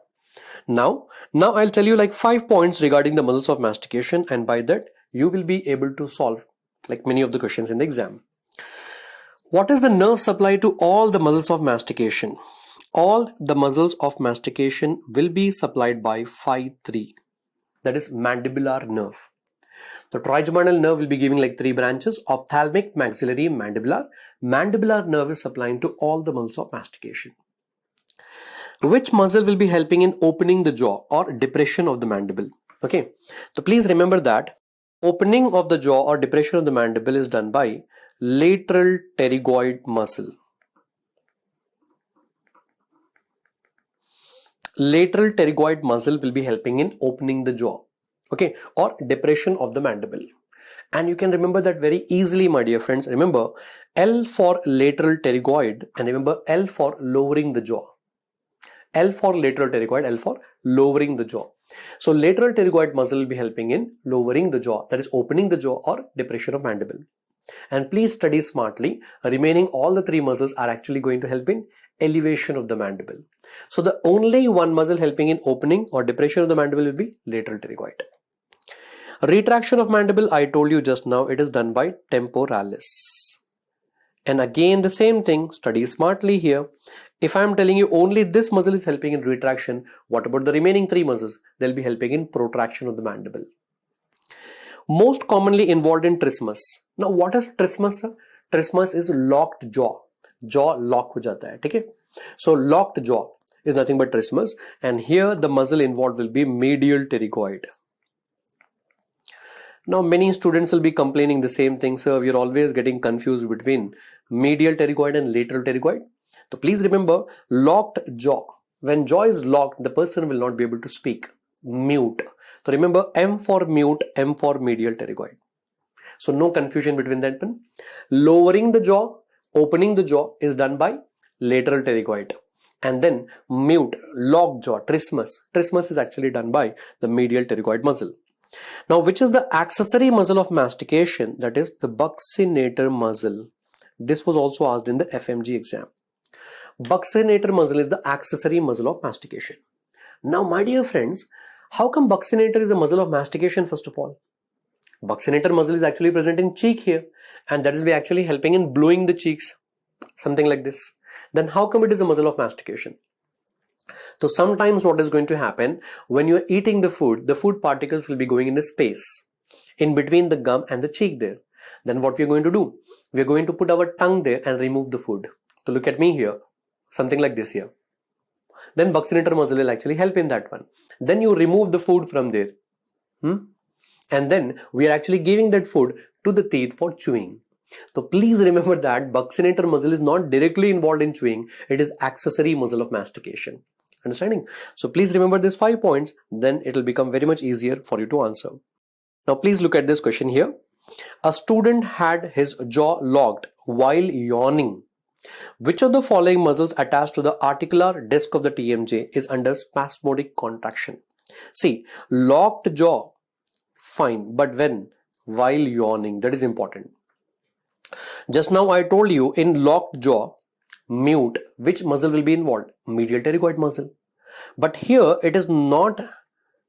Now I'll tell you like 5 points regarding the muscles of mastication, and by that you will be able to solve like many of the questions in the exam. What is the nerve supply to all the muscles of mastication? All the muscles of mastication will be supplied by phi3. That is mandibular nerve. The trigeminal nerve will be giving like 3 branches: ophthalmic, maxillary, mandibular. Mandibular nerve is supplying to all the muscles of mastication. Which muscle will be helping in opening the jaw or depression of the mandible? Okay, so please remember that opening of the jaw or depression of the mandible is done by lateral pterygoid muscle. Lateral pterygoid muscle will be helping in opening the jaw, okay, or depression of the mandible. And you can remember that very easily, my dear friends. Remember L for lateral pterygoid and remember L for lowering the jaw. L for lateral pterygoid, L for lowering the jaw. So lateral pterygoid muscle will be helping in lowering the jaw, that is opening the jaw or depression of mandible. And please study smartly. Remaining all the 3 muscles are actually going to help in elevation of the mandible. So the only one muscle helping in opening or depression of the mandible will be lateral pterygoid. Retraction of mandible, I told you just now, it is done by temporalis. And again the same thing, study smartly here. If I am telling you only this muscle is helping in retraction, what about the remaining 3 muscles? They'll be helping in protraction of the mandible. Most commonly involved in trismus. Now what is trismus? Trismus is locked jaw. Jaw lock ho jata hai, okay? So locked jaw is nothing but trismus, and here the muscle involved will be medial pterygoid. Now, many students will be complaining the same thing, sir. We are always getting confused between medial pterygoid and lateral pterygoid. So please remember, locked jaw. When jaw is locked, the person will not be able to speak. Mute. So remember, M for mute, M for medial pterygoid. So no confusion between that one. Lowering the jaw, opening the jaw is done by lateral pterygoid. And then mute, locked jaw, trismus. Trismus is actually done by the medial pterygoid muscle. Now, which is the accessory muscle of mastication? That is the buccinator muscle. This was also asked in the FMG exam. Buccinator muscle is the accessory muscle of mastication. Now, my dear friends, how come buccinator is the muscle of mastication first of all? Buccinator muscle is actually present in cheek here, and that will be actually helping in blowing the cheeks, something like this. Then how come it is a muscle of mastication? So sometimes what is going to happen, when you are eating the food particles will be going in a space in between the gum and the cheek there. Then what we are going to do? We are going to put our tongue there and remove the food. So look at me here, something like this here. Then buccinator muscle will actually help in that one. Then you remove the food from there. And then we are actually giving that food to the teeth for chewing. So please remember that buccinator muscle is not directly involved in chewing. It is accessory muscle of mastication. Understanding? So please remember these 5 points. Then it will become very much easier for you to answer. Now please look at this question here. A student had his jaw locked while yawning. Which of the following muscles attached to the articular disc of the TMJ is under spasmodic contraction? See, locked jaw, fine, but when? While yawning, that is important. Just now I told you in locked jaw, mute, which muscle will be involved? Medial pterygoid muscle. But here it is not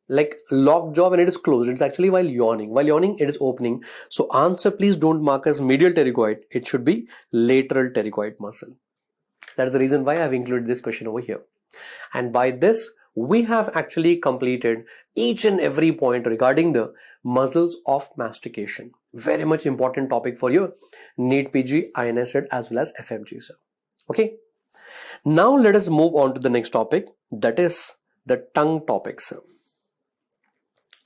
like locked jaw when it is closed. It's actually while yawning. While yawning, it is opening. So answer, please don't mark as medial pterygoid. It should be lateral pterygoid muscle. That is the reason why I have included this question over here. And by this, we have actually completed each and every point regarding the muscles of mastication. Very much important topic for you, NEET PG, INSET as well as FMG, sir. Okay. Now let us move on to the next topic, that is the tongue topic, sir.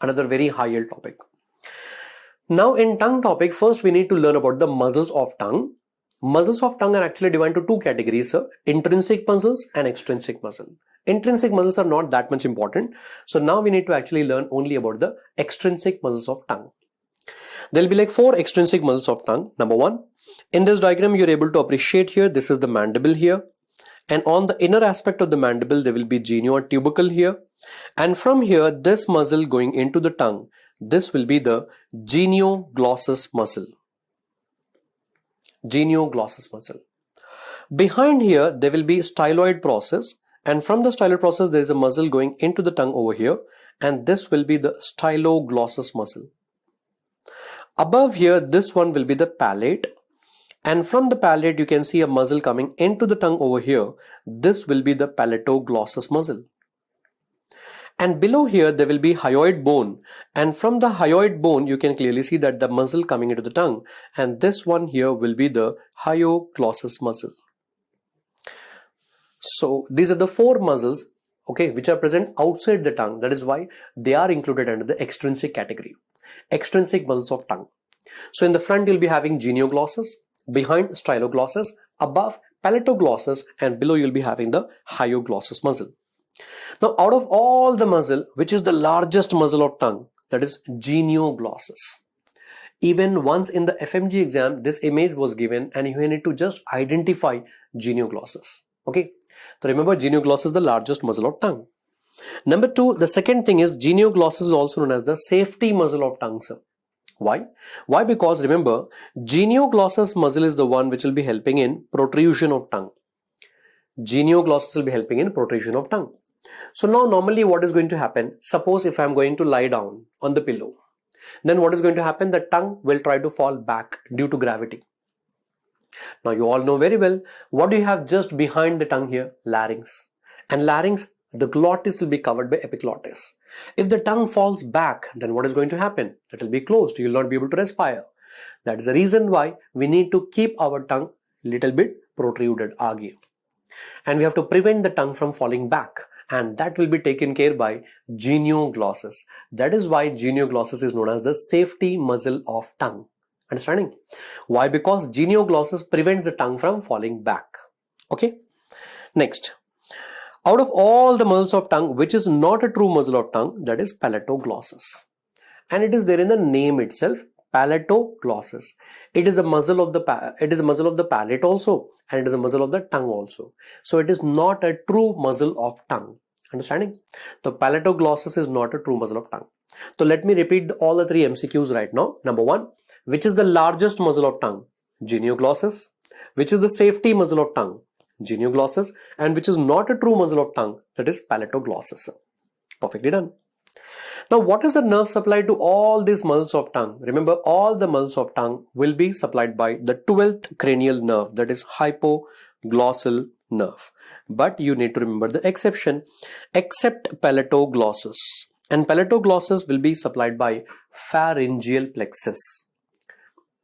Another very high-yield topic. Now in tongue topic, first we need to learn about the muscles of tongue. Muscles of tongue are actually divided into two categories, sir. Intrinsic muscles and extrinsic muscle. Intrinsic muscles are not that much important. So now we need to actually learn only about the extrinsic muscles of tongue. There will be like 4 extrinsic muscles of tongue. Number 1, in this diagram you're able to appreciate here, this is the mandible here. And on the inner aspect of the mandible, there will be genio or tubercle here. And from here, this muscle going into the tongue, this will be the genioglossus muscle. Genioglossus muscle. Behind here, there will be styloid process. And from the styloid process, there is a muscle going into the tongue over here. And this will be the styloglossus muscle. Above here, this one will be the palate. And from the palate, you can see a muscle coming into the tongue over here. This will be the palatoglossus muscle. And below here, there will be hyoid bone. And from the hyoid bone, you can clearly see that the muscle coming into the tongue. And this one here will be the hyoglossus muscle. So these are the 4 muscles, okay, which are present outside the tongue. That is why they are included under the extrinsic category. Extrinsic muscles of tongue. So in the front, you'll be having genioglossus. Behind, styloglossus, above palatoglossus, and below you'll be having the hyoglossus muscle. Now out of all the muscle, which is the largest muscle of tongue? That is genioglossus. Even once in the FMG exam, this image was given and you need to just identify genioglossus. Okay, so remember genioglossus is the largest muscle of tongue. Number 2, the second thing is genioglossus is also known as the safety muscle of tongue, sir. Why? Why? Because remember, genioglossus muscle is the one which will be helping in protrusion of tongue. Genioglossus will be helping in protrusion of tongue. So now normally what is going to happen? Suppose if I am going to lie down on the pillow, then what is going to happen? The tongue will try to fall back due to gravity. Now you all know very well, what do you have just behind the tongue here? Larynx. And larynx, the glottis will be covered by epiglottis. If the tongue falls back, then what is going to happen? It will be closed. You will not be able to respire. That is the reason why we need to keep our tongue little bit protruded, आगे. And we have to prevent the tongue from falling back. and that will be taken care by genioglossus. That is why genioglossus is known as the safety muscle of tongue. Understanding? Why? Because genioglossus prevents the tongue from falling back. Okay. Next, out of all the muscles of tongue, which is not a true muscle of tongue, that is palatoglossus, and it is there in the name itself, palatoglossus. It is the muscle of the palate also, and it is a muscle of the tongue also. So it is not a true muscle of tongue. Understanding? The palatoglossus is not a true muscle of tongue. So let me repeat all the three MCQs right now. Number one, which is the largest muscle of tongue? Genioglossus. Which is the safety muscle of tongue? Genioglossus. And which is not a true muscle of tongue? That is palatoglossus. Perfectly done. Now, what is the nerve supply to all these muscles of tongue? Remember, all the muscles of tongue will be supplied by the 12th cranial nerve, that is hypoglossal nerve. But you need to remember the exception, except palatoglossus. And palatoglossus will be supplied by pharyngeal plexus.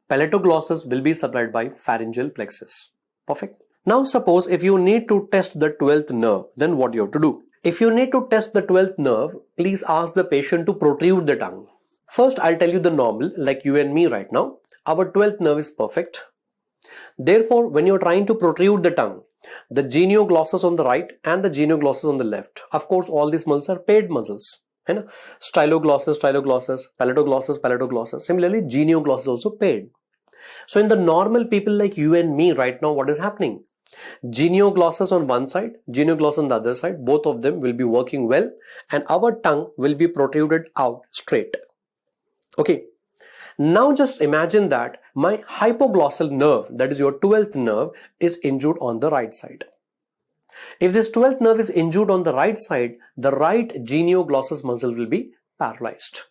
Palatoglossus will be supplied by pharyngeal plexus. Perfect. Now, suppose if you need to test the 12th nerve, then what you have to do? If you need to test the 12th nerve, please ask the patient to protrude the tongue. First, I'll tell you the normal, like you and me right now. Our 12th nerve is perfect. Therefore, when you're trying to protrude the tongue, the genioglossus on the right and the genioglossus on the left, of course, all these muscles are paid muscles. Styloglossus, palatoglossus. Similarly, genioglossus is also paid. So in the normal people like you and me right now, what is happening? Genioglossus on one side, genioglossus on the other side, both of them will be working well, and our tongue will be protruded out straight. Okay. Now just imagine that my hypoglossal nerve, that is your 12th nerve, is injured on the right side. If this 12th nerve is injured on the right side, the right genioglossus muscle will be paralyzed.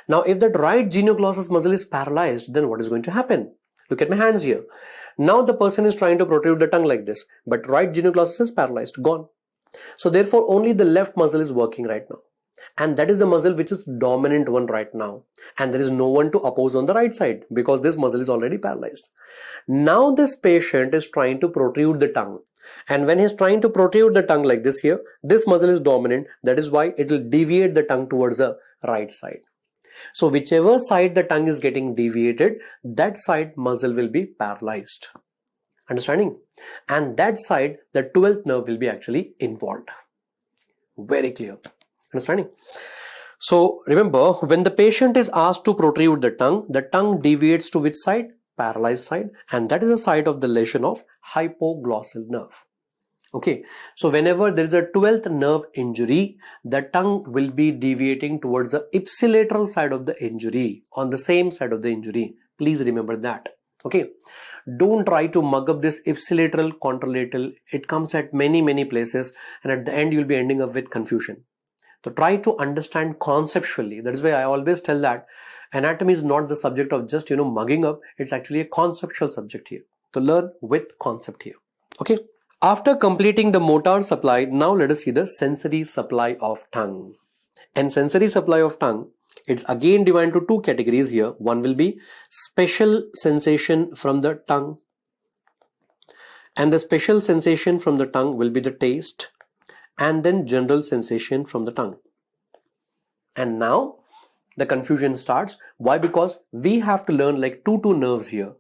Now, if that right genioglossus muscle is paralyzed, then what is going to happen? Look at my hands here. Now the person is trying to protrude the tongue like this, but right genioglossus is paralyzed, gone. So therefore, only the left muscle is working right now. And that is the muscle which is dominant one right now. And there is no one to oppose on the right side because this muscle is already paralyzed. Now this patient is trying to protrude the tongue. And when he is trying to protrude the tongue like this here, this muscle is dominant. That is why it will deviate the tongue towards the right side. So whichever side the tongue is getting deviated, that side muscle will be paralyzed. Understanding? And that side, the 12th nerve will be actually involved. Very clear. Understanding? So remember, when the patient is asked to protrude the tongue deviates to which side? Paralyzed side. And that is the side of the lesion of hypoglossal nerve. Okay, so whenever there is a 12th nerve injury, the tongue will be deviating towards the ipsilateral side of the injury, on the same side of the injury. Please remember that. Okay, don't try to mug up this ipsilateral, contralateral. It comes at many places, and at the end you'll be ending up with confusion. So try to understand conceptually. That is why I always tell that anatomy is not the subject of just mugging up. It's actually a conceptual subject here. To learn with concept here. Okay. After completing the motor supply, now let us see the sensory supply of tongue. And sensory supply of tongue, it's again divided to two categories here. One will be special sensation from the tongue. And the special sensation from the tongue will be the taste. And then general sensation from the tongue. And now the confusion starts. Why? Because we have to learn like two nerves here.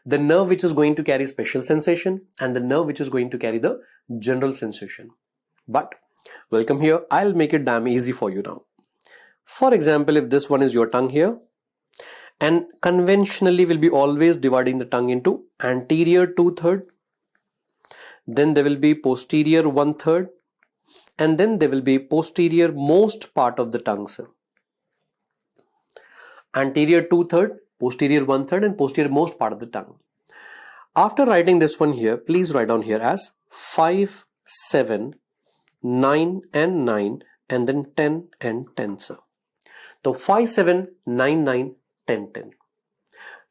The nerve which is going to carry special sensation and the nerve which is going to carry the general sensation. But welcome here. I'll make it damn easy for you now. For example, if this one is your tongue here, and conventionally we'll be always dividing the tongue into anterior 2/3, then there will be posterior 1/3, and then there will be posterior most part of the tongue, sir. Anterior 2/3, posterior 1/3, and posterior most part of the tongue. After writing this one here, please write down here as 5, 7, 9 and 9, and then 10 and 10, sir. So 5, 7, 9, 9, 10, 10.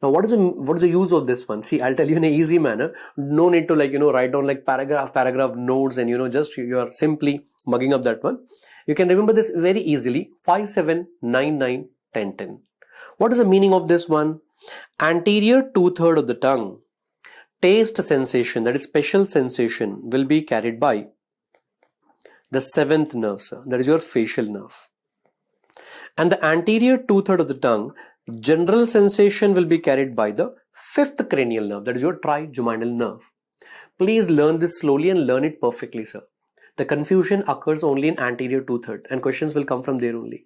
Now what is the use of this one? See, I'll tell you in an easy manner. No need to write down like paragraph notes and just you're simply mugging up that one. You can remember this very easily. 5, 7, 9, 9, 10, 10. What is the meaning of this one? Anterior 2/3 of the tongue, taste sensation, that is special sensation, will be carried by the seventh nerve, sir. That is your facial nerve. And the anterior two-thirds of the tongue, general sensation will be carried by the fifth cranial nerve. That is your trigeminal nerve. Please learn this slowly and learn it perfectly, sir. The confusion occurs only in anterior two-thirds and questions will come from there only.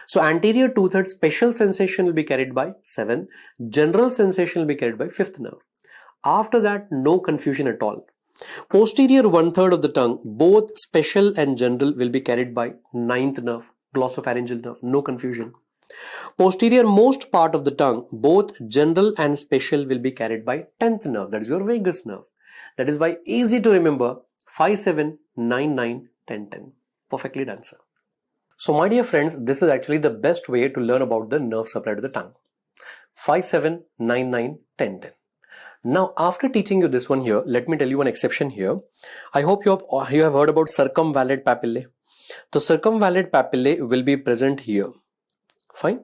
So anterior two-thirds special sensation will be carried by 7th, general sensation will be carried by 5th nerve. After that, no confusion at all. Posterior one-third of the tongue, both special and general will be carried by 9th nerve, glossopharyngeal nerve, no confusion. Posterior most part of the tongue, both general and special will be carried by 10th nerve, that is your vagus nerve. That is why easy to remember 5, 7, 9, 9, 10, 10. Perfectly done, sir. So my dear friends, this is actually the best way to learn about the nerve supply to the tongue. 5, 7, 9, 9, 10, 10. Now after teaching you this one here, let me tell you one exception here. I hope you have heard about circumvallate papillae. The circumvallate papillae will be present here. Fine.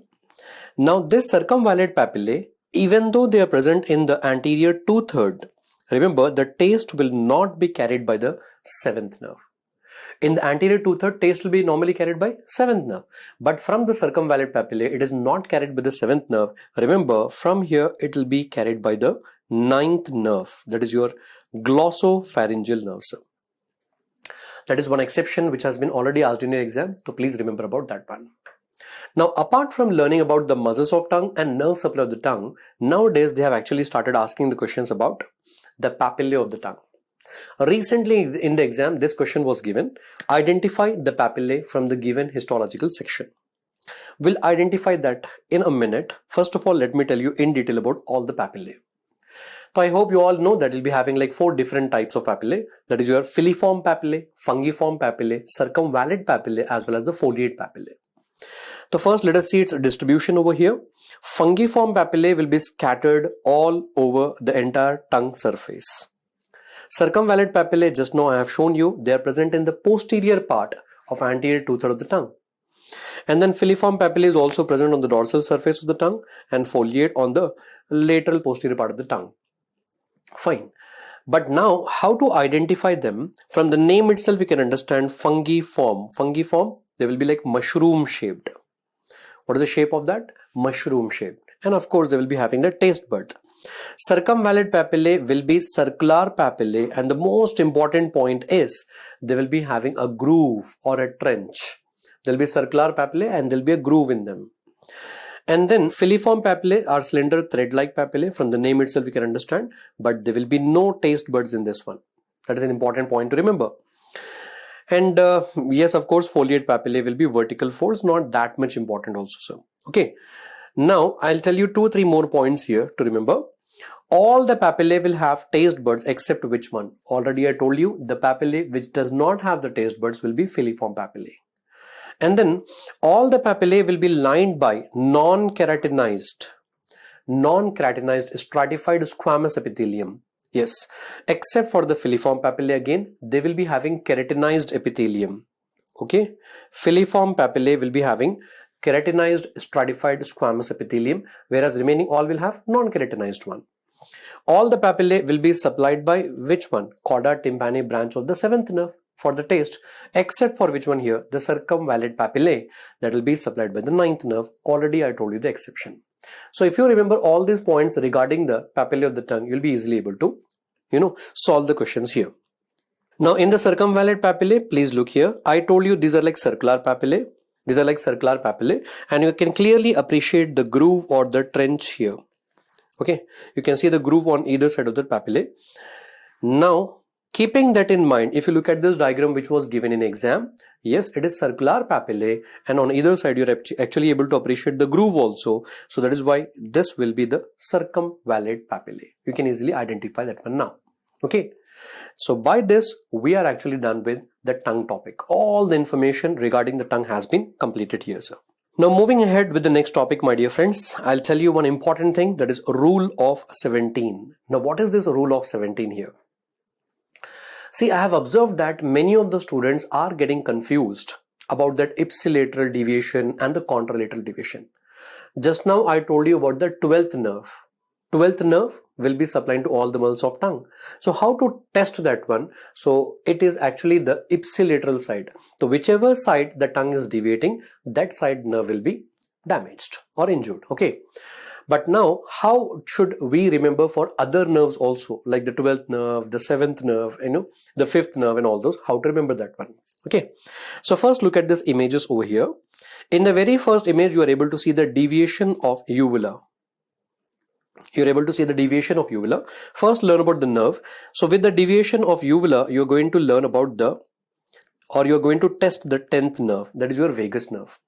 Now this circumvallate papillae, even though they are present in the anterior two-thirds, remember the taste will not be carried by the 7th nerve. In the anterior two-thirds, taste will be normally carried by 7th nerve. But from the circumvallate papillae, it is not carried by the 7th nerve. Remember, from here, it will be carried by the 9th nerve. That is your glossopharyngeal nerve, sir. That is one exception which has been already asked in your exam. So please remember about that one. Now, apart from learning about the muscles of tongue and nerve supply of the tongue, nowadays they have actually started asking the questions about the papillae of the tongue. Recently in the exam, this question was given. Identify the papillae from the given histological section. We'll identify that in a minute. First of all, let me tell you in detail about all the papillae. So I hope you all know that we'll be having like 4 different types of papillae. That is your filiform papillae, fungiform papillae, circumvallate papillae, as well as the foliate papillae. So first, let us see its distribution over here. Fungiform papillae will be scattered all over the entire tongue surface. Circumvallate papillae, just now I have shown you, they are present in the posterior part of anterior two-thirds of the tongue. And then filiform papillae is also present on the dorsal surface of the tongue and foliate on the lateral posterior part of the tongue. Fine. But now, how to identify them? From the name itself, we can understand fungiform. Fungiform, they will be like mushroom shaped. What is the shape of that? Mushroom shaped. And of course, they will be having the taste bud. Circumvallate papillae will be circular papillae, and the most important point is they will be having a groove or a trench. There will be circular papillae and there will be a groove in them. And then filiform papillae are slender thread-like papillae. From the name itself we can understand, but there will be no taste buds in this one. That is an important point to remember. And yes, of course, foliate papillae will be vertical folds, not that much important also, sir. Okay. Now I'll tell you 2 or 3 more points here to remember. All the papillae will have taste buds except which one? Already I told you the papillae which does not have the taste buds will be filiform papillae. And then all the papillae will be lined by non-keratinized stratified squamous epithelium. Yes, except for the filiform papillae again, they will be having keratinized epithelium. Okay, filiform papillae will be having keratinized stratified squamous epithelium, whereas remaining all will have non-keratinized one. All the papillae will be supplied by which one? Cauda tympani branch of the 7th nerve for the taste, except for which one here? The circumvallate papillae that will be supplied by the 9th nerve. Already I told you the exception. So if you remember all these points regarding the papillae of the tongue, you'll be easily able to, solve the questions here. Now in the circumvallate papillae, please look here. I told you these are like circular papillae. These are like circular papillae, and you can clearly appreciate the groove or the trench here. Okay, you can see the groove on either side of the papillae. Now, keeping that in mind, if you look at this diagram which was given in exam, yes, it is circular papillae, and on either side you're actually able to appreciate the groove also. So that is why this will be the circumvallate papillae. You can easily identify that one now. Okay, so by this we are actually done with the tongue topic. All the information regarding the tongue has been completed here, sir. Now moving ahead with the next topic, my dear friends, I'll tell you one important thing, that is rule of 17. Now what is this rule of 17 here? See, I have observed that many of the students are getting confused about that ipsilateral deviation and the contralateral deviation. Just now I told you about the 12th nerve. 12th nerve will be supplying to all the muscles of tongue. So how to test that one? So it is actually the ipsilateral side. So whichever side the tongue is deviating, that side nerve will be damaged or injured. Okay. But now, how should we remember for other nerves also, like the 12th nerve, the 7th nerve, the 5th nerve and all those, how to remember that one? Okay. So first look at these images over here. In the very first image, you are able to see the deviation of uvula. You're able to see the deviation of uvula. First, learn about the nerve. So with the deviation of uvula, you're going to learn about you're going to test the 10th nerve, that is your vagus nerve.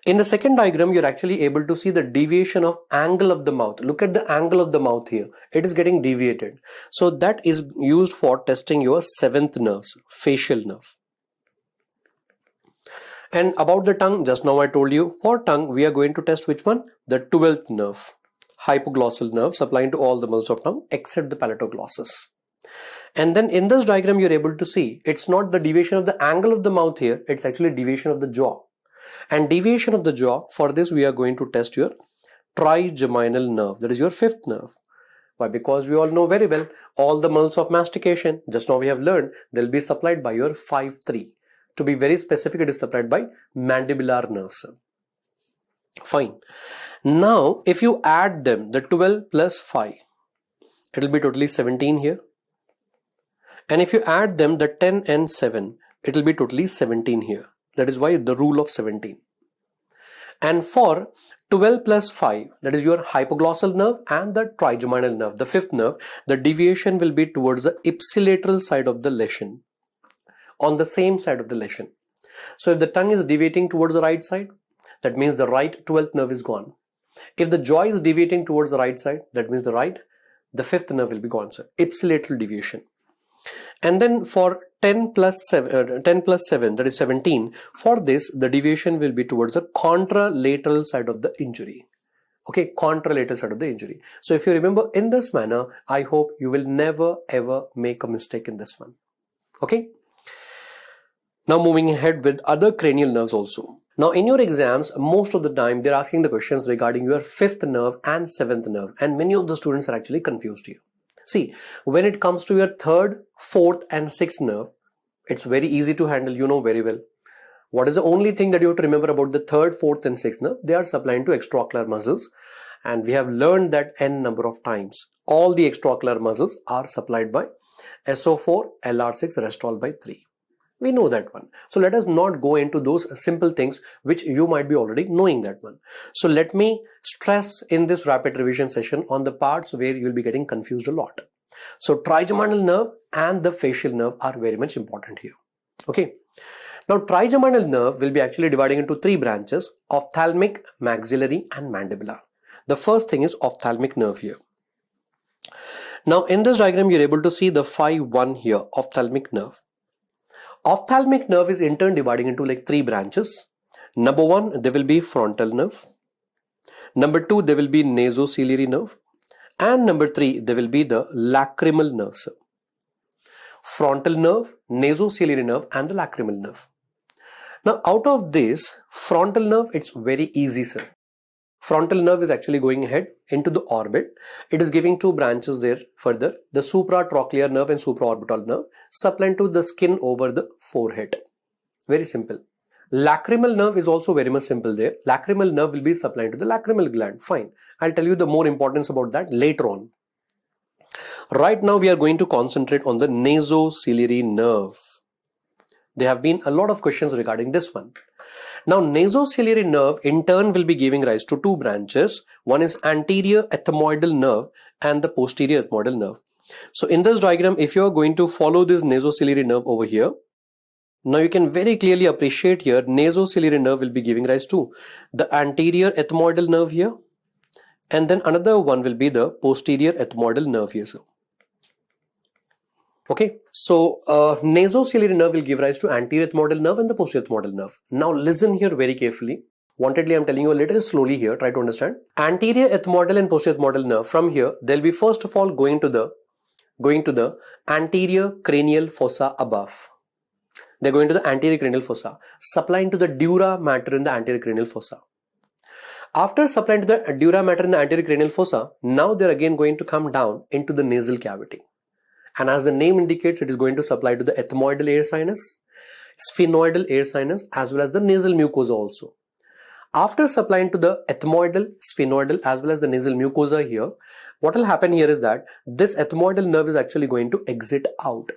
In the second diagram, you're actually able to see the deviation of angle of the mouth. Look at the angle of the mouth here. It is getting deviated. So that is used for testing your 7th nerve, facial nerve. And about the tongue, just now I told you, for tongue, we are going to test which one? The 12th nerve, hypoglossal nerve, supplying to all the muscles of tongue except the palatoglossus. And then in this diagram, you're able to see it's not the deviation of the angle of the mouth here, it's actually deviation of the jaw. And deviation of the jaw, for this we are going to test your trigeminal nerve, that is your 5th nerve. Why? Because we all know very well, all the muscles of mastication, just now we have learned, they'll be supplied by your 5-3. To be very specific, it is supplied by mandibular nerves. Fine. Now, if you add them, the 12 plus 5, it will be totally 17 here. And if you add them, the 10 and 7, it will be totally 17 here. That is why the rule of 17. And for 12 plus 5, that is your hypoglossal nerve and the trigeminal nerve, the 5th nerve, the deviation will be towards the ipsilateral side of the lesion, on the same side of the lesion. So if the tongue is deviating towards the right side, that means the right 12th nerve is gone. If the jaw is deviating towards the right side, that means the 5th nerve will be gone, sir. Ipsilateral deviation. And then for 10 plus 7, that is 17, for this, the deviation will be towards the contralateral side of the injury. Okay, contralateral side of the injury. So if you remember in this manner, I hope you will never ever make a mistake in this one. Okay. Now moving ahead with other cranial nerves also. Now in your exams, most of the time they're asking the questions regarding your 5th nerve and 7th nerve, and many of the students are actually confused here. See, when it comes to your 3rd, 4th and 6th nerve, it's very easy to handle, you know very well. What is the only thing that you have to remember about the 3rd, 4th and 6th nerve? They are supplying to extraocular muscles, and we have learned that n number of times. All the extraocular muscles are supplied by SO4, LR6, Restall by 3. We know that one. So let us not go into those simple things which you might be already knowing that one. So let me stress in this rapid revision session on the parts where you'll be getting confused a lot. So trigeminal nerve and the facial nerve are very much important here. Okay. Now trigeminal nerve will be actually dividing into 3 branches: ophthalmic, maxillary and mandibular. The first thing is ophthalmic nerve here. Now in this diagram, you're able to see the 5-1 here, ophthalmic nerve. Ophthalmic nerve is in turn dividing into like 3 branches. Number 1, there will be frontal nerve. Number 2, there will be nasociliary nerve. And number 3, there will be the lacrimal nerve, sir. Frontal nerve, nasociliary nerve and the lacrimal nerve. Now out of this, frontal nerve, it's very easy, sir. Frontal nerve is actually going ahead into the orbit. It is giving 2 branches there further, the supratrochlear nerve and supraorbital nerve, supplying to the skin over the forehead. Very simple. Lacrimal nerve is also very much simple there. Lacrimal nerve will be supplying to the lacrimal gland. Fine. I'll tell you the more importance about that later on. Right now we are going to concentrate on the nasociliary nerve. There have been a lot of questions regarding this one. Now nasociliary nerve in turn will be giving rise to 2 branches. One is anterior ethmoidal nerve and the posterior ethmoidal nerve. So in this diagram, if you are going to follow this nasociliary nerve over here, now you can very clearly appreciate here, nasociliary nerve will be giving rise to the anterior ethmoidal nerve here, and then another one will be the posterior ethmoidal nerve here. So okay, so nasociliary nerve will give rise to anterior ethmoidal nerve and the posterior ethmoidal nerve. Now listen here very carefully. Wantedly, I'm telling you a little slowly here. Try to understand. Anterior ethmoidal and posterior ethmoidal nerve. From here, they'll be first of all going to the anterior cranial fossa above. They're going to the anterior cranial fossa, supplying to the dura mater in the anterior cranial fossa. After supplying to the dura mater in the anterior cranial fossa, now they're again going to come down into the nasal cavity. And as the name indicates, it is going to supply to the ethmoidal air sinus, sphenoidal air sinus, as well as the nasal mucosa also. After supplying to the ethmoidal, sphenoidal, as well as the nasal mucosa here, what will happen here is that this ethmoidal nerve is actually going to exit out.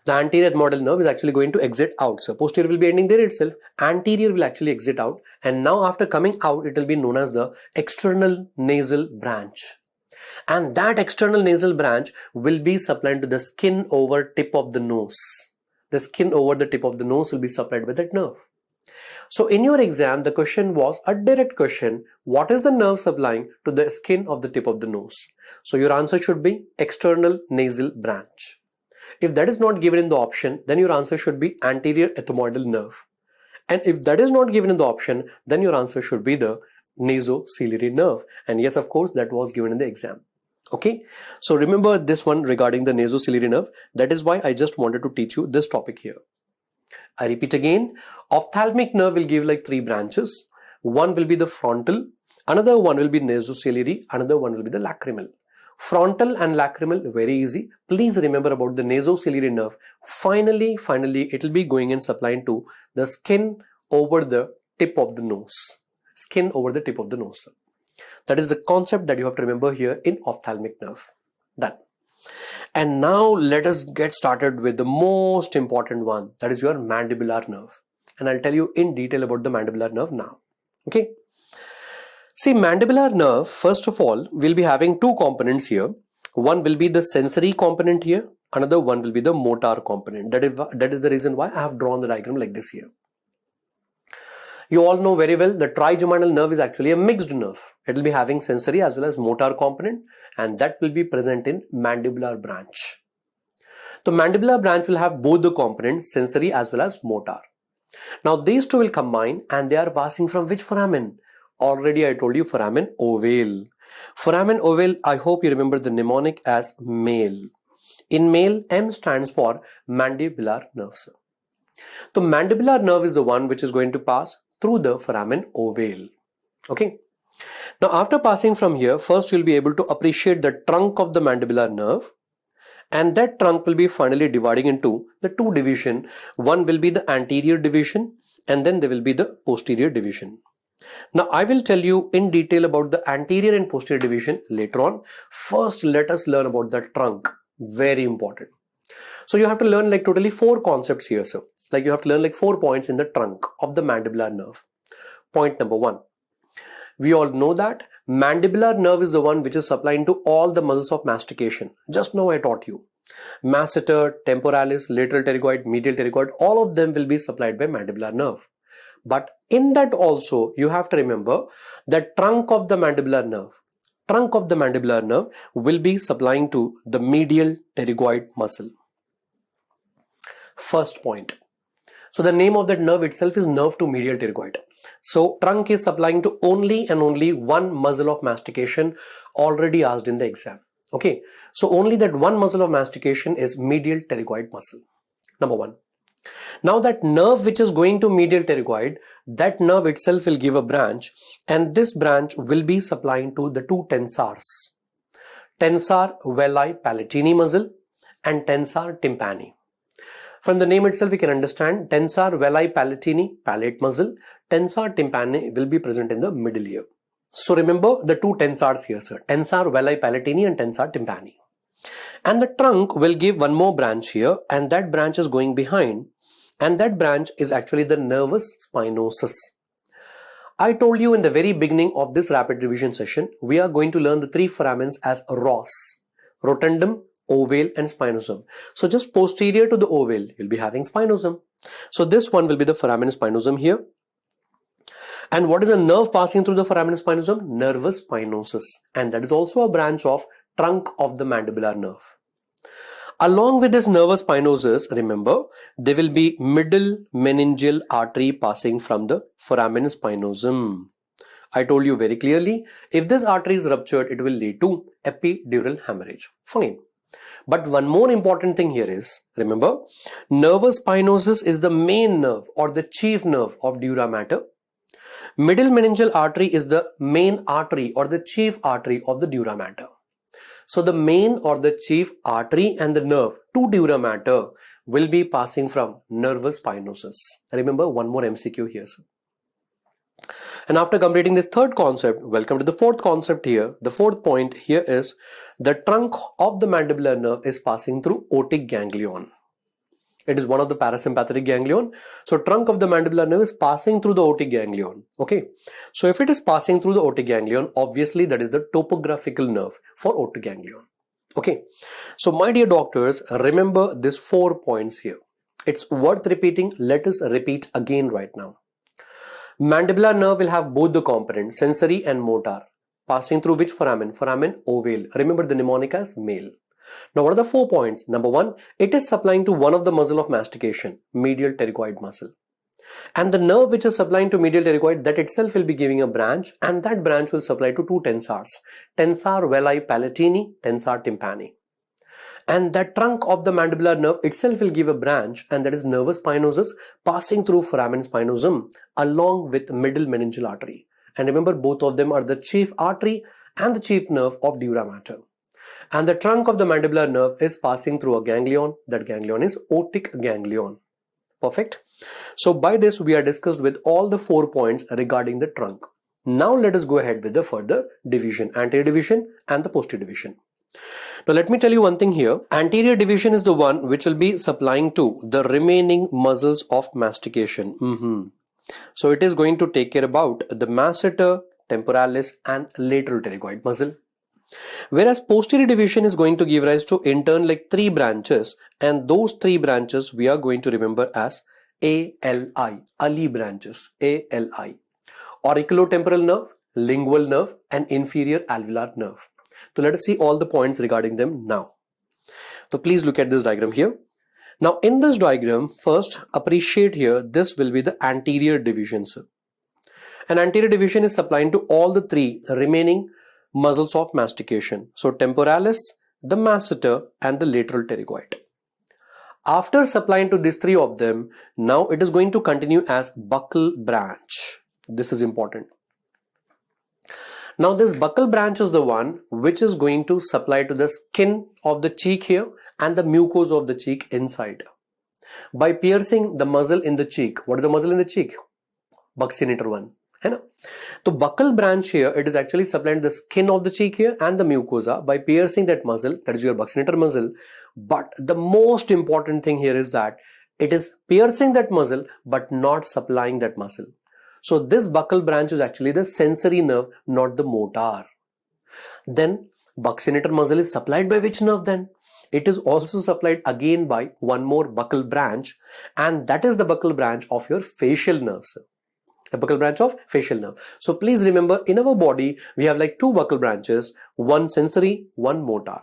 The anterior ethmoidal nerve is actually going to exit out. So posterior will be ending there itself. Anterior will actually exit out. And now after coming out, it will be known as the external nasal branch. And that external nasal branch will be supplied to the skin over tip of the nose. The skin over the tip of the nose will be supplied with that nerve. So in your exam, the question was a direct question. What is the nerve supplying to the skin of the tip of the nose? So your answer should be external nasal branch. If that is not given in the option, then your answer should be anterior ethmoidal nerve. And if that is not given in the option, then your answer should be the nasociliary nerve. And yes, of course, that was given in the exam. Okay, so remember this one regarding the nasociliary nerve. That is why I just wanted to teach you this topic here. I repeat again, ophthalmic nerve will give like 3 branches. One will be the frontal, another one will be nasociliary, another one will be the lacrimal. Frontal and lacrimal, very easy. Please remember about the nasociliary nerve. Finally, it will be going and supplying to the skin over the tip of the nose. Skin over the tip of the nose. That is the concept that you have to remember here in ophthalmic nerve. Done. And now let us get started with the most important one. That is your mandibular nerve. And I'll tell you in detail about the mandibular nerve now. Okay. See, mandibular nerve, first of all, will be having 2 components here. One will be the sensory component here. Another one will be the motor component. That is the reason why I have drawn the diagram like this here. You all know very well the trigeminal nerve is actually a mixed nerve. It will be having sensory as well as motor component, and that will be present in mandibular branch. The mandibular branch will have both the components, sensory as well as motor. Now these two will combine and they are passing from which foramen? Already I told you foramen ovale. Foramen ovale, I hope you remember the mnemonic as male. In male, M stands for mandibular nerve. The mandibular nerve is the one which is going to pass through the foramen ovale. Okay. Now after passing from here, first you'll be able to appreciate the trunk of the mandibular nerve, and that trunk will be finally dividing into the 2 divisions. One will be the anterior division and then there will be the posterior division. Now I will tell you in detail about the anterior and posterior division later on. First let us learn about the trunk. Very important. So you have to learn like totally 4 concepts here. So like you have to learn like 4 points in the trunk of the mandibular nerve. Point number 1. We all know that mandibular nerve is the one which is supplying to all the muscles of mastication. Just now I taught you. Masseter, temporalis, lateral pterygoid, medial pterygoid, all of them will be supplied by mandibular nerve. But in that also you have to remember that trunk of the mandibular nerve will be supplying to the medial pterygoid muscle. First point. So the name of that nerve itself is nerve to medial pterygoid. So trunk is supplying to only and only one muscle of mastication, already asked in the exam. Okay. So only that one muscle of mastication is medial pterygoid muscle. Number 1. Now that nerve which is going to medial pterygoid, that nerve itself will give a branch, and this branch will be supplying to the 2 tensors. Tensor veli palatini muscle and tensor tympani. From the name itself, we can understand tensor veli palatini, palate muscle, tensor tympani will be present in the middle ear. So remember the 2 tensors here, sir. Tensor veli palatini and tensor tympani. And the trunk will give one more branch here, and that branch is going behind, and that branch is actually the nervus spinosus. I told you in the very beginning of this rapid revision session, we are going to learn the 3 foramens as ROS, rotundum, ovale and spinosum. So just posterior to the ovale, you'll be having spinosum. So this one will be the foramen spinosum here. And what is a nerve passing through the foramen spinosum? Nervus spinosus. And that is also a branch of trunk of the mandibular nerve. Along with this nervus spinosus, remember, there will be middle meningeal artery passing from the foramen spinosum. I told you very clearly, if this artery is ruptured, it will lead to epidural hemorrhage. Fine. But one more important thing here is, remember, nervus spinosus is the main nerve or the chief nerve of dura mater. Middle meningeal artery is the main artery or the chief artery of the dura mater. So the main or the chief artery and the nerve to dura mater will be passing from nervus spinosus. Remember one more MCQ here. Sir. And after completing this third concept, welcome to the fourth concept here. The fourth point here is the trunk of the mandibular nerve is passing through otic ganglion. It is one of the parasympathetic ganglion. So trunk of the mandibular nerve is passing through the otic ganglion. Okay. So if it is passing through the otic ganglion, obviously that is the topographical nerve for otic ganglion. Okay. So my dear doctors, remember these 4 points here. It's worth repeating. Let us repeat again right now. Mandibular nerve will have both the components, sensory and motor, passing through which foramen? Foramen ovale. Remember the mnemonic as male. Now what are the 4 points? Number 1, it is supplying to one of the muscle of mastication, medial pterygoid muscle. And the nerve which is supplying to medial pterygoid, that itself will be giving a branch, and that branch will supply to 2 tensors. Tensor veli palatini, tensor tympani. And that trunk of the mandibular nerve itself will give a branch, and that is nervus spinosus passing through foramen spinosum along with middle meningeal artery. And remember, both of them are the chief artery and the chief nerve of dura mater. And the trunk of the mandibular nerve is passing through a ganglion. That ganglion is otic ganglion. Perfect. So by this we are discussed with all the 4 points regarding the trunk. Now let us go ahead with the further division, anterior division and the posterior division. Now let me tell you one thing here. Anterior division is the one which will be supplying to the remaining muscles of mastication. So it is going to take care about the masseter, temporalis and lateral pterygoid muscle. Whereas posterior division is going to give rise to in turn like 3 branches, and those 3 branches we are going to remember as ALI, Ali branches, ALI. Auriculotemporal nerve, lingual nerve and inferior alveolar nerve. So let us see all the points regarding them now. So please look at this diagram here. Now in this diagram, first appreciate here, this will be the anterior division. An anterior division is supplying to all the 3 remaining muscles of mastication. So temporalis, the masseter and the lateral pterygoid. After supplying to these 3 of them, now it is going to continue as buccal branch. This is important. Now this buccal branch is the one which is going to supply to the skin of the cheek here and the mucosa of the cheek inside. By piercing the muscle in the cheek. What is the muscle in the cheek? Buccinator one. So buccal branch here, it is actually supplying the skin of the cheek here and the mucosa by piercing that muscle, that is your buccinator muscle. But the most important thing here is that it is piercing that muscle but not supplying that muscle. So this buccal branch is actually the sensory nerve, not the motor. Then buccinator muscle is supplied by which nerve then? It is also supplied again by one more buccal branch, and that is the buccal branch of your facial nerves. The buccal branch of facial nerve. So please remember, in our body we have like 2 buccal branches, one sensory, one motor.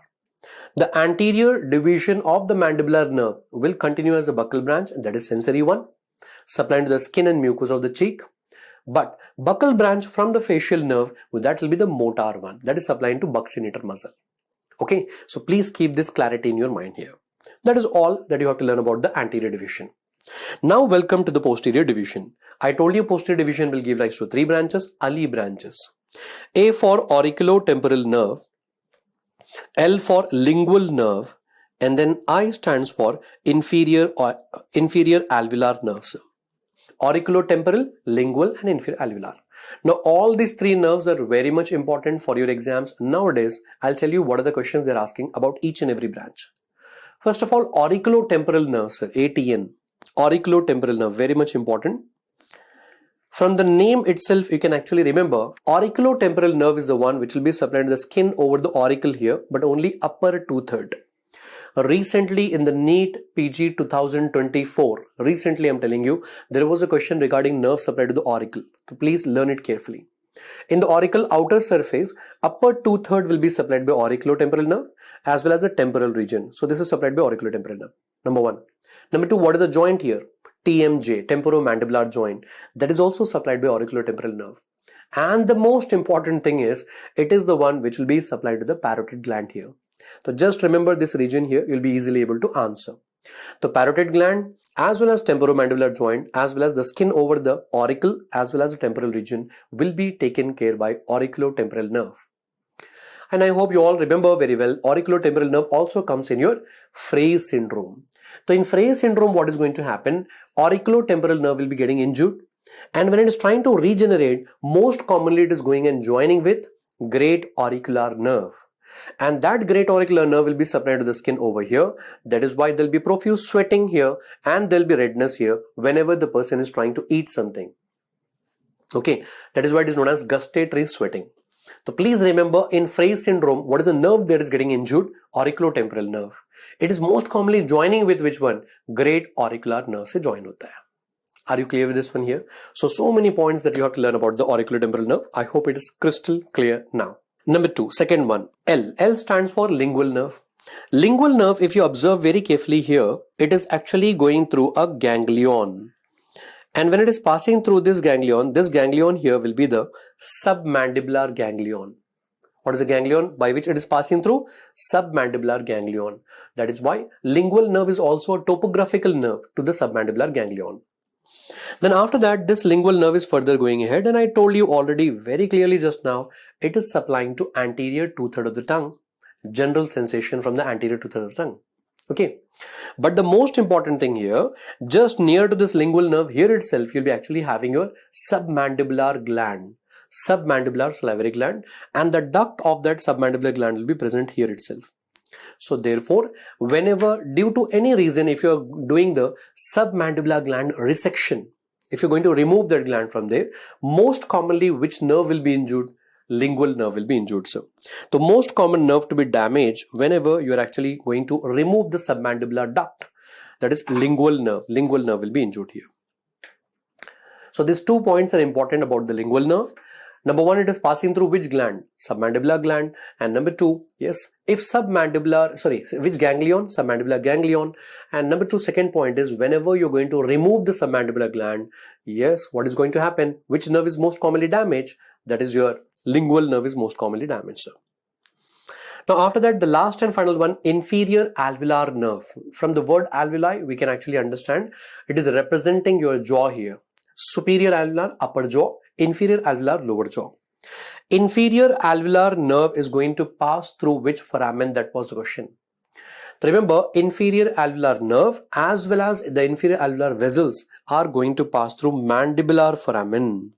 The anterior division of the mandibular nerve will continue as a buccal branch, that is sensory one, supplying to the skin and mucosa of the cheek. But buccal branch from the facial nerve, that will be the motor one, that is supplying to buccinator muscle. Okay, so please keep this clarity in your mind here. That is all that you have to learn about the anterior division. Now welcome to the posterior division. I told you posterior division will give rise to 3 branches, Ali branches. A for auriculotemporal nerve, L for lingual nerve, and then I stands for inferior alveolar nerves. Auriculotemporal, lingual and inferior alveolar. Now all these 3 nerves are very much important for your exams. Nowadays, I'll tell you what are the questions they're asking about each and every branch. First of all, auriculotemporal nerves, ATN. Auriculotemporal nerve, very much important. From the name itself, you can actually remember, auriculotemporal nerve is the one which will be supplied to the skin over the auricle here, but only upper 2/3. Recently in the NEET PG 2024, recently I'm telling you, there was a question regarding nerve supply to the auricle. So please learn it carefully. In the auricle outer surface, upper 2/3 will be supplied by auriculotemporal nerve as well as the temporal region. So this is supplied by auriculotemporal nerve. Number 1. Number 2, what is the joint here? TMJ, temporomandibular joint. That is also supplied by auriculotemporal nerve. And the most important thing is, it is the one which will be supplied to the parotid gland here. So just remember this region here, you'll be easily able to answer. The parotid gland as well as temporomandibular joint as well as the skin over the auricle as well as the temporal region will be taken care by auriculotemporal nerve. And I hope you all remember very well, auriculotemporal nerve also comes in your Frei's syndrome. So in Frei's syndrome, what is going to happen? Auriculotemporal nerve will be getting injured, and when it is trying to regenerate, most commonly it is going and joining with great auricular nerve. And that great auricular nerve will be supplied to the skin over here. That is why there will be profuse sweating here and there will be redness here whenever the person is trying to eat something. Okay, that is why it is known as gustatory sweating. So please remember, in Frei's syndrome, what is the nerve that is getting injured? Auriculotemporal nerve. It is most commonly joining with which one? Great auricular nerve se join hota hai. Are you clear with this one here? So many points that you have to learn about the auriculotemporal nerve. I hope it is crystal clear now. Number 2, second one, L. L stands for lingual nerve. Lingual nerve, if you observe very carefully here, it is actually going through a ganglion. And when it is passing through this ganglion here will be the submandibular ganglion. What is the ganglion by which it is passing through? Submandibular ganglion. That is why lingual nerve is also a topographical nerve to the submandibular ganglion. Then after that, this lingual nerve is further going ahead, and I told you already very clearly just now, it is supplying to anterior 2/3 of the tongue. General sensation from the anterior 2/3 of the tongue. Okay. But the most important thing here, just near to this lingual nerve here itself, you'll be actually having your submandibular gland, submandibular salivary gland, and the duct of that submandibular gland will be present here itself. So therefore, whenever due to any reason, if you're doing the submandibular gland resection, if you're going to remove that gland from there, most commonly which nerve will be injured? Lingual nerve will be injured. So the most common nerve to be damaged whenever you're actually going to remove the submandibular duct, that is lingual nerve will be injured here. So these 2 points are important about the lingual nerve. Number 1, it is passing through which gland? Submandibular gland. And number 2, yes, if which ganglion? Submandibular ganglion. And number 2, second point is whenever you're going to remove the submandibular gland, yes, what is going to happen? Which nerve is most commonly damaged? That is your lingual nerve is most commonly damaged, sir. Now after that, the last and final one, inferior alveolar nerve. From the word alveoli, we can actually understand it is representing your jaw here. Superior alveolar, upper jaw. Inferior alveolar, lower jaw. Inferior alveolar nerve is going to pass through which foramen? That was the question. Remember, inferior alveolar nerve as well as the inferior alveolar vessels are going to pass through mandibular foramen.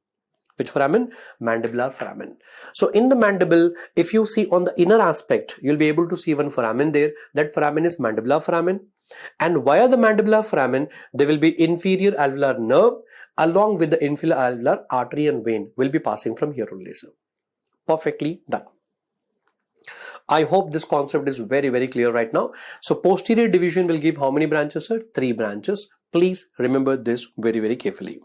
Which foramen? Mandibular foramen. So in the mandible, if you see on the inner aspect, you'll be able to see one foramen there. That foramen is mandibular foramen. And via the mandibular foramen, there will be inferior alveolar nerve along with the inferior alveolar artery and vein will be passing from here only, sir. Perfectly done. I hope this concept is very, very clear right now. So posterior division will give how many branches, sir? 3 branches. Please remember this very, very carefully.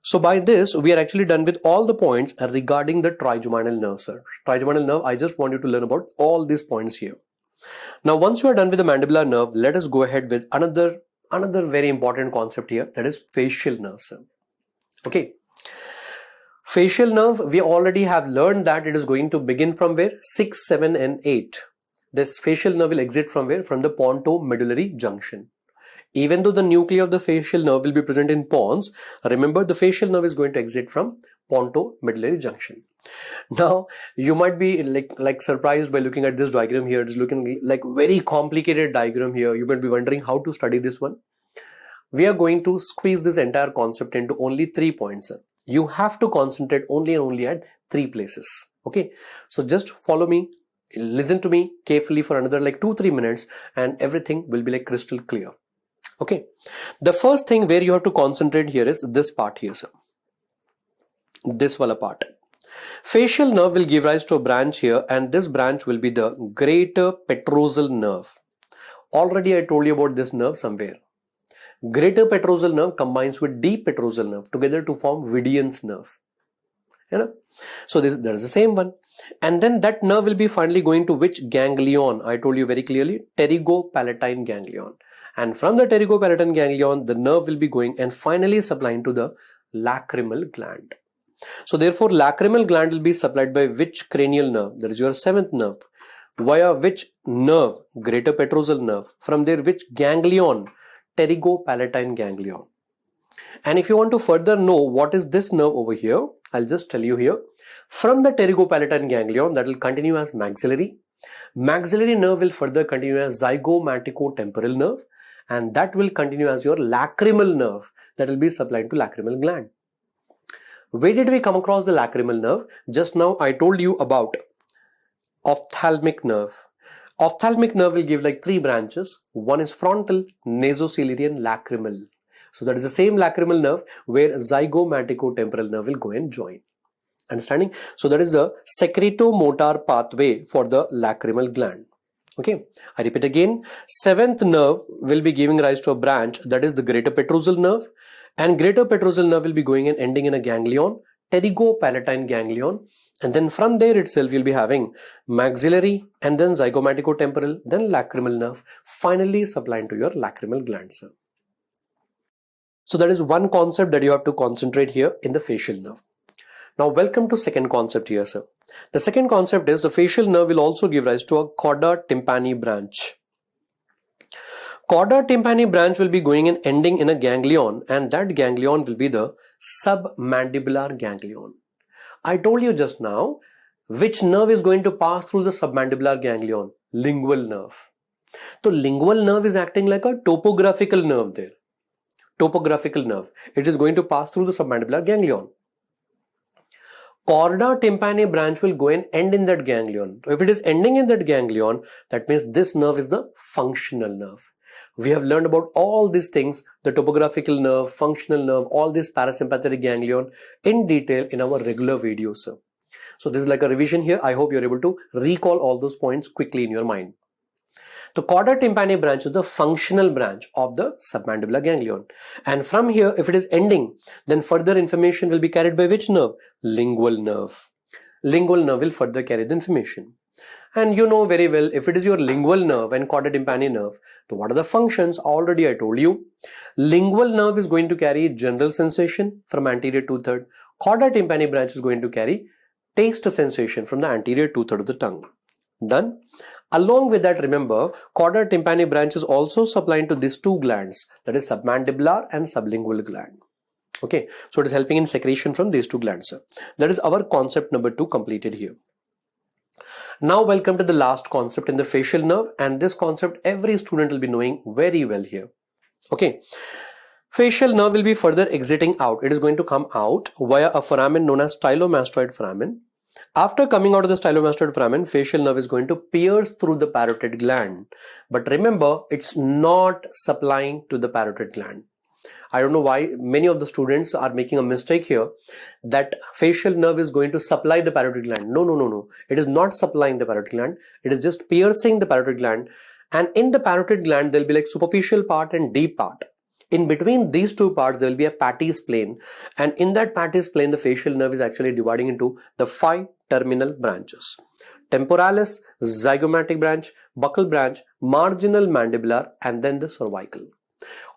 So by this, we are actually done with all the points regarding the trigeminal nerve, sir. Trigeminal nerve, I just want you to learn about all these points here. Now, once you are done with the mandibular nerve, let us go ahead with another very important concept here, that is facial nerve, sir. Okay. Facial nerve, we already have learned that it is going to begin from where? 6, 7 and 8. This facial nerve will exit from where? From the pontomedullary junction. Even though the nuclei of the facial nerve will be present in pons, remember the facial nerve is going to exit from pontomedullary junction. Now, you might be like surprised by looking at this diagram here. It's looking like very complicated diagram here. You might be wondering how to study this one. We are going to squeeze this entire concept into only 3 points. You have to concentrate only and only at 3 places. Okay. So just follow me, listen to me carefully for another like 2-3 minutes and everything will be like crystal clear. Okay. The first thing where you have to concentrate here is this part here, sir. This wala part. Facial nerve will give rise to a branch here, and this branch will be the greater petrosal nerve. Already I told you about this nerve somewhere. Greater petrosal nerve combines with deep petrosal nerve together to form Vidian's nerve. You know? So there is the same one. And then that nerve will be finally going to which ganglion? I told you very clearly, pterygopalatine ganglion. And from the pterygopalatine ganglion, the nerve will be going and finally supplying to the lacrimal gland. So therefore, lacrimal gland will be supplied by which cranial nerve? That is your 7th nerve. via which nerve? Greater petrosal nerve. From there, which ganglion? Pterygopalatine ganglion. And if you want to further know what is this nerve over here, I'll just tell you here. From the pterygopalatine ganglion, that will continue as maxillary. Maxillary nerve will further continue as zygomaticotemporal nerve, and that will continue as your lacrimal nerve, that will be supplied to lacrimal gland. Where did we come across the lacrimal nerve? Just now I told you about ophthalmic nerve. Ophthalmic nerve will give like three branches. One is frontal, nasociliary, and lacrimal. So that is the same lacrimal nerve where zygomaticotemporal nerve will go and join. Understanding? So that is the secretomotor pathway for the lacrimal gland. Okay, I repeat again, seventh nerve will be giving rise to a branch, that is the greater petrosal nerve, and greater petrosal nerve will be going and ending in a ganglion, pterygopalatine ganglion, and then from there itself you'll be having maxillary and then zygomaticotemporal, then lacrimal nerve, finally supplying to your lacrimal gland, sir. So that is one concept that you have to concentrate here in the facial nerve. Now welcome to second concept here, sir. The second concept is the facial nerve will also give rise to a cauda tympani branch. Cauda tympani branch will be going and ending in a ganglion, and that ganglion will be the submandibular ganglion. I told you just now which nerve is going to pass through the submandibular ganglion. Lingual nerve. So lingual nerve is acting like a topographical nerve there. Topographical nerve. It is going to pass through the submandibular ganglion. Cauda tympani branch will go and end in that ganglion. So if it is ending in that ganglion, that means this nerve is the functional nerve. We have learned about all these things, the topographical nerve, functional nerve, all this parasympathetic ganglion in detail in our regular videos, sir. So this is like a revision here. I hope you're able to recall all those points quickly in your mind. The cauda tympani branch is the functional branch of the submandibular ganglion. And from here, if it is ending, then further information will be carried by which nerve? Lingual nerve. Lingual nerve will further carry the information. And you know very well, if it is your lingual nerve and cauda tympani nerve, so what are the functions? Already I told you. Lingual nerve is going to carry general sensation from anterior two-third. Cauda tympani branch is going to carry taste sensation from the anterior two-third of the tongue. Done? Along with that, remember, cauda tympani branch is also supplying to these two glands, that is submandibular and sublingual gland. Okay, so it is helping in secretion from these two glands, sir. That is our concept number 2 completed here. Now welcome to the last concept in the facial nerve, and this concept every student will be knowing very well here. Okay, facial nerve will be further exiting out. It is going to come out via a foramen known as stylomastoid foramen. After coming out of the stylomastoid foramen, facial nerve is going to pierce through the parotid gland. But remember, it's not supplying to the parotid gland. I don't know why many of the students are making a mistake here that facial nerve is going to supply the parotid gland. No. It is not supplying the parotid gland. It is just piercing the parotid gland. And in the parotid gland, there will be like superficial part and deep part. In between these two parts, there will be a Patty's plane. And in that Patty's plane, the facial nerve is actually dividing into the 5 terminal branches. Temporalis, zygomatic branch, buccal branch, marginal mandibular, and then the cervical.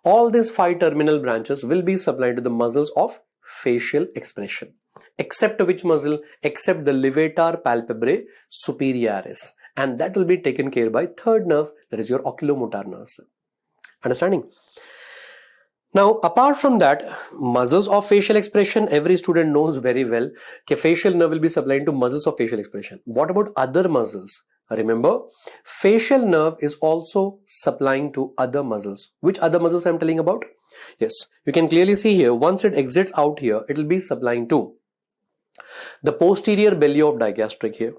All these 5 terminal branches will be supplied to the muscles of facial expression. Except which muscle? Except the levator palpebrae superioris. And that will be taken care by third nerve, that is your oculomotor nerve. Understanding? Now, apart from that, muscles of facial expression, every student knows very well that facial nerve will be supplying to muscles of facial expression. What about other muscles? Remember, facial nerve is also supplying to other muscles. Which other muscles I am telling about? Yes, you can clearly see here, once it exits out here, it will be supplying to the posterior belly of digastric here.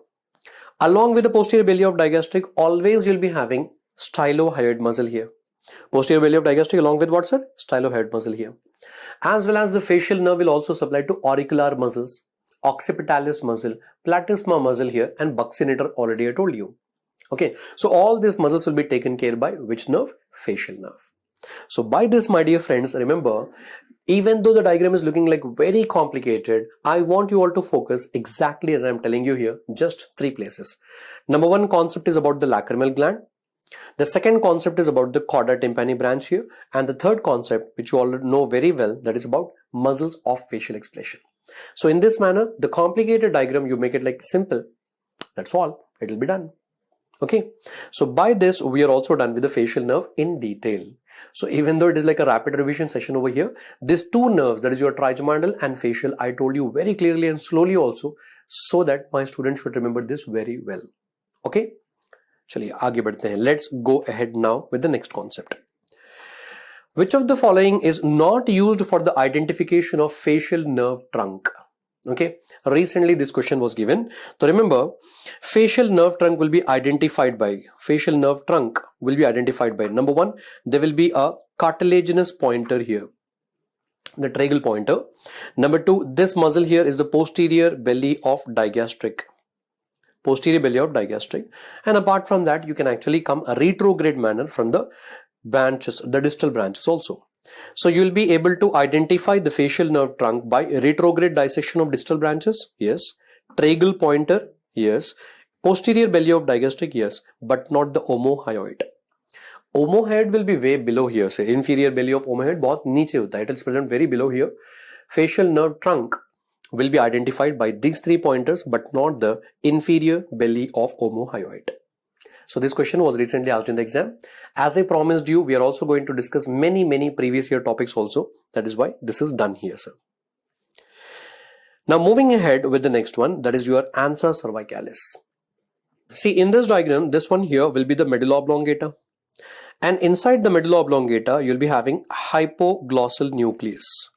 Along with the posterior belly of digastric, always you will be having stylohyoid muscle here. Posterior belly of digastric along with what, sir? Stylohyoid muscle here. As well as the facial nerve will also supply to auricular muscles, occipitalis muscle, platysma muscle here, and buccinator already I told you. Okay, so all these muscles will be taken care by which nerve? Facial nerve. So by this, my dear friends, remember, even though the diagram is looking like very complicated, I want you all to focus exactly as I am telling you here, just 3 places. Number 1 concept is about the lacrimal gland. The second concept is about the cauda tympani branch here, and the third concept, which you all know very well, that is about muscles of facial expression. So in this manner, the complicated diagram, you make it like simple. That's all. It will be done. Okay, so by this we are also done with the facial nerve in detail. So even though it is like a rapid revision session over here, these two nerves, that is your trigeminal and facial, I told you very clearly and slowly also, so that my students should remember this very well. Okay, चलिए आगे बढ़ते हैं. Let's go ahead now with the next concept. Which of the following is not used for the identification of facial nerve trunk? Okay, recently this question was given. So remember, facial nerve trunk will be identified by, number one, there will be a cartilaginous pointer here, the tragal pointer. Number two, this muscle here is the posterior belly of digastric. And apart from that, you can actually come a retrograde manner from the branches, the distal branches also. So you will be able to identify the facial nerve trunk by retrograde dissection of distal branches, yes. Tragal pointer, yes. Posterior belly of digastric, yes, but not the omohyoid. Omohyoid will be way below here, say inferior belly of omohyoid बहुत नीचे होता है, it is present very below here. Facial nerve trunk will be identified by these three pointers, but not the inferior belly of omohyoid. So this question was recently asked in the exam. As I promised you, we are also going to discuss many previous year topics also. That is why this is done here, sir. Now moving ahead with the next one, that is your ansa cervicalis. See, in this diagram, this one here will be the medulla oblongata. And inside the medulla oblongata, you'll be having hypoglossal nucleus.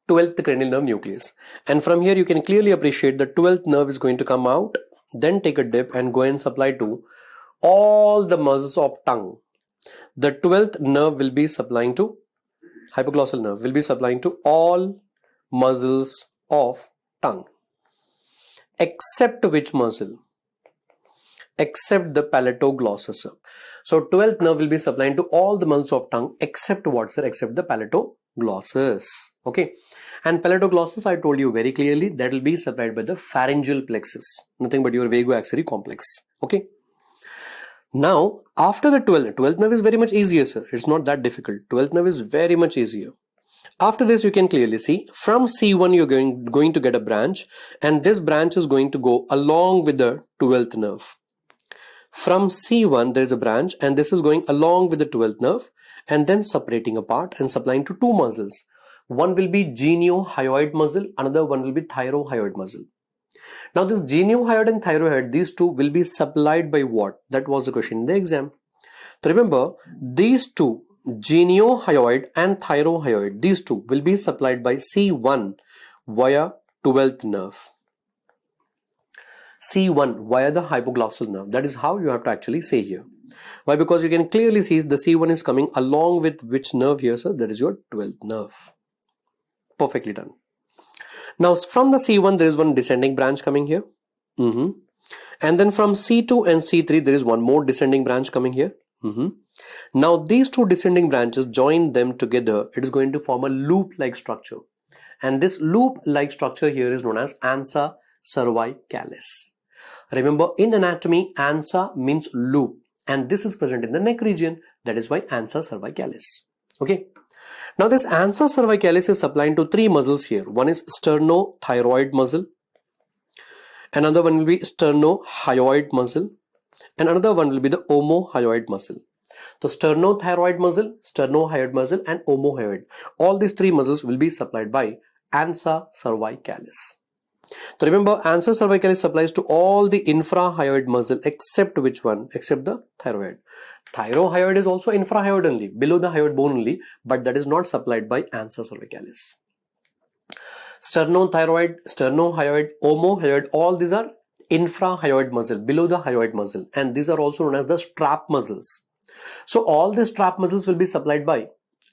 12th cranial nerve nucleus. And from here, you can clearly appreciate the 12th nerve is going to come out, then take a dip and go and supply to all the muscles of tongue. The 12th nerve will be supplying to, hypoglossal nerve will be supplying to all muscles of tongue. Except which muscle? Except the palatoglossus. So 12th nerve will be supplying to all the muscles of tongue except what, sir? Except the palatoglossus. Okay. And palatoglossus, I told you very clearly, that will be supplied by the pharyngeal plexus, nothing but your vagoaxillary complex. Okay. Now, after the 12th nerve is very much easier, sir. It's not that difficult. 12th nerve is very much easier. After this, you can clearly see from C1 you're going to get a branch, and this branch is going to go along with the 12th nerve. From C1 there is a branch, and this is going along with the 12th nerve and then separating apart and supplying to two muscles. One will be geniohyoid muscle, another one will be thyrohyoid muscle. Now this geniohyoid and thyrohyoid, these two will be supplied by what? That was the question in the exam. So remember, these two, geniohyoid and thyrohyoid, these two will be supplied by C1 via 12th nerve. C1 via the hypoglossal nerve. That is how you have to actually say here. Why? Because you can clearly see the C1 is coming along with which nerve here, sir? That is your 12th nerve. Perfectly done. Now from the C1 there is one descending branch coming here. And then from C2 and C3 there is one more descending branch coming here. Now these two descending branches, join them together, it is going to form a loop-like structure. And this loop-like structure here is known as ansa cervicalis. Remember, in anatomy, ansa means loop, and this is present in the neck region. That is why ansa cervicalis. Okay. Now this ansa cervicalis is supplying to three muscles here. One is sternothyroid muscle, another one will be sternohyoid muscle, and another one will be the omohyoid muscle. So sternothyroid muscle, sternohyoid muscle, and omohyoid. All these three muscles will be supplied by ansa cervicalis. So remember, ansa cervicalis supplies to all the infrahyoid muscle except which one? Except the thyroid. Thyrohyoid is also infrahyoid only, below the hyoid bone only, but that is not supplied by ansa cervicalis. Sternothyroid, sternohyoid, omohyoid, all these are infrahyoid muscle, below the hyoid muscle, and these are also known as the strap muscles. So all the strap muscles will be supplied by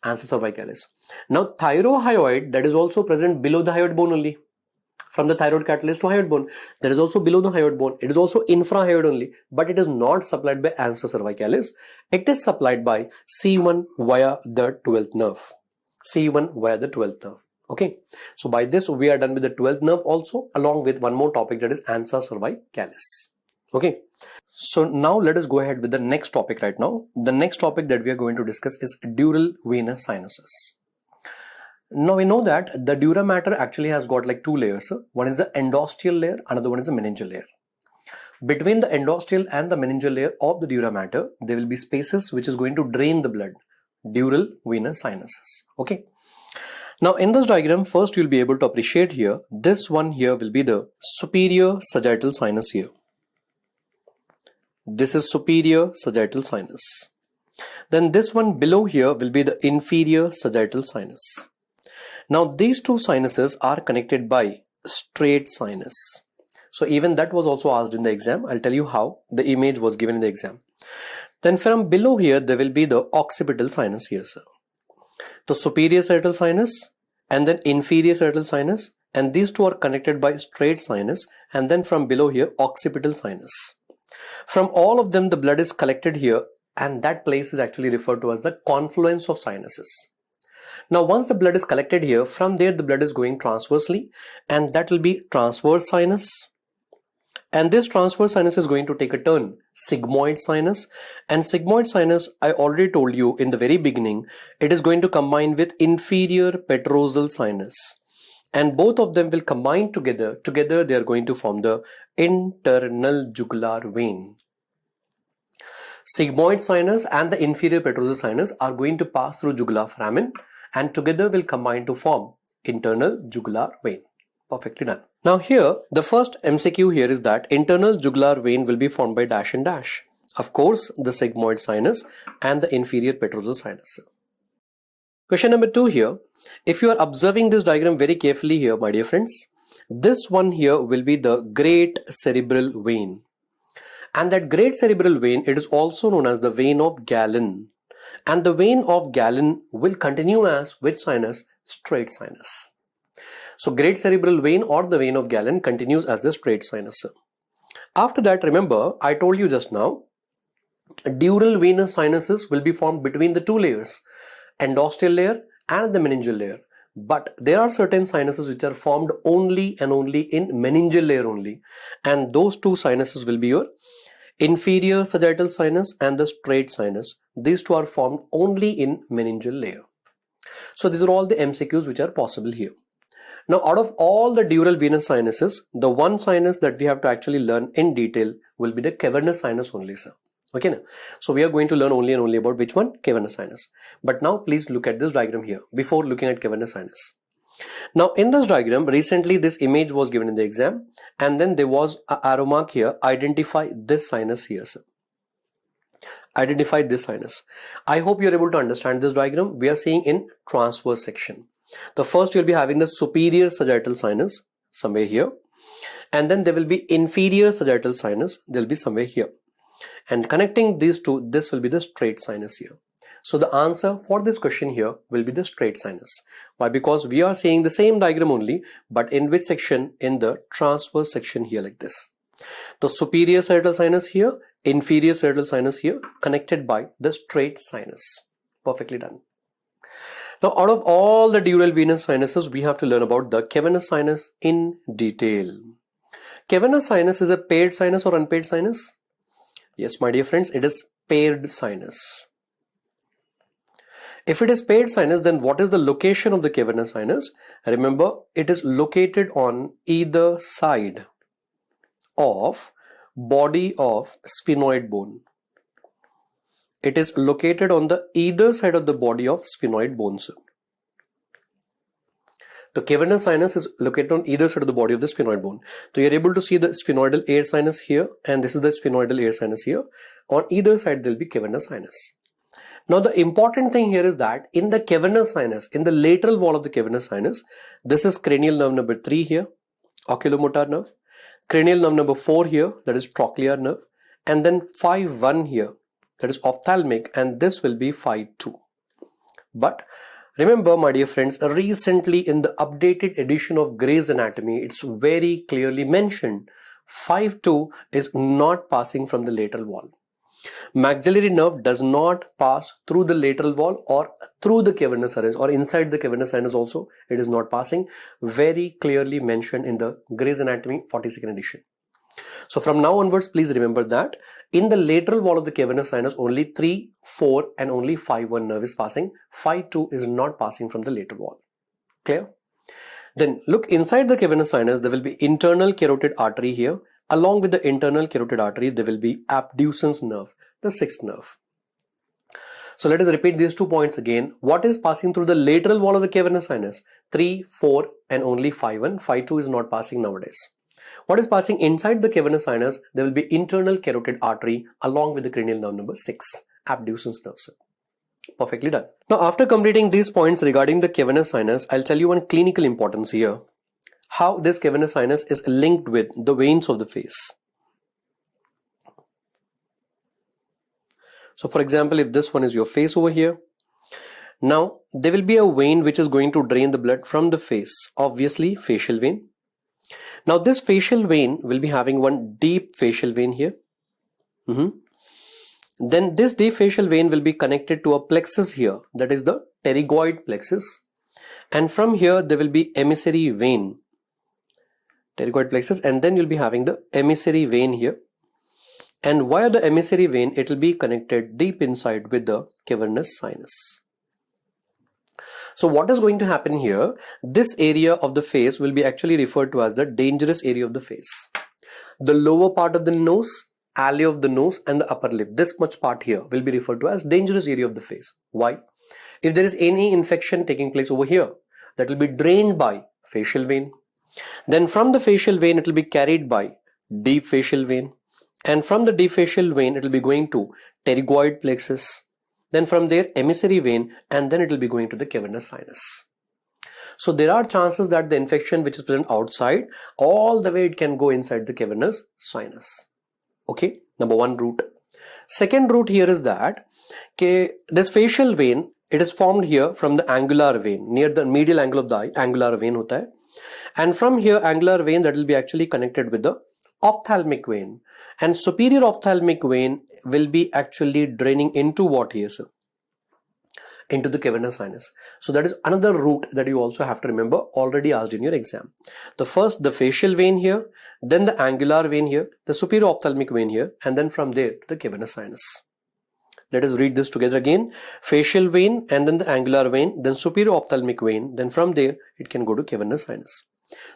ansa cervicalis. Now thyrohyoid, that is also present below the hyoid bone only. From the thyroid cartilage to hyoid bone, that is also below the hyoid bone. It is also infrahyoid only, but it is not supplied by ansa cervicalis. It is supplied by C1 via the 12th nerve. C1 via the 12th nerve. Okay. So by this, we are done with the 12th nerve also, along with one more topic, that is ansa cervicalis. Okay. So now let us go ahead with the next topic right now. The next topic that we are going to discuss is dural venous sinuses. Now we know that the dura mater actually has got like two layers. One is the endosteal layer, another one is the meningeal layer. Between the endosteal and the meningeal layer of the dura mater, there will be spaces which is going to drain the blood, dural venous sinuses. Okay. Now in this diagram, first you'll be able to appreciate here, this one here will be the superior sagittal sinus here. This is superior sagittal sinus. Then this one below here will be the inferior sagittal sinus. Now these two sinuses are connected by straight sinus. So even that was also asked in the exam. I'll tell you how the image was given in the exam. Then from below here, there will be the occipital sinus here, sir. The superior sagittal sinus and then inferior sagittal sinus, and these two are connected by straight sinus, and then from below here, occipital sinus. From all of them, the blood is collected here, and that place is actually referred to as the confluence of sinuses. Now once the blood is collected here, from there the blood is going transversely, and that will be transverse sinus. And this transverse sinus is going to take a turn, sigmoid sinus. And sigmoid sinus, I already told you in the very beginning, it is going to combine with inferior petrosal sinus. And both of them will combine together. Together they are going to form the internal jugular vein. Sigmoid sinus and the inferior petrosal sinus are going to pass through jugular foramen and together will combine to form internal jugular vein. Perfectly done. Now here, the first MCQ here is that internal jugular vein will be formed by dash and dash. Of course, the sigmoid sinus and the inferior petrosal sinus. Question number 2 here. If you are observing this diagram very carefully here, my dear friends, this one here will be the great cerebral vein. And that great cerebral vein, it is also known as the vein of Galen. And the vein of Galen will continue as which sinus? Straight sinus. So great cerebral vein or the vein of Galen continues as the straight sinus. After that, remember, I told you just now, dural venous sinuses will be formed between the two layers, endosteal layer and the meningeal layer. But there are certain sinuses which are formed only and only in meningeal layer only. And those two sinuses will be your inferior sagittal sinus and the straight sinus. These two are formed only in meningeal layer. So these are all the MCQs which are possible here. Now, out of all the dural venous sinuses, the one sinus that we have to actually learn in detail will be the cavernous sinus only, sir. Okay, now, so we are going to learn only and only about which one? Cavernous sinus. But now, please look at this diagram here before looking at cavernous sinus. Now, in this diagram, recently this image was given in the exam, and then there was an arrow mark here. Identify this sinus here, sir. Identify this sinus. I hope you are able to understand this diagram. We are seeing in transverse section. The first you'll be having the superior sagittal sinus somewhere here, and then there will be inferior sagittal sinus, they'll be somewhere here, and connecting these two, this will be the straight sinus here. So the answer for this question here will be the straight sinus. Why? Because we are seeing the same diagram only, but in which section? In the transverse section here, like this. The superior sagittal sinus here, inferior sagittal sinus here, connected by the straight sinus. Perfectly done. Now, out of all the dural venous sinuses, we have to learn about the cavernous sinus in detail. Cavernous sinus is a paired sinus or unpaired sinus? Yes, my dear friends, it is paired sinus. If it is paired sinus, then what is the location of the cavernous sinus? Remember, it is located on either side of body of sphenoid bone. It is located on the either side of the body of sphenoid bones. The cavernous sinus is located on either side of the body of the sphenoid bone. So you are able to see the sphenoidal air sinus here, and this is the sphenoidal air sinus here. On either side there will be cavernous sinus. Now the important thing here is that in the cavernous sinus, in the lateral wall of the cavernous sinus, this is cranial nerve number 3 here, oculomotor nerve. Cranial nerve number 4 here, that is trochlear nerve. And then 5-1 here, that is ophthalmic, and this will be 5-2. But remember, my dear friends, recently in the updated edition of Gray's Anatomy, it's very clearly mentioned 5-2 is not passing from the lateral wall. Maxillary nerve does not pass through the lateral wall or through the cavernous sinus or inside the cavernous sinus also. It is not passing. Very clearly mentioned in the Gray's Anatomy 42nd edition. So from now onwards, please remember that in the lateral wall of the cavernous sinus, only 3, 4 and only 5-1 nerve is passing. 5-2 is not passing from the lateral wall. Clear? Then look inside the cavernous sinus, there will be internal carotid artery here, Along with the internal carotid artery, there will be abducens nerve, the sixth nerve. So let us repeat these 2 points again. What is passing through the lateral wall of the cavernous sinus? 3, 4 and only 5-1. 5-2 is not passing nowadays. What is passing inside the cavernous sinus? There will be internal carotid artery along with the cranial nerve number 6, abducens nerve. Perfectly done. Now after completing these points regarding the cavernous sinus, I'll tell you one clinical importance here. How this cavernous sinus is linked with the veins of the face. So for example, if this one is your face over here, now there will be a vein which is going to drain the blood from the face, obviously facial vein. Now this facial vein will be having one deep facial vein here. Then this deep facial vein will be connected to a plexus here, that is the pterygoid plexus. And from here there will be emissary vein, pterygoid plexus, and then you'll be having the emissary vein here. And via the emissary vein, it will be connected deep inside with the cavernous sinus. So what is going to happen here? This area of the face will be actually referred to as the dangerous area of the face. The lower part of the nose, alley of the nose and the upper lip, this much part here will be referred to as dangerous area of the face. Why? If there is any infection taking place over here, that will be drained by facial vein. Then from the facial vein, it will be carried by deep facial vein. And from the deep facial vein, it will be going to pterygoid plexus. Then from there, emissary vein, and then it will be going to the cavernous sinus. So there are chances that the infection which is present outside, all the way it can go inside the cavernous sinus. Okay, number one route. Second route here is that this facial vein, it is formed here from the angular vein, near the medial angle of the eye, angular vein hota hai. And from here, angular vein, that will be actually connected with the ophthalmic vein, and superior ophthalmic vein will be actually draining into what here, sir? Into the cavernous sinus. So that is another route that you also have to remember, already asked in your exam. The first, the facial vein here, then the angular vein here, the superior ophthalmic vein here, and then from there to the cavernous sinus. Let us read this together again. Facial vein, and then the angular vein, then superior ophthalmic vein, then from there it can go to cavernous sinus.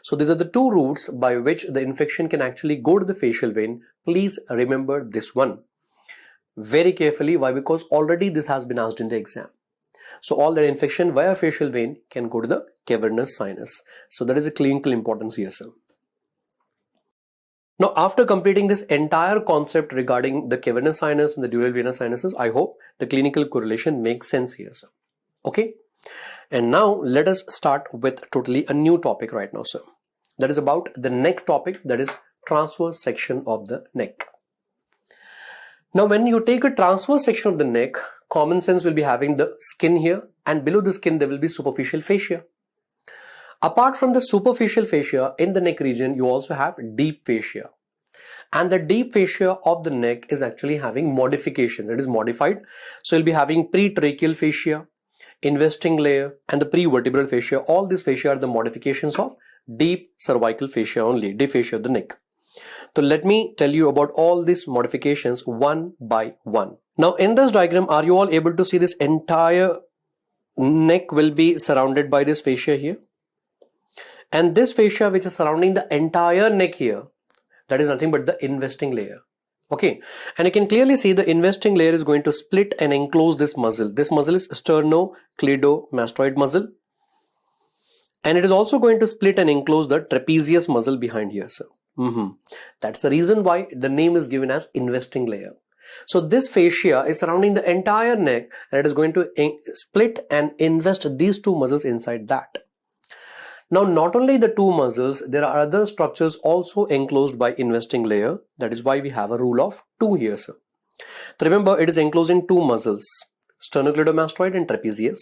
So these are the two routes by which the infection can actually go to the facial vein. Please remember this one very carefully. Why? Because already this has been asked in the exam. So all that infection via facial vein can go to the cavernous sinus. So that is a clinical importance here, sir. Now after completing this entire concept regarding the cavernous sinus and the dural venous sinuses, I hope the clinical correlation makes sense here, sir. Okay. And now let us start with totally a new topic right now, sir. That is about the neck topic, that is transverse section of the neck. Now when you take a transverse section of the neck, common sense will be having the skin here, and below the skin there will be superficial fascia. Apart from the superficial fascia in the neck region, you also have deep fascia. And the deep fascia of the neck is actually having modifications. It is modified. So you'll be having pretracheal fascia, investing layer, and the prevertebral fascia. All these fascia are the modifications of deep cervical fascia only, deep fascia of the neck. So let me tell you about all these modifications one by one. Now in this diagram, are you all able to see this entire neck will be surrounded by this fascia here? And this fascia which is surrounding the entire neck here, that is nothing but the investing layer. Okay, and you can clearly see the investing layer is going to split and enclose this muscle. This muscle is sternocleidomastoid muscle. And it is also going to split and enclose the trapezius muscle behind here, sir. That's the reason why the name is given as investing layer. So this fascia is surrounding the entire neck, and it is going to split and invest these two muscles inside that. Now, not only the two muscles, there are other structures also enclosed by investing layer. That is why we have a rule of 2 here, sir. So remember, it is enclosing two muscles, sternocleidomastoid and trapezius.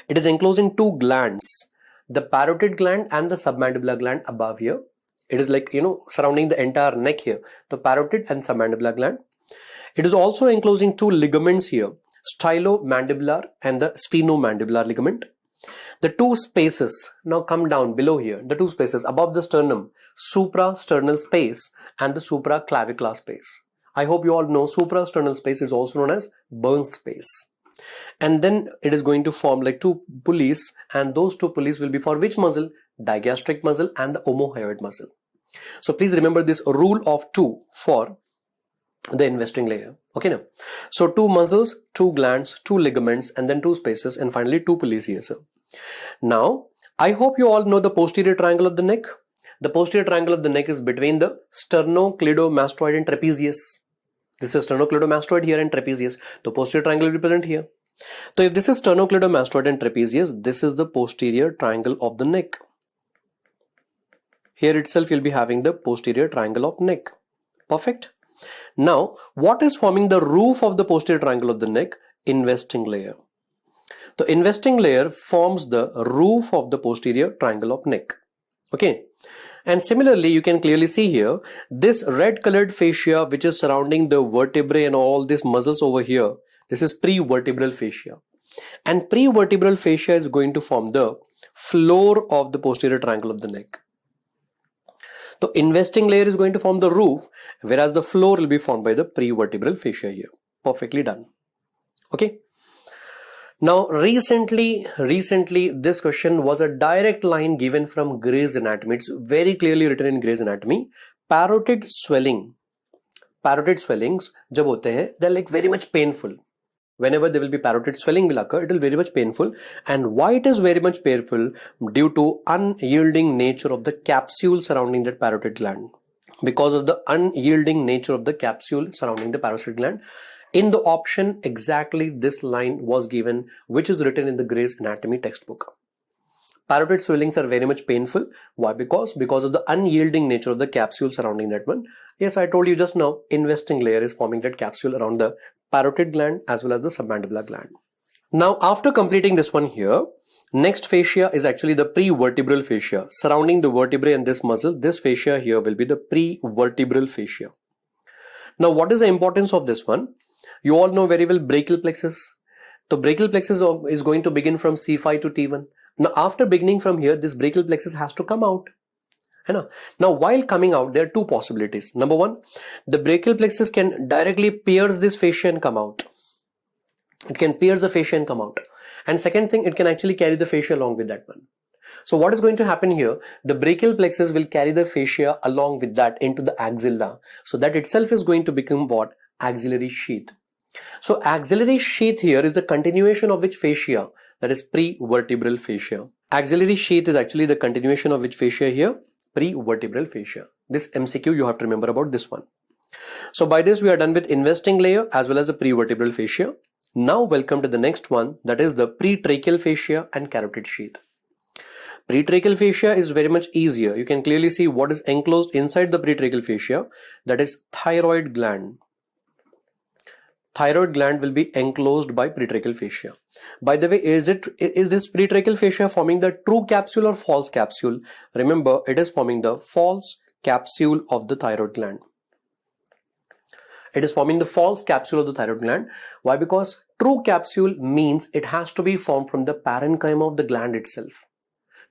It is enclosing two glands, the parotid gland and the submandibular gland above here. It is like, surrounding the entire neck here, the parotid and submandibular gland. It is also enclosing two ligaments here, stylomandibular and the sphenomandibular ligament. The two spaces, now come down below here, the two spaces above the sternum, suprasternal space and the supraclavicular space. I hope you all know suprasternal space is also known as Burns space. And then it is going to form like two pulleys, and those two pulleys will be for which muscle? Digastric muscle and the omohyoid muscle. So please remember this rule of 2 for the investing layer. Okay, now, so 2 muscles, 2 glands, 2 ligaments, and then 2 spaces, and finally 2 pulleys here, sir. Now, I hope you all know the posterior triangle of the neck. The posterior triangle of the neck is between the sternocleidomastoid and trapezius. This is sternocleidomastoid here and trapezius. The posterior triangle will be present here. So if this is sternocleidomastoid and trapezius, this is the posterior triangle of the neck. Here itself you'll be having the posterior triangle of neck. Perfect. Now, what is forming the roof of the posterior triangle of the neck? Investing layer. The investing layer forms the roof of the posterior triangle of neck. Okay. And similarly, you can clearly see here, this red colored fascia which is surrounding the vertebrae and all these muscles over here, this is prevertebral fascia. And prevertebral fascia is going to form the floor of the posterior triangle of the neck. The investing layer is going to form the roof, whereas the floor will be formed by the prevertebral fascia here. Perfectly done. Okay. Now, recently, this question was a direct line given from Gray's Anatomy. It's very clearly written in Gray's Anatomy. Parotid swellings, जब होते हैं, they're like very much painful. Whenever there will be parotid swelling will occur, it will be very much painful. And why it is very much painful? Due to unyielding nature of the capsule surrounding that parotid gland. Because of the unyielding nature of the capsule surrounding the parotid gland, in the option exactly this line was given, which is written in the Gray's Anatomy textbook. Parotid swellings are very much painful. Why? Because of the unyielding nature of the capsule surrounding that one. Yes, I told you just now, investing layer is forming that capsule around the parotid gland as well as the submandibular gland. Now, after completing this one here, next fascia is actually the prevertebral fascia. Surrounding the vertebrae and this muscle, this fascia here will be the prevertebral fascia. Now, what is the importance of this one? You all know very well brachial plexus. The brachial plexus is going to begin from C5 to T1. Now, after beginning from here, this brachial plexus has to come out. Now, while coming out, there are two possibilities. Number one, the brachial plexus can directly pierce this fascia and come out. It can pierce the fascia and come out. And second thing, it can actually carry the fascia along with that one. So what is going to happen here? The brachial plexus will carry the fascia along with that into the axilla. So that itself is going to become what? Axillary sheath. So axillary sheath here is the continuation of which fascia? That is prevertebral fascia. Axillary sheath is actually the continuation of which fascia here? Prevertebral fascia. This MCQ you have to remember about this one. So by this we are done with investing layer as well as the prevertebral fascia. Now welcome to the next one, that is the pretracheal fascia and carotid sheath. Pretracheal fascia is very much easier. You can clearly see what is enclosed inside the pretracheal fascia, that is thyroid gland. Thyroid gland will be enclosed by pretracheal fascia. By the way, is this pretracheal fascia forming the true capsule or false capsule? Remember, it is forming the false capsule of the thyroid gland. It is forming the false capsule of the thyroid gland. Why? Because true capsule means it has to be formed from the parenchyma of the gland itself.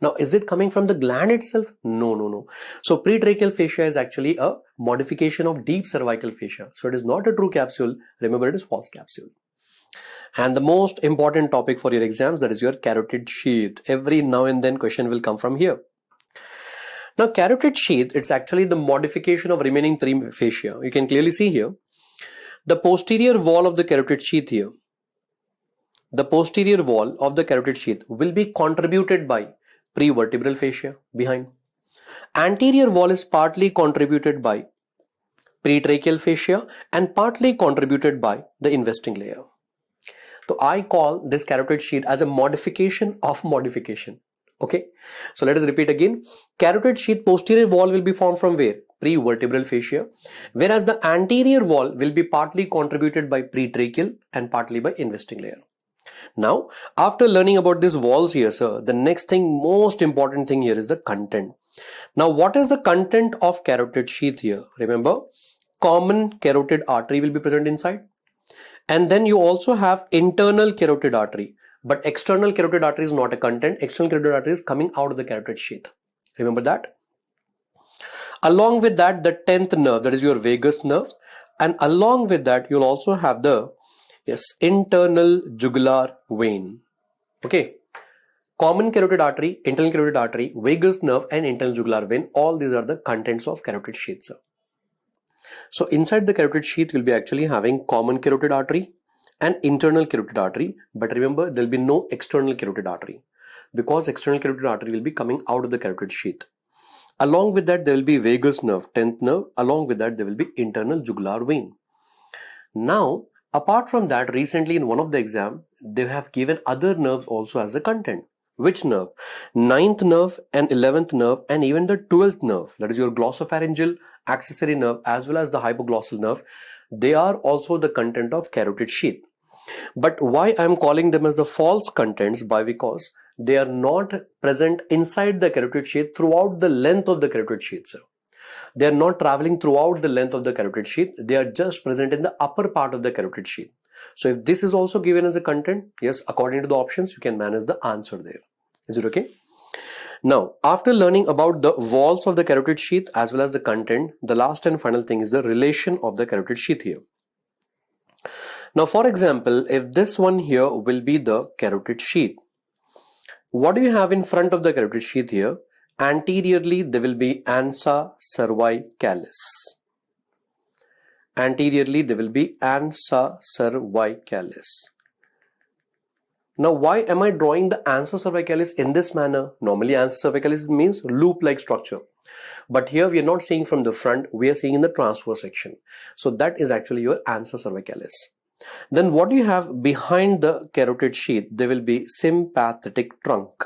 Now, is it coming from the gland itself? No. So pretracheal fascia is actually a modification of deep cervical fascia. So it is not a true capsule. Remember, it is false capsule. And the most important topic for your exams, that is your carotid sheath. Every now and then question will come from here. Now, carotid sheath, it's actually the modification of remaining three fascia. You can clearly see here, the posterior wall of the carotid sheath here. The posterior wall of the carotid sheath will be contributed by prevertebral fascia behind. Anterior wall is partly contributed by pretracheal fascia and partly contributed by the investing layer. So I call this carotid sheath as a modification of modification. Okay, so let us repeat again. Carotid sheath posterior wall will be formed from where? Prevertebral fascia, whereas the anterior wall will be partly contributed by pretracheal and partly by investing layer. Now, after learning about these walls here, sir, the next thing, most important thing here is the content. Now, what is the content of carotid sheath here? Remember, common carotid artery will be present inside. And then you also have internal carotid artery. But external carotid artery is not a content. External carotid artery is coming out of the carotid sheath. Remember that. Along with that, the 10th nerve, that is your vagus nerve. And along with that, you'll also have the internal jugular vein. Okay. Common carotid artery, internal carotid artery, vagus nerve and internal jugular vein, all these are the contents of carotid sheath, sir. So inside the carotid sheath, you'll be actually having common carotid artery and internal carotid artery. But remember, there'll be no external carotid artery because external carotid artery will be coming out of the carotid sheath. Along with that, there will be vagus nerve, 10th nerve. Along with that, there will be internal jugular vein. Now, apart from that, recently in one of the exam, they have given other nerves also as the content. Which nerve? 9th nerve and 11th nerve and even the 12th nerve, that is your glossopharyngeal accessory nerve as well as the hypoglossal nerve, they are also the content of carotid sheath. But why I am calling them as the false contents? Because they are not present inside the carotid sheath throughout the length of the carotid sheath, sir. They are not traveling throughout the length of the carotid sheath. They are just present in the upper part of the carotid sheath. So if this is also given as a content, yes, according to the options, you can manage the answer there. Is it okay? Now, after learning about the walls of the carotid sheath as well as the content, the last and final thing is the relation of the carotid sheath here. Now, for example, if this one here will be the carotid sheath, what do you have in front of the carotid sheath here? Anteriorly, there will be ansa cervicalis. Anteriorly, there will be ansa cervicalis. Now, why am I drawing the ansa cervicalis in this manner? Normally, ansa cervicalis means loop-like structure. But here we are not seeing from the front, we are seeing in the transverse section. So that is actually your ansa cervicalis. Then what do you have behind the carotid sheath? There will be sympathetic trunk.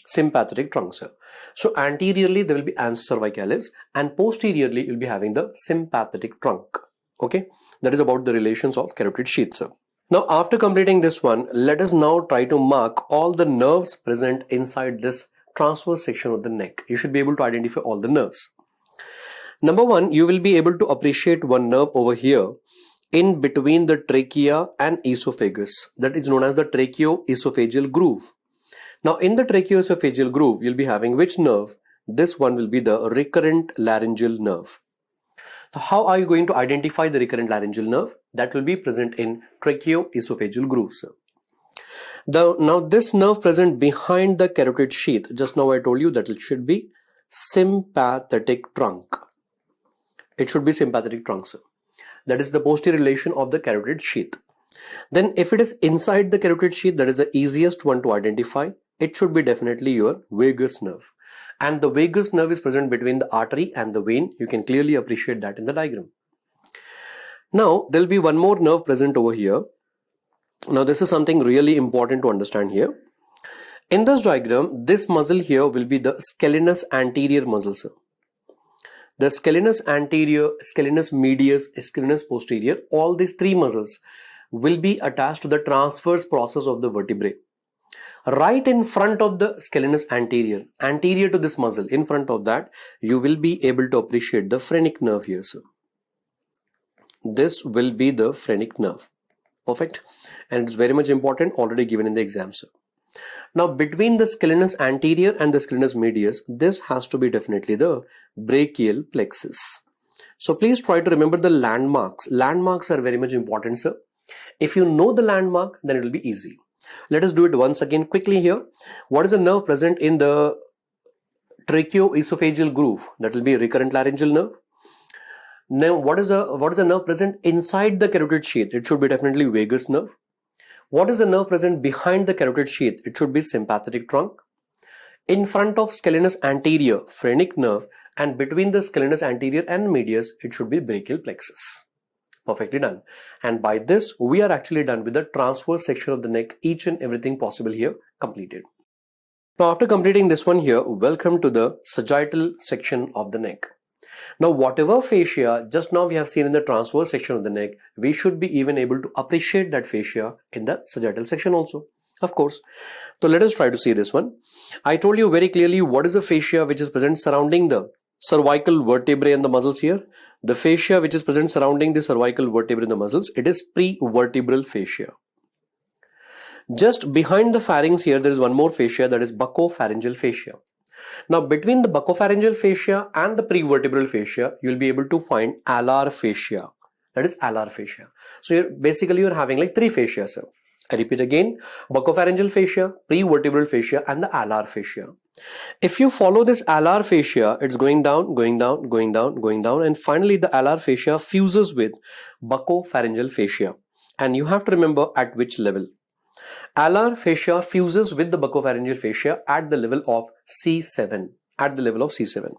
Sympathetic trunk, sir. So anteriorly there will be ansa cervicalis and posteriorly you'll be having the sympathetic trunk. Okay, that is about the relations of carotid sheath, sir. Now after completing this one, let us now try to mark all the nerves present inside this transverse section of the neck. You should be able to identify all the nerves. Number one, you will be able to appreciate one nerve over here in between the trachea and esophagus. That is known as the tracheo-esophageal groove. Now in the tracheo-esophageal groove, you'll be having which nerve? This one will be the recurrent laryngeal nerve. So how are you going to identify the recurrent laryngeal nerve? That will be present in tracheo-esophageal groove, sir. Now this nerve present behind the carotid sheath, just now I told you that it should be sympathetic trunk. It should be sympathetic trunk, sir. That is the posterior relation of the carotid sheath. Then if it is inside the carotid sheath, that is the easiest one to identify. It should be definitely your vagus nerve. And the vagus nerve is present between the artery and the vein. You can clearly appreciate that in the diagram. Now there will be one more nerve present over here. Now this is something really important to understand here. In this diagram, this muscle here will be the scalenus anterior muscle, sir. The scalenus anterior, scalenus medius, scalenus posterior, all these three muscles will be attached to the transverse process of the vertebrae. Right in front of the scalenus anterior, anterior to this muscle, in front of that, you will be able to appreciate the phrenic nerve here, sir. This will be the phrenic nerve. Perfect. And it's very much important, already given in the exam, sir. Now, between the scalenus anterior and the scalenus medius, this has to be definitely the brachial plexus. So please try to remember the landmarks. Landmarks are very much important, sir. If you know the landmark, then it will be easy. Let us do it once again quickly here. What is the nerve present in the tracheo-esophageal groove? That will be recurrent laryngeal nerve. Now, what is the nerve present inside the carotid sheath? It should be definitely vagus nerve. What is the nerve present behind the carotid sheath? It should be sympathetic trunk. In front of scalenus anterior, phrenic nerve, and between the scalenus anterior and medius, it should be brachial plexus. Perfectly done. And by this, we are actually done with the transverse section of the neck, each and everything possible here completed. Now, after completing this one here, welcome to the sagittal section of the neck. Now, whatever fascia just now we have seen in the transverse section of the neck, we should be even able to appreciate that fascia in the sagittal section also, of course. So let us try to see this one. I told you very clearly what is the fascia which is present surrounding the cervical vertebrae and the muscles here. The fascia which is present surrounding the cervical vertebrae and the muscles, it is prevertebral fascia. Just behind the pharynx here, there is one more fascia, that is buccopharyngeal fascia. Now, between the buccopharyngeal fascia and the prevertebral fascia, you will be able to find alar fascia. That is alar fascia. So, basically, you are having like three fascia, sir. I repeat again, buccopharyngeal fascia, prevertebral fascia, and the alar fascia. If you follow this alar fascia, it's going down, going down, going down, going down, and finally the alar fascia fuses with buccopharyngeal fascia. And you have to remember at which level. Alar fascia fuses with the buccopharyngeal fascia at the level of C7. At the level of C7.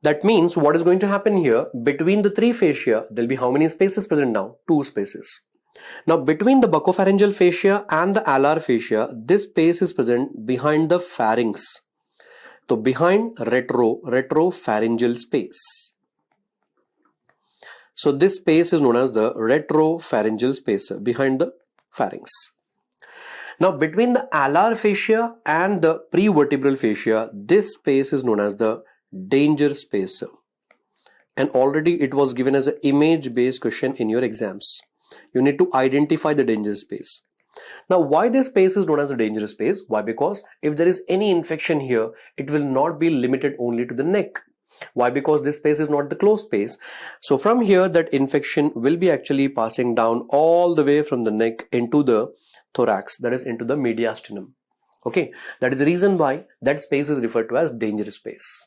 That means what is going to happen here, between the three fascia, there will be how many spaces present now? 2 spaces. Now between the buccopharyngeal fascia and the alar fascia, this space is present behind the pharynx. So behind retropharyngeal space. So this space is known as the retropharyngeal space behind the pharynx. Now between the alar fascia and the prevertebral fascia, this space is known as the danger space. And already it was given as an image based question in your exams. You need to identify the danger space. Now why this space is known as the danger space? Why? Because if there is any infection here, it will not be limited only to the neck. Why? Because this space is not the closed space. So from here that infection will be actually passing down all the way from the neck into the thorax, that is into the mediastinum. Okay, that is the reason why that space is referred to as danger space.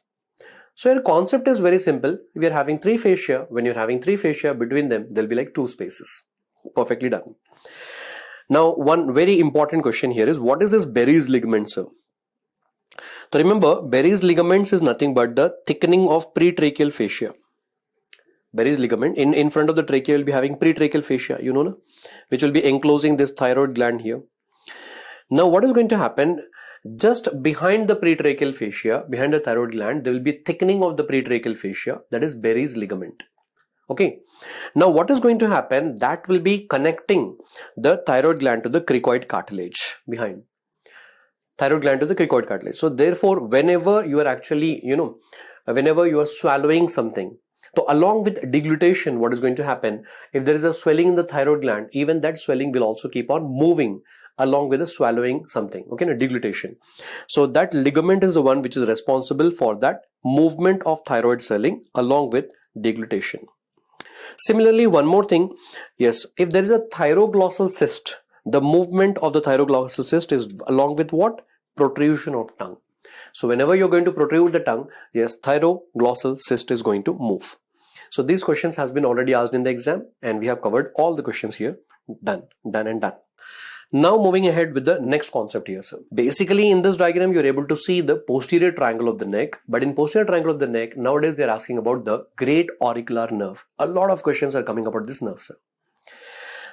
So your concept is very simple. We are having 3 fascia. When you're having 3 fascia, between them there'll be like 2 spaces. Perfectly done. Now one very important question here is, what is this Berry's ligament, sir? So remember, Berry's ligaments is nothing but the thickening of pretracheal fascia. Berry's ligament in front of the trachea will be having pretracheal fascia, you know, no? Which will be enclosing this thyroid gland here. Now what is going to happen? Just behind the pretracheal fascia, behind the thyroid gland, there will be thickening of the pretracheal fascia, that is Berry's ligament. Okay. Now what is going to happen? That will be connecting the thyroid gland to the cricoid cartilage behind. Thyroid gland to the cricoid cartilage. So therefore, whenever you are actually, whenever you are swallowing something, so along with deglutition, what is going to happen? If there is a swelling in the thyroid gland, even that swelling will also keep on moving along with the swallowing something, okay, deglutition. So that ligament is the one which is responsible for that movement of thyroid swelling along with deglutition. Similarly, one more thing, yes, if there is a thyroglossal cyst, the movement of the thyroglossal cyst is along with what? Protrusion of tongue. So whenever you're going to protrude the tongue, yes, thyroglossal cyst is going to move. So these questions has been already asked in the exam, and we have covered all the questions here. Done and done. Now moving ahead with the next concept here, sir. Basically in this diagram, you're able to see the posterior triangle of the neck, but in posterior triangle of the neck, nowadays they're asking about the great auricular nerve. A lot of questions are coming about this nerve, sir.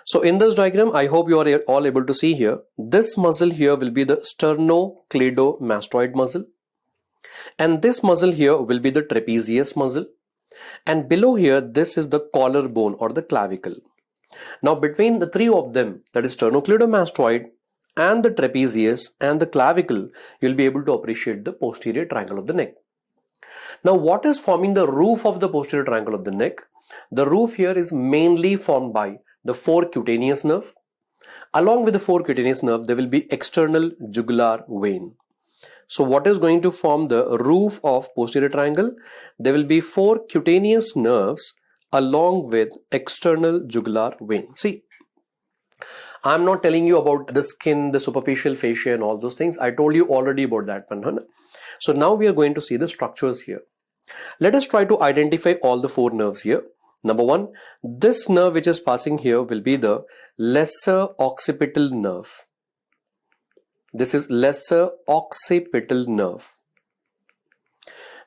So in this diagram, I hope you are all able to see here, this muscle here will be the sternocleidomastoid muscle. And this muscle here will be the trapezius muscle. And below here, this is the collarbone or the clavicle. Now between the 3 of them, that is sternocleidomastoid and the trapezius and the clavicle, you'll be able to appreciate the posterior triangle of the neck. Now what is forming the roof of the posterior triangle of the neck? The roof here is mainly formed by the forecutaneous nerve. Along with the forecutaneous nerve, there will be external jugular vein. So what is going to form the roof of posterior triangle? There will be 4 cutaneous nerves along with external jugular vein. See, I'm not telling you about the skin, the superficial fascia and all those things. I told you already about that one. Huh? So now we are going to see the structures here. Let us try to identify all the 4 nerves here. Number 1, this nerve which is passing here will be the lesser occipital nerve. This is lesser occipital nerve.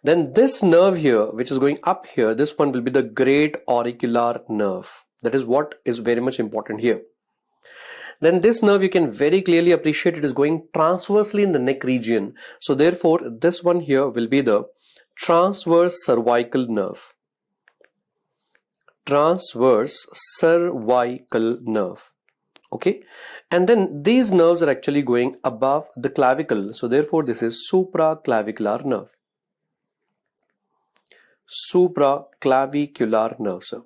Then this nerve here, which is going up here, this one will be the great auricular nerve. That is what is very much important here. Then this nerve, you can very clearly appreciate it is going transversely in the neck region. So therefore, this one here will be the transverse cervical nerve. Transverse cervical nerve. Okay, and then these nerves are actually going above the clavicle. So therefore, this is supraclavicular nerve. Supraclavicular nerve, sir.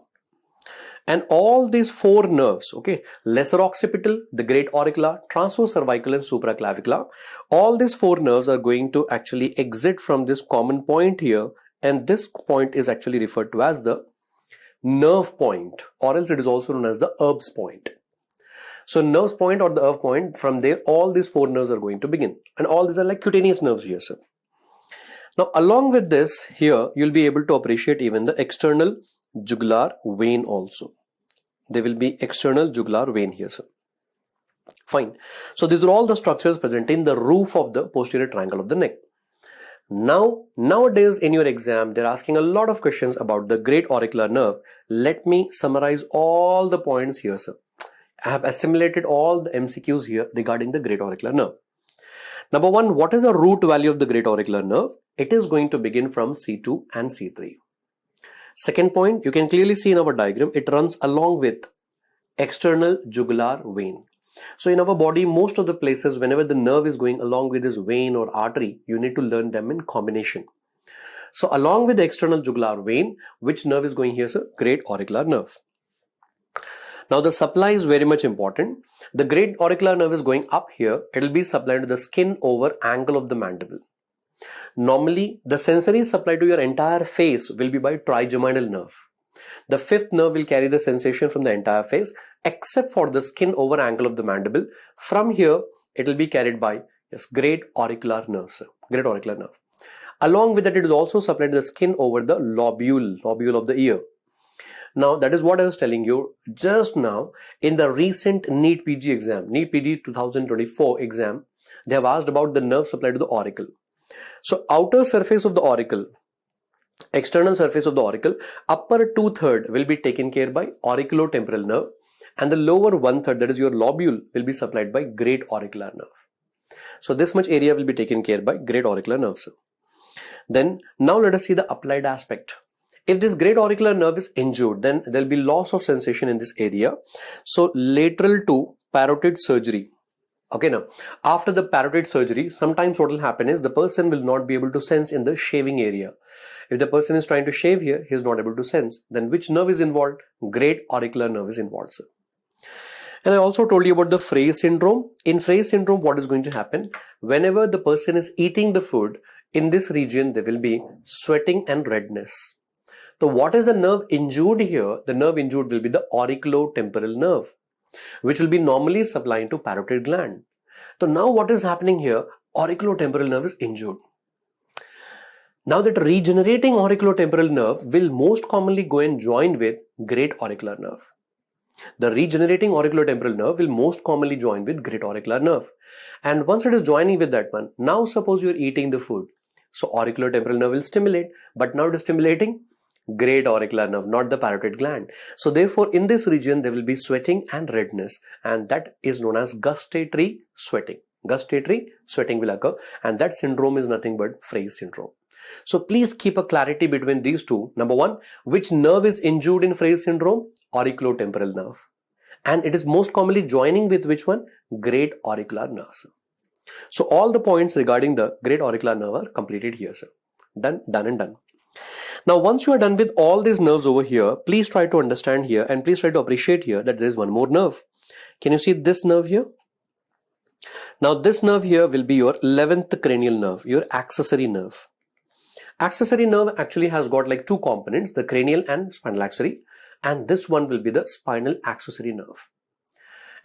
And all these 4 nerves, okay, lesser occipital, the great auricular, transverse cervical and supraclavicular, all these 4 nerves are going to actually exit from this common point here, and this point is actually referred to as the nerve point, or else it is also known as the Erb's point. So nerves point or the nerve point, from there all these 4 nerves are going to begin, and all these are like cutaneous nerves here, sir. Now along with this, here you'll be able to appreciate even the external jugular vein also. There will be external jugular vein here, sir. Fine. So these are all the structures present in the roof of the posterior triangle of the neck. Now, nowadays in your exam, they're asking a lot of questions about the great auricular nerve. Let me summarize all the points here, sir. I have assimilated all the MCQs here regarding the great auricular nerve. Number 1, what is the root value of the great auricular nerve? It is going to begin from C2 and C3. Second point, you can clearly see in our diagram, it runs along with external jugular vein. So in our body, most of the places, whenever the nerve is going along with this vein or artery, you need to learn them in combination. So along with the external jugular vein, which nerve is going here, sir? Great auricular nerve. Now the supply is very much important. The great auricular nerve is going up here. It will be supplied to the skin over angle of the mandible. Normally, the sensory supply to your entire face will be by trigeminal nerve. The 5th nerve will carry the sensation from the entire face except for the skin over angle of the mandible. From here, it will be carried by great auricular nerve, sir. Great auricular nerve. Along with that, it is also supplied to the skin over the lobule of the ear. Now, that is what I was telling you just now in the recent NEET PG exam, NEET PG 2024 exam. They have asked about the nerve supply to the auricle. So, outer surface of the auricle, external surface of the auricle, upper 2/3 will be taken care by auriculotemporal nerve, and the lower 1/3, that is your lobule, will be supplied by great auricular nerve. So this much area will be taken care by great auricular nerve, sir. Then now let us see the applied aspect. If this great auricular nerve is injured, then there will be loss of sensation in this area. So lateral to parotid surgery. Okay, now after the parotid surgery, sometimes what will happen is the person will not be able to sense in the shaving area. If the person is trying to shave here, he is not able to sense. Then which nerve is involved? Great auricular nerve is involved, sir. And I also told you about the Fraze syndrome. In Fraze syndrome, what is going to happen? Whenever the person is eating the food, in this region, there will be sweating and redness. So what is the nerve injured here? The nerve injured will be the auriculotemporal nerve, which will be normally supplying to parotid gland. So now what is happening here? Auriculotemporal nerve is injured. Now that regenerating auriculotemporal nerve will most commonly go and join with great auricular nerve. The regenerating auriculotemporal nerve will most commonly join with great auricular nerve. And once it is joining with that one, now suppose you are eating the food. So auriculotemporal nerve will stimulate, but now it is stimulating great auricular nerve, not the parotid gland. So therefore in this region there will be sweating and redness, and that is known as gustatory sweating. Gustatory sweating will occur, and that syndrome is nothing but Fraze syndrome. So please keep a clarity between these two. Number 1, which nerve is injured in Fraze syndrome? Auriculotemporal nerve. And it is most commonly joining with which one? Great auricular nerve, sir. So all the points regarding the great auricular nerve are completed here, sir. Done, done and done. Now once you are done with all these nerves over here, please try to understand here and please try to appreciate here that there is one more nerve. Can you see this nerve here? Now this nerve here will be your 11th cranial nerve, your accessory nerve. Accessory nerve actually has got like 2 components, the cranial and spinal accessory, and this one will be the spinal accessory nerve.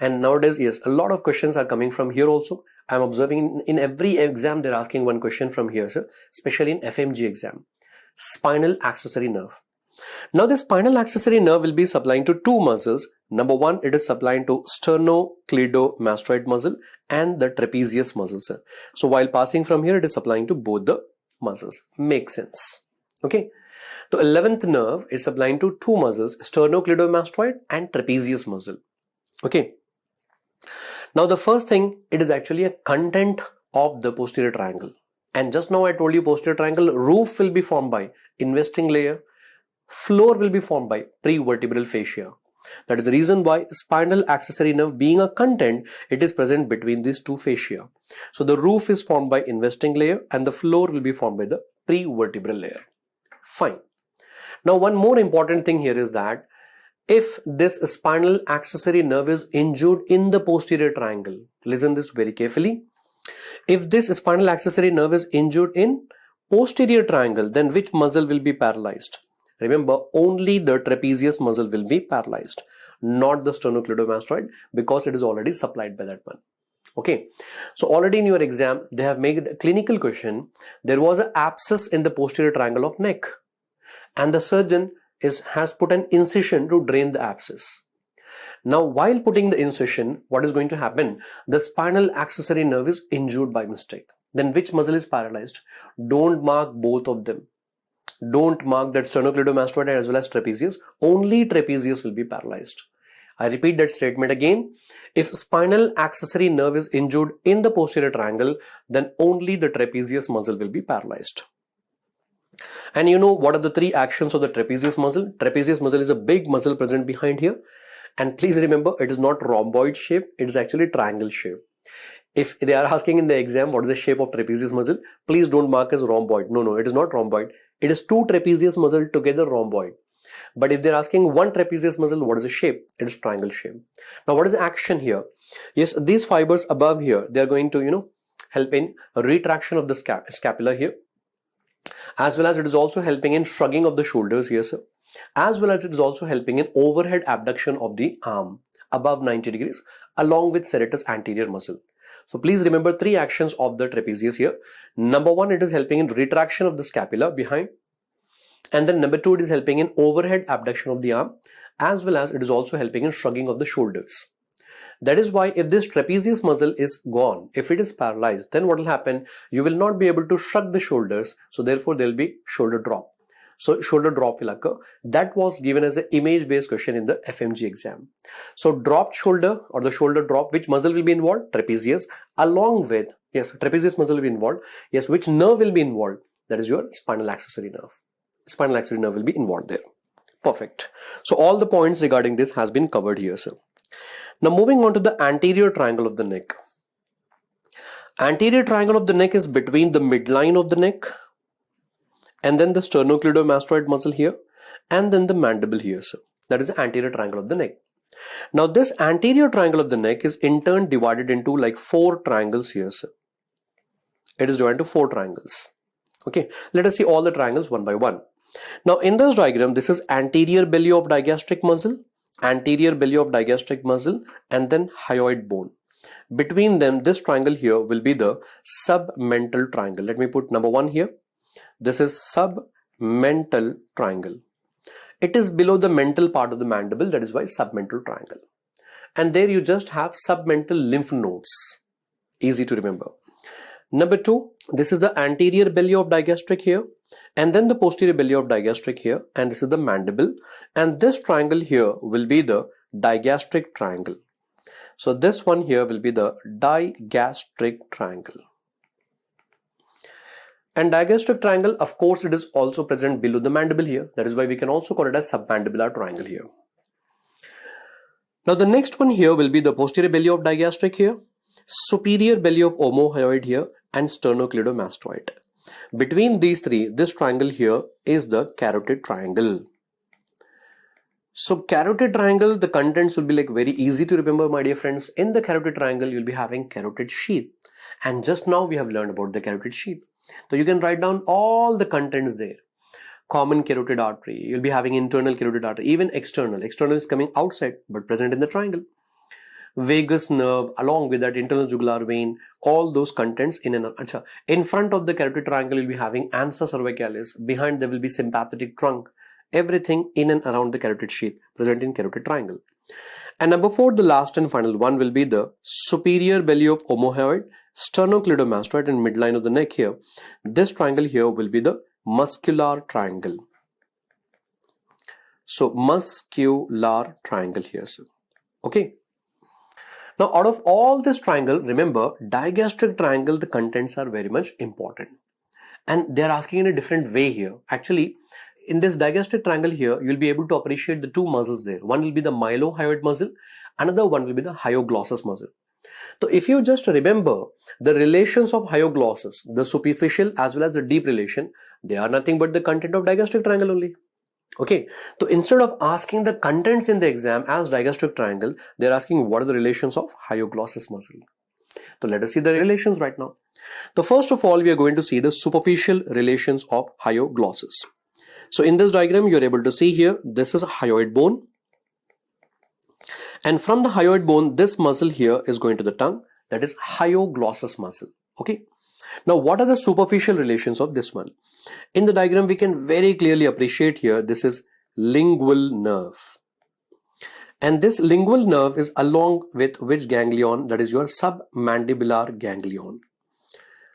And nowadays, yes, a lot of questions are coming from here also. I'm observing in every exam they're asking one question from here, sir, especially in FMG exam. Spinal accessory nerve. Now the spinal accessory nerve will be supplying to 2 muscles. Number 1, it is supplying to sternocleidomastoid muscle and the trapezius muscle, sir. So while passing from here, it is supplying to both the muscles. Makes sense. Okay. The 11th nerve is supplying to 2 muscles, sternocleidomastoid and trapezius muscle. Okay. Now the first thing, it is actually a content of the posterior triangle. And just now I told you posterior triangle roof will be formed by investing layer, floor will be formed by prevertebral fascia. That is the reason why spinal accessory nerve being a content, it is present between these 2 fascia. So the roof is formed by investing layer and the floor will be formed by the prevertebral layer. Fine. Now one more important thing here is that if this spinal accessory nerve is injured in the posterior triangle, listen this very carefully. If this spinal accessory nerve is injured in posterior triangle, then which muscle will be paralyzed? Remember, only the trapezius muscle will be paralyzed, not the sternocleidomastoid, because it is already supplied by that one. Okay, so already in your exam, they have made a clinical question. There was an abscess in the posterior triangle of neck, and the surgeon has put an incision to drain the abscess. Now, while putting the incision, what is going to happen? The spinal accessory nerve is injured by mistake. Then which muscle is paralyzed? Don't mark both of them. Don't mark that sternocleidomastoid as well as trapezius. Only trapezius will be paralyzed. I repeat that statement again. If spinal accessory nerve is injured in the posterior triangle, then only the trapezius muscle will be paralyzed. And you know what are the three actions of the trapezius muscle? Trapezius muscle is a big muscle present behind here. And please remember, it is not rhomboid shape, it is actually triangle shape. If they are asking in the exam what is the shape of trapezius muscle, please don't mark as rhomboid. No, it is not rhomboid. It is two trapezius muscle together rhomboid. But if they're asking one trapezius muscle, what is the shape? It is triangle shape. Now, what is the action here? Yes, these fibers above here, they are going to, help in retraction of the scapula here. As well as it is also helping in shrugging of the shoulders here, sir. As well as it is also helping in overhead abduction of the arm above 90 degrees along with serratus anterior muscle. So please remember three actions of the trapezius here. Number one, it is helping in retraction of the scapula behind. And then number two, it is helping in overhead abduction of the arm, as well as it is also helping in shrugging of the shoulders. That is why if this trapezius muscle is gone, if it is paralyzed, then what will happen? You will not be able to shrug the shoulders. So therefore there will be shoulder drop. So shoulder drop will occur. That was given as an image-based question in the FMG exam. So dropped shoulder or the shoulder drop, which muscle will be involved? Trapezius, along with, yes, trapezius muscle will be involved. Yes, which nerve will be involved? That is your spinal accessory nerve. Spinal accessory nerve will be involved there. Perfect. So all the points regarding this has been covered here, sir. Now moving on to the anterior triangle of the neck. Anterior triangle of the neck is between the midline of the neck and then the sternocleidomastoid muscle here and then the mandible here, sir. That is the anterior triangle of the neck. Now this anterior triangle of the neck is in turn divided into like 4 triangles here, sir. It is divided into 4 triangles. Okay, let us see all the triangles one by one. Now in this diagram, this is anterior belly of digastric muscle, anterior belly of digastric muscle, and then hyoid bone. Between them, this triangle here will be the submental triangle. Let me put number 1 here. This is submental triangle. It is below the mental part of the mandible. That is why submental triangle. And there you just have submental lymph nodes. Easy to remember. Number 2, this is the anterior belly of digastric here, and then the posterior belly of digastric here, and this is the mandible, and this triangle here will be the digastric triangle. So this one here will be the digastric triangle. And digastric triangle, of course, it is also present below the mandible here. That is why we can also call it as submandibular triangle here. Now the next one here will be the posterior belly of digastric here, superior belly of omohyoid here, and sternocleidomastoid. Between these three, this triangle here is the carotid triangle. So carotid triangle, the contents will be like very easy to remember, my dear friends. In the carotid triangle, you'll be having carotid sheath. And just now we have learned about the carotid sheath. So you can write down all the contents there. Common carotid artery, you'll be having internal carotid artery, even external. External is coming outside, but present in the triangle. Vagus nerve, along with that internal jugular vein, all those contents in front of the carotid triangle you'll be having ansa cervicalis, behind there will be sympathetic trunk, everything in and around the carotid sheath present in carotid triangle. And number 4, the last and final one will be the superior belly of omohyoid, sternocleidomastoid, and midline of the neck here. This triangle here will be the muscular triangle. So muscular triangle here, sir. Okay. Now, out of all this triangle, remember, digastric triangle, the contents are very much important. And they are asking in a different way here. Actually, in this digastric triangle here, you'll be able to appreciate the 2 muscles there. One will be the mylohyoid muscle, another one will be the hyoglossus muscle. So if you just remember the relations of hyoglossus, the superficial as well as the deep relation, they are nothing but the content of digastric triangle only. Okay, so instead of asking the contents in the exam as digastric triangle, they are asking what are the relations of hyoglossus muscle. So let us see the relations right now. So first of all, we are going to see the superficial relations of hyoglossus. So in this diagram, you are able to see here, this is a hyoid bone. And from the hyoid bone, this muscle here is going to the tongue, that is hyoglossus muscle. Okay. Now, what are the superficial relations of this one? In the diagram, we can very clearly appreciate here, this is lingual nerve. And this lingual nerve is along with which ganglion? That is your submandibular ganglion.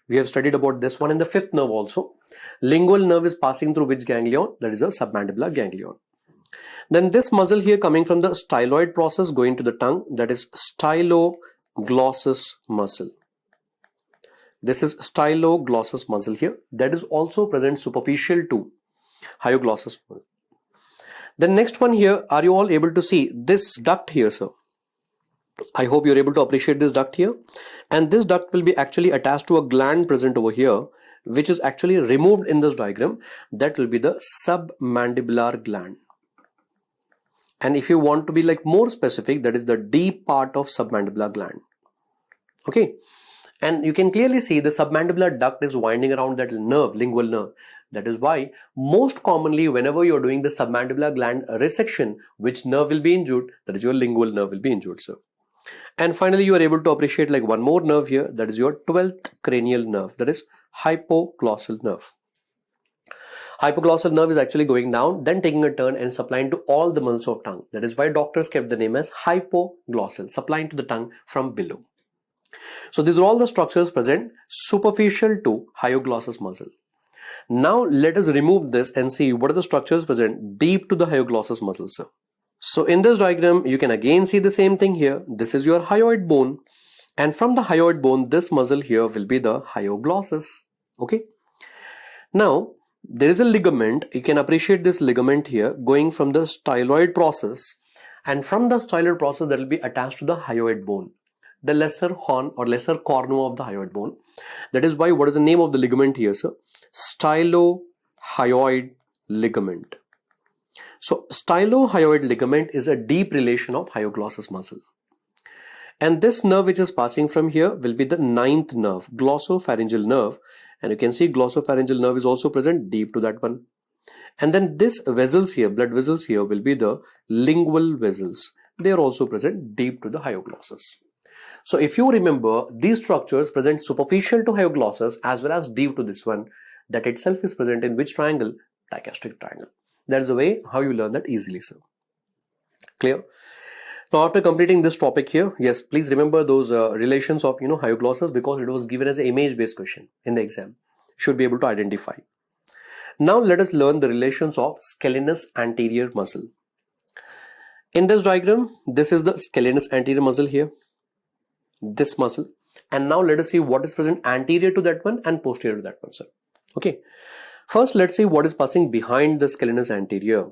We have studied about this one in the fifth nerve also. Lingual nerve is passing through which ganglion? That is a submandibular ganglion. Then this muscle here coming from the styloid process going to the tongue, that is styloglossus muscle. This is styloglossus muscle here, that is also present superficial to hyoglossus muscle. The next one here, are you all able to see this duct here, sir? I hope you're able to appreciate this duct here. And this duct will be actually attached to a gland present over here, which is actually removed in this diagram. That will be the submandibular gland. And if you want to be like more specific, that is the deep part of submandibular gland. Okay. And you can clearly see the submandibular duct is winding around that nerve, lingual nerve. That is why most commonly whenever you're doing the submandibular gland resection, which nerve will be injured? That is your lingual nerve will be injured, sir. And finally, you are able to appreciate like one more nerve here. That is your 12th cranial nerve. That is hypoglossal nerve. Hypoglossal nerve is actually going down, then taking a turn and supplying to all the muscles of tongue. That is why doctors kept the name as hypoglossal, supplying to the tongue from below. So these are all the structures present superficial to hyoglossus muscle. Now let us remove this and see what are the structures present deep to the hyoglossus muscle, sir. So in this diagram, you can again see the same thing here. This is your hyoid bone. And from the hyoid bone, this muscle here will be the hyoglossus. Okay. Now, there is a ligament. You can appreciate this ligament here going from the styloid process. And from the styloid process, that will be attached to the hyoid bone, the lesser horn or lesser cornu of the hyoid bone. That is why, what is the name of the ligament here, sir? Stylohyoid ligament. So stylohyoid ligament is a deep relation of hyoglossus muscle. And this nerve which is passing from here will be the 9th nerve, glossopharyngeal nerve. And you can see glossopharyngeal nerve is also present deep to that one. And then this vessels here, blood vessels here will be the lingual vessels. They are also present deep to the hyoglossus. So if you remember, these structures present superficial to hyoglossus as well as deep to this one. That itself is present in which triangle? Digastric triangle. That is the way how you learn that easily, sir. Clear? Now after completing this topic here, yes, please remember those relations of hyoglossus, because it was given as an image based question in the exam. Should be able to identify. Now let us learn the relations of scalenus anterior muscle. In this diagram, this is the scalenus anterior muscle here. This muscle. And now let us see what is present anterior to that one and posterior to that one, sir. Okay. First, let's see what is passing behind the scalenus anterior.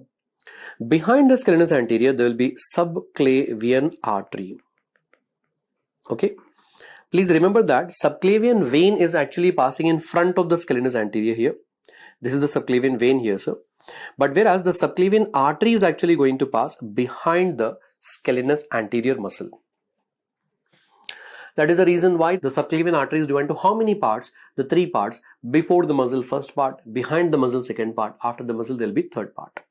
Behind the scalenus anterior, there will be subclavian artery. Okay. Please remember that subclavian vein is actually passing in front of the scalenus anterior here. This is the subclavian vein here, sir. But whereas the subclavian artery is actually going to pass behind the scalenus anterior muscle. That is the reason why the subclavian artery is divided into how many parts? The 3 parts. Before the muscle first part, behind the muscle second part, after the muscle there will be third part.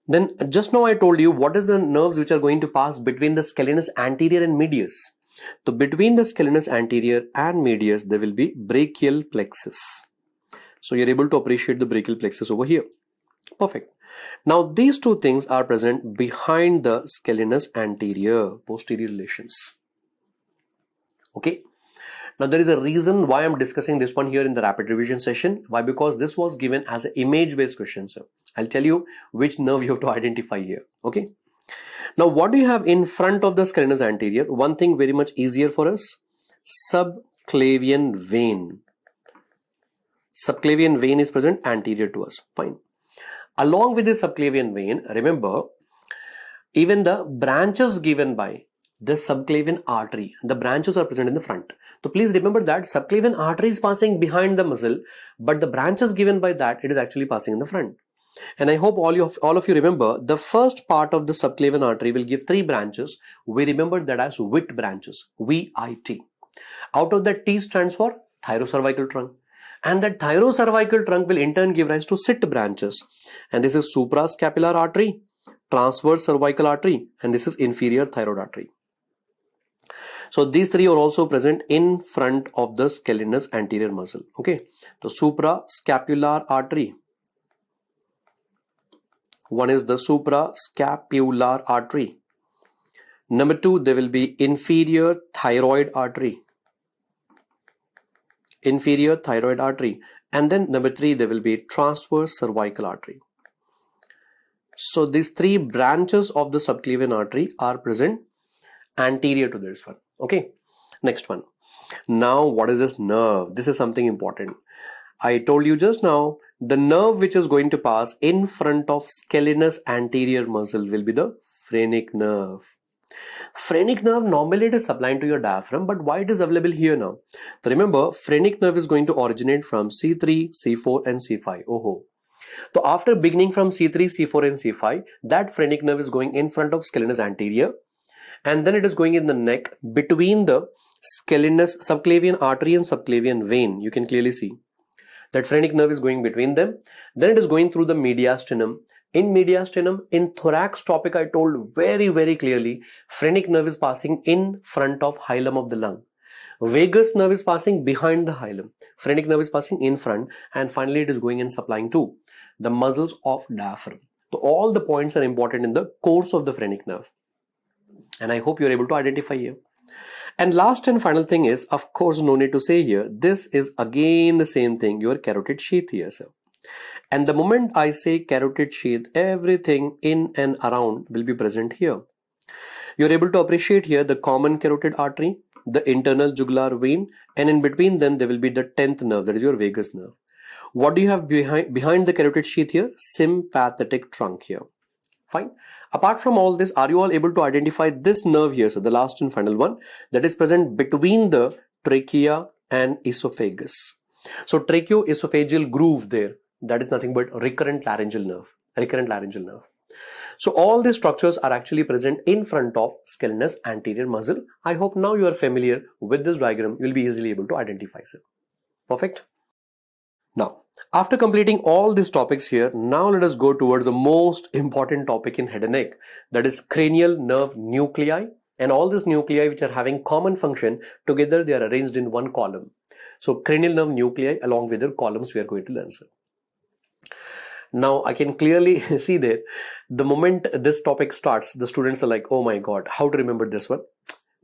Then just now I told you what is the nerves which are going to pass between the scalenus anterior and medius. So between the scalenus anterior and medius there will be brachial plexus. So you're able to appreciate the brachial plexus over here. Perfect. Now these two things are present behind the scalenus anterior, posterior relations. Okay. Now there is a reason why I'm discussing this one here in the rapid revision session. Why? Because this was given as an image based question. So I'll tell you which nerve you have to identify here. Okay. Now what do you have in front of the scalenus anterior? One thing very much easier for us. Subclavian vein. Subclavian vein is present anterior to us. Fine. Along with the subclavian vein, remember, even the branches given by the subclavian artery, the branches are present in the front. So please remember that subclavian artery is passing behind the muscle, but the branches given by that, it is actually passing in the front. And I hope all of you remember the first part of the subclavian artery will give 3 branches. We remember that as Witt branches, V-I-T. Out of that, T stands for thyrocervical trunk. And that thyrocervical trunk will in turn give rise to SIT branches. And this is suprascapular artery, transverse cervical artery, and this is inferior thyroid artery. So these three are also present in front of the scalenus anterior muscle. Okay, the suprascapular artery. One is the suprascapular artery. Number two, there will be inferior thyroid artery. Inferior thyroid artery. And then number three, there will be transverse cervical artery. So these three branches of the subclavian artery are present anterior to this one. Okay, next one. Now, what is this nerve? This is something important. I told you just now, the nerve which is going to pass in front of scalenus anterior muscle will be the phrenic nerve. Phrenic nerve normally it is supplying to your diaphragm, but why it is available here now? So remember, phrenic nerve is going to originate from C3, C4 and C5. So after beginning from C3, C4 and C5, that phrenic nerve is going in front of scalenus anterior, and then it is going in the neck between the scalenus subclavian artery and subclavian vein. You can clearly see that phrenic nerve is going between them. Then it is going through the mediastinum. In mediastinum, in thorax topic, I told very, very clearly, phrenic nerve is passing in front of hilum of the lung. Vagus nerve is passing behind the hilum. Phrenic nerve is passing in front, and finally it is going and supplying to the muscles of diaphragm. So all the points are important in the course of the phrenic nerve. And I hope you're able to identify here. And last and final thing is, of course, no need to say here, this is again the same thing, your carotid sheath here, sir. And the moment I say carotid sheath, everything in and around will be present here. You're able to appreciate here the common carotid artery, the internal jugular vein, and in between them there will be the 10th nerve, that is your vagus nerve. What do you have behind the carotid sheath here? Sympathetic trunk here. Fine. Apart from all this, are you all able to identify this nerve here? So the last and final one that is present between the trachea and esophagus. So tracheoesophageal groove there, that is nothing but recurrent laryngeal nerve. Recurrent laryngeal nerve. So all these structures are actually present in front of scalenus anterior muscle. I hope now you are familiar with this diagram. You will be easily able to identify it. Perfect. Now, after completing all these topics here, now let us go towards the most important topic in head and neck, that is cranial nerve nuclei, and all these nuclei which are having common function, together they are arranged in one column. So cranial nerve nuclei along with their columns we are going to learn. Now I can clearly see that the moment this topic starts, the students are like, oh my god, how to remember this one?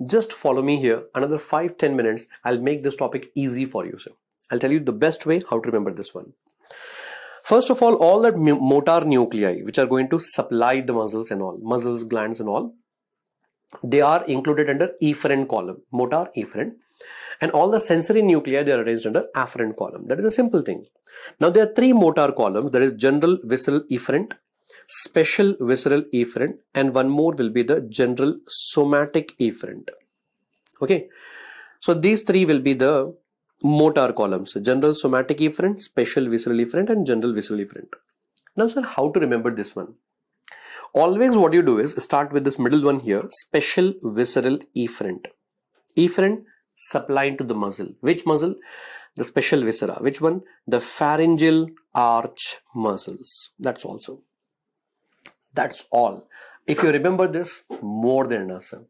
Just follow me here, another 5-10 minutes, I'll make this topic easy for you, sir. I'll tell you the best way how to remember this one. First of all that motor nuclei which are going to supply the muscles and all, muscles, glands and all, they are included under efferent column, motor efferent. And all the sensory nuclei, they are arranged under afferent column. That is a simple thing. Now there are three motor columns. There is general visceral efferent, special visceral efferent, and one more will be the general somatic efferent. Okay. So these three will be the motor columns: general somatic efferent, special visceral efferent, and general visceral efferent. Now sir, how to remember this one? Always what you do is start with this middle one here, special visceral efferent. Efferent supplying to the muscle. Which muscle? The special viscera. Which one? The pharyngeal arch muscles. That's also. That's all. If you remember this, more than enough, sir.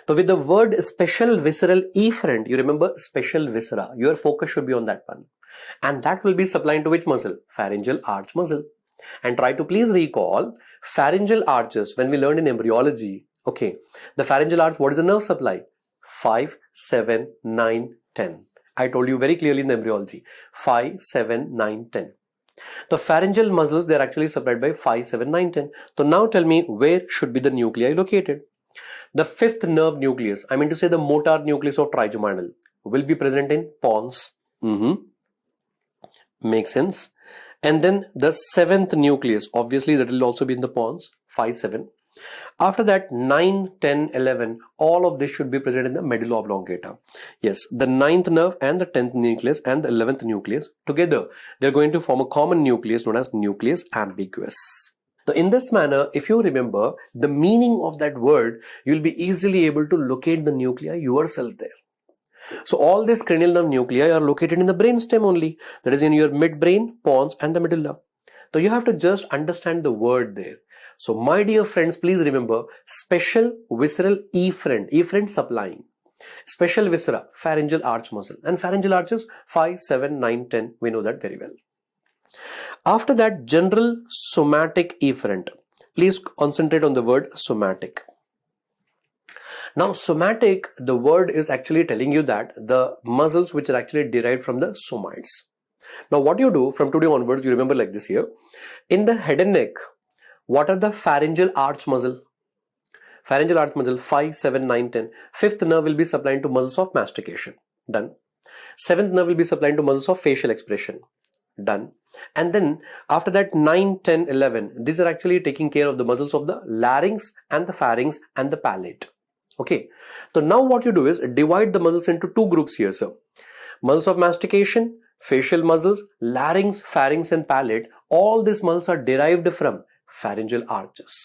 So with the word special visceral efferent, you remember special viscera. Your focus should be on that one. And that will be supplying to which muscle? Pharyngeal arch muscle. And try to please recall pharyngeal arches when we learned in embryology. Okay, the pharyngeal arch, what is the nerve supply? 5, 7, 9, 10. I told you very clearly in the embryology. 5, 7, 9, 10. The pharyngeal muscles, they are actually supplied by 5, 7, 9, 10. So now tell me, where should be the nuclei located? The fifth nerve nucleus, I mean to say the motor nucleus of trigeminal, will be present in pons. Makes sense. And then the seventh nucleus, obviously that will also be in the pons, 5, 7. After that, 9, 10, 11, all of this should be present in the medulla oblongata. Yes, the 9th nerve and the 10th nucleus and the 11th nucleus, together, they're going to form a common nucleus known as nucleus ambiguus. So in this manner, if you remember the meaning of that word, you'll be easily able to locate the nuclei yourself there. So all these cranial nerve nuclei are located in the brainstem only, that is in your midbrain, pons and the medulla. So you have to just understand the word there. So my dear friends, please remember special visceral efferent supplying. Special viscera, pharyngeal arch muscle, and pharyngeal arches 5, 7, 9, 10. We know that very well. After that, general somatic efferent. Please concentrate on the word somatic. Now, somatic, the word is actually telling you that the muscles which are actually derived from the somites. Now, what you do from today onwards, you remember like this here. In the head and neck, what are the pharyngeal arch muscle? Pharyngeal arch muscle 5, 7, 9, 10. Fifth nerve will be supplying to muscles of mastication. Done. Seventh nerve will be supplying to muscles of facial expression. Done. And then after that 9, 10, 11. These are actually taking care of the muscles of the larynx and the pharynx and the palate. Okay. So now what you do is divide the muscles into two groups here, sir. Muscles of mastication, facial muscles, larynx, pharynx and palate. All these muscles are derived from pharyngeal arches.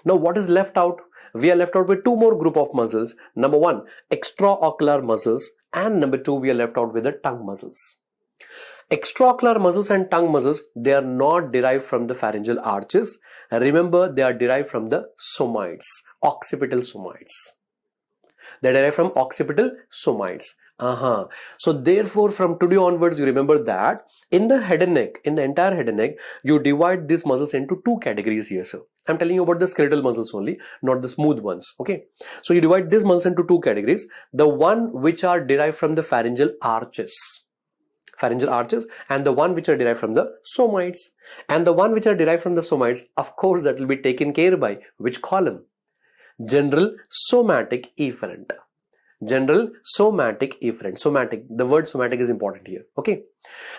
Now what is left out? We are left out with two more group of muscles. Number one, extraocular muscles, and number two, we are left out with the tongue muscles. Extraocular muscles and tongue muscles, they are not derived from the pharyngeal arches. Remember, they are derived from the somites, occipital somites. They are derived from occipital somites. So therefore, from today onwards, you remember that in the head and neck, in the entire head and neck, you divide these muscles into two categories here, sir. I'm telling you about the skeletal muscles only, not the smooth ones. Okay. So you divide these muscles into two categories. The one which are derived from the pharyngeal arches, and the one which are derived from the somites. And the one which are derived from the somites, of course, that will be taken care by which column? General somatic efferent. General somatic efferent. Somatic, the word somatic is important here. Okay.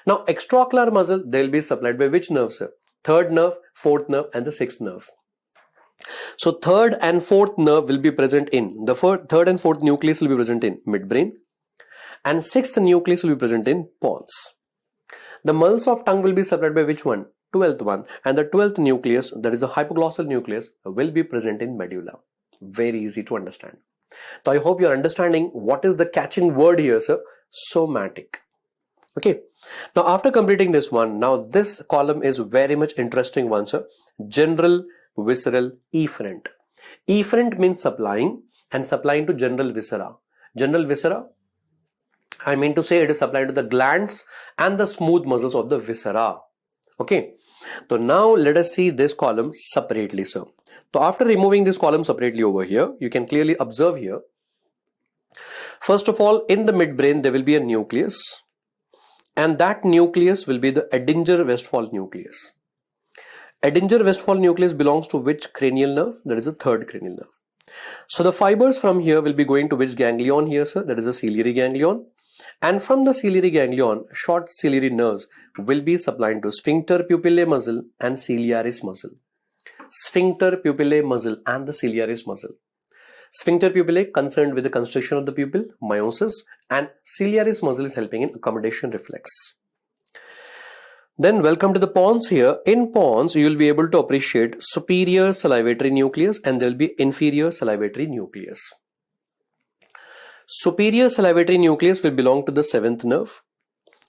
Now, extraocular muscle, they will be supplied by which nerve, sir? Third nerve, fourth nerve, and the sixth nerve. So, third and fourth nerve will be present in the third and fourth nucleus will be present in midbrain, and sixth nucleus will be present in pons. The muscles of tongue will be supplied by which one? 12th one, and the 12th nucleus, that is the hypoglossal nucleus, will be present in medulla. Very easy to understand. So I hope you are understanding what is the catching word here, sir. Somatic. Okay. Now after completing this one, now this column is very much interesting one, sir. General visceral efferent. Efferent means supplying, and supplying to general viscera. General viscera, I mean to say it is supplying to the glands and the smooth muscles of the viscera. Okay. So now let us see this column separately, sir. So after removing this column separately over here, you can clearly observe here. First of all, in the midbrain, there will be a nucleus, and that nucleus will be the Edinger-Westphal nucleus. Edinger-Westphal nucleus belongs to which cranial nerve? That is the third cranial nerve. So the fibers from here will be going to which ganglion here, sir? That is the ciliary ganglion. And from the ciliary ganglion, short ciliary nerves will be supplied to sphincter pupillae muscle and ciliaris muscle. Sphincter pupillae muscle and the ciliaris muscle. Sphincter pupillae concerned with the constriction of the pupil, meiosis, and ciliaris muscle is helping in accommodation reflex. Then welcome to the pons here. In pons, you will be able to appreciate superior salivatory nucleus and there will be inferior salivatory nucleus. Superior salivatory nucleus will belong to the 7th nerve,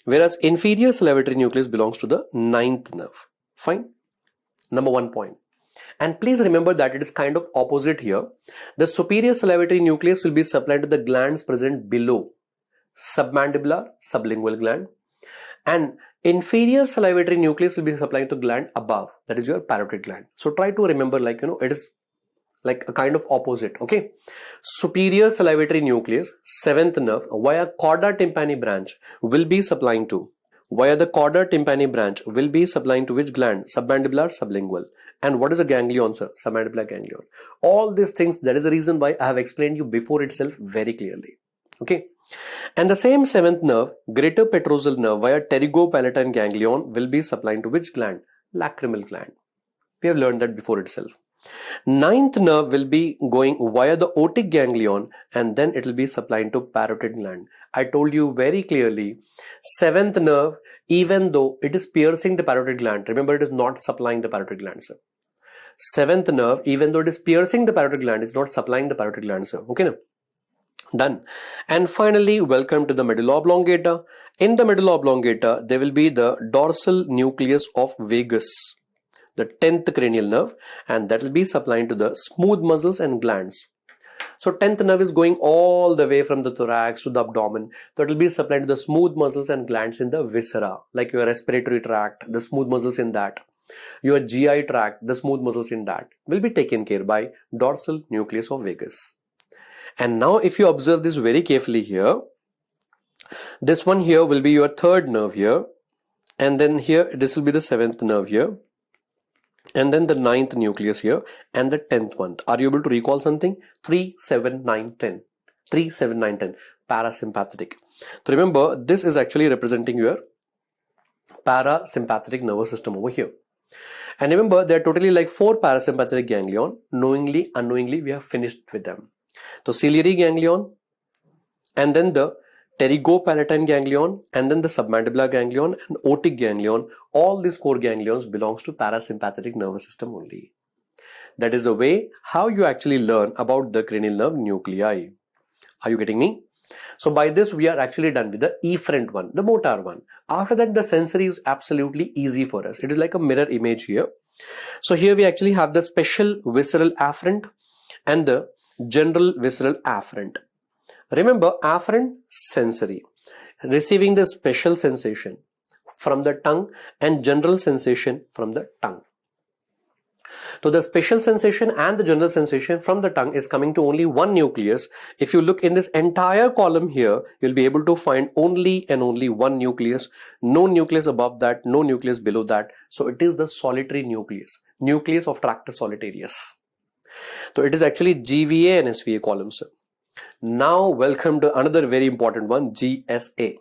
whereas inferior salivatory nucleus belongs to the 9th nerve. Fine. Number 1 point. And please remember that it is kind of opposite here. The superior salivatory nucleus will be supplied to the glands present below, submandibular, sublingual gland, and inferior salivatory nucleus will be supplying to gland above, that is your parotid gland. So try to remember, like, it is like a kind of opposite. Okay. Superior salivatory nucleus, 7th nerve, via chorda tympani branch will be supplying to, via the chorda tympani branch will be supplying to which gland? Submandibular, sublingual. And what is a ganglion, sir? Submandibular ganglion. All these things, that is the reason why I have explained you before itself very clearly. Okay. And the same 7th nerve, greater petrosal nerve via pterygopalatine ganglion will be supplying to which gland? Lacrimal gland. We have learned that before itself. 9th nerve will be going via the otic ganglion and then it will be supplying to parotid gland. I told you very clearly, 7th nerve, even though it is piercing the parotid gland, remember it is not supplying the parotid gland, sir. 7th nerve, even though it is piercing the parotid gland, is not supplying the parotid gland, sir. Okay, now? Done. And finally, welcome to the medulla oblongata. In the medulla oblongata, there will be the dorsal nucleus of vagus. the 10th cranial nerve, and that will be supplying to the smooth muscles and glands. So 10th nerve is going all the way from the thorax to the abdomen. So it will be supplying to the smooth muscles and glands in the viscera, like your respiratory tract, the smooth muscles in that. Your GI tract, the smooth muscles in that will be taken care by dorsal nucleus of vagus. And now if you observe this very carefully here, this one here will be your third nerve here, and then here this will be the 7th nerve here, and then the 9th nucleus here, and the 10th one. Are you able to recall something? 3, 7, 9, 10. 3, 7, 9, 10. Parasympathetic. So remember, this is actually representing your parasympathetic nervous system over here. And remember, there are totally like 4 parasympathetic ganglion. Knowingly, unknowingly, we have finished with them. So ciliary ganglion, and then the pterygopalatine ganglion, and then the submandibular ganglion and otic ganglion. All these 4 ganglions belongs to parasympathetic nervous system only. That is the way how you actually learn about the cranial nerve nuclei. Are you getting me? So by this we are actually done with the efferent one, the motor one. After that the sensory is absolutely easy for us. It is like a mirror image here. So here we actually have the special visceral afferent and the general visceral afferent. Remember, afferent sensory, receiving the special sensation from the tongue, and general sensation from the tongue. So the special sensation and the general sensation from the tongue is coming to only one nucleus. If you look in this entire column here, you'll be able to find only and only one nucleus. No nucleus above that, no nucleus below that. So it is the solitary nucleus, nucleus of tractus solitarius. So it is actually GVA and SVA columns. Now welcome to another very important one, GSA.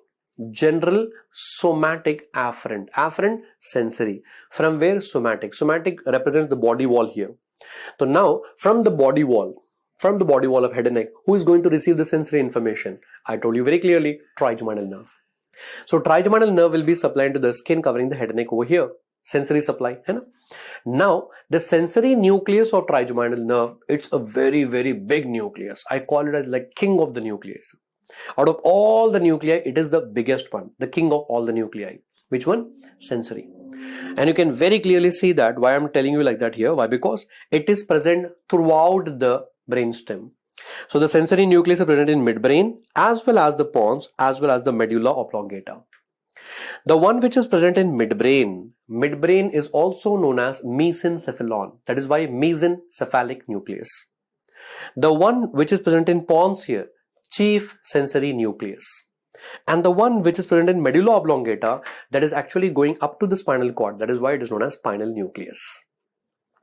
General somatic afferent. Afferent sensory. From where? Somatic. Somatic represents the body wall here. So now from the body wall of head and neck, who is going to receive the sensory information? I told you very clearly, trigeminal nerve. So trigeminal nerve will be supplied to the skin covering the head and neck over here. Sensory supply. Now the sensory nucleus of trigeminal nerve, it's a very, very big nucleus. I call it as like king of the nucleus. Out of all the nuclei, it is the biggest one, the king of all the nuclei. Which one? Sensory. And you can very clearly see that. Why I'm telling you like that here? Why? Because it is present throughout the brainstem. So the sensory nucleus is present in midbrain as well as the pons as well as the medulla oblongata. The one which is present in midbrain is also known as mesencephalon. That is why mesencephalic nucleus. The one which is present in pons here, chief sensory nucleus. And the one which is present in medulla oblongata, that is actually going up to the spinal cord. That is why it is known as spinal nucleus.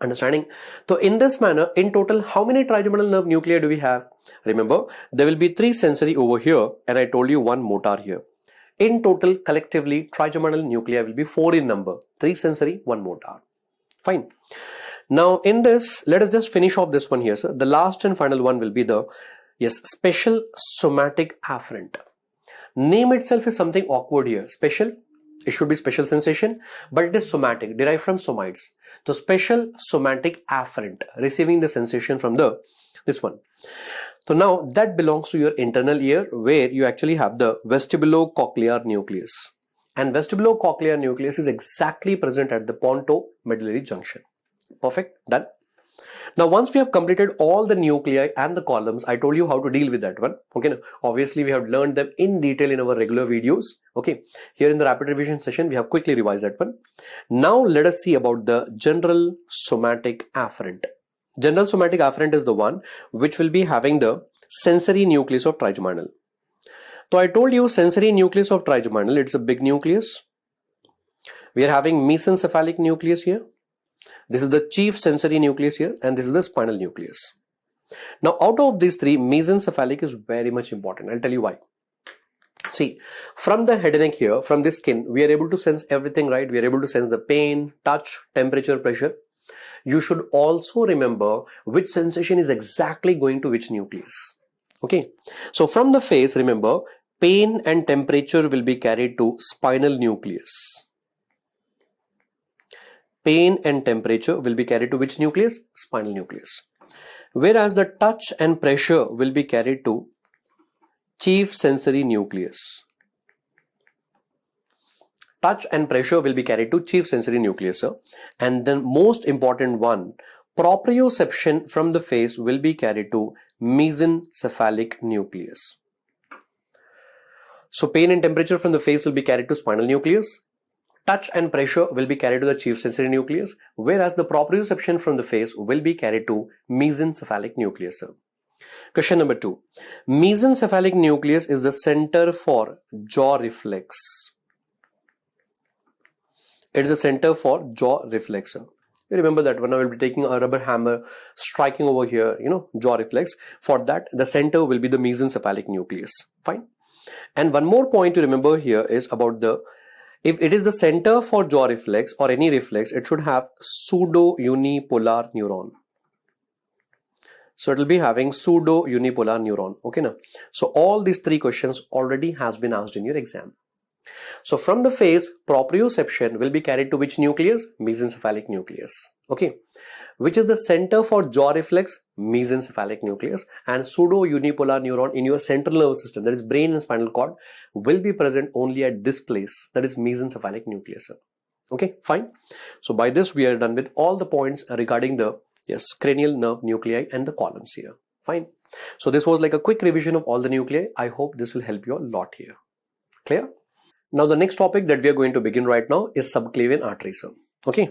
Understanding? So in this manner, in total, how many trigeminal nerve nuclei do we have? Remember, there will be 3 sensory over here, and I told you 1 motor here. In total, collectively, trigeminal nuclei will be 4 in number. 3 sensory, 1 motor. Fine. Now in this, let us just finish off this one here, sir. The last and final one will be the, special somatic afferent. Name itself is something awkward here. Special, it should be special sensation, but it is somatic, derived from somites. So special somatic afferent, receiving the sensation from this one. So now that belongs to your internal ear, where you actually have the vestibulocochlear nucleus. And vestibulocochlear nucleus is exactly present at the pontomedullary junction. Perfect, done. Now once we have completed all the nuclei and the columns, I told you how to deal with that one. Okay, now, obviously we have learned them in detail in our regular videos. Okay, here in the rapid revision session, we have quickly revised that one. Now let us see about the general somatic afferent. General somatic afferent is the one which will be having the sensory nucleus of trigeminal. So I told you sensory nucleus of trigeminal, it's a big nucleus. We are having mesencephalic nucleus here. This is the chief sensory nucleus here, and this is the spinal nucleus. Now out of these 3, mesencephalic is very much important. I'll tell you why. See, from the head and neck here, from the skin, we are able to sense everything, right? We are able to sense the pain, touch, temperature, pressure. You should also remember which sensation is exactly going to which nucleus. Okay, so from the face, remember, pain and temperature will be carried to spinal nucleus. Pain and temperature will be carried to which nucleus? Spinal nucleus. Whereas the touch and pressure will be carried to chief sensory nucleus. touch and pressure will be carried to chief sensory nucleus, sir. And then most important one, proprioception from the face will be carried to mesencephalic nucleus. So pain and temperature from the face will be carried to spinal nucleus. Touch and pressure will be carried to the chief sensory nucleus, whereas the proprioception from the face will be carried to mesencephalic nucleus, sir. Question number 2. Mesencephalic nucleus is the center for jaw reflex. It is the center for jaw reflex, sir. You remember that when I will be taking a rubber hammer, striking over here, jaw reflex. For that, the center will be the mesencephalic nucleus. Fine. And one more point to remember here is about if it is the center for jaw reflex or any reflex, it should have pseudo-unipolar neuron. So it will be having pseudo-unipolar neuron. Okay, now. So all these 3 questions already has been asked in your exam. So from the face, proprioception will be carried to which nucleus? Mesencephalic nucleus. Okay. Which is the center for jaw reflex? Mesencephalic nucleus. And pseudo-unipolar neuron in your central nervous system, that is brain and spinal cord, will be present only at this place, that is mesencephalic nucleus. Okay, fine. So by this we are done with all the points regarding the cranial nerve nuclei and the columns here. Fine. So this was like a quick revision of all the nuclei. I hope this will help you a lot here. Clear? Now the next topic that we are going to begin right now is subclavian artery, sir. Okay.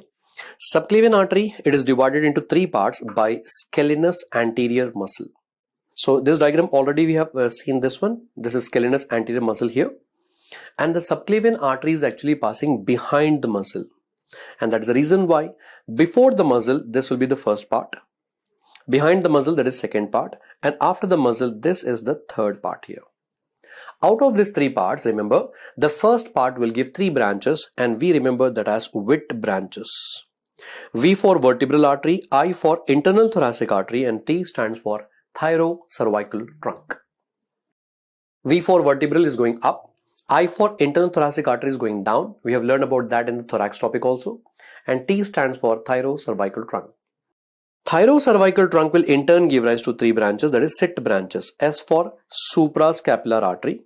Subclavian artery, it is divided into 3 parts by scalenus anterior muscle. So this diagram already we have seen this one. This is scalenus anterior muscle here. And the subclavian artery is actually passing behind the muscle. And that is the reason why before the muscle, this will be the first part. Behind the muscle, that is second part. And after the muscle, this is the third part here. Out of these 3 parts, remember, the first part will give 3 branches, and we remember that as Witt branches. V for vertebral artery, I for internal thoracic artery, and T stands for thyrocervical trunk. V for vertebral is going up, I for internal thoracic artery is going down. We have learned about that in the thorax topic also. And T stands for thyrocervical trunk. Thyrocervical trunk will in turn give rise to 3 branches, that is SIT branches. S for suprascapular artery,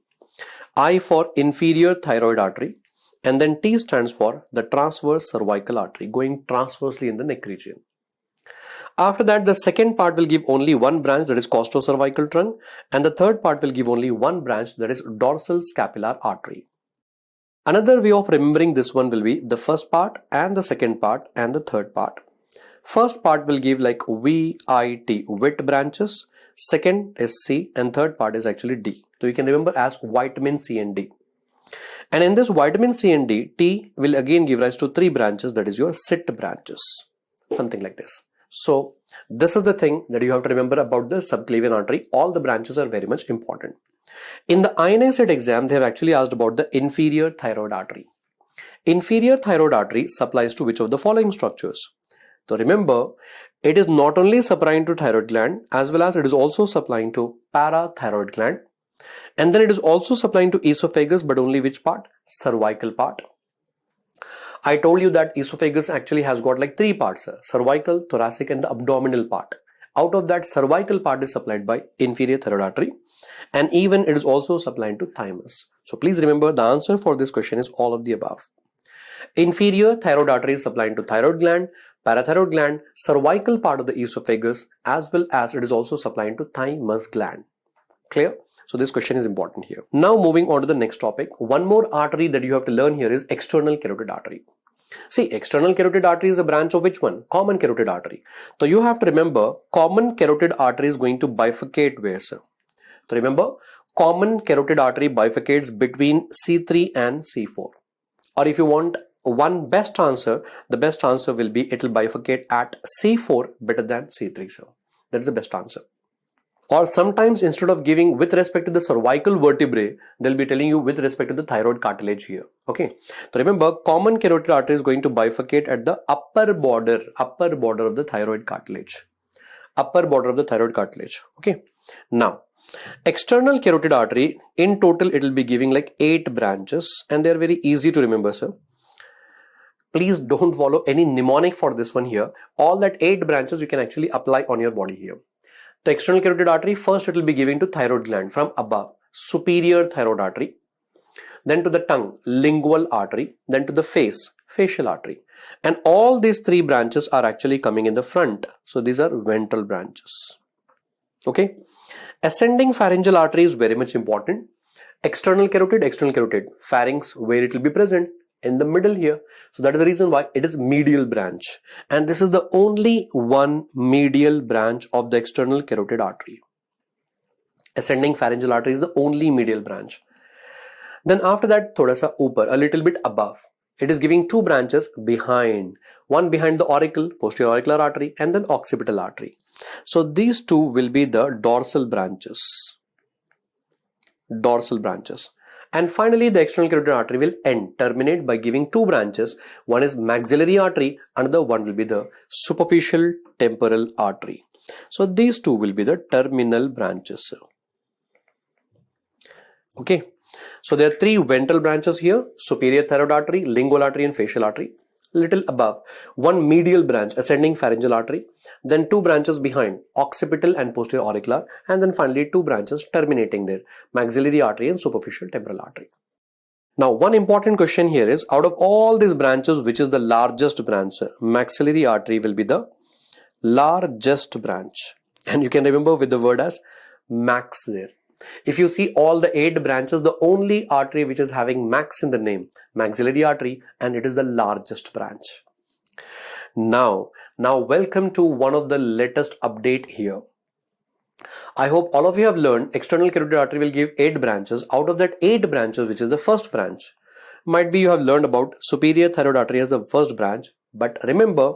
I for inferior thyroid artery, and then T stands for the transverse cervical artery, going transversely in the neck region. After that, the second part will give only 1 branch, that is costocervical trunk, and the third part will give only 1 branch, that is dorsal scapular artery. Another way of remembering this one will be the first part and the second part and the third part. First part will give like VIT, Witt branches, second is C, and third part is actually D. So you can remember as vitamin C and D. And in this vitamin C and D, T will again give rise to 3 branches, that is your SIT branches, something like this. So this is the thing that you have to remember about the subclavian artery. All the branches are very much important. In the INI set exam, they have actually asked about the inferior thyroid artery. Inferior thyroid artery supplies to which of the following structures? So remember, it is not only supplying to thyroid gland, as well as it is also supplying to parathyroid gland. And then it is also supplying to esophagus, but only which part? Cervical part. I told you that esophagus actually has got like 3 parts, cervical, thoracic, and the abdominal part. Out of that, cervical part is supplied by inferior thyroid artery, and even it is also supplying to thymus. So please remember, the answer for this question is all of the above. Inferior thyroid artery is supplying to thyroid gland, parathyroid gland, cervical part of the esophagus, as well as it is also supplying to thymus gland. Clear? So this question is important here. Now moving on to the next topic. One more artery that you have to learn here is external carotid artery. See, external carotid artery is a branch of which one? Common carotid artery. So you have to remember, common carotid artery is going to bifurcate where, sir? So remember, common carotid artery bifurcates between C3 and C4. Or if you want one best answer, the best answer will be it will bifurcate at C4 better than C3, sir. That is the best answer. Or sometimes instead of giving with respect to the cervical vertebrae, they'll be telling you with respect to the thyroid cartilage here. Okay. So remember, common carotid artery is going to bifurcate at the upper border of the thyroid cartilage. Upper border of the thyroid cartilage. Okay. Now, external carotid artery, in total it will be giving like 8 branches, and they are very easy to remember, sir. Please don't follow any mnemonic for this one here. All that 8 branches you can actually apply on your body here. The external carotid artery, first it will be giving to thyroid gland from above, superior thyroid artery. then to the tongue, lingual artery, then to the face, facial artery. And all these three branches are actually coming in the front. So these are ventral branches. Okay. Ascending pharyngeal artery is very much important. External carotid, pharynx, where it will be present in the middle here. So that is the reason why it is medial branch. And this is the only one medial branch of the external carotid artery. Ascending pharyngeal artery is the only medial branch. Then after that, thoda sa upar, a little bit above. It is giving two branches behind. One behind the auricle, posterior auricular artery, and then occipital artery. So these two will be the dorsal branches. Dorsal branches. And finally, the external carotid artery will terminate by giving two branches. One is maxillary artery, another one will be the superficial temporal artery. So these two will be the terminal branches. Okay. So there are three ventral branches here: superior thyroid artery, lingual artery, and facial artery. Little above, one medial branch, ascending pharyngeal artery, then two branches behind, occipital and posterior auricular, and then finally two branches terminating there, maxillary artery and superficial temporal artery. Now, one important question here is, out of all these branches, which is the largest branch? Maxillary artery will be the largest branch, and you can remember with the word as max there. If you see all the 8 branches, the only artery which is having max in the name, maxillary artery, and it is the largest branch. Now welcome to one of the latest update here. I hope all of you have learned external carotid artery will give 8 branches. Out of that 8 branches, which is the first branch, might be you have learned about superior thyroid artery as the first branch, but remember,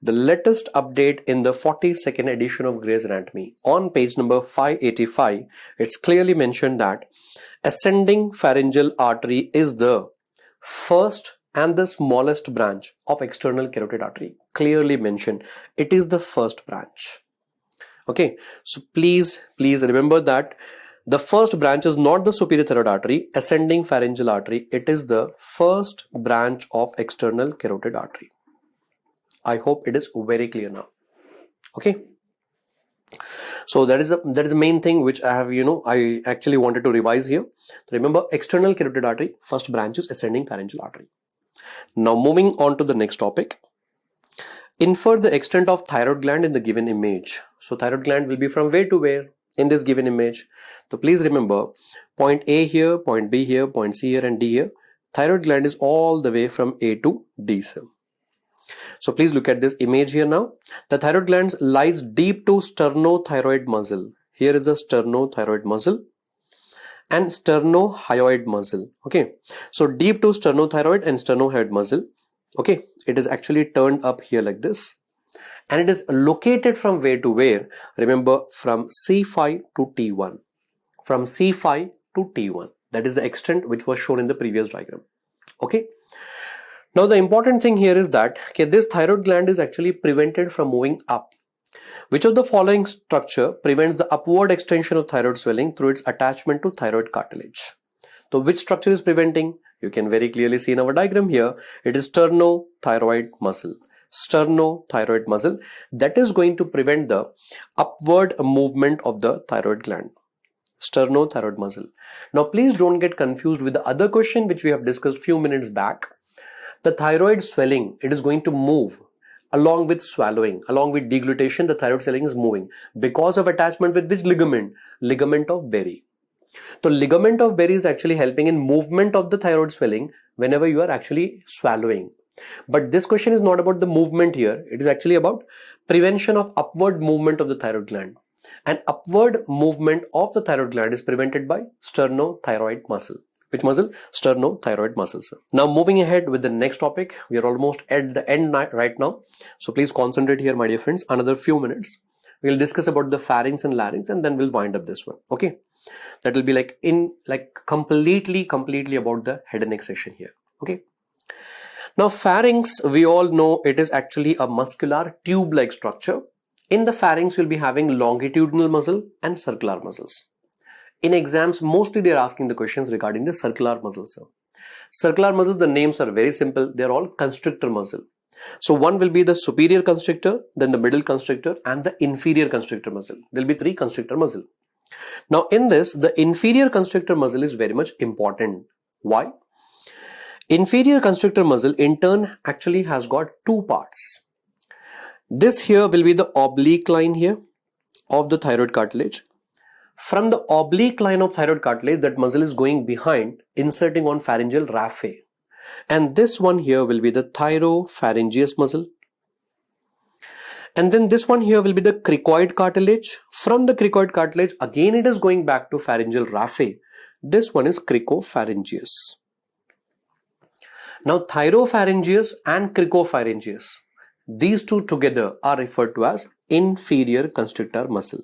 the latest update in the 42nd edition of Gray's Anatomy, on page number 585, it's clearly mentioned that ascending pharyngeal artery is the first and the smallest branch of external carotid artery. Clearly mentioned, it is the first branch. Okay, so please remember that the first branch is not the superior thyroid artery, ascending pharyngeal artery. It is the first branch of external carotid artery. I hope it is very clear now. Okay. So that is the main thing which I have, I actually wanted to revise here. Remember, external carotid artery, first branch is ascending pharyngeal artery. Now moving on to the next topic. Infer the extent of thyroid gland in the given image. So thyroid gland will be from where to where in this given image. So please remember, point A here, point B here, point C here, and D here. Thyroid gland is all the way from A to D. So please look at this image here now. The thyroid gland lies deep to sternothyroid muscle. Here is the sternothyroid muscle and sternohyoid muscle. Okay. So deep to sternothyroid and sternohyoid muscle. Okay. It is actually turned up here like this. And it is located from where to where? Remember, from C5 to T1. From C5 to T1. That is the extent which was shown in the previous diagram. Okay. Now the important thing here is that this thyroid gland is actually prevented from moving up. Which of the following structure prevents the upward extension of thyroid swelling through its attachment to thyroid cartilage? So which structure is preventing? You can very clearly see in our diagram here, it is sternothyroid muscle. Sternothyroid muscle that is going to prevent the upward movement of the thyroid gland. Sternothyroid muscle. Now please don't get confused with the other question which we have discussed few minutes back. The thyroid swelling, it is going to move along with swallowing, along with deglutition. The thyroid swelling is moving because of attachment with which ligament? Ligament of Berry. So ligament of Berry is actually helping in movement of the thyroid swelling whenever you are actually swallowing. But this question is not about the movement here. It is actually about prevention of upward movement of the thyroid gland. And upward movement of the thyroid gland is prevented by sternothyroid muscle. Which muscle? Sternothyroid muscles. Now moving ahead with the next topic. We are almost at the end right now. So please concentrate here, my dear friends. Another few minutes. We'll discuss about the pharynx and larynx and then we'll wind up this one. Okay. That will be completely about the head and neck session here. Okay. Now pharynx, we all know it is actually a muscular tube-like structure. In the pharynx, you'll be having longitudinal muscle and circular muscles. In exams, mostly they are asking the questions regarding the circular muscles. Circular muscles, the names are very simple. They are all constrictor muscle. So one will be the superior constrictor, then the middle constrictor and the inferior constrictor muscle. There will be 3 constrictor muscle. Now in this, the inferior constrictor muscle is very much important. Why? Inferior constrictor muscle in turn actually has got two parts. This here will be the oblique line here of the thyroid cartilage. From the oblique line of thyroid cartilage, that muscle is going behind, inserting on pharyngeal raphe. And this one here will be the thyropharyngeus muscle. And then this one here will be the cricoid cartilage. From the cricoid cartilage, again it is going back to pharyngeal raphe. This one is cricopharyngeus. Now thyropharyngeus and cricopharyngeus, these two together are referred to as inferior constrictor muscle.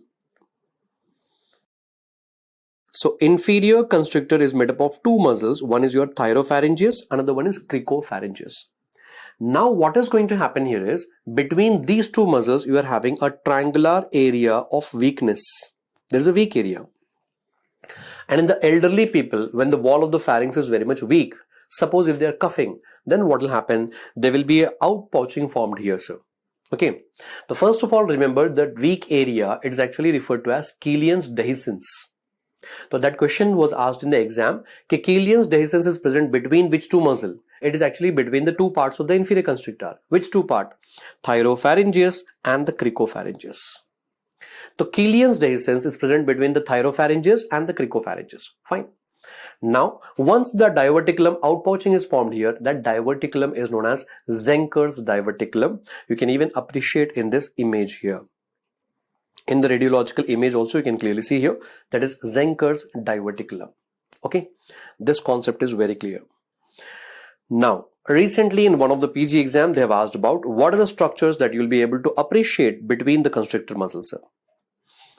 So inferior constrictor is made up of two muscles. One is your thyropharyngeus, another one is cricopharyngeus. Now what is going to happen here is, between these two muscles you are having a triangular area of weakness. There is a weak area. And in the elderly people, when the wall of the pharynx is very much weak, suppose if they are coughing, then what will happen? There will be an outpouching formed here, sir. Okay. So first of all, remember that weak area, it is actually referred to as Killian's dehiscence. So that question was asked in the exam. Killian's dehiscence is present between which two muscles? It is actually between the two parts of the inferior constrictor. Which two parts? Thyropharyngeus and the cricopharyngeus. So Killian's dehiscence is present between the thyropharyngeus and the cricopharyngeus. Fine. Now, once the diverticulum outpouching is formed here, that diverticulum is known as Zenker's diverticulum. You can even appreciate in this image here. In the radiological image also you can clearly see here, that is Zenker's diverticulum. Okay, this concept is very clear. Now, recently in one of the PG exam, they have asked about what are the structures that you will be able to appreciate between the constrictor muscles.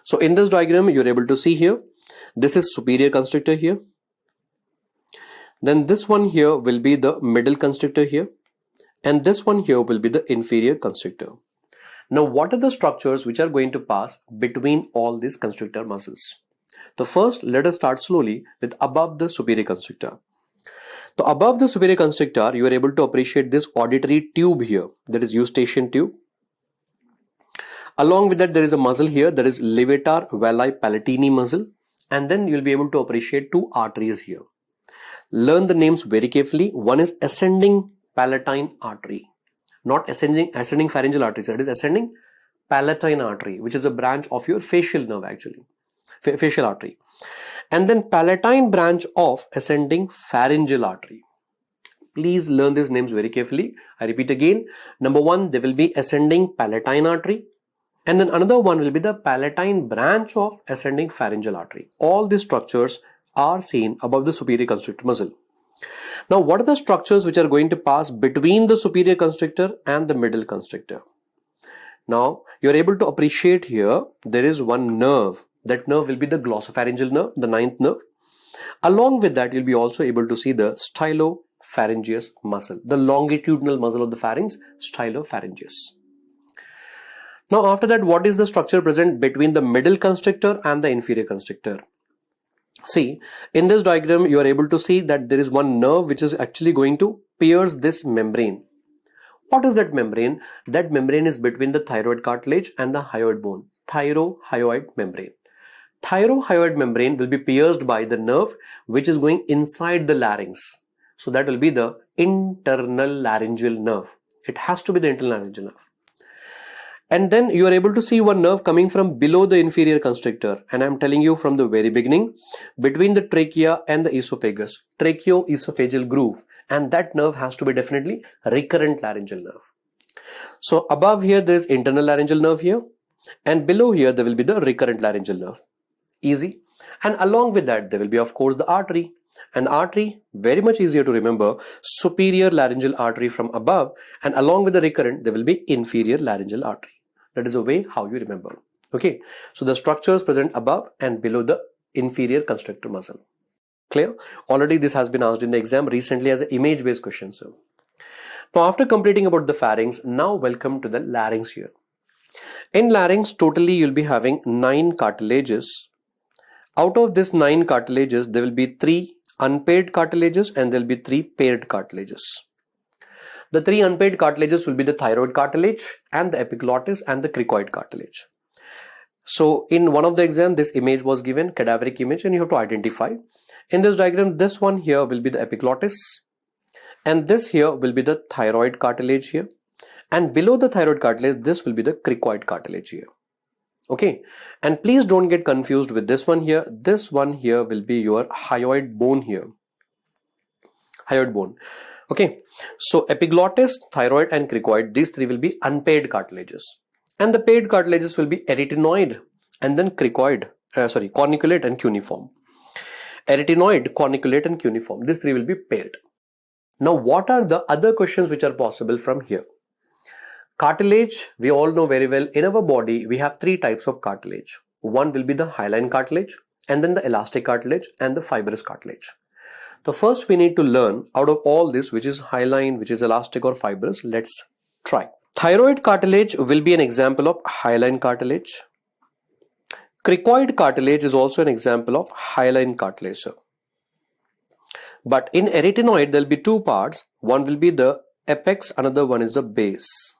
So in this diagram, you are able to see here, this is superior constrictor here. Then this one here will be the middle constrictor here. And this one here will be the inferior constrictor. Now, what are the structures which are going to pass between all these constrictor muscles? So first, let us start slowly with above the superior constrictor. So above the superior constrictor, you are able to appreciate this auditory tube here, that is eustachian tube. Along with that, there is a muscle here, that is levator veli palatini muscle. And then you'll be able to appreciate two arteries here. Learn the names very carefully. One is ascending palatine artery. Not ascending pharyngeal artery, it is ascending palatine artery, which is a branch of your facial nerve actually, facial artery. And then palatine branch of ascending pharyngeal artery. Please learn these names very carefully. I repeat again. Number one, there will be ascending palatine artery. And then another one will be the palatine branch of ascending pharyngeal artery. All these structures are seen above the superior constrictor muscle. Now, what are the structures which are going to pass between the superior constrictor and the middle constrictor? Now, you are able to appreciate here, there is one nerve. That nerve will be the glossopharyngeal nerve, the ninth nerve. Along with that, you'll be also able to see the stylopharyngeus muscle, the longitudinal muscle of the pharynx, stylopharyngeus. Now, after that, what is the structure present between the middle constrictor and the inferior constrictor? See, in this diagram, you are able to see that there is one nerve which is actually going to pierce this membrane. What is that membrane? That membrane is between the thyroid cartilage and the hyoid bone, thyrohyoid membrane. Thyrohyoid membrane will be pierced by the nerve which is going inside the larynx. So that will be the internal laryngeal nerve. It has to be the internal laryngeal nerve. And then you are able to see one nerve coming from below the inferior constrictor. And I'm telling you from the very beginning, between the trachea and the esophagus, tracheo-esophageal groove. And that nerve has to be definitely recurrent laryngeal nerve. So above here, there is internal laryngeal nerve here. And below here, there will be the recurrent laryngeal nerve. Easy. And along with that, there will be, of course, the artery. An artery, very much easier to remember, superior laryngeal artery from above. And along with the recurrent, there will be inferior laryngeal artery. That is the way how you remember. Okay. So the structures present above and below the inferior constrictor muscle. Clear? Already this has been asked in the exam recently as an image-based question. So now after completing about the pharynx, now welcome to the larynx here. In larynx, totally you'll be having 9 cartilages. Out of this 9 cartilages, there will be 3 unpaired cartilages and there will be 3 paired cartilages. The 3 unpaired cartilages will be the thyroid cartilage and the epiglottis and the cricoid cartilage. So in one of the exam, this image was given, cadaveric image, and you have to identify. In this diagram, this one here will be the epiglottis, and this here will be the thyroid cartilage here, and below the thyroid cartilage, this will be the cricoid cartilage here. Okay, and please don't get confused with this one here. This one here will be your hyoid bone here. Hyoid bone. Okay, so epiglottis, thyroid, and cricoid, these three will be unpaired cartilages. And the paired cartilages will be arytenoid and then corniculate and cuneiform. Arytenoid, corniculate, and cuneiform. These three will be paired. Now, what are the other questions which are possible from here? Cartilage, we all know very well, in our body, we have three types of cartilage. One will be the hyaline cartilage, and then the elastic cartilage, and the fibrous cartilage. So first we need to learn out of all this, which is hyaline, which is elastic or fibrous. Let's try. Thyroid cartilage will be an example of hyaline cartilage. Cricoid cartilage is also an example of hyaline cartilage. But in arytenoid, there will be two parts. One will be the apex, another one is the base.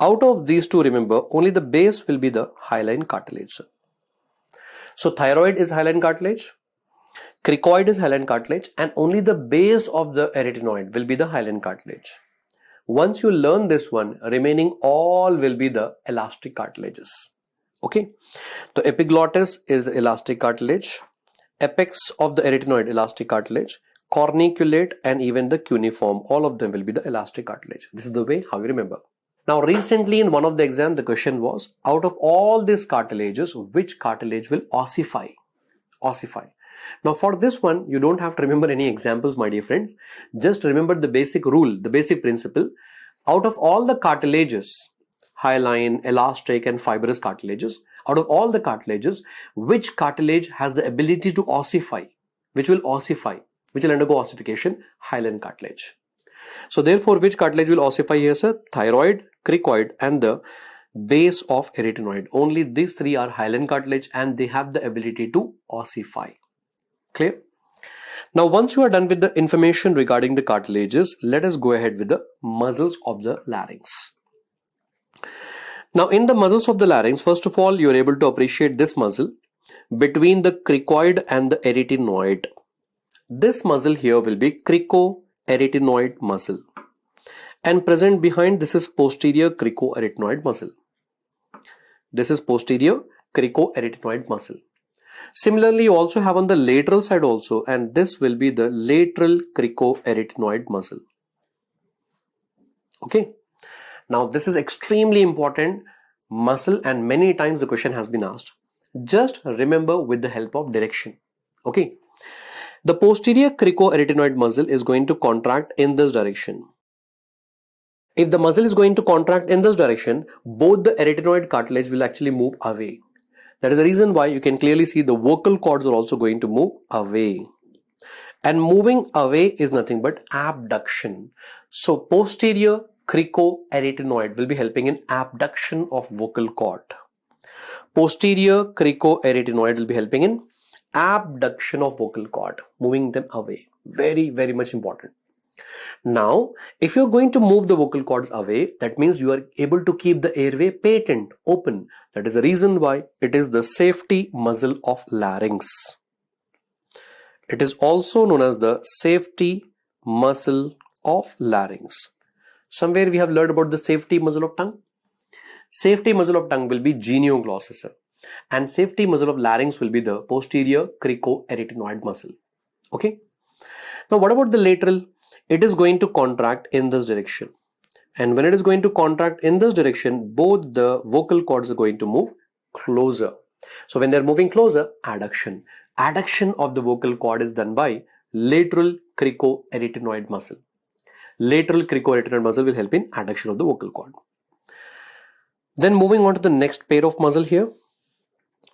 Out of these two, remember, only the base will be the hyaline cartilage. So thyroid is hyaline cartilage, cricoid is hyaline cartilage, and only the base of the arytenoid will be the hyaline cartilage. Once you learn this one, remaining all will be the elastic cartilages. Okay, the epiglottis is elastic cartilage, apex of the arytenoid elastic cartilage, corniculate, and even the cuneiform, all of them will be the elastic cartilage. This is the way how you remember. Now recently in one of the exams, the question was, out of all these cartilages, which cartilage will ossify? Ossify. Now for this one, you don't have to remember any examples, my dear friends. Just remember the basic rule, the basic principle. Out of all the cartilages, hyaline, elastic, and fibrous cartilages, out of all the cartilages, which cartilage has the ability to ossify? Which will ossify? Which will undergo ossification? Hyaline cartilage. So therefore, which cartilage will ossify here, sir? Thyroid, cricoid, and the base of arytenoid. Only these three are hyaline cartilage and they have the ability to ossify. Clear? Now, once you are done with the information regarding the cartilages, let us go ahead with the muscles of the larynx. Now, in the muscles of the larynx, first of all, you are able to appreciate this muscle between the cricoid and the arytenoid. This muscle here will be cricoarytenoid muscle. And present behind this is posterior cricoarytenoid muscle. This is posterior cricoarytenoid muscle. Similarly, you also have on the lateral side also, and this will be the lateral cricoarytenoid muscle. Okay. Now, this is extremely important muscle and many times the question has been asked. Just remember with the help of direction. Okay. The posterior cricoarytenoid muscle is going to contract in this direction. If the muscle is going to contract in this direction, both the arytenoid cartilage will actually move away. That is the reason why you can clearly see the vocal cords are also going to move away. And moving away is nothing but abduction. So posterior cricoarytenoid will be helping in abduction of vocal cord. Posterior cricoarytenoid will be helping in abduction of vocal cord, moving them away. Very, very much important. Now, if you're going to move the vocal cords away, that means you are able to keep the airway patent, open. That is the reason why it is the safety muscle of larynx. It is also known as the safety muscle of larynx. Somewhere we have learned about the safety muscle of tongue. Safety muscle of tongue will be genioglossus, and safety muscle of larynx will be the posterior cricoarytenoid muscle. Okay. Now, what about the lateral? It is going to contract in this direction. And when it is going to contract in this direction, both the vocal cords are going to move closer. So when they are moving closer, adduction. Adduction of the vocal cord is done by lateral cricoarytenoid muscle. Lateral cricoarytenoid muscle will help in adduction of the vocal cord. Then moving on to the next pair of muscle here.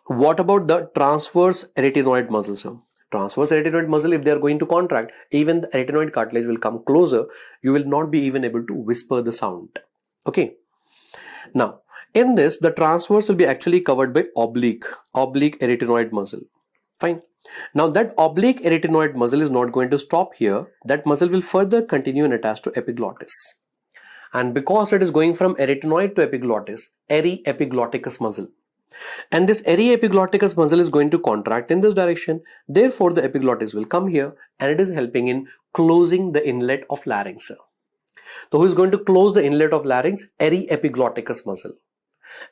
What about the transverse arytenoid muscle, sir? Transverse arytenoid muscle, if they are going to contract, even the arytenoid cartilage will come closer. You will not be even able to whisper the sound. Okay. Now, in this, the transverse will be actually covered by oblique arytenoid muscle. Fine. Now, that oblique arytenoid muscle is not going to stop here. That muscle will further continue and attach to epiglottis. And because it is going from arytenoid to epiglottis, epiglotticus muscle. And this ariepiglotticus muscle is going to contract in this direction. Therefore, the epiglottis will come here and it is helping in closing the inlet of larynx. So who is going to close the inlet of larynx? Ariepiglotticus muscle.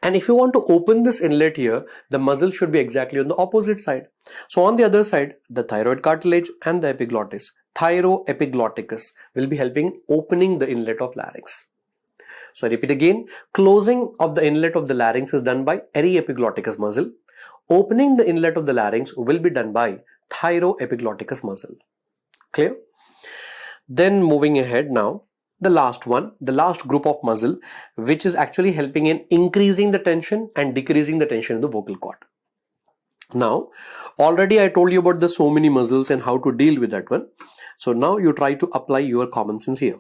And if you want to open this inlet here, the muscle should be exactly on the opposite side. So on the other side, the thyroid cartilage and the epiglottis, thyroepiglotticus, will be helping opening the inlet of larynx. So I repeat again, closing of the inlet of the larynx is done by ariepiglotticus muscle. Opening the inlet of the larynx will be done by thyroepiglotticus muscle. Clear? Then moving ahead now, the last one, the last group of muscle, which is actually helping in increasing the tension and decreasing the tension in the vocal cord. Now, already I told you about the so many muscles and how to deal with that one. So now you try to apply your common sense here.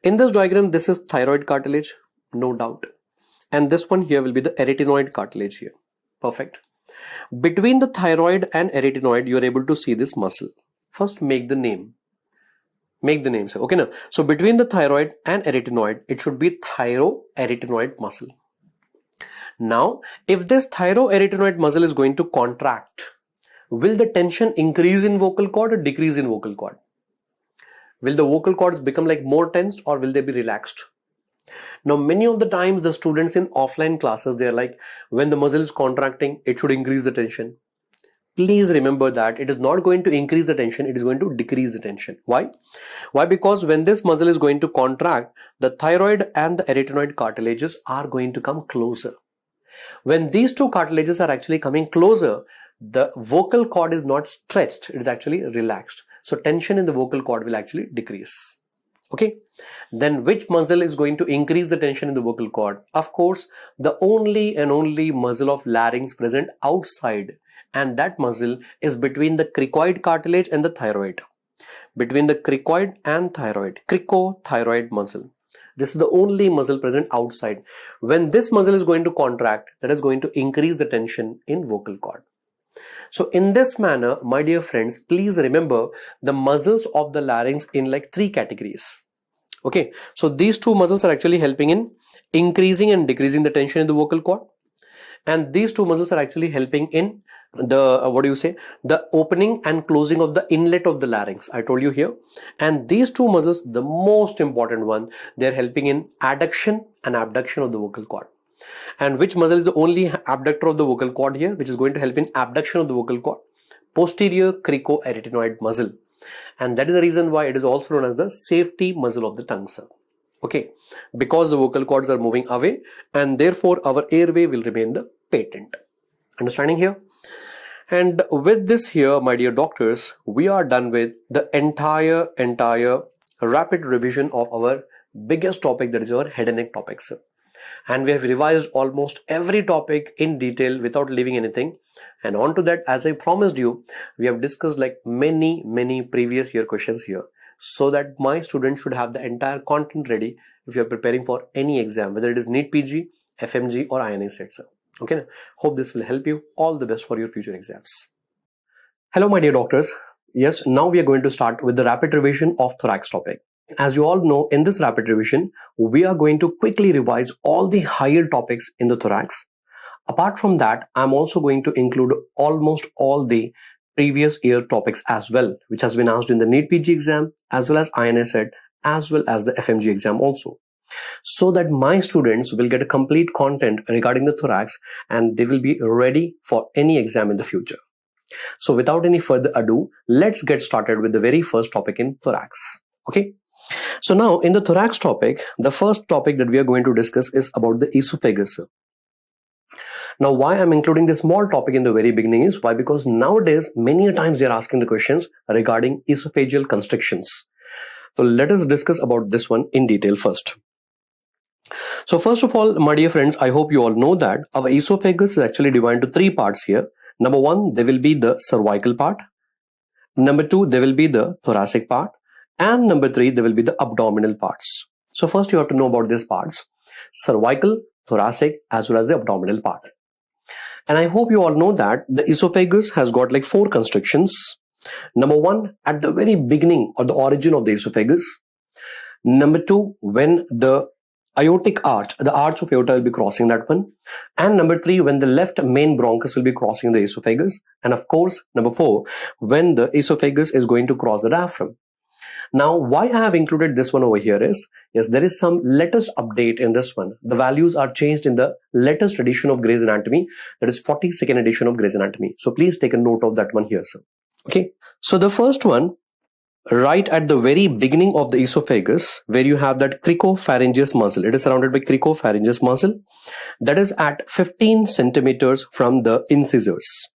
In this diagram, this is thyroid cartilage, no doubt. And this one here will be the arytenoid cartilage here. Perfect. Between the thyroid and arytenoid, you are able to see this muscle. First, make the name. Make the name, sir. Okay, now. So between the thyroid and arytenoid, it should be thyroarytenoid muscle. Now, if this thyroarytenoid muscle is going to contract, will the tension increase in vocal cord or decrease in vocal cord? Will the vocal cords become like more tensed or will they be relaxed? Now, many of the times the students in offline classes, they are like, when the muscle is contracting, it should increase the tension. Please remember that it is not going to increase the tension, it is going to decrease the tension. Why? Why? Because when this muscle is going to contract, the thyroid and the arytenoid cartilages are going to come closer. When these two cartilages are actually coming closer, the vocal cord is not stretched, it is actually relaxed. So tension in the vocal cord will actually decrease. Okay. Then which muscle is going to increase the tension in the vocal cord? Of course, the only and only muscle of larynx present outside, and that muscle is between the cricoid cartilage and the thyroid. Between the cricoid and thyroid, cricothyroid muscle. This is the only muscle present outside. When this muscle is going to contract, that is going to increase the tension in vocal cord. So in this manner, my dear friends, please remember the muscles of the larynx in like three categories. Okay, so these two muscles are actually helping in increasing and decreasing the tension in the vocal cord. And these two muscles are actually helping in the, the opening and closing of the inlet of the larynx. I told you here. And these two muscles, the most important one, they're helping in adduction and abduction of the vocal cord. And which muscle is the only abductor of the vocal cord here, which is going to help in abduction of the vocal cord? Posterior cricoarytenoid muscle. And that is the reason why it is also known as the safety muscle of the tongue, sir. Okay, because the vocal cords are moving away and therefore our airway will remain the patent. Understanding here? And with this here, my dear doctors, we are done with the entire rapid revision of our biggest topic, that is our head and neck topic, sir. And we have revised almost every topic in detail without leaving anything. And on to that, as I promised you, we have discussed like many previous year questions here, so that my students should have the entire content ready if you are preparing for any exam, whether it is NEET PG, FMG or INA set, sir. Okay, hope this will help you. All the best for your future exams. Hello, my dear doctors. Yes, now we are going to start with the rapid revision of thorax topic. As you all know, in this rapid revision, we are going to quickly revise all the higher topics in the thorax. Apart from that, I'm also going to include almost all the previous year topics as well, which has been asked in the NEET PG exam, as well as INA set, as well as the FMG exam also. So that my students will get a complete content regarding the thorax and they will be ready for any exam in the future. So without any further ado, let's get started with the very first topic in thorax. Okay. So now in the thorax topic, the first topic that we are going to discuss is about the esophagus. Now why I'm including this small topic in the very beginning is why? Because nowadays many times they are asking the questions regarding esophageal constrictions. So let us discuss about this one in detail first. So first of all, my dear friends, I hope you all know that our esophagus is actually divided into three parts here. Number one, there will be the cervical part. Number two, there will be the thoracic part. And number three, there will be the abdominal parts. So first you have to know about these parts: cervical, thoracic, as well as the abdominal part. And I hope you all know that the esophagus has got like four constrictions. Number one, at the very beginning or the origin of the esophagus. Number two, when the aortic arch, the arch of aorta will be crossing that one. And number 3, when the left main bronchus will be crossing the esophagus. And of course, number 4, when the esophagus is going to cross the diaphragm. Now, why I have included this one over here is, yes, there is some latest update in this one. The values are changed in the latest edition of Gray's Anatomy, that is 42nd edition of Gray's Anatomy. So please take a note of that one here, sir. Okay, so the first one, right at the very beginning of the esophagus, where you have that cricopharyngeus muscle. It is surrounded by cricopharyngeus muscle that is at 15 centimeters from the incisors.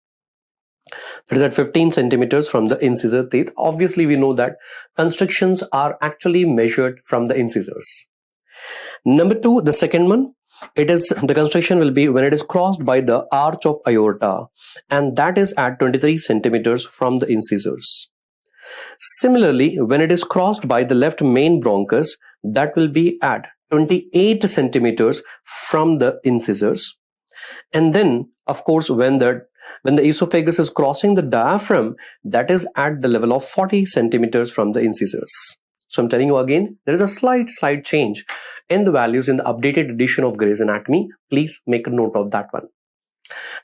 That is at 15 centimeters from the incisor teeth. Obviously, we know that constrictions are actually measured from the incisors. Number 2, the second one, the constriction will be when it is crossed by the arch of aorta, and that is at 23 centimeters from the incisors. Similarly, when it is crossed by the left main bronchus, that will be at 28 centimeters from the incisors. And then, of course, when the esophagus is crossing the diaphragm, that is at the level of 40 centimeters from the incisors. So I'm telling you again, there is a slight change in the values in the updated edition of Gray's Anatomy. Please make a note of that one.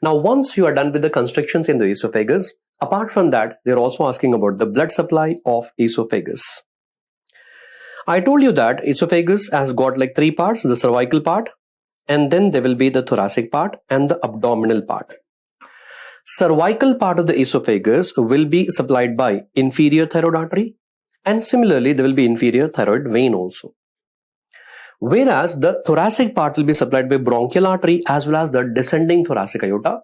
Now, once you are done with the constrictions in the esophagus, apart from that, they're also asking about the blood supply of esophagus. I told you that esophagus has got like 3 parts, the cervical part, and then there will be the thoracic part and the abdominal part. Cervical part of the esophagus will be supplied by inferior thyroid artery, and similarly there will be inferior thyroid vein also. Whereas the thoracic part will be supplied by bronchial artery as well as the descending thoracic aorta.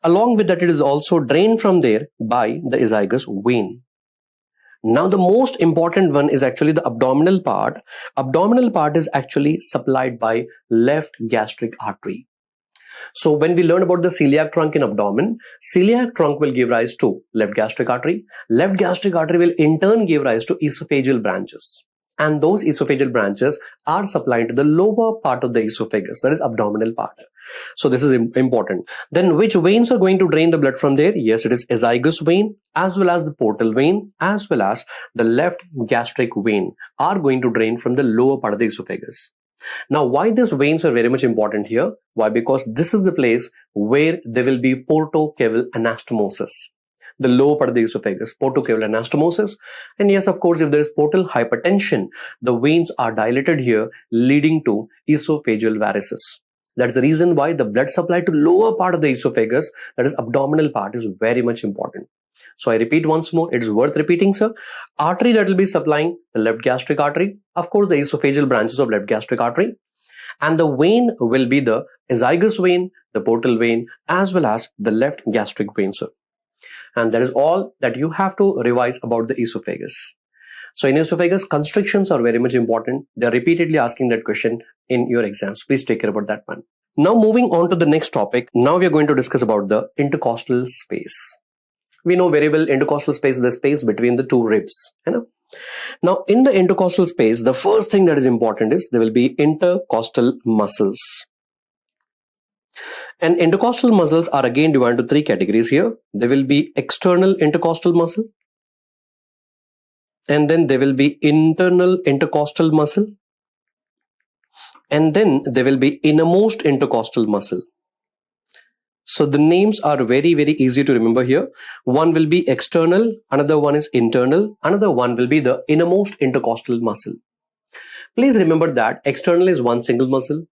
Along with that, it is also drained from there by the esophagus vein. Now the most important one is actually the abdominal part. Abdominal part is actually supplied by left gastric artery. So when we learn about the celiac trunk in abdomen, celiac trunk will give rise to left gastric artery. Left gastric artery will in turn give rise to esophageal branches. And those esophageal branches are supplied to the lower part of the esophagus, that is abdominal part. So this is important. Then which veins are going to drain the blood from there? Yes, it is esophagus vein as well as the portal vein as well as the left gastric vein are going to drain from the lower part of the esophagus. Now, why these veins are very much important here? Why? Because this is the place where there will be portocaval anastomosis. The lower part of the esophagus, portocaval anastomosis. And yes, of course, if there is portal hypertension, the veins are dilated here, leading to esophageal varices. That's the reason why the blood supply to lower part of the esophagus, that is abdominal part, is very much important. So I repeat once more, it is worth repeating, sir. Artery that will be supplying the left gastric artery, of course, the esophageal branches of left gastric artery. And the vein will be the esophagus vein, the portal vein, as well as the left gastric vein, sir. And that is all that you have to revise about the esophagus. So in esophagus, constrictions are very much important. They are repeatedly asking that question in your exams. Please take care about that one. Now moving on to the next topic. Now we are going to discuss about the intercostal space. We know very well intercostal space is the space between the two ribs. You know? Now in the intercostal space, the first thing that is important is there will be intercostal muscles. And intercostal muscles are again divided into 3 categories here. There will be external intercostal muscle. And then there will be internal intercostal muscle. And then there will be innermost intercostal muscle. So the names are very, very easy to remember here. One will be external, another one is internal, another one will be the innermost intercostal muscle. Please remember that external is one single muscle.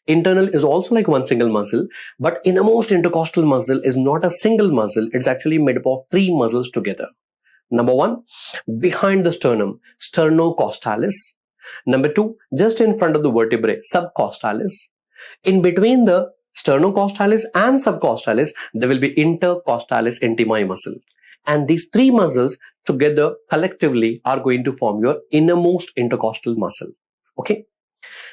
Internal is also like one single muscle, but innermost intercostal muscle is not a single muscle. It's actually made up of 3 muscles together. Number 1, behind the sternum, sternocostalis. Number 2, just in front of the vertebrae, subcostalis. In between the sternocostalis and subcostalis, there will be intercostalis intimae muscle. And these 3 muscles together collectively are going to form your innermost intercostal muscle. Okay.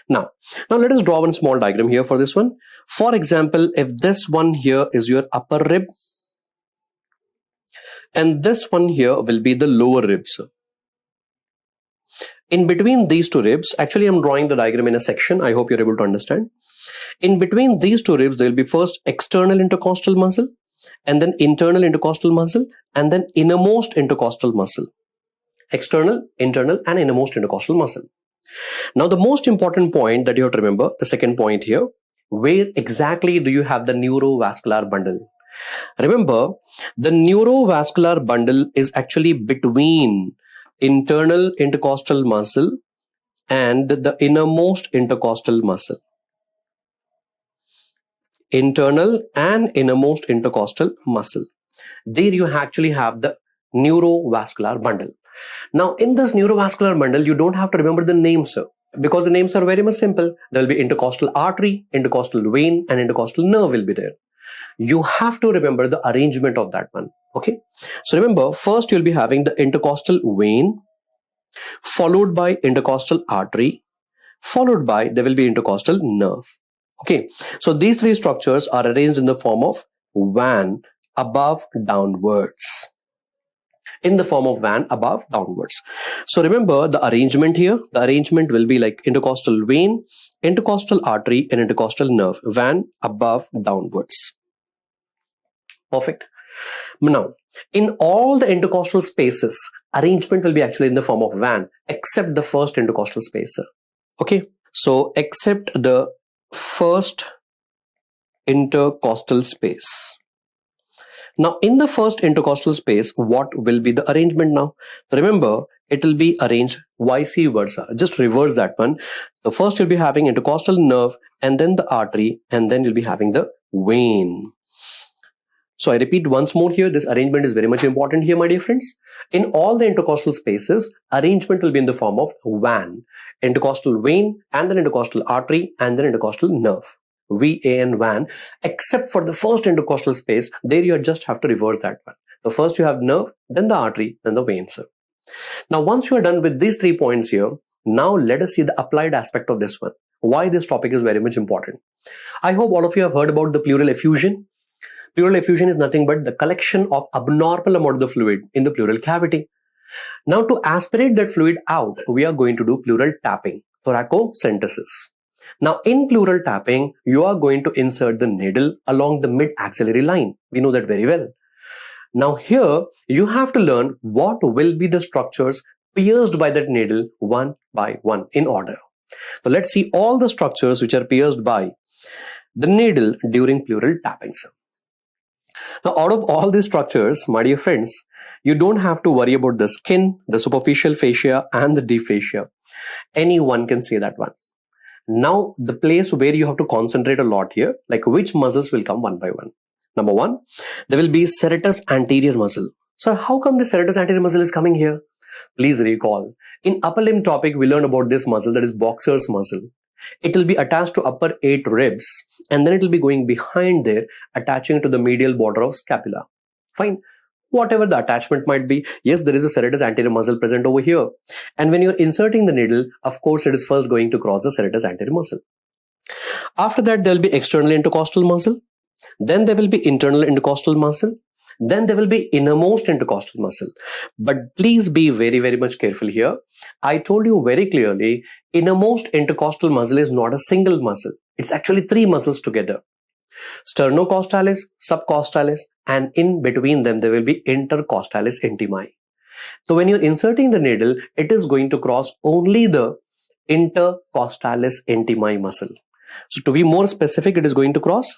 Now let us draw one small diagram here for this one. For example, if this one here is your upper rib and this one here will be the lower ribs. In between these 2 ribs, actually I'm drawing the diagram in a section. I hope you're able to understand. In between these 2 ribs, there will be first external intercostal muscle and then internal intercostal muscle and then innermost intercostal muscle. External, internal and innermost intercostal muscle. Now, the most important point that you have to remember, the second point here, where exactly do you have the neurovascular bundle? Remember, the neurovascular bundle is actually between internal intercostal muscle and the innermost intercostal muscle. Internal and innermost intercostal muscle. There you actually have the neurovascular bundle. Now, in this neurovascular bundle, you don't have to remember the names, sir, because the names are very much simple. There will be intercostal artery, intercostal vein, and intercostal nerve will be there. You have to remember the arrangement of that one. Okay. So remember, first you'll be having the intercostal vein, followed by intercostal artery, followed by there will be intercostal nerve. Okay. So these three structures are arranged in the form of van, above downwards. In the form of van, above downwards. So remember the arrangement here. The arrangement will be like intercostal vein, intercostal artery, and intercostal nerve. Van, above downwards. Perfect. Now, in all the intercostal spaces, arrangement will be actually in the form of van, except the first intercostal spacer. Okay. So except the first intercostal space. Now, in the first intercostal space, what will be the arrangement now? Remember, it will be arranged vice versa. Just reverse that one. So first you'll be having intercostal nerve, and then the artery, and then you'll be having the vein. So I repeat once more here, this arrangement is very much important here, my dear friends. In all the intercostal spaces, arrangement will be in the form of van, intercostal vein, and then intercostal artery, and then intercostal nerve. VAN, van, except for the first intercostal space, there you just have to reverse that one. So first you have nerve, then the artery, then the vein, sir. Now, once you are done with these 3 points here, now let us see the applied aspect of this one. Why this topic is very much important. I hope all of you have heard about the pleural effusion. Pleural effusion is nothing but the collection of abnormal amount of the fluid in the pleural cavity. Now, to aspirate that fluid out, we are going to do pleural tapping, thoracocentesis. Now, in pleural tapping, you are going to insert the needle along the mid-axillary line. We know that very well. Now, here, you have to learn what will be the structures pierced by that needle one by one in order. So, let's see all the structures which are pierced by the needle during pleural tapping. Now, out of all these structures, my dear friends, you don't have to worry about the skin, the superficial fascia, and the deep fascia. Anyone can say that one. Now, the place where you have to concentrate a lot here, like which muscles will come one by one. Number one, there will be serratus anterior muscle. So, how come the serratus anterior muscle is coming here? Please recall, in upper limb topic, we learned about this muscle, that is boxer's muscle. It will be attached to upper 8 ribs, and then it will be going behind there, attaching to the medial border of scapula. Fine. Whatever the attachment might be, yes, there is a serratus anterior muscle present over here. And when you're inserting the needle, of course, it is first going to cross the serratus anterior muscle. After that, there will be external intercostal muscle. Then there will be internal intercostal muscle. Then there will be innermost intercostal muscle. But please be very, very much careful here. I told you very clearly, innermost intercostal muscle is not a single muscle. It's actually 3 muscles together. Sternocostalis, subcostalis, and in between them there will be intercostalis intimae. So when you're inserting the needle, it is going to cross only the intercostalis intimae muscle. So to be more specific, it is going to cross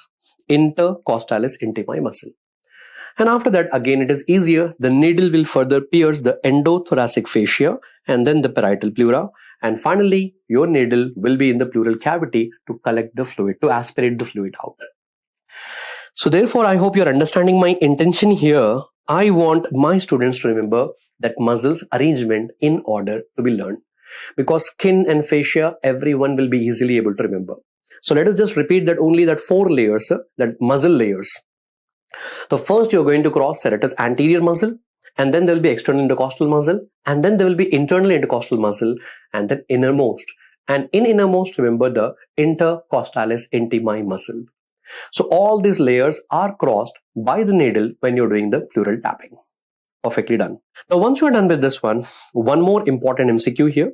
intercostalis intimae muscle. And after that, again, it is easier. The needle will further pierce the endothoracic fascia and then the parietal pleura. And finally, your needle will be in the pleural cavity to collect the fluid, to aspirate the fluid out. So therefore, I hope you're understanding my intention here. I want my students to remember that muscles arrangement in order to be learned. Because skin and fascia, everyone will be easily able to remember. So let us just repeat that only that 4 layers, that muscle layers. So first you're going to cross serratus anterior muscle, and then there will be external intercostal muscle, and then there will be internal intercostal muscle, and then innermost. And in innermost, remember the intercostalis intimae muscle. So all these layers are crossed by the needle when you're doing the pleural tapping. Perfectly done. Now, once you're done with this one more important MCQ here.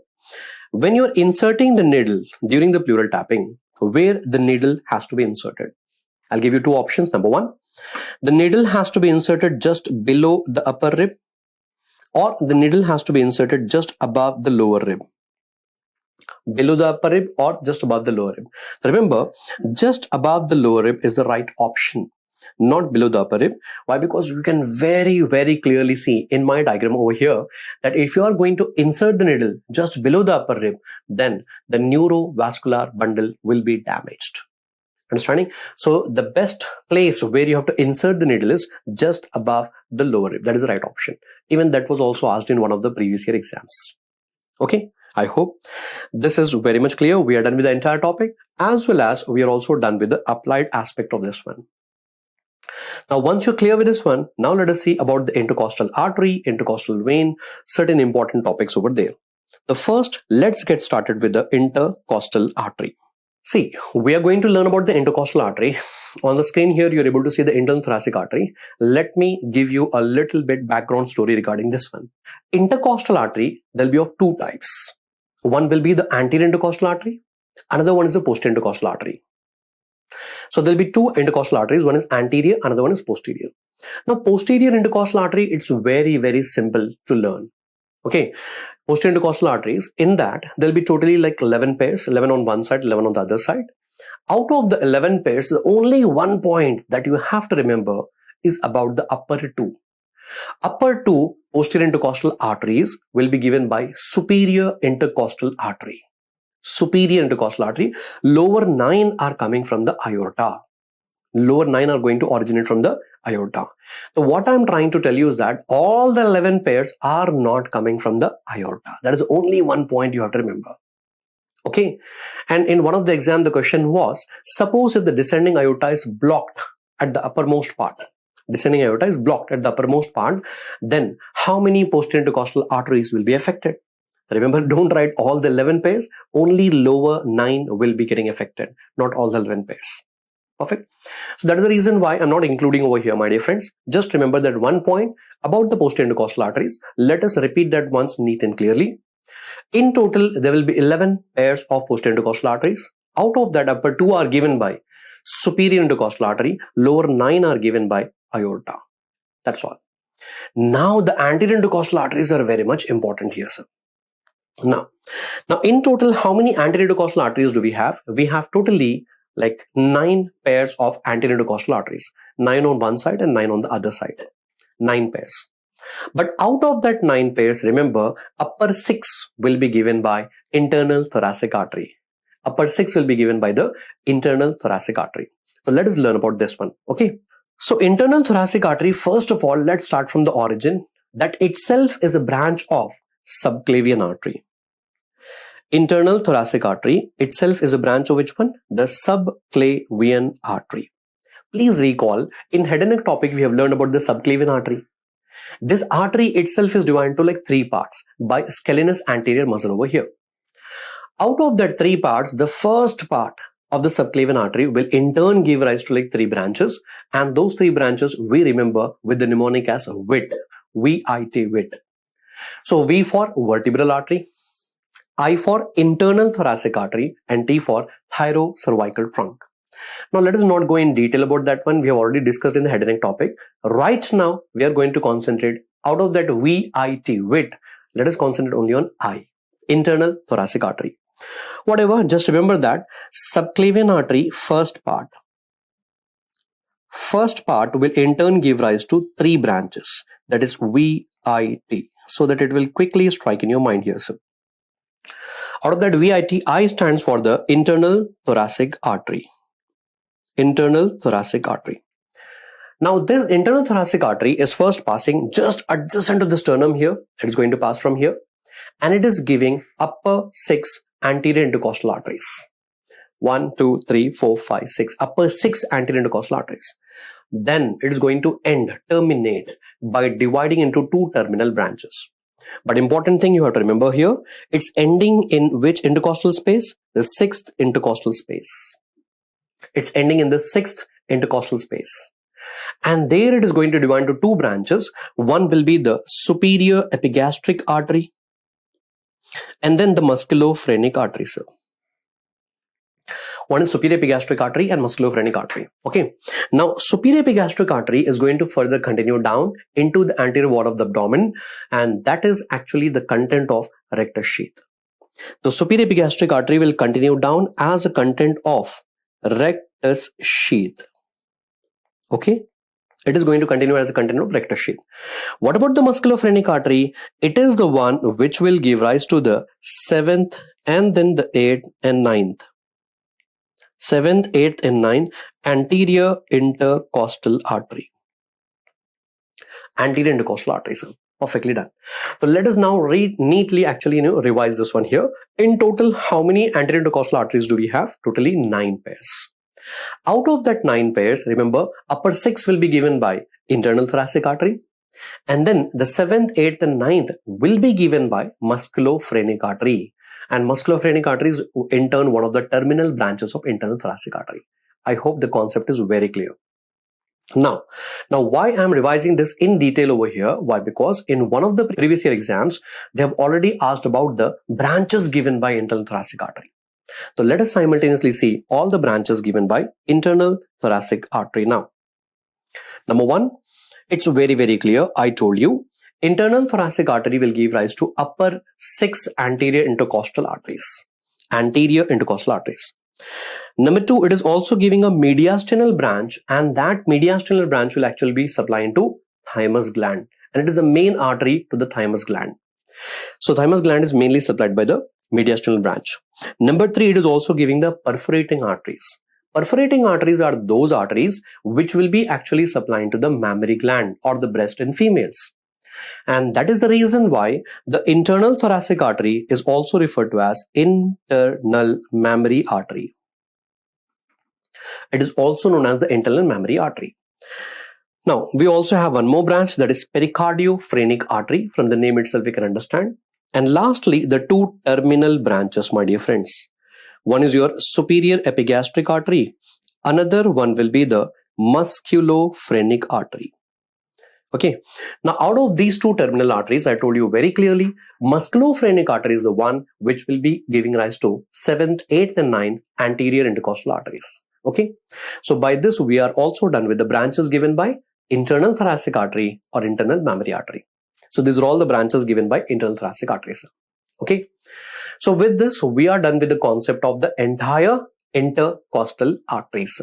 When you're inserting the needle during the pleural tapping, where the needle has to be inserted, I'll give you 2 options. Number 1, the needle has to be inserted just below the upper rib, or the needle has to be inserted just above the lower rib. Below the upper rib or just above the lower rib? Remember, just above the lower rib is the right option, not below the upper rib. Why? Because you can very, very clearly see in my diagram over here that if you are going to insert the needle just below the upper rib, then the neurovascular bundle will be damaged. Understanding? So the best place where you have to insert the needle is just above the lower rib. That is the right option. Even that was also asked in one of the previous year exams. Okay, I hope this is very much clear. We are done with the entire topic, as well as we are also done with the applied aspect of this one. Now, once you're clear with this one, now let us see about the intercostal artery, intercostal vein, certain important topics over there. The first, let's get started with the intercostal artery. See, we are going to learn about the intercostal artery. On the screen here, you're able to see the internal thoracic artery. Let me give you a little bit background story regarding this one. Intercostal artery, there'll be of two types. One will be the anterior intercostal artery. Another one is the posterior intercostal artery. So there'll be two intercostal arteries. One is anterior, another one is posterior. Now, posterior intercostal artery, it's very, very simple to learn. Okay. Posterior intercostal arteries, in that there'll be totally like 11 pairs, 11 on one side, 11 on the other side. Out of the 11 pairs, the only one point that you have to remember is about the upper two. Upper two posterior intercostal arteries will be given by superior intercostal artery. Superior intercostal artery. Lower 9 are coming from the aorta. Lower 9 are going to originate from the aorta. So what I'm trying to tell you is that all the 11 pairs are not coming from the aorta. That is only one point you have to remember. Okay. And in one of the exam, the question was, suppose if the descending aorta is blocked at the uppermost part, descending aorta is blocked at the uppermost part, then how many posterior intercostal arteries will be affected? Remember, don't write all the 11 pairs, only lower 9 will be getting affected, not all the 11 pairs. Perfect. So that is the reason why I'm not including over here, my dear friends. Just remember that one point about the posterior intercostal arteries. Let us repeat that once neat and clearly. In total, there will be 11 pairs of posterior intercostal arteries. Out of that, upper 2 are given by superior intercostal artery, lower 9 are given by aorta. That's all. Now, the anterior intercostal arteries are very much important here, sir. Now in total, how many anterior intercostal arteries do we have? We have totally like 9 pairs of anterior intercostal arteries. 9 on one side and 9 on the other side. 9 pairs. But out of that 9 pairs, remember, upper 6 will be given by internal thoracic artery. Upper 6 will be given by the internal thoracic artery. So let us learn about this one. Okay. So internal thoracic artery, first of all, let's start from the origin. That itself is a branch of subclavian artery. Internal thoracic artery itself is a branch of which one? The subclavian artery. Please recall, in head and neck topic, we have learned about the subclavian artery. This artery itself is divided into like 3 parts by scalenus anterior muscle over here. Out of that 3 parts, the first part of the subclavian artery will in turn give rise to like 3 branches, and those 3 branches we remember with the mnemonic as VIT, V-I-T, VIT. So V for vertebral artery, I for internal thoracic artery, and T for thyrocervical trunk. Now let us not go in detail about that one. We have already discussed in the head and neck topic. Right now we are going to concentrate out of that VIT, VIT. Let us concentrate only on I, internal thoracic artery. Whatever, just remember that subclavian artery first part will in turn give rise to 3 branches. That is VIT. So that it will quickly strike in your mind here, sir. Out of that VIT, I stands for the internal thoracic artery. Internal thoracic artery. Now this internal thoracic artery is first passing just adjacent to the sternum here. It is going to pass from here. And it is giving upper 6 anterior intercostal arteries. 1, 2, 3, 4, 5, 6. Upper 6 anterior intercostal arteries. Then it is going to terminate by dividing into 2 terminal branches. But important thing you have to remember here, it's ending in which intercostal space? The 6th intercostal space. It's ending in the 6th intercostal space. And there it is going to divide into 2 branches. One will be the superior epigastric artery and then the musculophrenic artery, sir. One is superior epigastric artery and musculophrenic artery. Okay. Now, superior epigastric artery is going to further continue down into the anterior wall of the abdomen, and that is actually the content of rectus sheath. The superior epigastric artery will continue down as a content of rectus sheath. Okay, it is going to continue as a content of rectus sheath. What about the musculophrenic artery? It is the one which will give rise to the 7th and then the 8th and 9th. 7th, 8th and 9th anterior intercostal artery. Anterior intercostal artery, sir. Perfectly done. So let us now neatly revise this one here. In total, how many anterior intercostal arteries do we have? Totally 9 pairs. Out of that 9 pairs, remember, upper 6 will be given by internal thoracic artery, and then the 7th, 8th and 9th will be given by musculophrenic artery. And musculophrenic artery is in turn one of the terminal branches of internal thoracic artery. I hope the concept is very clear. Now why I am revising this in detail over here? Why? Because in one of the previous year exams, they have already asked about the branches given by internal thoracic artery. So let us simultaneously see all the branches given by internal thoracic artery now. Number 1, it's very, very clear. I told you, internal thoracic artery will give rise to upper 6 anterior intercostal arteries. Anterior intercostal arteries. Number 2, it is also giving a mediastinal branch, and that mediastinal branch will actually be supplying to thymus gland, and it is the main artery to the thymus gland. So thymus gland is mainly supplied by the mediastinal branch. Number 3, it is also giving the perforating arteries. Perforating arteries are those arteries which will be actually supplying to the mammary gland or the breast in females. And that is the reason why the internal thoracic artery is also referred to as internal mammary artery. It is also known as the internal mammary artery. Now, we also have one more branch, that is pericardiophrenik artery. From the name itself, we can understand. And lastly, the 2 terminal branches, my dear friends. One is your superior epigastric artery. Another one will be the musculophrenic artery. Okay. Now, out of these 2 terminal arteries, I told you very clearly, musculophrenic artery is the one which will be giving rise to 7th, 8th and 9th anterior intercostal arteries. Okay. So by this, we are also done with the branches given by internal thoracic artery or internal mammary artery. So these are all the branches given by internal thoracic arteries. Okay. So with this, we are done with the concept of the entire intercostal arteries.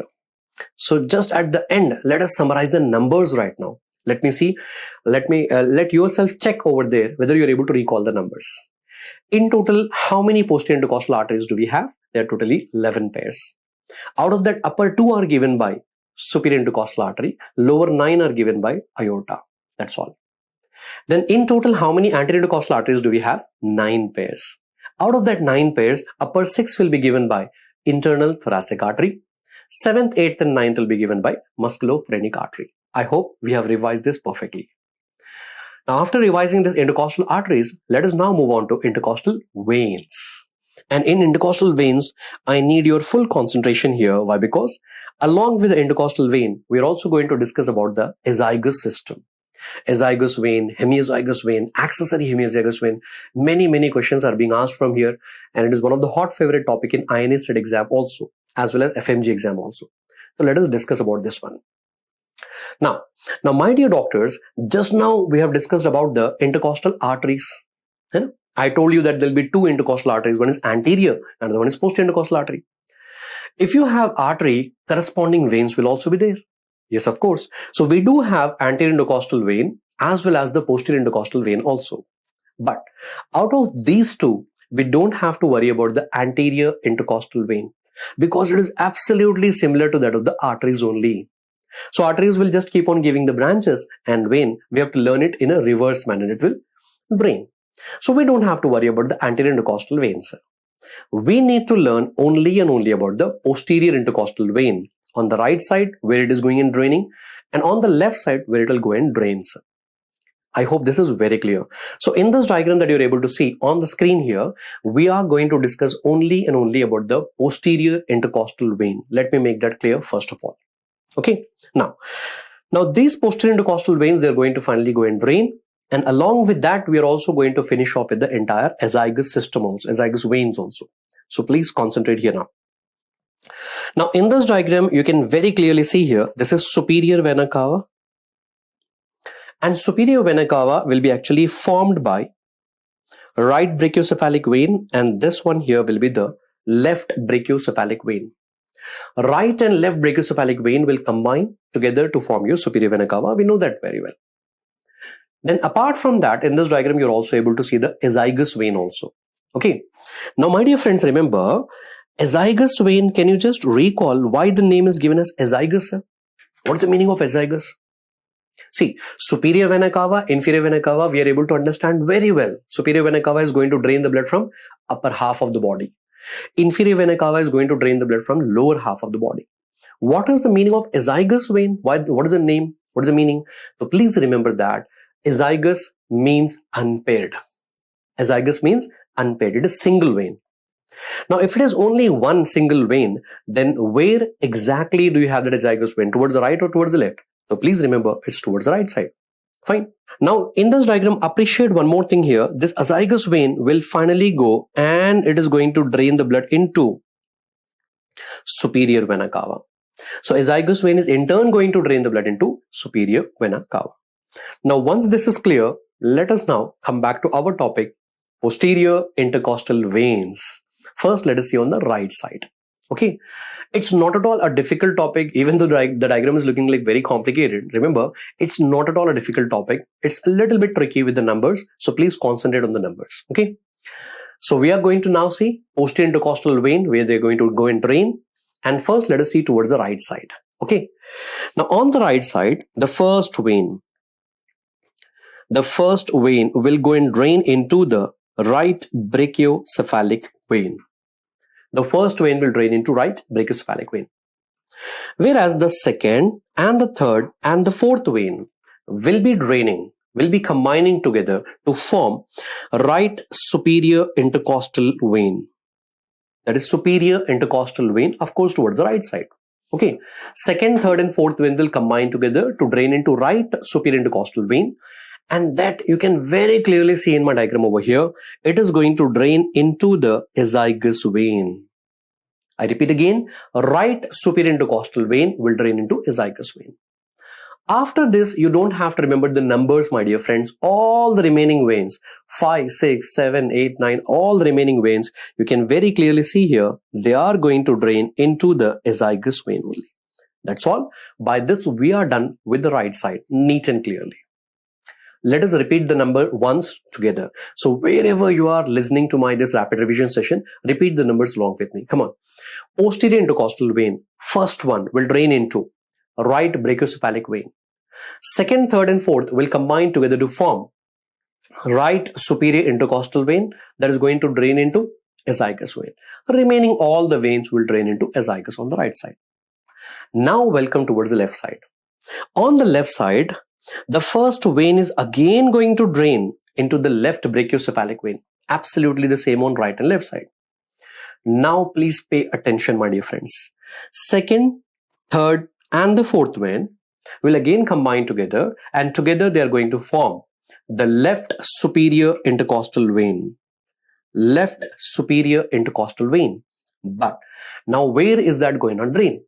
So just at the end, let us summarize the numbers right now. Let me see. Let yourself check over there whether you are able to recall the numbers. In total, how many posterior intercostal arteries do we have? There are totally 11 pairs. Out of that, upper 2 are given by superior intercostal artery, lower 9 are given by aorta. That's all. Then in total, how many anterior intercostal arteries do we have? 9 pairs. Out of that 9 pairs, upper 6 will be given by internal thoracic artery. 7th, 8th and 9th will be given by musculophrenic artery. I hope we have revised this perfectly. Now, after revising this intercostal arteries, let us now move on to intercostal veins. And in intercostal veins, I need your full concentration here. Why? Because along with the intercostal vein, we are also going to discuss about the azygous system. Azygous vein, hemiazygous vein, accessory hemiazygous vein. Many questions are being asked from here, and it is one of the hot favorite topic in INA state exam also, as well as FMG exam also. So let us discuss about this one. Now, my dear doctors, just now we have discussed about the intercostal arteries. I told you that there will be 2 intercostal arteries. One is anterior and the one is posterior intercostal artery. If you have artery, corresponding veins will also be there. Yes, of course. So we do have anterior intercostal vein as well as the posterior intercostal vein also. But out of these 2, we don't have to worry about the anterior intercostal vein because it is absolutely similar to that of the arteries only. So arteries will just keep on giving the branches, and vein, we have to learn it in a reverse manner. It will drain. So we don't have to worry about the anterior intercostal veins. We need to learn only and only about the posterior intercostal vein on the right side where it is going and draining, and on the left side where it will go and drains. I hope this is very clear. So in this diagram that you're able to see on the screen here, we are going to discuss only and only about the posterior intercostal vein. Let me make that clear first of all. Okay. Now these posterior intercostal veins, they're going to finally go and drain. And along with that, we are also going to finish off with the entire azygous system also, azygous veins also. So please concentrate here now. Now in this diagram, you can very clearly see here, this is superior vena cava. And superior vena cava will be actually formed by right brachiocephalic vein, and this one here will be the left brachiocephalic vein. Right and left brachiocephalic vein will combine together to form your superior vena cava. We know that very well. Then apart from that, in this diagram, you're also able to see the azygous vein also. Okay. Now, my dear friends, remember, azygous vein, can you just recall why the name is given as azygous? What's the meaning of azygous? See, superior vena cava, inferior vena cava, we are able to understand very well. Superior vena cava is going to drain the blood from upper half of the body. Inferior vena cava is going to drain the blood from lower half of the body. What is the meaning of azygous vein? What is the name? What is the meaning? So please remember that azygous means unpaired. Azygous means unpaired. It is single vein. Now, if it is only one single vein, then where exactly do you have that azygous vein? Towards the right or towards the left? So please remember, it's towards the right side. Fine. Now, in this diagram, appreciate one more thing here. This azygous vein will finally go and it is going to drain the blood into superior vena cava. So, azygous vein is in turn going to drain the blood into superior vena cava. Now, once this is clear, let us now come back to our topic, posterior intercostal veins. First, let us see on the right side. Okay, it's not at all a difficult topic, even though the diagram is looking like very complicated. Remember, it's not at all a difficult topic. It's a little bit tricky with the numbers. So please concentrate on the numbers. Okay, so we are going to now see posterior intercostal vein where they're going to go and drain. And first, let us see towards the right side. Okay, now on the right side, the first vein will go and drain into the right brachiocephalic vein. The first vein will drain into right brachiocephalic vein. Whereas the second and the third and the fourth vein will be combining together to form right superior intercostal vein. That is superior intercostal vein, of course, towards the right side. Okay. Second, third and fourth vein will combine together to drain into right superior intercostal vein. And that you can very clearly see in my diagram over here. It is going to drain into the azygous vein. I repeat again, right superior intercostal vein will drain into azygous vein. After this, you don't have to remember the numbers, my dear friends. All the remaining veins, 5, 6, 7, 8, 9, all the remaining veins, you can very clearly see here, they are going to drain into the azygous vein only. That's all. By this, we are done with the right side, neat and clearly. Let us repeat the number once together. So wherever you are listening to this rapid revision session, repeat the numbers along with me. Come on. Posterior intercostal vein, first one will drain into right brachiocephalic vein. Second, third and fourth will combine together to form right superior intercostal vein that is going to drain into azygous vein. Remaining all the veins will drain into azygous on the right side. Now welcome towards the left side. On the left side, the first vein is again going to drain into the left brachiocephalic vein. Absolutely the same on right and left side. Now please pay attention, my dear friends. Second, third and the fourth vein will again combine together, and together they are going to form the left superior intercostal vein. Left superior intercostal vein. But now where is that going to drain?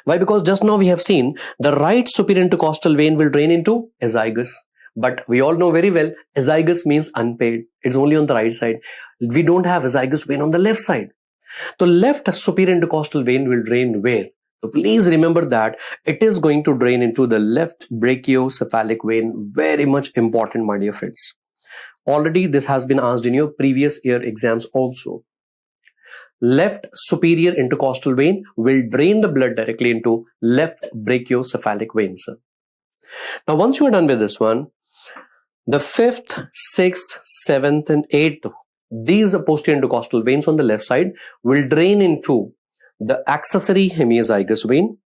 Why? Because just now we have seen the right superior intercostal vein will drain into azygous. But we all know very well, azygous means unpaired. It's only on the right side. We don't have azygous vein on the left side. The left superior intercostal vein will drain where? So please remember that it is going to drain into the left brachiocephalic vein. Very much important, my dear friends. Already this has been asked in your previous year exams also. Left superior intercostal vein will drain the blood directly into left brachiocephalic vein, sir. Now, once you are done with this one, the 5th, 6th, 7th and 8th, these posterior intercostal veins on the left side will drain into the accessory hemiazygous vein.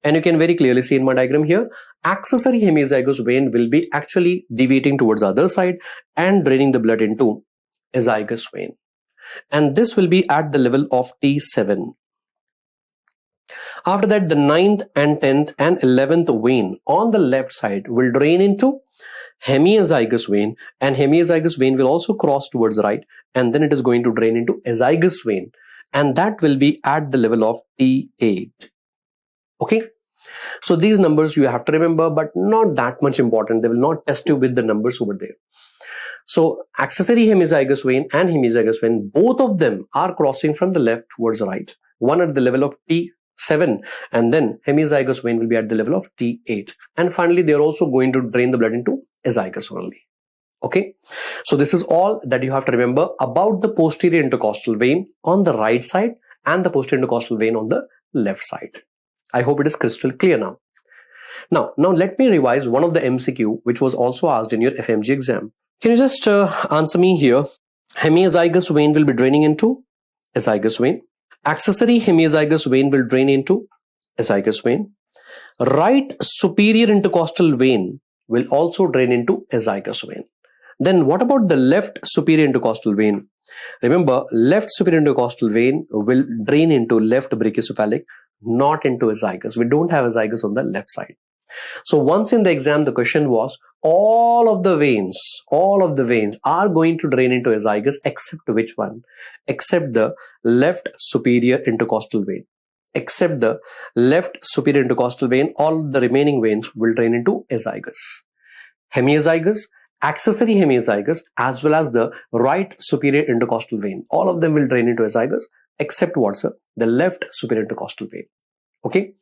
And you can very clearly see in my diagram here, accessory hemiazygous vein will be actually deviating towards the other side and draining the blood into azygous vein. And this will be at the level of T7. After that, the 9th and 10th and 11th vein on the left side will drain into hemiazygous vein, and hemiazygous vein will also cross towards the right, and then it is going to drain into azygous vein, and that will be at the level of T8. Okay, so these numbers you have to remember, but not that much important. They will not test you with the numbers over there. So accessory hemizygous vein and hemizygous vein, both of them are crossing from the left towards the right. One at the level of T7, and then hemizygous vein will be at the level of T8. And finally, they are also going to drain the blood into azygous only. Okay, so this is all that you have to remember about the posterior intercostal vein on the right side and the posterior intercostal vein on the left side. I hope it is crystal clear now. Now let me revise one of the MCQ which was also asked in your FMG exam. Can you just answer me here? Hemiazygous vein will be draining into azygous vein. Accessory hemiazygous vein will drain into azygous vein. Right superior intercostal vein will also drain into azygous vein. Then what about the left superior intercostal vein? Remember, left superior intercostal vein will drain into left brachiocephalic, not into azygous. We don't have azygous on the left side. So once in the exam, the question was, all of the veins are going to drain into azygous except which one? Except the left superior intercostal vein. Except the left superior intercostal vein, all the remaining veins will drain into azygous. Hemiazygous, accessory hemiazygous, as well as the right superior intercostal vein, all of them will drain into azygous except what, sir? The left superior intercostal vein. Okay,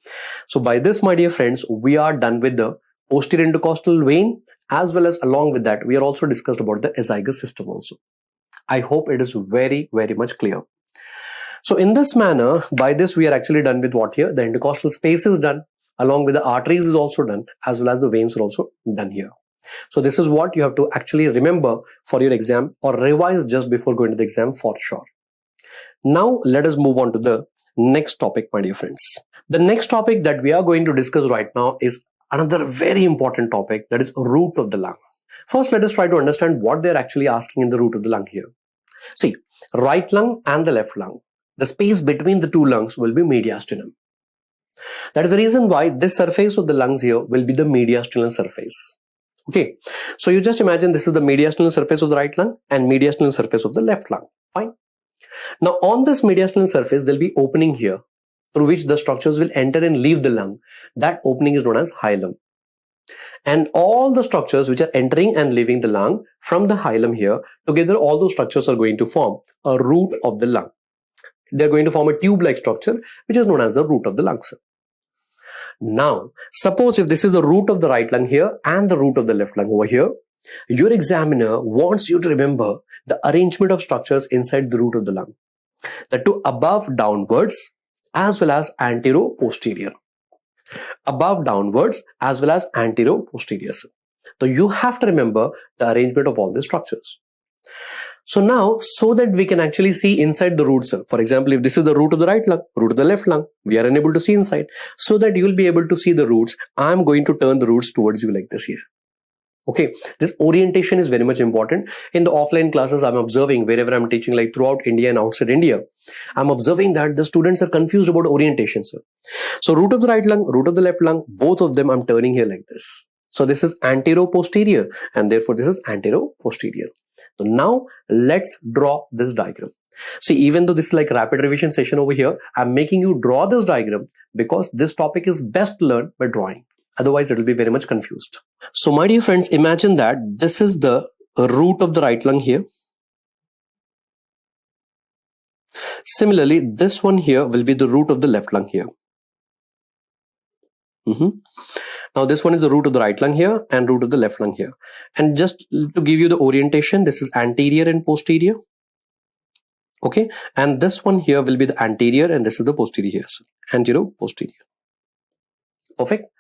so by this, my dear friends, we are done with the posterior intercostal vein, as well as along with that we are also discussed about the azygous system also. I hope it is very, very much clear. So in this manner, by this we are actually done with what here? The intercostal space is done, along with the arteries is also done, as well as the veins are also done here. So this is what you have to actually remember for your exam, or revise just before going to the exam for sure. Now let us move on to the next topic, my dear friends. The next topic that we are going to discuss right now is another very important topic, that is root of the lung. First, let us try to understand what they're actually asking in the root of the lung here. See, right lung and the left lung, the space between the two lungs will be mediastinum. That is the reason why this surface of the lungs here will be the mediastinal surface. Okay, so you just imagine this is the mediastinal surface of the right lung and mediastinal surface of the left lung. Fine. Now on this mediastinal surface, there will be opening here through which the structures will enter and leave the lung. That opening is known as hilum. And all the structures which are entering and leaving the lung from the hilum here, together all those structures are going to form a root of the lung. They're going to form a tube-like structure which is known as the root of the lungs. Now, suppose if this is the root of the right lung here and the root of the left lung over here, your examiner wants you to remember the arrangement of structures inside the root of the lung. The two above downwards as well as antero-posterior. Above downwards as well as antero-posterior. So you have to remember the arrangement of all the structures. So now, so that we can actually see inside the roots, for example, if this is the root of the right lung, root of the left lung, we are unable to see inside. So that you will be able to see the roots, I am going to turn the roots towards you like this here. Okay, this orientation is very much important. In the offline classes, I'm observing wherever I'm teaching, like throughout India and outside India, I'm observing that the students are confused about orientation, sir. So root of the right lung, root of the left lung, both of them I'm turning here like this. So this is antero-posterior and therefore this is antero-posterior. So now let's draw this diagram. See, even though this is like rapid revision session over here, I'm making you draw this diagram because this topic is best learned by drawing. Otherwise, it will be very much confused. So my dear friends, imagine that this is the root of the right lung here. Similarly, this one here will be the root of the left lung here. Now this one is the root of the right lung here and root of the left lung here. And just to give you the orientation, this is anterior and posterior. Okay, and this one here will be the anterior and this is the posterior here. So antero-posterior. Perfect.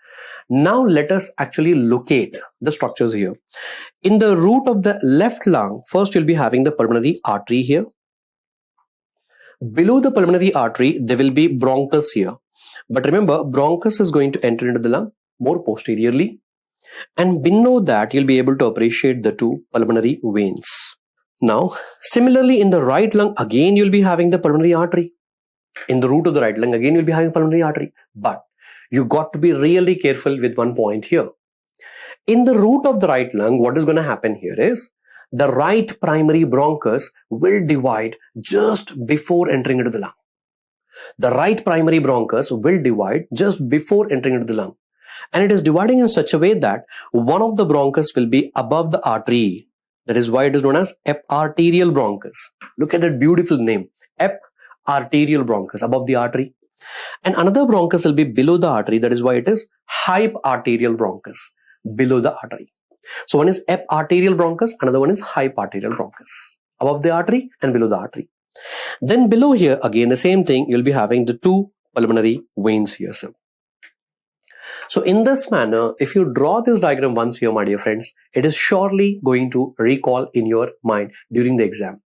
Now let us actually locate the structures here. In the root of the left lung, first you'll be having the pulmonary artery here. Below the pulmonary artery, there will be bronchus here. But remember, bronchus is going to enter into the lung more posteriorly. And below that, you'll be able to appreciate the two pulmonary veins. Now, similarly, in the right lung, again, you'll be having the pulmonary artery. In the root of the right lung, again, you'll be having pulmonary artery. But you got to be really careful with one point here. In the root of the right lung, what is going to happen here is the right primary bronchus will divide just before entering into the lung. The right primary bronchus will divide just before entering into the lung. And it is dividing in such a way that one of the bronchus will be above the artery, That is why it is known as eparterial bronchus. Look at that beautiful name, eparterial bronchus, above the artery. And another bronchus will be below the artery. That is why it is hyparterial bronchus, below the artery. So one is eparterial bronchus, another one is hyparterial bronchus, above the artery and below the artery. Then below here, again the same thing, you'll be having the two pulmonary veins here, sir. So in this manner, if you draw this diagram once here, my dear friends, it is surely going to recall in your mind during the exam.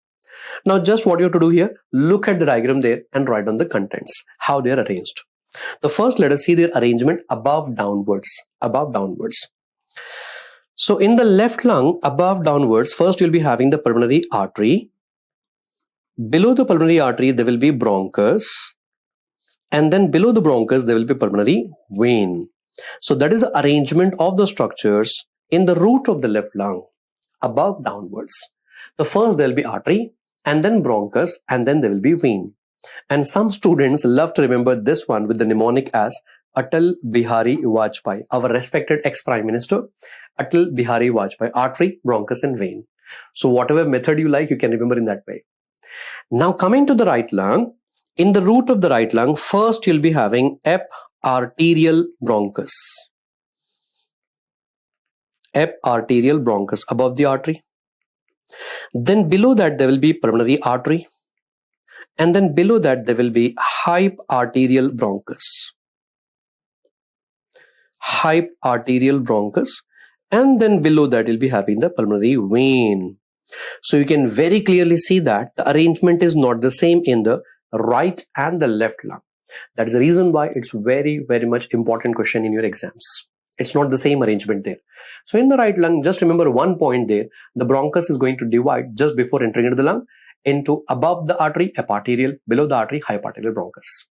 Now just what you have to do here, look at the diagram there and write down the contents, how they are arranged. The first, let us see their arrangement above downwards, above downwards. So in the left lung, above downwards, first you'll be having the pulmonary artery. Below the pulmonary artery, there will be bronchus. And then below the bronchus, there will be pulmonary vein. So that is the arrangement of the structures in the root of the left lung, above downwards. The first, there will be artery, and then bronchus, and then there will be vein. And some students love to remember this one with the mnemonic as Atal Bihari Vajpayee, our respected ex-Prime Minister, Atal Bihari Vajpayee, artery, bronchus and vein. So whatever method you like, you can remember in that way. Now coming to the right lung, in the root of the right lung, first you'll be having eparterial bronchus. Eparterial bronchus above the artery. Then below that there will be pulmonary artery. And then below that there will be hyparterial bronchus. Hyparterial bronchus. And then below that you'll be having the pulmonary vein. So you can very clearly see that the arrangement is not the same in the right and the left lung. That is the reason why it's very, very much important question in your exams. It's not the same arrangement there. So in the right lung, just remember one point there. The bronchus is going to divide just before entering into the lung into above the artery, eparterial, below the artery, hyparterial bronchus.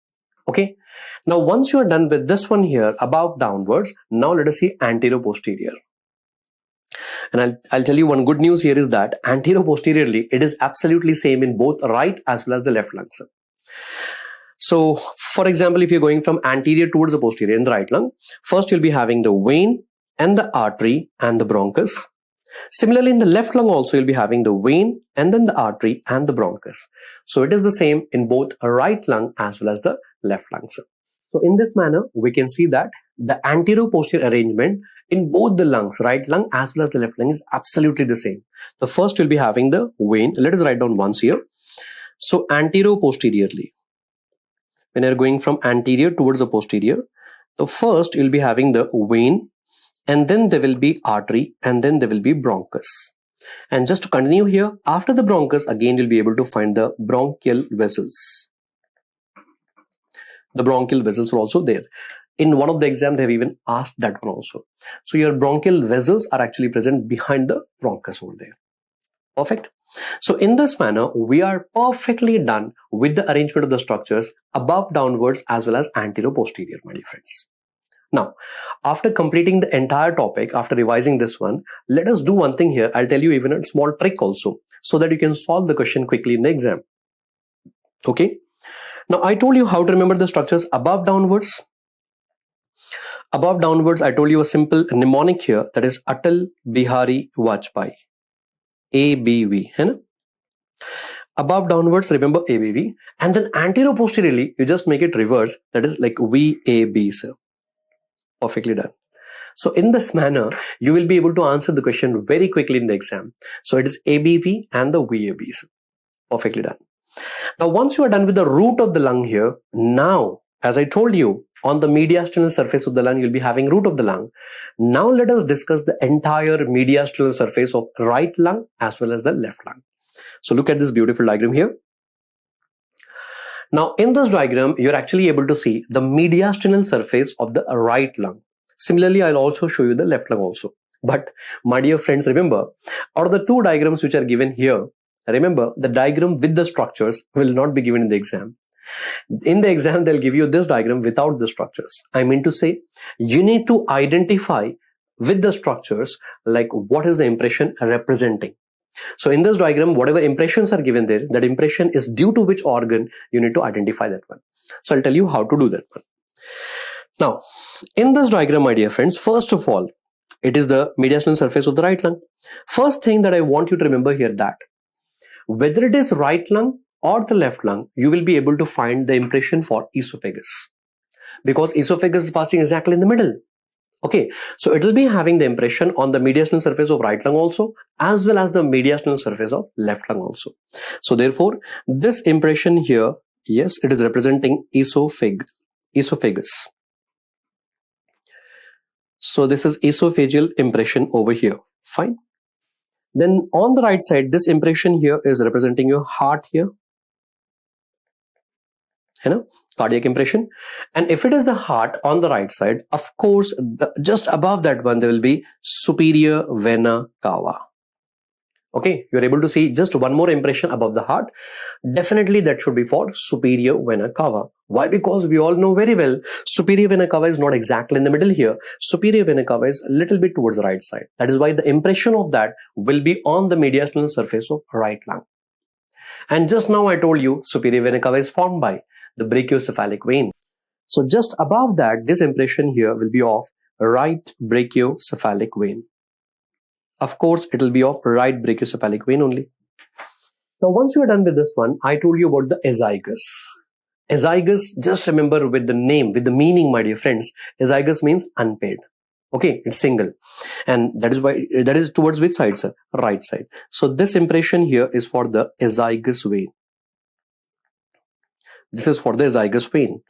Okay. Now once you are done with this one here, above downwards, now let us see anterior-posterior. And I'll tell you one good news here is that anterior-posteriorly, it is absolutely same in both right as well as the left lungs. So for example, if you're going from anterior towards the posterior in the right lung, first you'll be having the vein and the artery and the bronchus. Similarly, in the left lung also, you'll be having the vein and then the artery and the bronchus. So it is the same in both right lung as well as the left lung. So in this manner, we can see that the anterior-posterior arrangement in both the lungs, right lung as well as the left lung, is absolutely the same. The first you'll be having the vein. Let us write down once here. So anterior-posteriorly, when you're going from anterior towards the posterior, the first you'll be having the vein, and then there will be artery, and then there will be bronchus. And just to continue here, after the bronchus, again you'll be able to find the bronchial vessels. The bronchial vessels are also there. In one of the exams, they have even asked that one also. So your bronchial vessels are actually present behind the bronchus over there. Perfect. So in this manner, we are perfectly done with the arrangement of the structures above downwards as well as anterior-posterior, my dear friends. Now, after completing the entire topic, after revising this one, let us do one thing here. I'll tell you even a small trick also, so that you can solve the question quickly in the exam. Okay. Now, I told you how to remember the structures above downwards. Above downwards, I told you a simple mnemonic here, that is Atal Bihari Vajpayee. ABV. Hai na? Above downwards, remember ABV. And then anterior-posteriorly, you just make it reverse, that is like VAB, sir. Perfectly done. So in this manner, you will be able to answer the question very quickly in the exam. So it is ABV and the VAB, sir. Perfectly done. Now, once you are done with the root of the lung here, now, as I told you, on the mediastinal surface of the lung, you'll be having root of the lung. Now let us discuss the entire mediastinal surface of right lung as well as the left lung. So look at this beautiful diagram here. Now in this diagram, you're actually able to see the mediastinal surface of the right lung. Similarly, I'll also show you the left lung also. But my dear friends, remember, out of the two diagrams which are given here, remember the diagram with the structures will not be given in the exam. In the exam, they'll give you this diagram without the structures. I mean to say, you need to identify with the structures, like what is the impression representing. So in this diagram, whatever impressions are given there, that impression is due to which organ, you need to identify that one. So I'll tell you how to do that one. Now, in this diagram, my dear friends, first of all, It is the mediastinal surface of the right lung. First thing that I want you to remember here, that whether it is right lung or the left lung, you will be able to find the impression for esophagus, because esophagus is passing exactly in the middle. Okay, so it will be having the impression on the mediastinal surface of right lung also, as well as the mediastinal surface of left lung also. So therefore, this impression here, yes, it is representing esophagus. So this is esophageal impression over here. Fine. Then on the right side, this impression here is representing your heart here. You know, cardiac impression. And if it is the heart on the right side, of course, just above that one, there will be superior vena cava. Okay, you're able to see just one more impression above the heart. Definitely that should be for superior vena cava. Why? Because we all know very well, superior vena cava is not exactly in the middle here. Superior vena cava is a little bit towards the right side. That is why the impression of that will be on the mediastinal surface of right lung. And just now I told you, superior vena cava is formed by the brachiocephalic vein. So just above that, this impression here will be of right brachiocephalic vein. Of course, it will be of right brachiocephalic vein only. Now, once you are done with this one, I told you about the azygos. Azygos, just remember with the name, with the meaning, my dear friends, azygos means unpaired. Okay, it's single. And that is why, that is towards which side, sir? Right side. So this impression here is for the azygos vein. This is for the azygos vein.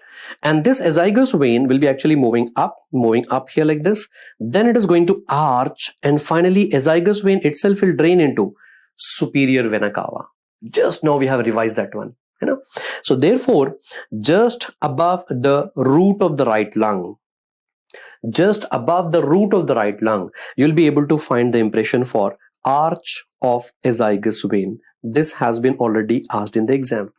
And this azygos vein will be actually moving up here like this. Then it is going to arch, and finally azygos vein itself will drain into superior vena cava. Just now we have revised that one. You know? So therefore, just above the root of the right lung, just above the root of the right lung, you'll be able to find the impression for arch of azygos vein. This has been already asked in the exam.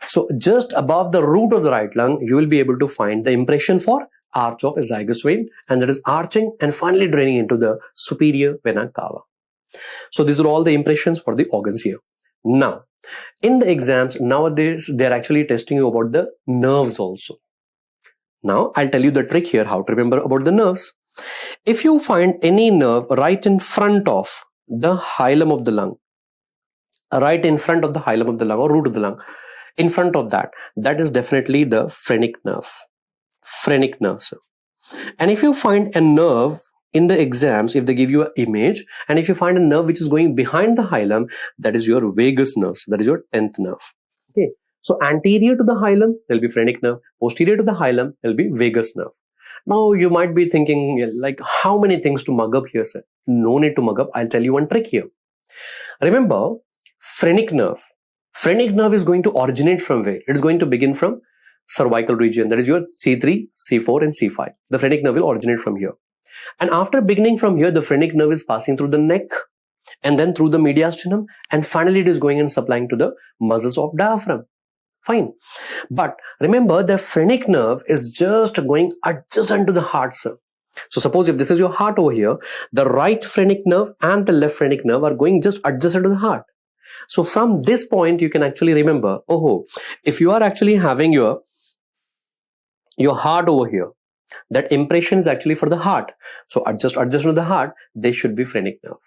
So just above the root of the right lung, you will be able to find the impression for arch of azygos vein, and that is arching and finally draining into the superior vena cava. So these are all the impressions for the organs here. Now, in the exams nowadays, they're actually testing you about the nerves also. Now, I'll tell you the trick here, how to remember about the nerves. If you find any nerve right in front of the hilum of the lung, right in front of the hilum of the lung or root of the lung, in front of that, that is definitely the phrenic nerve. Phrenic nerve, sir. And if you find a nerve in the exams, if they give you an image, and if you find a nerve which is going behind the hilum, that is your vagus nerve. That is your 10th nerve. Okay. So anterior to the hilum, there will be phrenic nerve. Posterior to the hilum, there will be vagus nerve. Now you might be thinking, like, how many things to mug up here, sir? No need to mug up. I'll tell you one trick here. Remember, phrenic nerve. Phrenic nerve is going to originate from where? It is going to begin from cervical region. That is your C3, C4 and C5. The phrenic nerve will originate from here. And after beginning from here, the phrenic nerve is passing through the neck and then through the mediastinum, and finally it is going and supplying to the muscles of diaphragm. Fine. But remember, the phrenic nerve is just going adjacent to the heart, sir. So suppose if this is your heart over here, the right phrenic nerve and the left phrenic nerve are going just adjacent to the heart. So from this point, you can actually remember, if you are actually having your heart over here, that impression is actually for the heart. So adjacent to the heart, they should be phrenic nerve.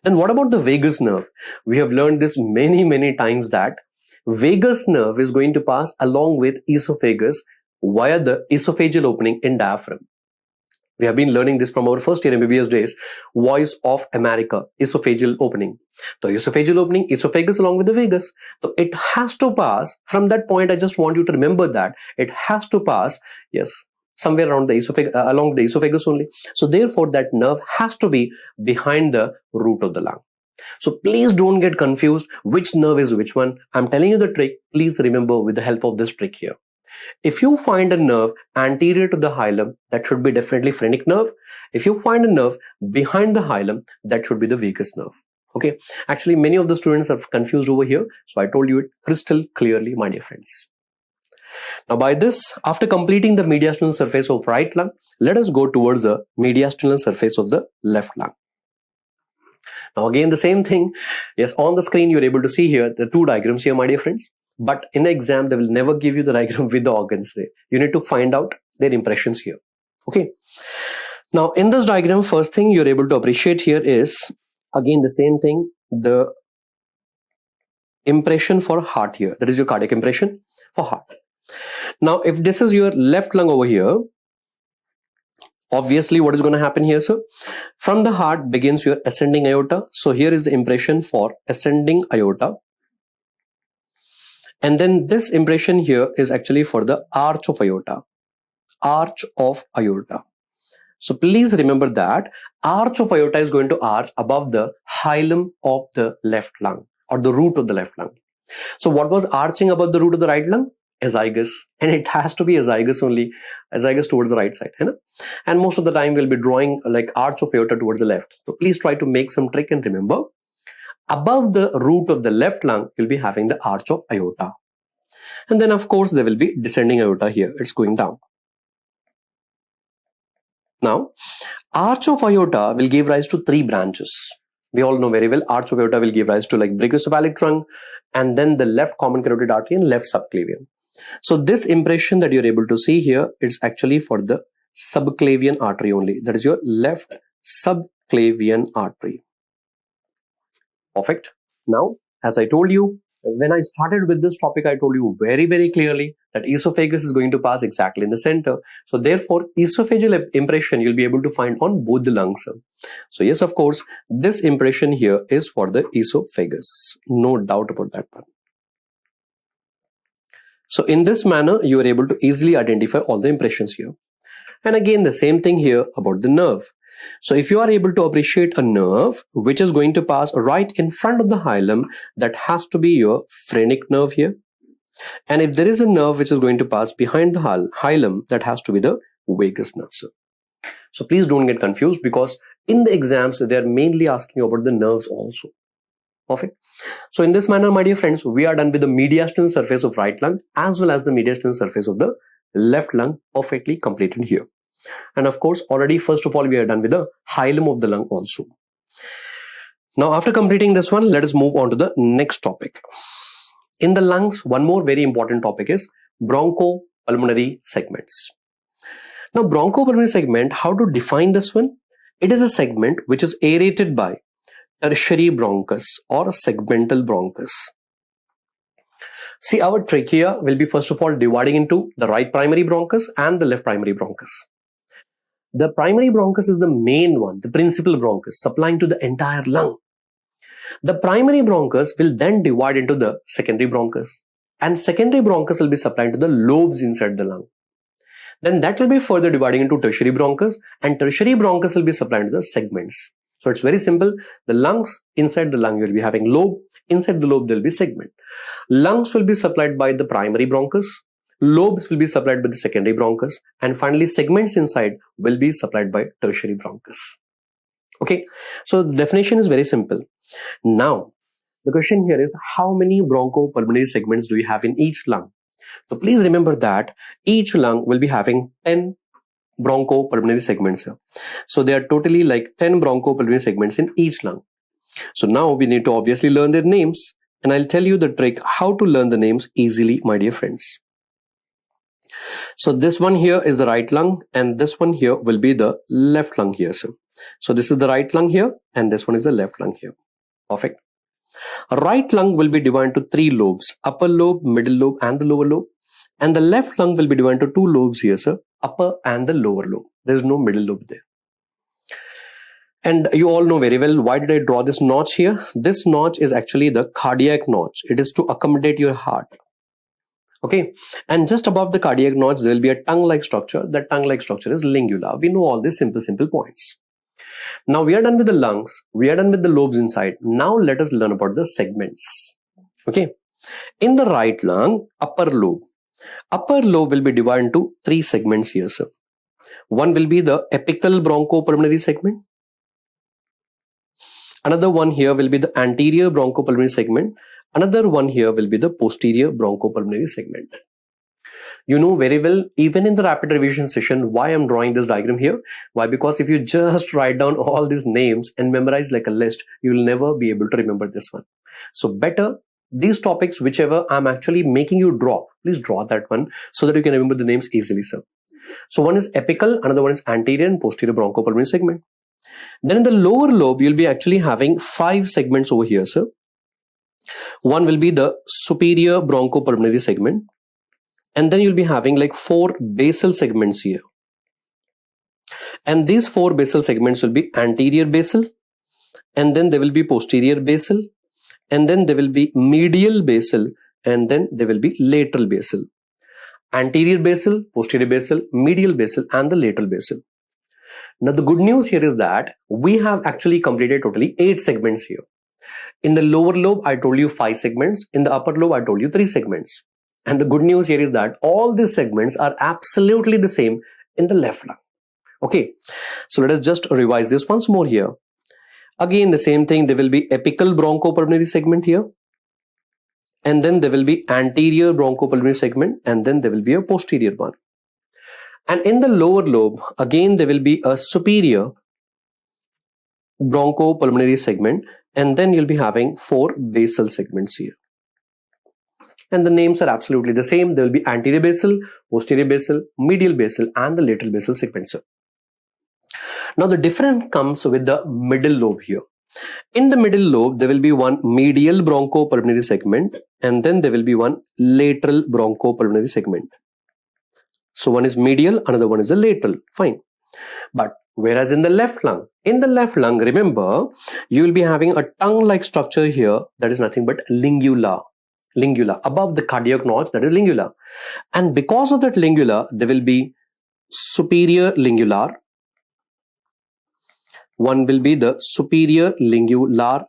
Then what about the vagus nerve? We have learned this many times, that vagus nerve is going to pass along with esophagus via the esophageal opening in diaphragm. We have been learning this from our first year MBBS days. Voice of America, esophageal opening. So esophageal opening, esophagus along with the vagus. So it has to pass from that point. I just want you to remember that it has to pass, yes, somewhere around the esophagus, along the esophagus only. So therefore, that nerve has to be behind the root of the lung. So please don't get confused which nerve is which one. I'm telling you the trick. Please remember with the help of this trick here. If you find a nerve anterior to the hilum, that should be definitely phrenic nerve. If you find a nerve behind the hilum, that should be the vagus nerve. Okay. Actually, many of the students are confused over here. So I told you it crystal clearly, my dear friends. Now by this, after completing the mediastinal surface of right lung, let us go towards the mediastinal surface of the left lung. Now again, the same thing. Yes, on the screen, you're able to see here the two diagrams here, my dear friends. But in the exam, they will never give you the diagram with the organs there. You need to find out their impressions here. Okay. Now in this diagram, first thing you're able to appreciate here is again the same thing, the impression for heart here. That is your cardiac impression for heart. Now if this is your left lung over here, obviously what is going to happen here, sir? From the heart begins your ascending aorta. So here is the impression for ascending aorta. And then this impression here is actually for the arch of aorta. Arch of aorta. So please remember that arch of aorta is going to arch above the hilum of the left lung or the root of the left lung. So what was arching above the root of the right lung? Azygos. And it has to be azygos only, azygos towards the right side. And most of the time we'll be drawing like arch of aorta towards the left. So please try to make some trick and remember, above the root of the left lung, you'll be having the arch of aorta. And then of course there will be descending aorta here. It's going down. Now, arch of aorta will give rise to three branches. We all know very well, arch of aorta will give rise to like brachiocephalic trunk and then the left common carotid artery and left subclavian. So this impression that you're able to see here is actually for the subclavian artery only. That is your left subclavian artery. Perfect. Now, as I told you, when I started with this topic, I told you very, very clearly that esophagus is going to pass exactly in the center. So therefore, esophageal impression you'll be able to find on both the lungs. So yes, of course, this impression here is for the esophagus. No doubt about that one. So in this manner, you are able to easily identify all the impressions here. And again, the same thing here about the nerve. So if you are able to appreciate a nerve which is going to pass right in front of the hilum, that has to be your phrenic nerve here. And if there is a nerve which is going to pass behind the hilum, that has to be the vagus nerve. So please don't get confused, because in the exams, they are mainly asking you about the nerves also. Perfect. So in this manner, my dear friends, we are done with the mediastinal surface of right lung as well as the mediastinal surface of the left lung, perfectly completed here. And of course, already first of all, we are done with the hilum of the lung also. Now, after completing this one, let us move on to the next topic. In the lungs, one more very important topic is bronchopulmonary segments. Now, bronchopulmonary segment, how to define this one? It is a segment which is aerated by tertiary bronchus or segmental bronchus. See, our trachea will be first of all dividing into the right primary bronchus and the left primary bronchus. The primary bronchus is the main one, the principal bronchus, supplying to the entire lung. The primary bronchus will then divide into the secondary bronchus, and secondary bronchus will be supplying to the lobes inside the lung. Then that will be further dividing into tertiary bronchus, and tertiary bronchus will be supplying to the segments. So it's very simple. The lungs, inside the lung, you will be having lobe. Inside the lobe, there will be segment. Lungs will be supplied by the primary bronchus. Lobes will be supplied by the secondary bronchus, and finally segments inside will be supplied by tertiary bronchus. Okay, so the definition is very simple. Now, the question here is, how many bronchopulmonary segments do you have in each lung? So please remember that each lung will be having 10 bronchopulmonary segments here. So there are totally like 10 bronchopulmonary segments in each lung. So now we need to obviously learn their names, and I'll tell you the trick how to learn the names easily, my dear friends. So this one here is the right lung, and this one here will be the left lung here. So this is the right lung here, and this one is the left lung here. Perfect. Right lung will be divided to 3 lobes, upper lobe, middle lobe, and the lower lobe. And the left lung will be divided to 2 lobes here, sir, upper and the lower lobe. There is no middle lobe there. And you all know very well, why did I draw this notch here? This notch is actually the cardiac notch. It is to accommodate your heart. Okay, and just above the cardiac notch, there will be a tongue-like structure. That tongue-like structure is lingula. We know all these simple points. Now we are done with the lungs. We are done with the lobes inside. Now let us learn about the segments. Okay, in the right lung, upper lobe. Upper lobe will be divided into 3 segments here, sir. One will be the apical bronchopulmonary segment. Another one here will be the anterior bronchopulmonary segment. Another one here will be the posterior bronchopulmonary segment. You know very well, even in the rapid revision session, why I'm drawing this diagram here. Why? Because if you just write down all these names and memorize like a list, you will never be able to remember this one. So better these topics, whichever I'm actually making you draw, please draw that one so that you can remember the names easily, sir. So one is apical, another one is anterior and posterior bronchopulmonary segment. Then in the lower lobe, you'll be actually having 5 segments over here, sir. One will be the superior bronchopulmonary segment. And then you'll be having like 4 basal segments here. And these 4 basal segments will be anterior basal. And then there will be posterior basal. And then there will be medial basal. And then there will be lateral basal. Anterior basal, posterior basal, medial basal, and the lateral basal. Now the good news here is that we have actually completed totally 8 segments here. In the lower lobe, I told you 5 segments. In the upper lobe, I told you 3 segments. And the good news here is that all these segments are absolutely the same in the left lung. Okay, so let us just revise this once more here. Again, the same thing, there will be apical bronchopulmonary segment here. And then there will be anterior bronchopulmonary segment, and then there will be a posterior one. And in the lower lobe, again, there will be a superior bronchopulmonary segment, and then you'll be having 4 basal segments here. And the names are absolutely the same. There will be anterior basal, posterior basal, medial basal, and the lateral basal segments. Now the difference comes with the middle lobe here. In the middle lobe, there will be one medial bronchopulmonary segment, and then there will be one lateral bronchopulmonary segment. So one is medial, another one is a lateral. Fine. But whereas in the left lung, remember, you will be having a tongue-like structure here that is nothing but lingula. Above the cardiac notch, that is lingula. And because of that lingula, there will be superior lingular. One will be the superior lingular.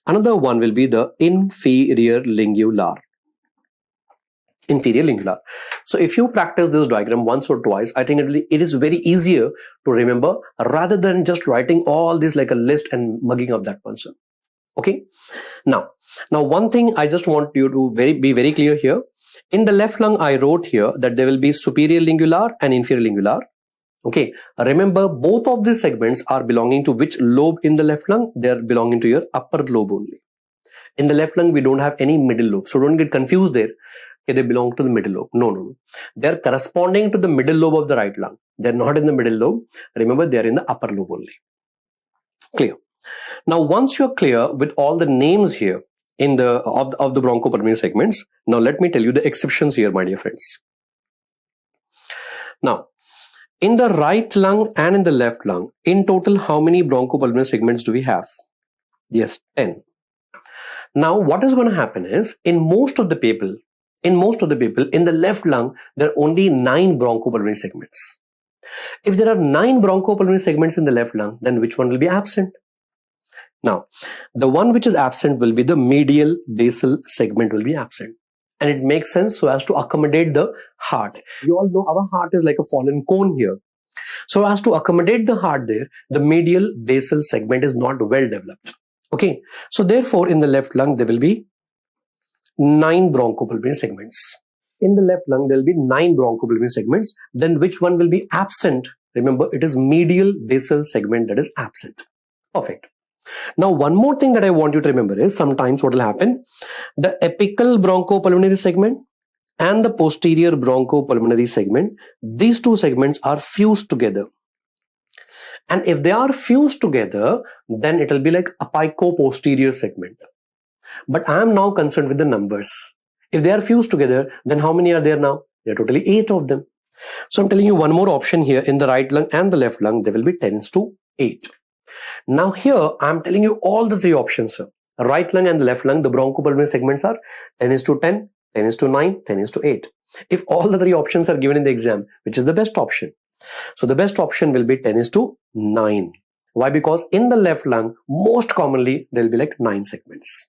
Another one will be the inferior lingular. So if you practice this diagram once or twice, I think it is very easier to remember rather than just writing all this like a list and mugging up that one, sir. Okay. Now one thing I just want you to be very clear here. In the left lung, I wrote here that there will be superior lingular and inferior lingular. Okay, remember both of these segments are belonging to which lobe in the left lung? They are belonging to your upper lobe only. In the left lung, we don't have any middle lobe. So don't get confused there. Okay, they belong to the middle lobe. No. They're corresponding to the middle lobe of the right lung. They're not in the middle lobe. Remember, they're in the upper lobe only. Clear. Now, once you're clear with all the names here in the of the bronchopulmonary segments, now let me tell you the exceptions here, my dear friends. Now, in the right lung and in the left lung, in total, how many bronchopulmonary segments do we have? Yes, 10. Now, what is going to happen is, in most of the people, in the left lung, there are only 9 bronchopulmonary segments. If there are 9 bronchopulmonary segments in the left lung, then which one will be absent? Now, the one which is absent will be the medial basal segment will be absent. And it makes sense so as to accommodate the heart. You all know our heart is like a fallen cone here. So as to accommodate the heart there, the medial basal segment is not well developed. Okay. So therefore, in the left lung, there will be 9 bronchopulmonary segments. In the left lung, there will be 9 bronchopulmonary segments. Then which one will be absent? Remember, it is medial basal segment that is absent. Perfect. Now, one more thing that I want you to remember is sometimes what will happen, the apical bronchopulmonary segment and the posterior bronchopulmonary segment, these 2 segments are fused together. And if they are fused together, then it will be like apico-posterior segment. But I am now concerned with the numbers. If they are fused together, then how many are there now? There are totally 8 of them. So I'm telling you one more option here. In the right lung and the left lung, there will be 10:8. Now here, I'm telling you all the 3 options, sir. Right lung and the left lung, the bronchopulmonary segments are 10:10, 10:9, 10:8. If all the 3 options are given in the exam, which is the best option? So the best option will be 10:9. Why? Because in the left lung, most commonly, there will be like 9 segments.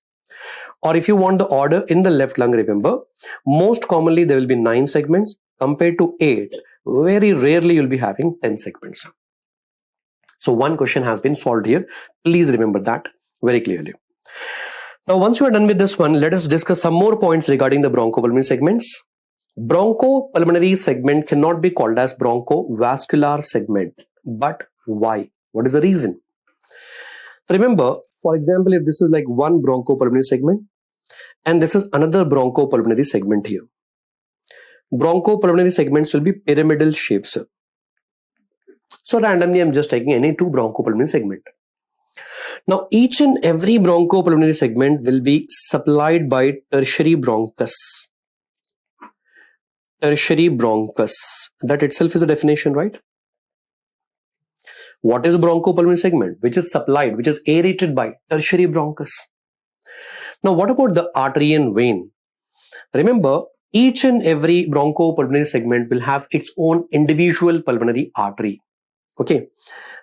Or if you want the order in the left lung, remember, most commonly there will be 9 segments compared to 8. Very rarely you'll be having 10 segments. So one question has been solved here. Please remember that very clearly. Now, once you are done with this one, let us discuss some more points regarding the bronchopulmonary segments. Bronchopulmonary segment cannot be called as bronchovascular segment. But why? What is the reason? Remember, for example, if this is like one bronchopulmonary segment and this is another bronchopulmonary segment here. bronchopulmonary segments will be pyramidal shapes. So randomly, I'm just taking any two bronchopulmonary segment. Now, each and every bronchopulmonary segment will be supplied by tertiary bronchus. Tertiary bronchus. That itself is a definition, right? What is a bronchopulmonary segment? Which is supplied, which is aerated by tertiary bronchus. Now, what about the artery and vein? Remember, each and every bronchopulmonary segment will have its own individual pulmonary artery. Okay,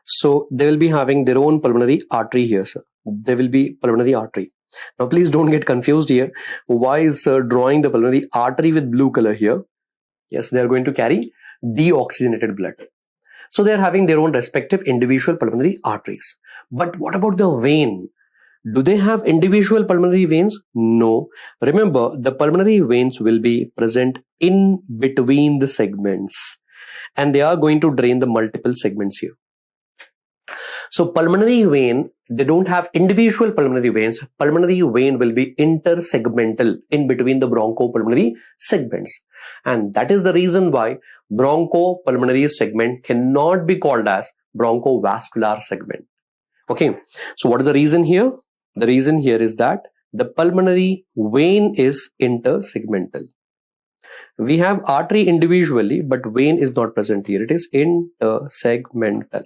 so they will be having their own pulmonary artery here, sir. There will be pulmonary artery. Now, please don't get confused here. Why is drawing the pulmonary artery with blue color here? Yes, they are going to carry deoxygenated blood. So they are having their own respective individual pulmonary arteries. But what about the vein? Do they have individual pulmonary veins? No. Remember, the pulmonary veins will be present in between the segments, and they are going to drain the multiple segments here. So pulmonary vein, they don't have individual pulmonary veins. Pulmonary vein will be intersegmental in between the bronchopulmonary segments. And that is the reason why bronchopulmonary segment cannot be called as bronchovascular segment. Okay, so what is the reason here? The reason here is that the pulmonary vein is intersegmental. We have artery individually, but vein is not present here. It is intersegmental.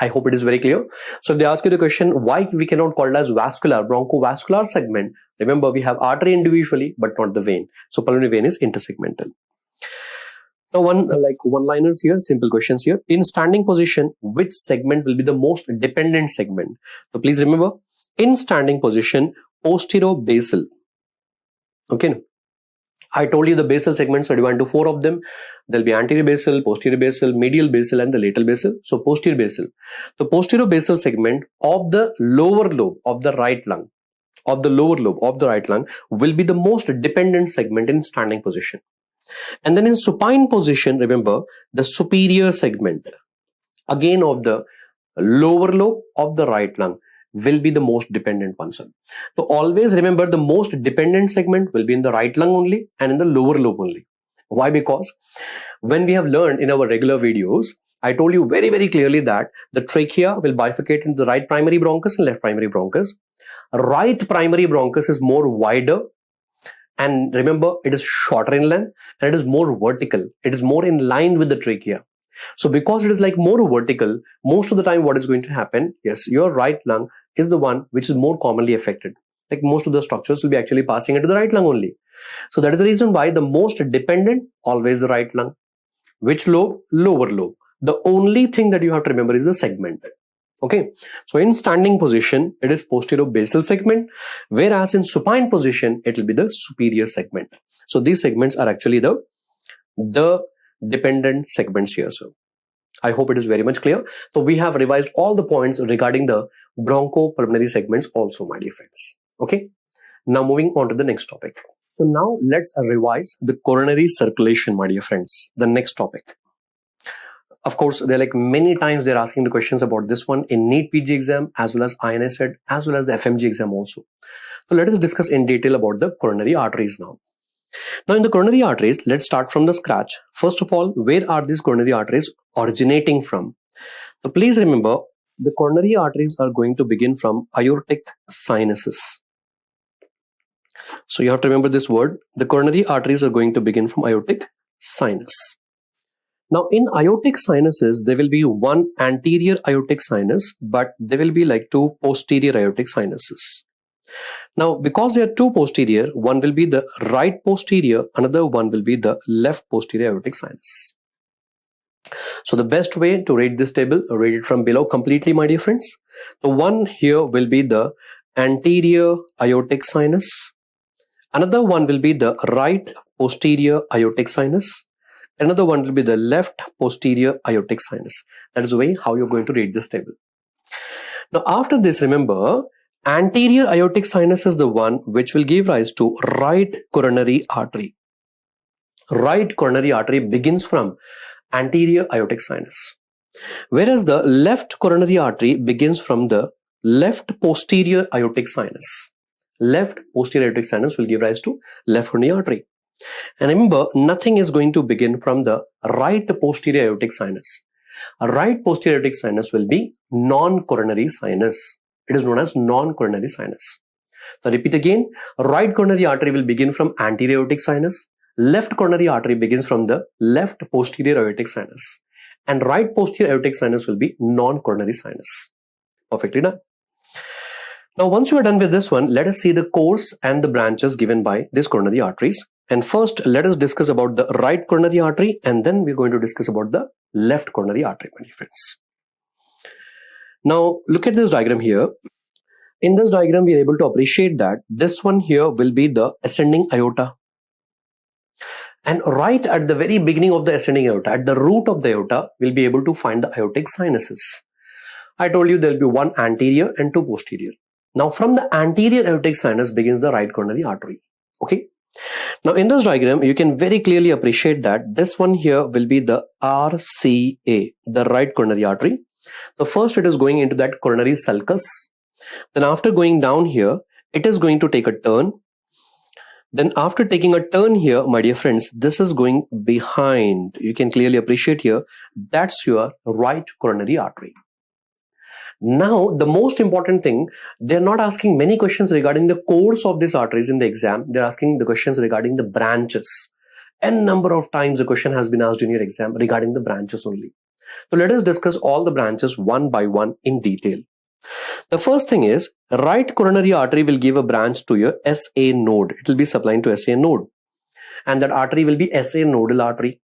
I hope it is very clear. So if they ask you the question, why we cannot call it as vascular, bronchovascular segment, remember we have artery individually, but not the vein. So pulmonary vein is intersegmental. Now one-liners here, simple questions here. In standing position, which segment will be the most dependent segment? So please remember, in standing position, posterior-basal. Okay. I told you the basal segments are divided into 4 of them. There'll be anterior basal, posterior basal, medial basal, and the lateral basal. So posterior basal. The posterior basal segment of the lower lobe of the right lung, will be the most dependent segment in standing position. And then in supine position, remember the superior segment, again of the lower lobe of the right lung, will be the most dependent one, sir. So always remember the most dependent segment will be in the right lung only and in the lower lobe only. Why? Because when we have learned in our regular videos, I told you very, very clearly that the trachea will bifurcate into the right primary bronchus and left primary bronchus. Right primary bronchus is more wider, and remember it is shorter in length and it is more vertical. It is more in line with the trachea. So because it is like more vertical, most of the time what is going to happen, yes, your right lung is the one which is more commonly affected. Like most of the structures will be actually passing into the right lung only. So that is the reason why the most dependent, always the right lung. Which lobe? Lower lobe. The only thing that you have to remember is the segment. Okay. So in standing position, it is posterior basal segment, whereas in supine position, it will be the superior segment. So these segments are actually the dependent segments here. So I hope it is very much clear. So we have revised all the points regarding the bronchopulmonary segments also, my dear friends. Okay. Now moving on to the next topic. So now let's revise the coronary circulation, my dear friends. The next topic. Of course, they're like many times they're asking the questions about this one in NEET PG exam as well as INSET as well as the FMG exam also. So let us discuss in detail about the coronary arteries now. Now in the coronary arteries, let's start from the scratch. First of all, where are these coronary arteries originating from? So please remember, the coronary arteries are going to begin from aortic sinuses. So you have to remember this word. The coronary arteries are going to begin from aortic sinus. Now in aortic sinuses, there will be one anterior aortic sinus, but there will be like 2 posterior aortic sinuses. Now, because there are 2 posterior, one will be the right posterior, another one will be the left posterior aortic sinus. So the best way to rate this table, rate it from below completely, my dear friends. The one here will be the anterior aortic sinus. Another one will be the right posterior aortic sinus. Another one will be the left posterior aortic sinus. That is the way how you're going to rate this table. Now, after this, remember, anterior aortic sinus is the one which will give rise to right coronary artery. Right coronary artery begins from anterior aortic sinus, whereas the left coronary artery begins from the left posterior aortic sinus. Left posterior aortic sinus will give rise to left coronary artery. And remember, nothing is going to begin from the right posterior aortic sinus. A right posterior aortic sinus will be non-coronary sinus. It is known as non-coronary sinus. So repeat again, right coronary artery will begin from anterior aortic sinus. Left coronary artery begins from the left posterior aortic sinus. And right posterior aortic sinus will be non-coronary sinus. Perfectly done. Now, once you are done with this one, let us see the course and the branches given by these coronary arteries. And first, let us discuss about the right coronary artery, and then we're going to discuss about the left coronary artery, my dear friends. Now, look at this diagram here. In this diagram, we are able to appreciate that this one here will be the ascending aorta. And right at the very beginning of the ascending aorta, at the root of the aorta, we'll be able to find the aortic sinuses. I told you there will be one anterior and two posterior. Now, from the anterior aortic sinus begins the right coronary artery. Okay. Now, in this diagram, you can very clearly appreciate that this one here will be the RCA, the right coronary artery. So first, it is going into that coronary sulcus. Then after going down here, it is going to take a turn. Then after taking a turn here, my dear friends, this is going behind. You can clearly appreciate here, that's your right coronary artery. Now, the most important thing, they're not asking many questions regarding the course of these arteries in the exam. They're asking the questions regarding the branches. N number of times the question has been asked in your exam regarding the branches only. So let us discuss all the branches one by one in detail. The first thing is, right coronary artery will give a branch to your SA node. It will be supplying to SA node. And that artery will be SA nodal artery.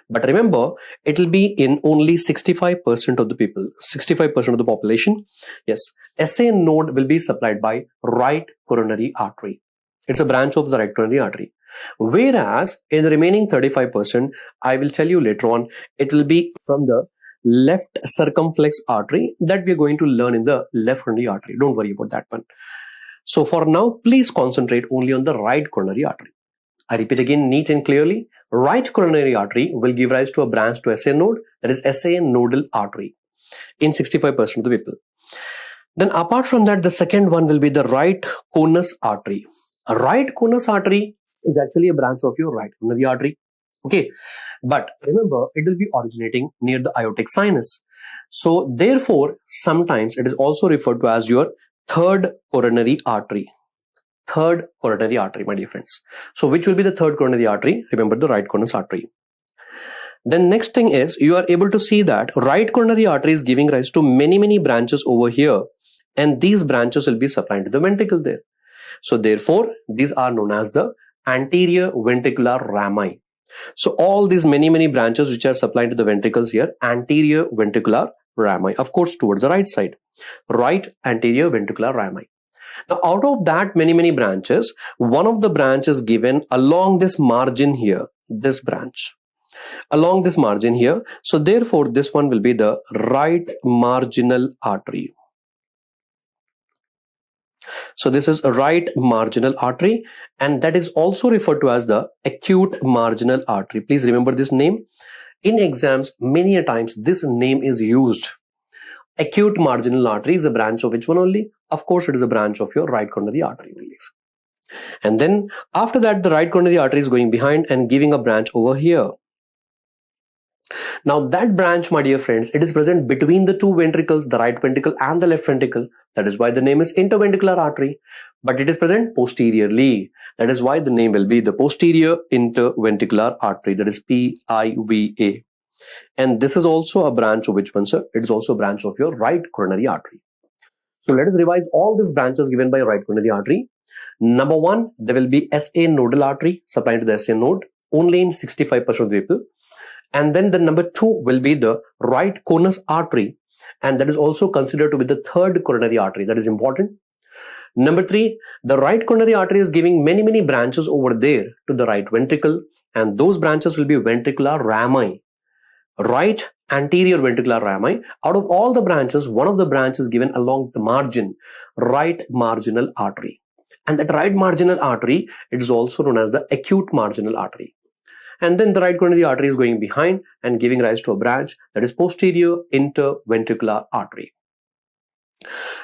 But remember, it will be in only 65% of the people, 65% of the population. Yes, SA node will be supplied by right coronary artery. It's a branch of the right coronary artery. Whereas in the remaining 35%, I will tell you later on, it will be from the left circumflex artery that we are going to learn in the left coronary artery. Don't worry about that one. So for now, please concentrate only on the right coronary artery. I repeat again, neat and clearly, right coronary artery will give rise to a branch to SA node, that is SA nodal artery, in 65% of the people. Then apart from that, the second one will be the right conus artery. A right conus artery is actually a branch of your right coronary artery. Okay, but remember, it will be originating near the aortic sinus. So therefore, sometimes it is also referred to as your third coronary artery. Third coronary artery, my dear friends. So which will be the third coronary artery? Remember, the right conus artery. Then next thing is, you are able to see that right coronary artery is giving rise to many branches over here, and these branches will be supplying to the ventricle there. So therefore, these are known as the anterior ventricular rami. So all these many branches which are supplying to the ventricles here, anterior ventricular rami, of course towards the right side, right anterior ventricular rami. Now, out of that many branches, one of the branches given along this margin here, this branch, along this margin here. So therefore, this one will be the right marginal artery. So this is a right marginal artery, and that is also referred to as the acute marginal artery. Please remember this name. In exams, many a times this name is used. Acute marginal artery is a branch of which one only? Of course, it is a branch of your right coronary artery only. And then after that, the right coronary artery is going behind and giving a branch over here. Now that branch, my dear friends, it is present between the two ventricles, the right ventricle and the left ventricle. That is why the name is interventricular artery, but it is present posteriorly. That is why the name will be the posterior interventricular artery, that is PIVA. And this is also a branch of which one, sir? It is also a branch of your right coronary artery. So let us revise all these branches given by right coronary artery. Number one, there will be SA nodal artery supplying to the SA node only in 65% of the people. And then the number two will be the right conus artery, and that is also considered to be the third coronary artery. That is important. Number three, the right coronary artery is giving many branches over there to the right ventricle, and those branches will be ventricular rami. Right anterior ventricular rami. Out of all the branches, one of the branches given along the margin, right marginal artery. And that right marginal artery, it is also known as the acute marginal artery. And then the right coronary artery is going behind and giving rise to a branch, that is posterior interventricular artery.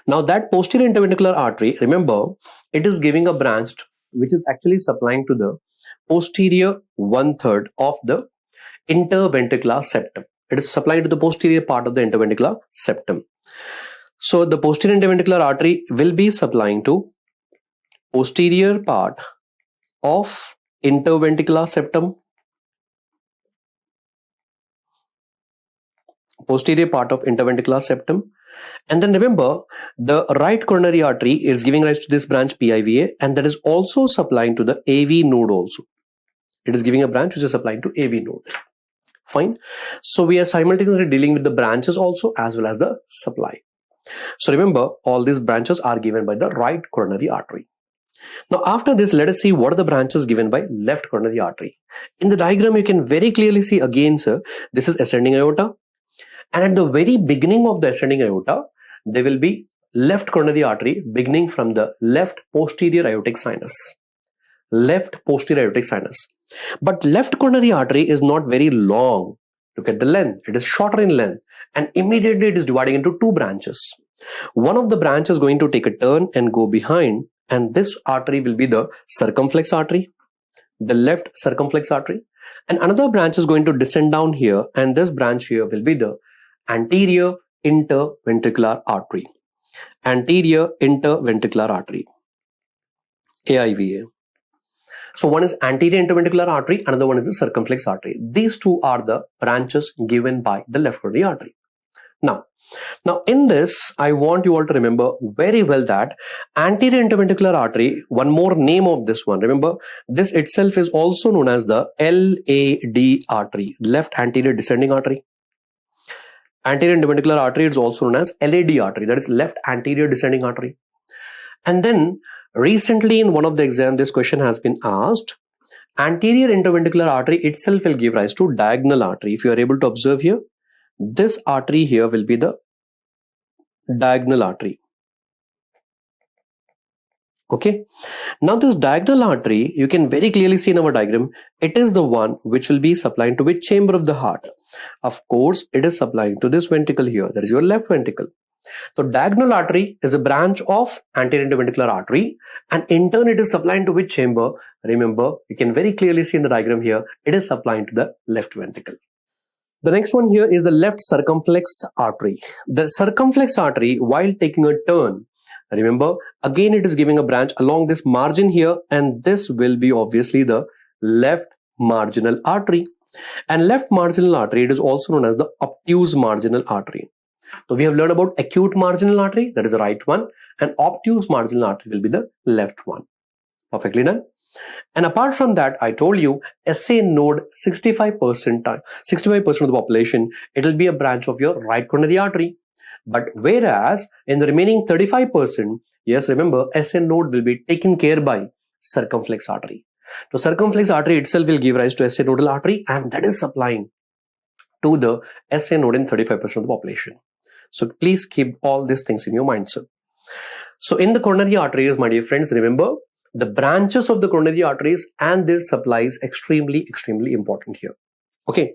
Now that posterior interventricular artery, remember, it is giving a branch which is actually supplying to the posterior 1/3 of the interventricular septum. It is supplying to the posterior part of the interventricular septum. So the posterior interventricular artery will be supplying to posterior part of interventricular septum, posterior part of interventricular septum. And then remember, the right coronary artery is giving rise to this branch PIVA, and that is also supplying to the AV node also. It is giving a branch which is supplying to AV node. Fine. So we are simultaneously dealing with the branches also as well as the supply. So remember, all these branches are given by the right coronary artery. Now after this, let us see what are the branches given by left coronary artery. In the diagram, you can very clearly see again, sir, this is ascending aorta. And at the very beginning of the ascending aorta, there will be left coronary artery beginning from the left posterior aortic sinus. Left posterior aortic sinus. But left coronary artery is not very long. Look at the length. It is shorter in length. And immediately it is dividing into two branches. One of the branches is going to take a turn and go behind. And this artery will be the circumflex artery. The left circumflex artery. And another branch is going to descend down here. And this branch here will be the anterior interventricular artery. Anterior interventricular artery. AIVA. So one is anterior interventricular artery, another one is the circumflex artery. These two are the branches given by the left coronary artery. Now in this, I want you all to remember very well that anterior interventricular artery, one more name of this one, remember, this itself is also known as the LAD artery, left anterior descending artery. Anterior interventricular artery is also known as LAD artery, that is left anterior descending artery. And then recently in one of the exams, this question has been asked. Anterior interventricular artery itself will give rise to diagonal artery. If you are able to observe here, this artery here will be the diagonal artery. Okay. Now this diagonal artery, you can very clearly see in our diagram, it is the one which will be supplying to which chamber of the heart? Of course, it is supplying to this ventricle here. That is your left ventricle. So diagonal artery is a branch of anterior interventricular artery, and in turn it is supplying to which chamber? Remember, you can very clearly see in the diagram here, it is supplying to the left ventricle. The next one here is the left circumflex artery. The circumflex artery, while taking a turn, remember, again it is giving a branch along this margin here, and this will be obviously the left marginal artery. And left marginal artery, it is also known as the obtuse marginal artery. So we have learned about acute marginal artery, that is the right one, and obtuse marginal artery will be the left one. Perfectly done. And apart from that, I told you, SA node 65% of the population, it will be a branch of your right coronary artery. But whereas in the remaining 35%, yes, remember, SA node will be taken care by circumflex artery. So circumflex artery itself will give rise to SA nodal artery, and that is supplying to the SA node in 35% of the population. So please keep all these things in your mind, sir. So in the coronary arteries, my dear friends, remember the branches of the coronary arteries and their supply is extremely important here. Okay.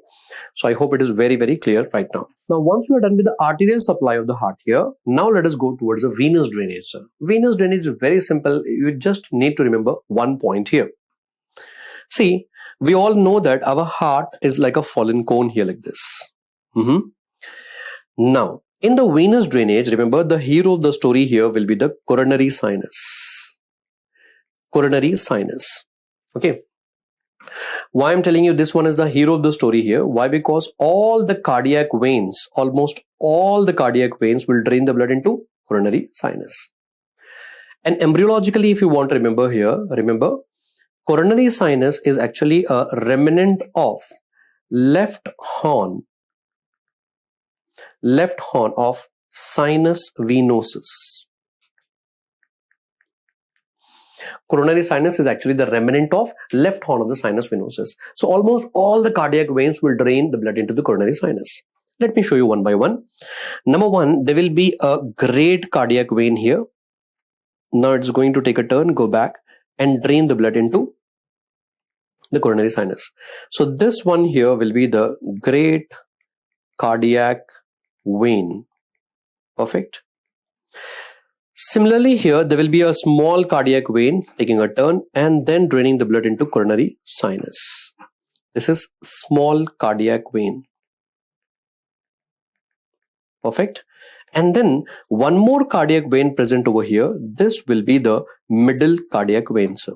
So I hope it is very, very clear right now. Now, once you are done with the arterial supply of the heart here, now let us go towards the venous drainage, sir. Venous drainage is very simple. You just need to remember one point here. See, we all know that our heart is like a fallen cone here like this. Now, in the venous drainage, remember the hero of the story here will be the coronary sinus. Coronary sinus. Okay. Why I'm telling you this one is the hero of the story here? Why? Because all the cardiac veins, almost all the cardiac veins will drain the blood into coronary sinus. And embryologically, if you want to remember here, remember, coronary sinus is actually a remnant of left horn of sinus venosus. Coronary sinus is actually the remnant of left horn of the sinus venosus. So almost all the cardiac veins will drain the blood into the coronary sinus. Let me show you one by one. Number one, there will be a great cardiac vein here. Now it's going to take a turn, go back and drain the blood into the coronary sinus. So this one here will be the great cardiac vein. Perfect. Similarly, here there will be a small cardiac vein taking a turn and then draining the blood into coronary sinus. This is small cardiac vein. Perfect. And then one more cardiac vein present over here. This will be the middle cardiac vein, sir.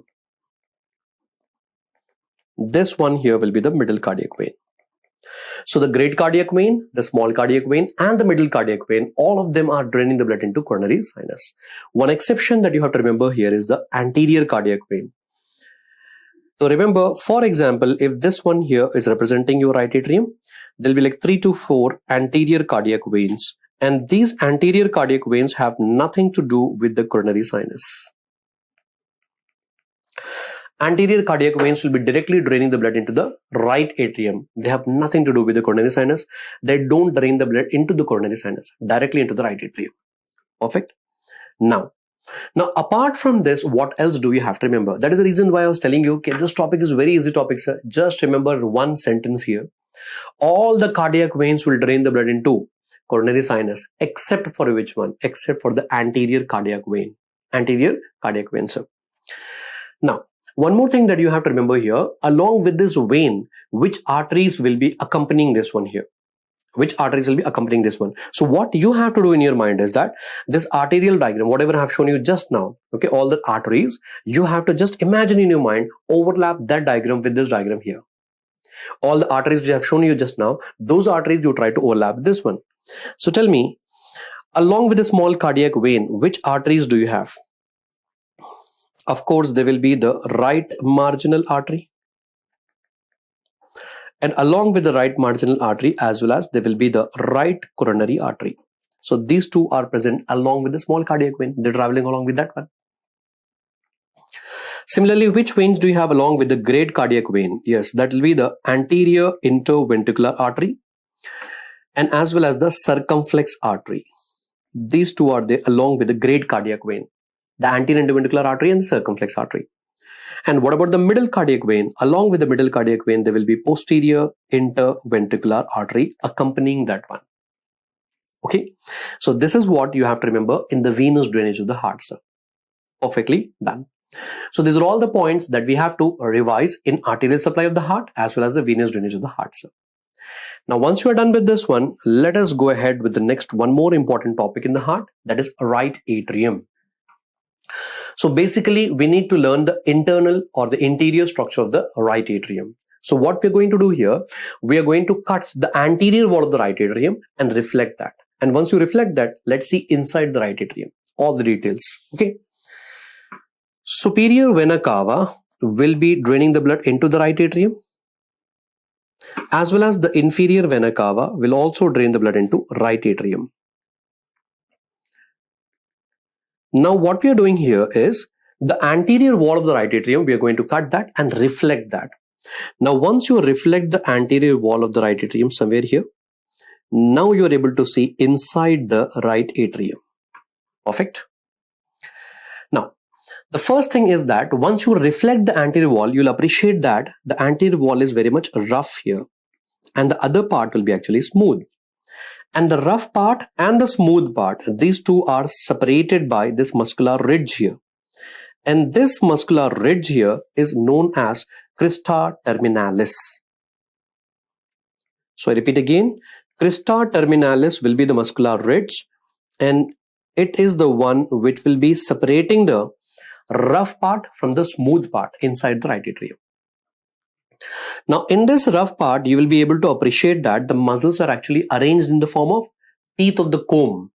This one here will be the middle cardiac vein. So the great cardiac vein, the small cardiac vein, and the middle cardiac vein, all of them are draining the blood into coronary sinus. One exception that you have to remember here is the anterior cardiac vein. So remember, for example, if this one here is representing your right atrium, there'll be like 3 to 4 anterior cardiac veins. And these anterior cardiac veins have nothing to do with the coronary sinus. Anterior cardiac veins will be directly draining the blood into the right atrium. They have nothing to do with the coronary sinus. They don't drain the blood into the coronary sinus, directly into the right atrium. Perfect. Now, apart from this, what else do you have to remember? That is the reason why I was telling you, okay, this topic is very easy topic, sir. Just remember one sentence here. All the cardiac veins will drain the blood into coronary sinus, except for which one? Except for the anterior cardiac vein. Anterior cardiac vein, sir. Now, one more thing that you have to remember here, along with this vein, which arteries will be accompanying this one here? Which arteries will be accompanying this one? So what you have to do in your mind is that this arterial diagram, whatever I have shown you just now, okay, all the arteries, you have to just imagine in your mind, overlap that diagram with this diagram here. All the arteries which I have shown you just now, those arteries you try to overlap this one. So tell me, along with the small cardiac vein, which arteries do you have? Of course, there will be the right marginal artery. And along with the right marginal artery, as well as there will be the right coronary artery. So these two are present along with the small cardiac vein. They're traveling along with that one. Similarly, which veins do you have along with the great cardiac vein? Yes, that will be the anterior interventricular artery and as well as the circumflex artery. These two are there along with the great cardiac vein, the anterior interventricular artery and the circumflex artery. And what about the middle cardiac vein? Along with the middle cardiac vein, there will be posterior interventricular artery accompanying that one. Okay, so this is what you have to remember in the venous drainage of the heart, sir. Perfectly done. So these are all the points that we have to revise in arterial supply of the heart as well as the venous drainage of the heart, sir. Now, once you are done with this one, let us go ahead with the next one more important topic in the heart, that is right atrium. So basically, we need to learn the internal or the interior structure of the right atrium. So what we're going to do here, we are going to cut the anterior wall of the right atrium and reflect that. And once you reflect that, let's see inside the right atrium, all the details. Okay. Superior vena cava will be draining the blood into the right atrium, as well as the inferior vena cava will also drain the blood into right atrium. Now what we are doing here is the anterior wall of the right atrium, we are going to cut that and reflect that. Now once you reflect the anterior wall of the right atrium somewhere here, now you are able to see inside the right atrium. Perfect. Now the first thing is that once you reflect the anterior wall, you'll appreciate that the anterior wall is very much rough here and the other part will be actually smooth. And the rough part and the smooth part, these two are separated by this muscular ridge here. And this muscular ridge here is known as crista terminalis. So I repeat again, crista terminalis will be the muscular ridge and it is the one which will be separating the rough part from the smooth part inside the right atrium. Now in this rough part, you will be able to appreciate that the muscles are actually arranged in the form of teeth of the comb.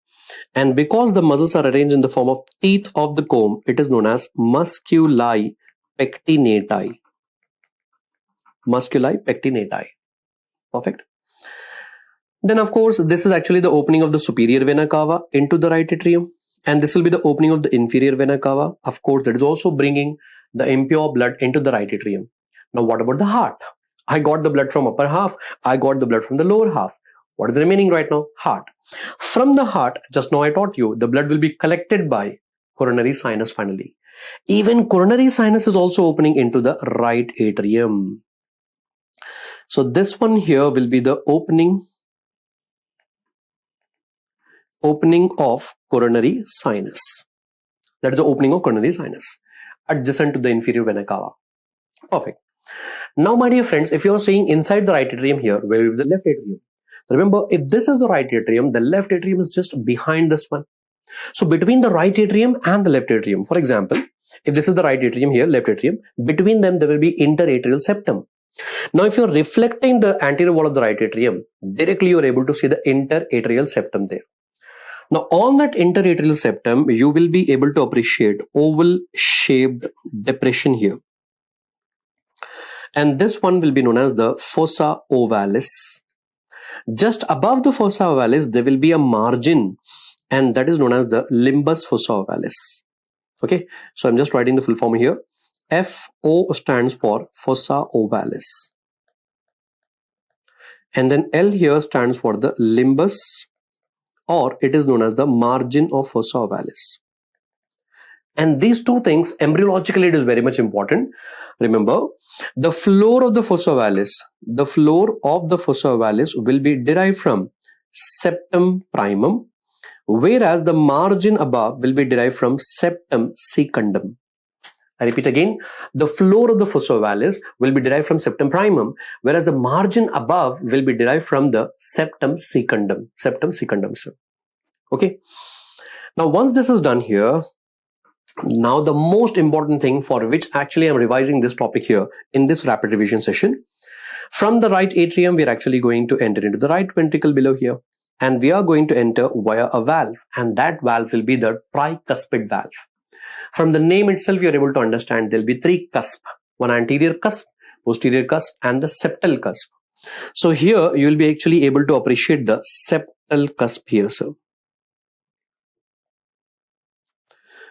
And because the muscles are arranged in the form of teeth of the comb, it is known as musculi pectinati. Musculi pectinati. Perfect. Then of course, this is actually the opening of the superior vena cava into the right atrium. And this will be the opening of the inferior vena cava. Of course, that is also bringing the impure blood into the right atrium. Now, what about the heart? I got the blood from upper half. I got the blood from the lower half. What is remaining right now? Heart. From the heart, just now I taught you, the blood will be collected by coronary sinus finally. Even coronary sinus is also opening into the right atrium. So this one here will be the opening of coronary sinus. That is the opening of coronary sinus, adjacent to the inferior vena cava. Perfect. Now, my dear friends, if you are saying inside the right atrium here, where is the left atrium? Remember, if this is the right atrium, the left atrium is just behind this one. So between the right atrium and the left atrium, for example, if this is the right atrium here, left atrium, between them there will be interatrial septum. Now, if you're reflecting the anterior wall of the right atrium, directly you're able to see the interatrial septum there. Now, on that interatrial septum, you will be able to appreciate oval-shaped depression here. And this one will be known as the fossa ovalis. Just above the fossa ovalis, there will be a margin, and that is known as the limbus fossa ovalis. Okay, so I'm just writing the full form here. FO stands for fossa ovalis. And then L here stands for the limbus, or it is known as the margin of fossa ovalis. And these two things, embryologically, it is very much important. Remember, the floor of the fossa ovalis, will be derived from septum primum, whereas the margin above will be derived from septum secundum. I repeat again, the floor of the fossa ovalis will be derived from septum primum, whereas the margin above will be derived from the septum secundum. Sir. Okay. Now, once this is done here, now the most important thing for which actually I'm revising this topic here in this rapid revision session, from the right atrium, we're actually going to enter into the right ventricle below here. And we are going to enter via a valve, and that valve will be the tricuspid valve. From the name itself, you're able to understand there'll be three cusp, one anterior cusp, posterior cusp, and the septal cusp. So here you will be actually able to appreciate the septal cusp here, sir.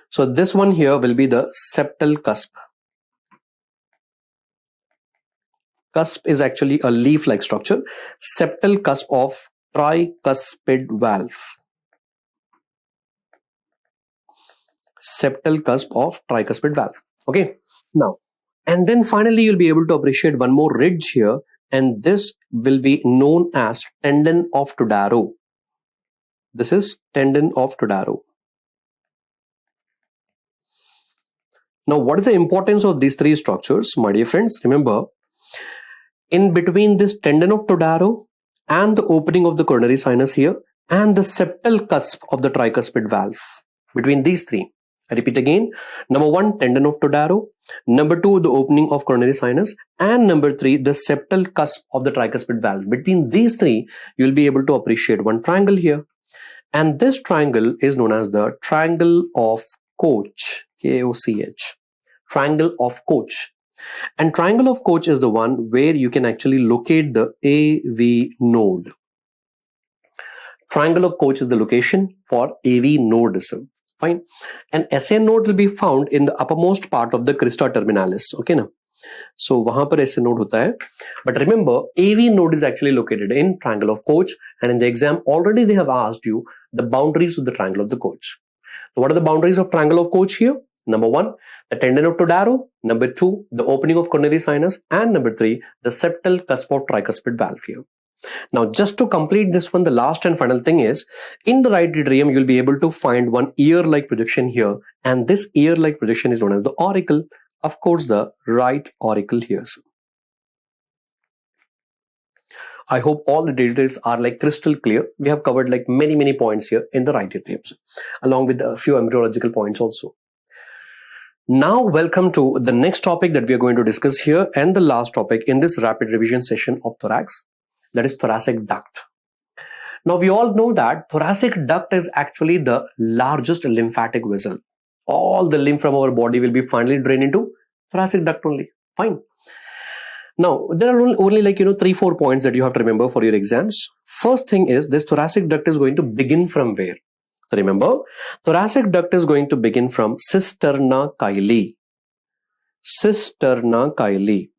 So this one here will be the septal cusp. Cusp is actually a leaf-like structure. Septal cusp of tricuspid valve. Septal cusp of tricuspid valve. Okay. Now, and then finally you'll be able to appreciate one more ridge here, and this will be known as tendon of Todaro. This is tendon of Todaro. Now, what is the importance of these three structures, my dear friends? Remember, in between this tendon of Todaro and the opening of the coronary sinus here and the septal cusp of the tricuspid valve, between these three, I repeat again, number one, tendon of Todaro, number two, the opening of coronary sinus, and number three, the septal cusp of the tricuspid valve. Between these three, you'll be able to appreciate one triangle here. And this triangle is known as the triangle of Koch, K-O-C-H, triangle of Koch. And triangle of Koch is the one where you can actually locate the AV node. Triangle of Koch is the location for AV node. So fine. An SA node will be found in the uppermost part of the crista terminalis. Okay, now. So wahan par SA node hota hai. But remember, AV node is actually located in triangle of Koch, and in the exam already they have asked you the boundaries of the triangle of the Koch. So what are the boundaries of triangle of Koch here? Number one, the tendon of Todaro. Number two, the opening of coronary sinus. And number three, the septal cusp of tricuspid valve here. Now, just to complete this one, the last and final thing is, in the right atrium, you'll be able to find one ear-like projection here. And this ear-like projection is known as the auricle. Of course, the right auricle here. I hope all the details are like crystal clear. We have covered like many points here in the right atrium, along with a few embryological points also. Now, welcome to the next topic that we are going to discuss here, and the last topic in this rapid revision session of thorax, that is thoracic duct. Now, we all know that thoracic duct is actually the largest lymphatic vessel. All the lymph from our body will be finally drained into thoracic duct only. Fine. Now, there are only like, 3-4 points that you have to remember for your exams. First thing is, this thoracic duct is going to begin from where? Remember, thoracic duct is going to begin from cisterna chyli. Cisterna chyli.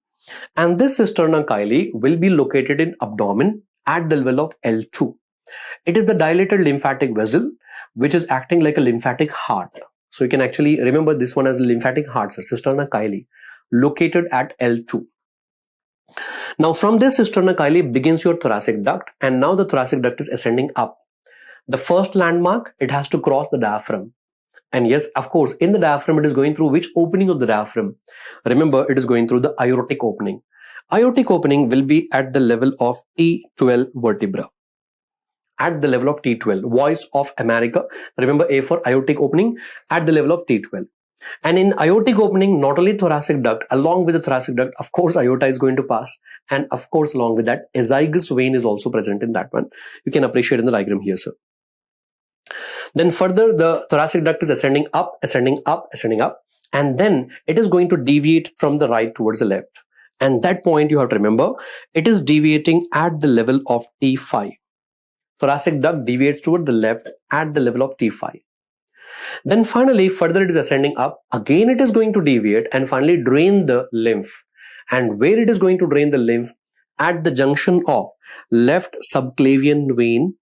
And this cisterna chyli will be located in abdomen at the level of L2. It is the dilated lymphatic vessel which is acting like a lymphatic heart. So you can actually remember this one as a lymphatic heart, cisterna chyli, located at L2. Now, from this cisterna chyli begins your thoracic duct, and now the thoracic duct is ascending up. The first landmark, it has to cross the diaphragm. And yes, of course, in the diaphragm, it is going through which opening of the diaphragm? Remember, it is going through the aortic opening. Aortic opening will be at the level of T12 vertebra. At the level of T12, voice of America. Remember, A for aortic opening, at the level of T12. And in aortic opening, not only thoracic duct, along with the thoracic duct, of course, aorta is going to pass. And of course, along with that, azygous vein is also present in that one. You can appreciate in the diagram here, sir. Then further, the thoracic duct is ascending up, ascending up, ascending up. And then it is going to deviate from the right towards the left. And that point you have to remember, it is deviating at the level of T5. Thoracic duct deviates toward the left at the level of T5. Then finally, further it is ascending up. Again, it is going to deviate and finally drain the lymph. And where it is going to drain the lymph? At the junction of left subclavian vein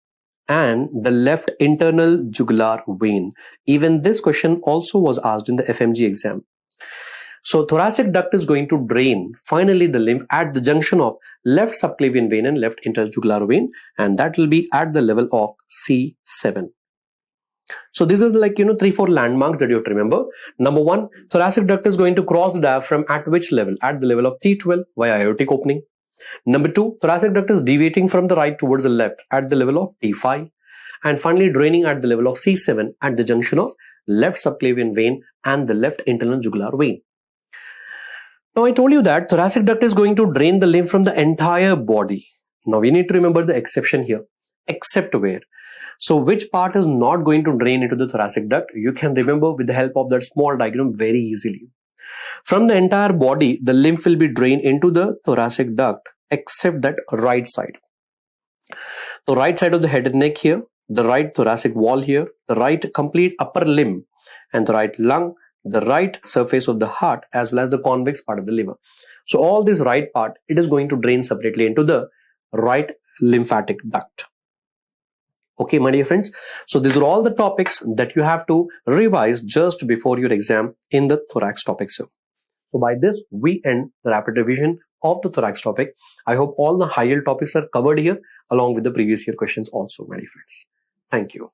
and the left internal jugular vein. Even this question also was asked in the FMG exam. So thoracic duct is going to drain finally the lymph at the junction of left subclavian vein and left internal jugular vein, and that will be at the level of C7. So these are like 3-4 landmarks that you have to remember. Number one, thoracic duct is going to cross the diaphragm at which level? At the level of T12 via aortic opening. Number two, thoracic duct is deviating from the right towards the left at the level of T5. And finally draining at the level of C7 at the junction of left subclavian vein and the left internal jugular vein. Now I told you that thoracic duct is going to drain the lymph from the entire body. Now we need to remember the exception here. Except where? So which part is not going to drain into the thoracic duct? You can remember with the help of that small diagram very easily. From the entire body, the lymph will be drained into the thoracic duct except that right side. The right side of the head and neck here, the right thoracic wall here, the right complete upper limb and the right lung, the right surface of the heart as well as the convex part of the liver. So all this right part, it is going to drain separately into the right lymphatic duct. Okay, my dear friends. So these are all the topics that you have to revise just before your exam in the thorax topic, sir. So by this, we end the rapid revision of the thorax topic. I hope all the high yield topics are covered here along with the previous year questions also, my dear friends. Thank you.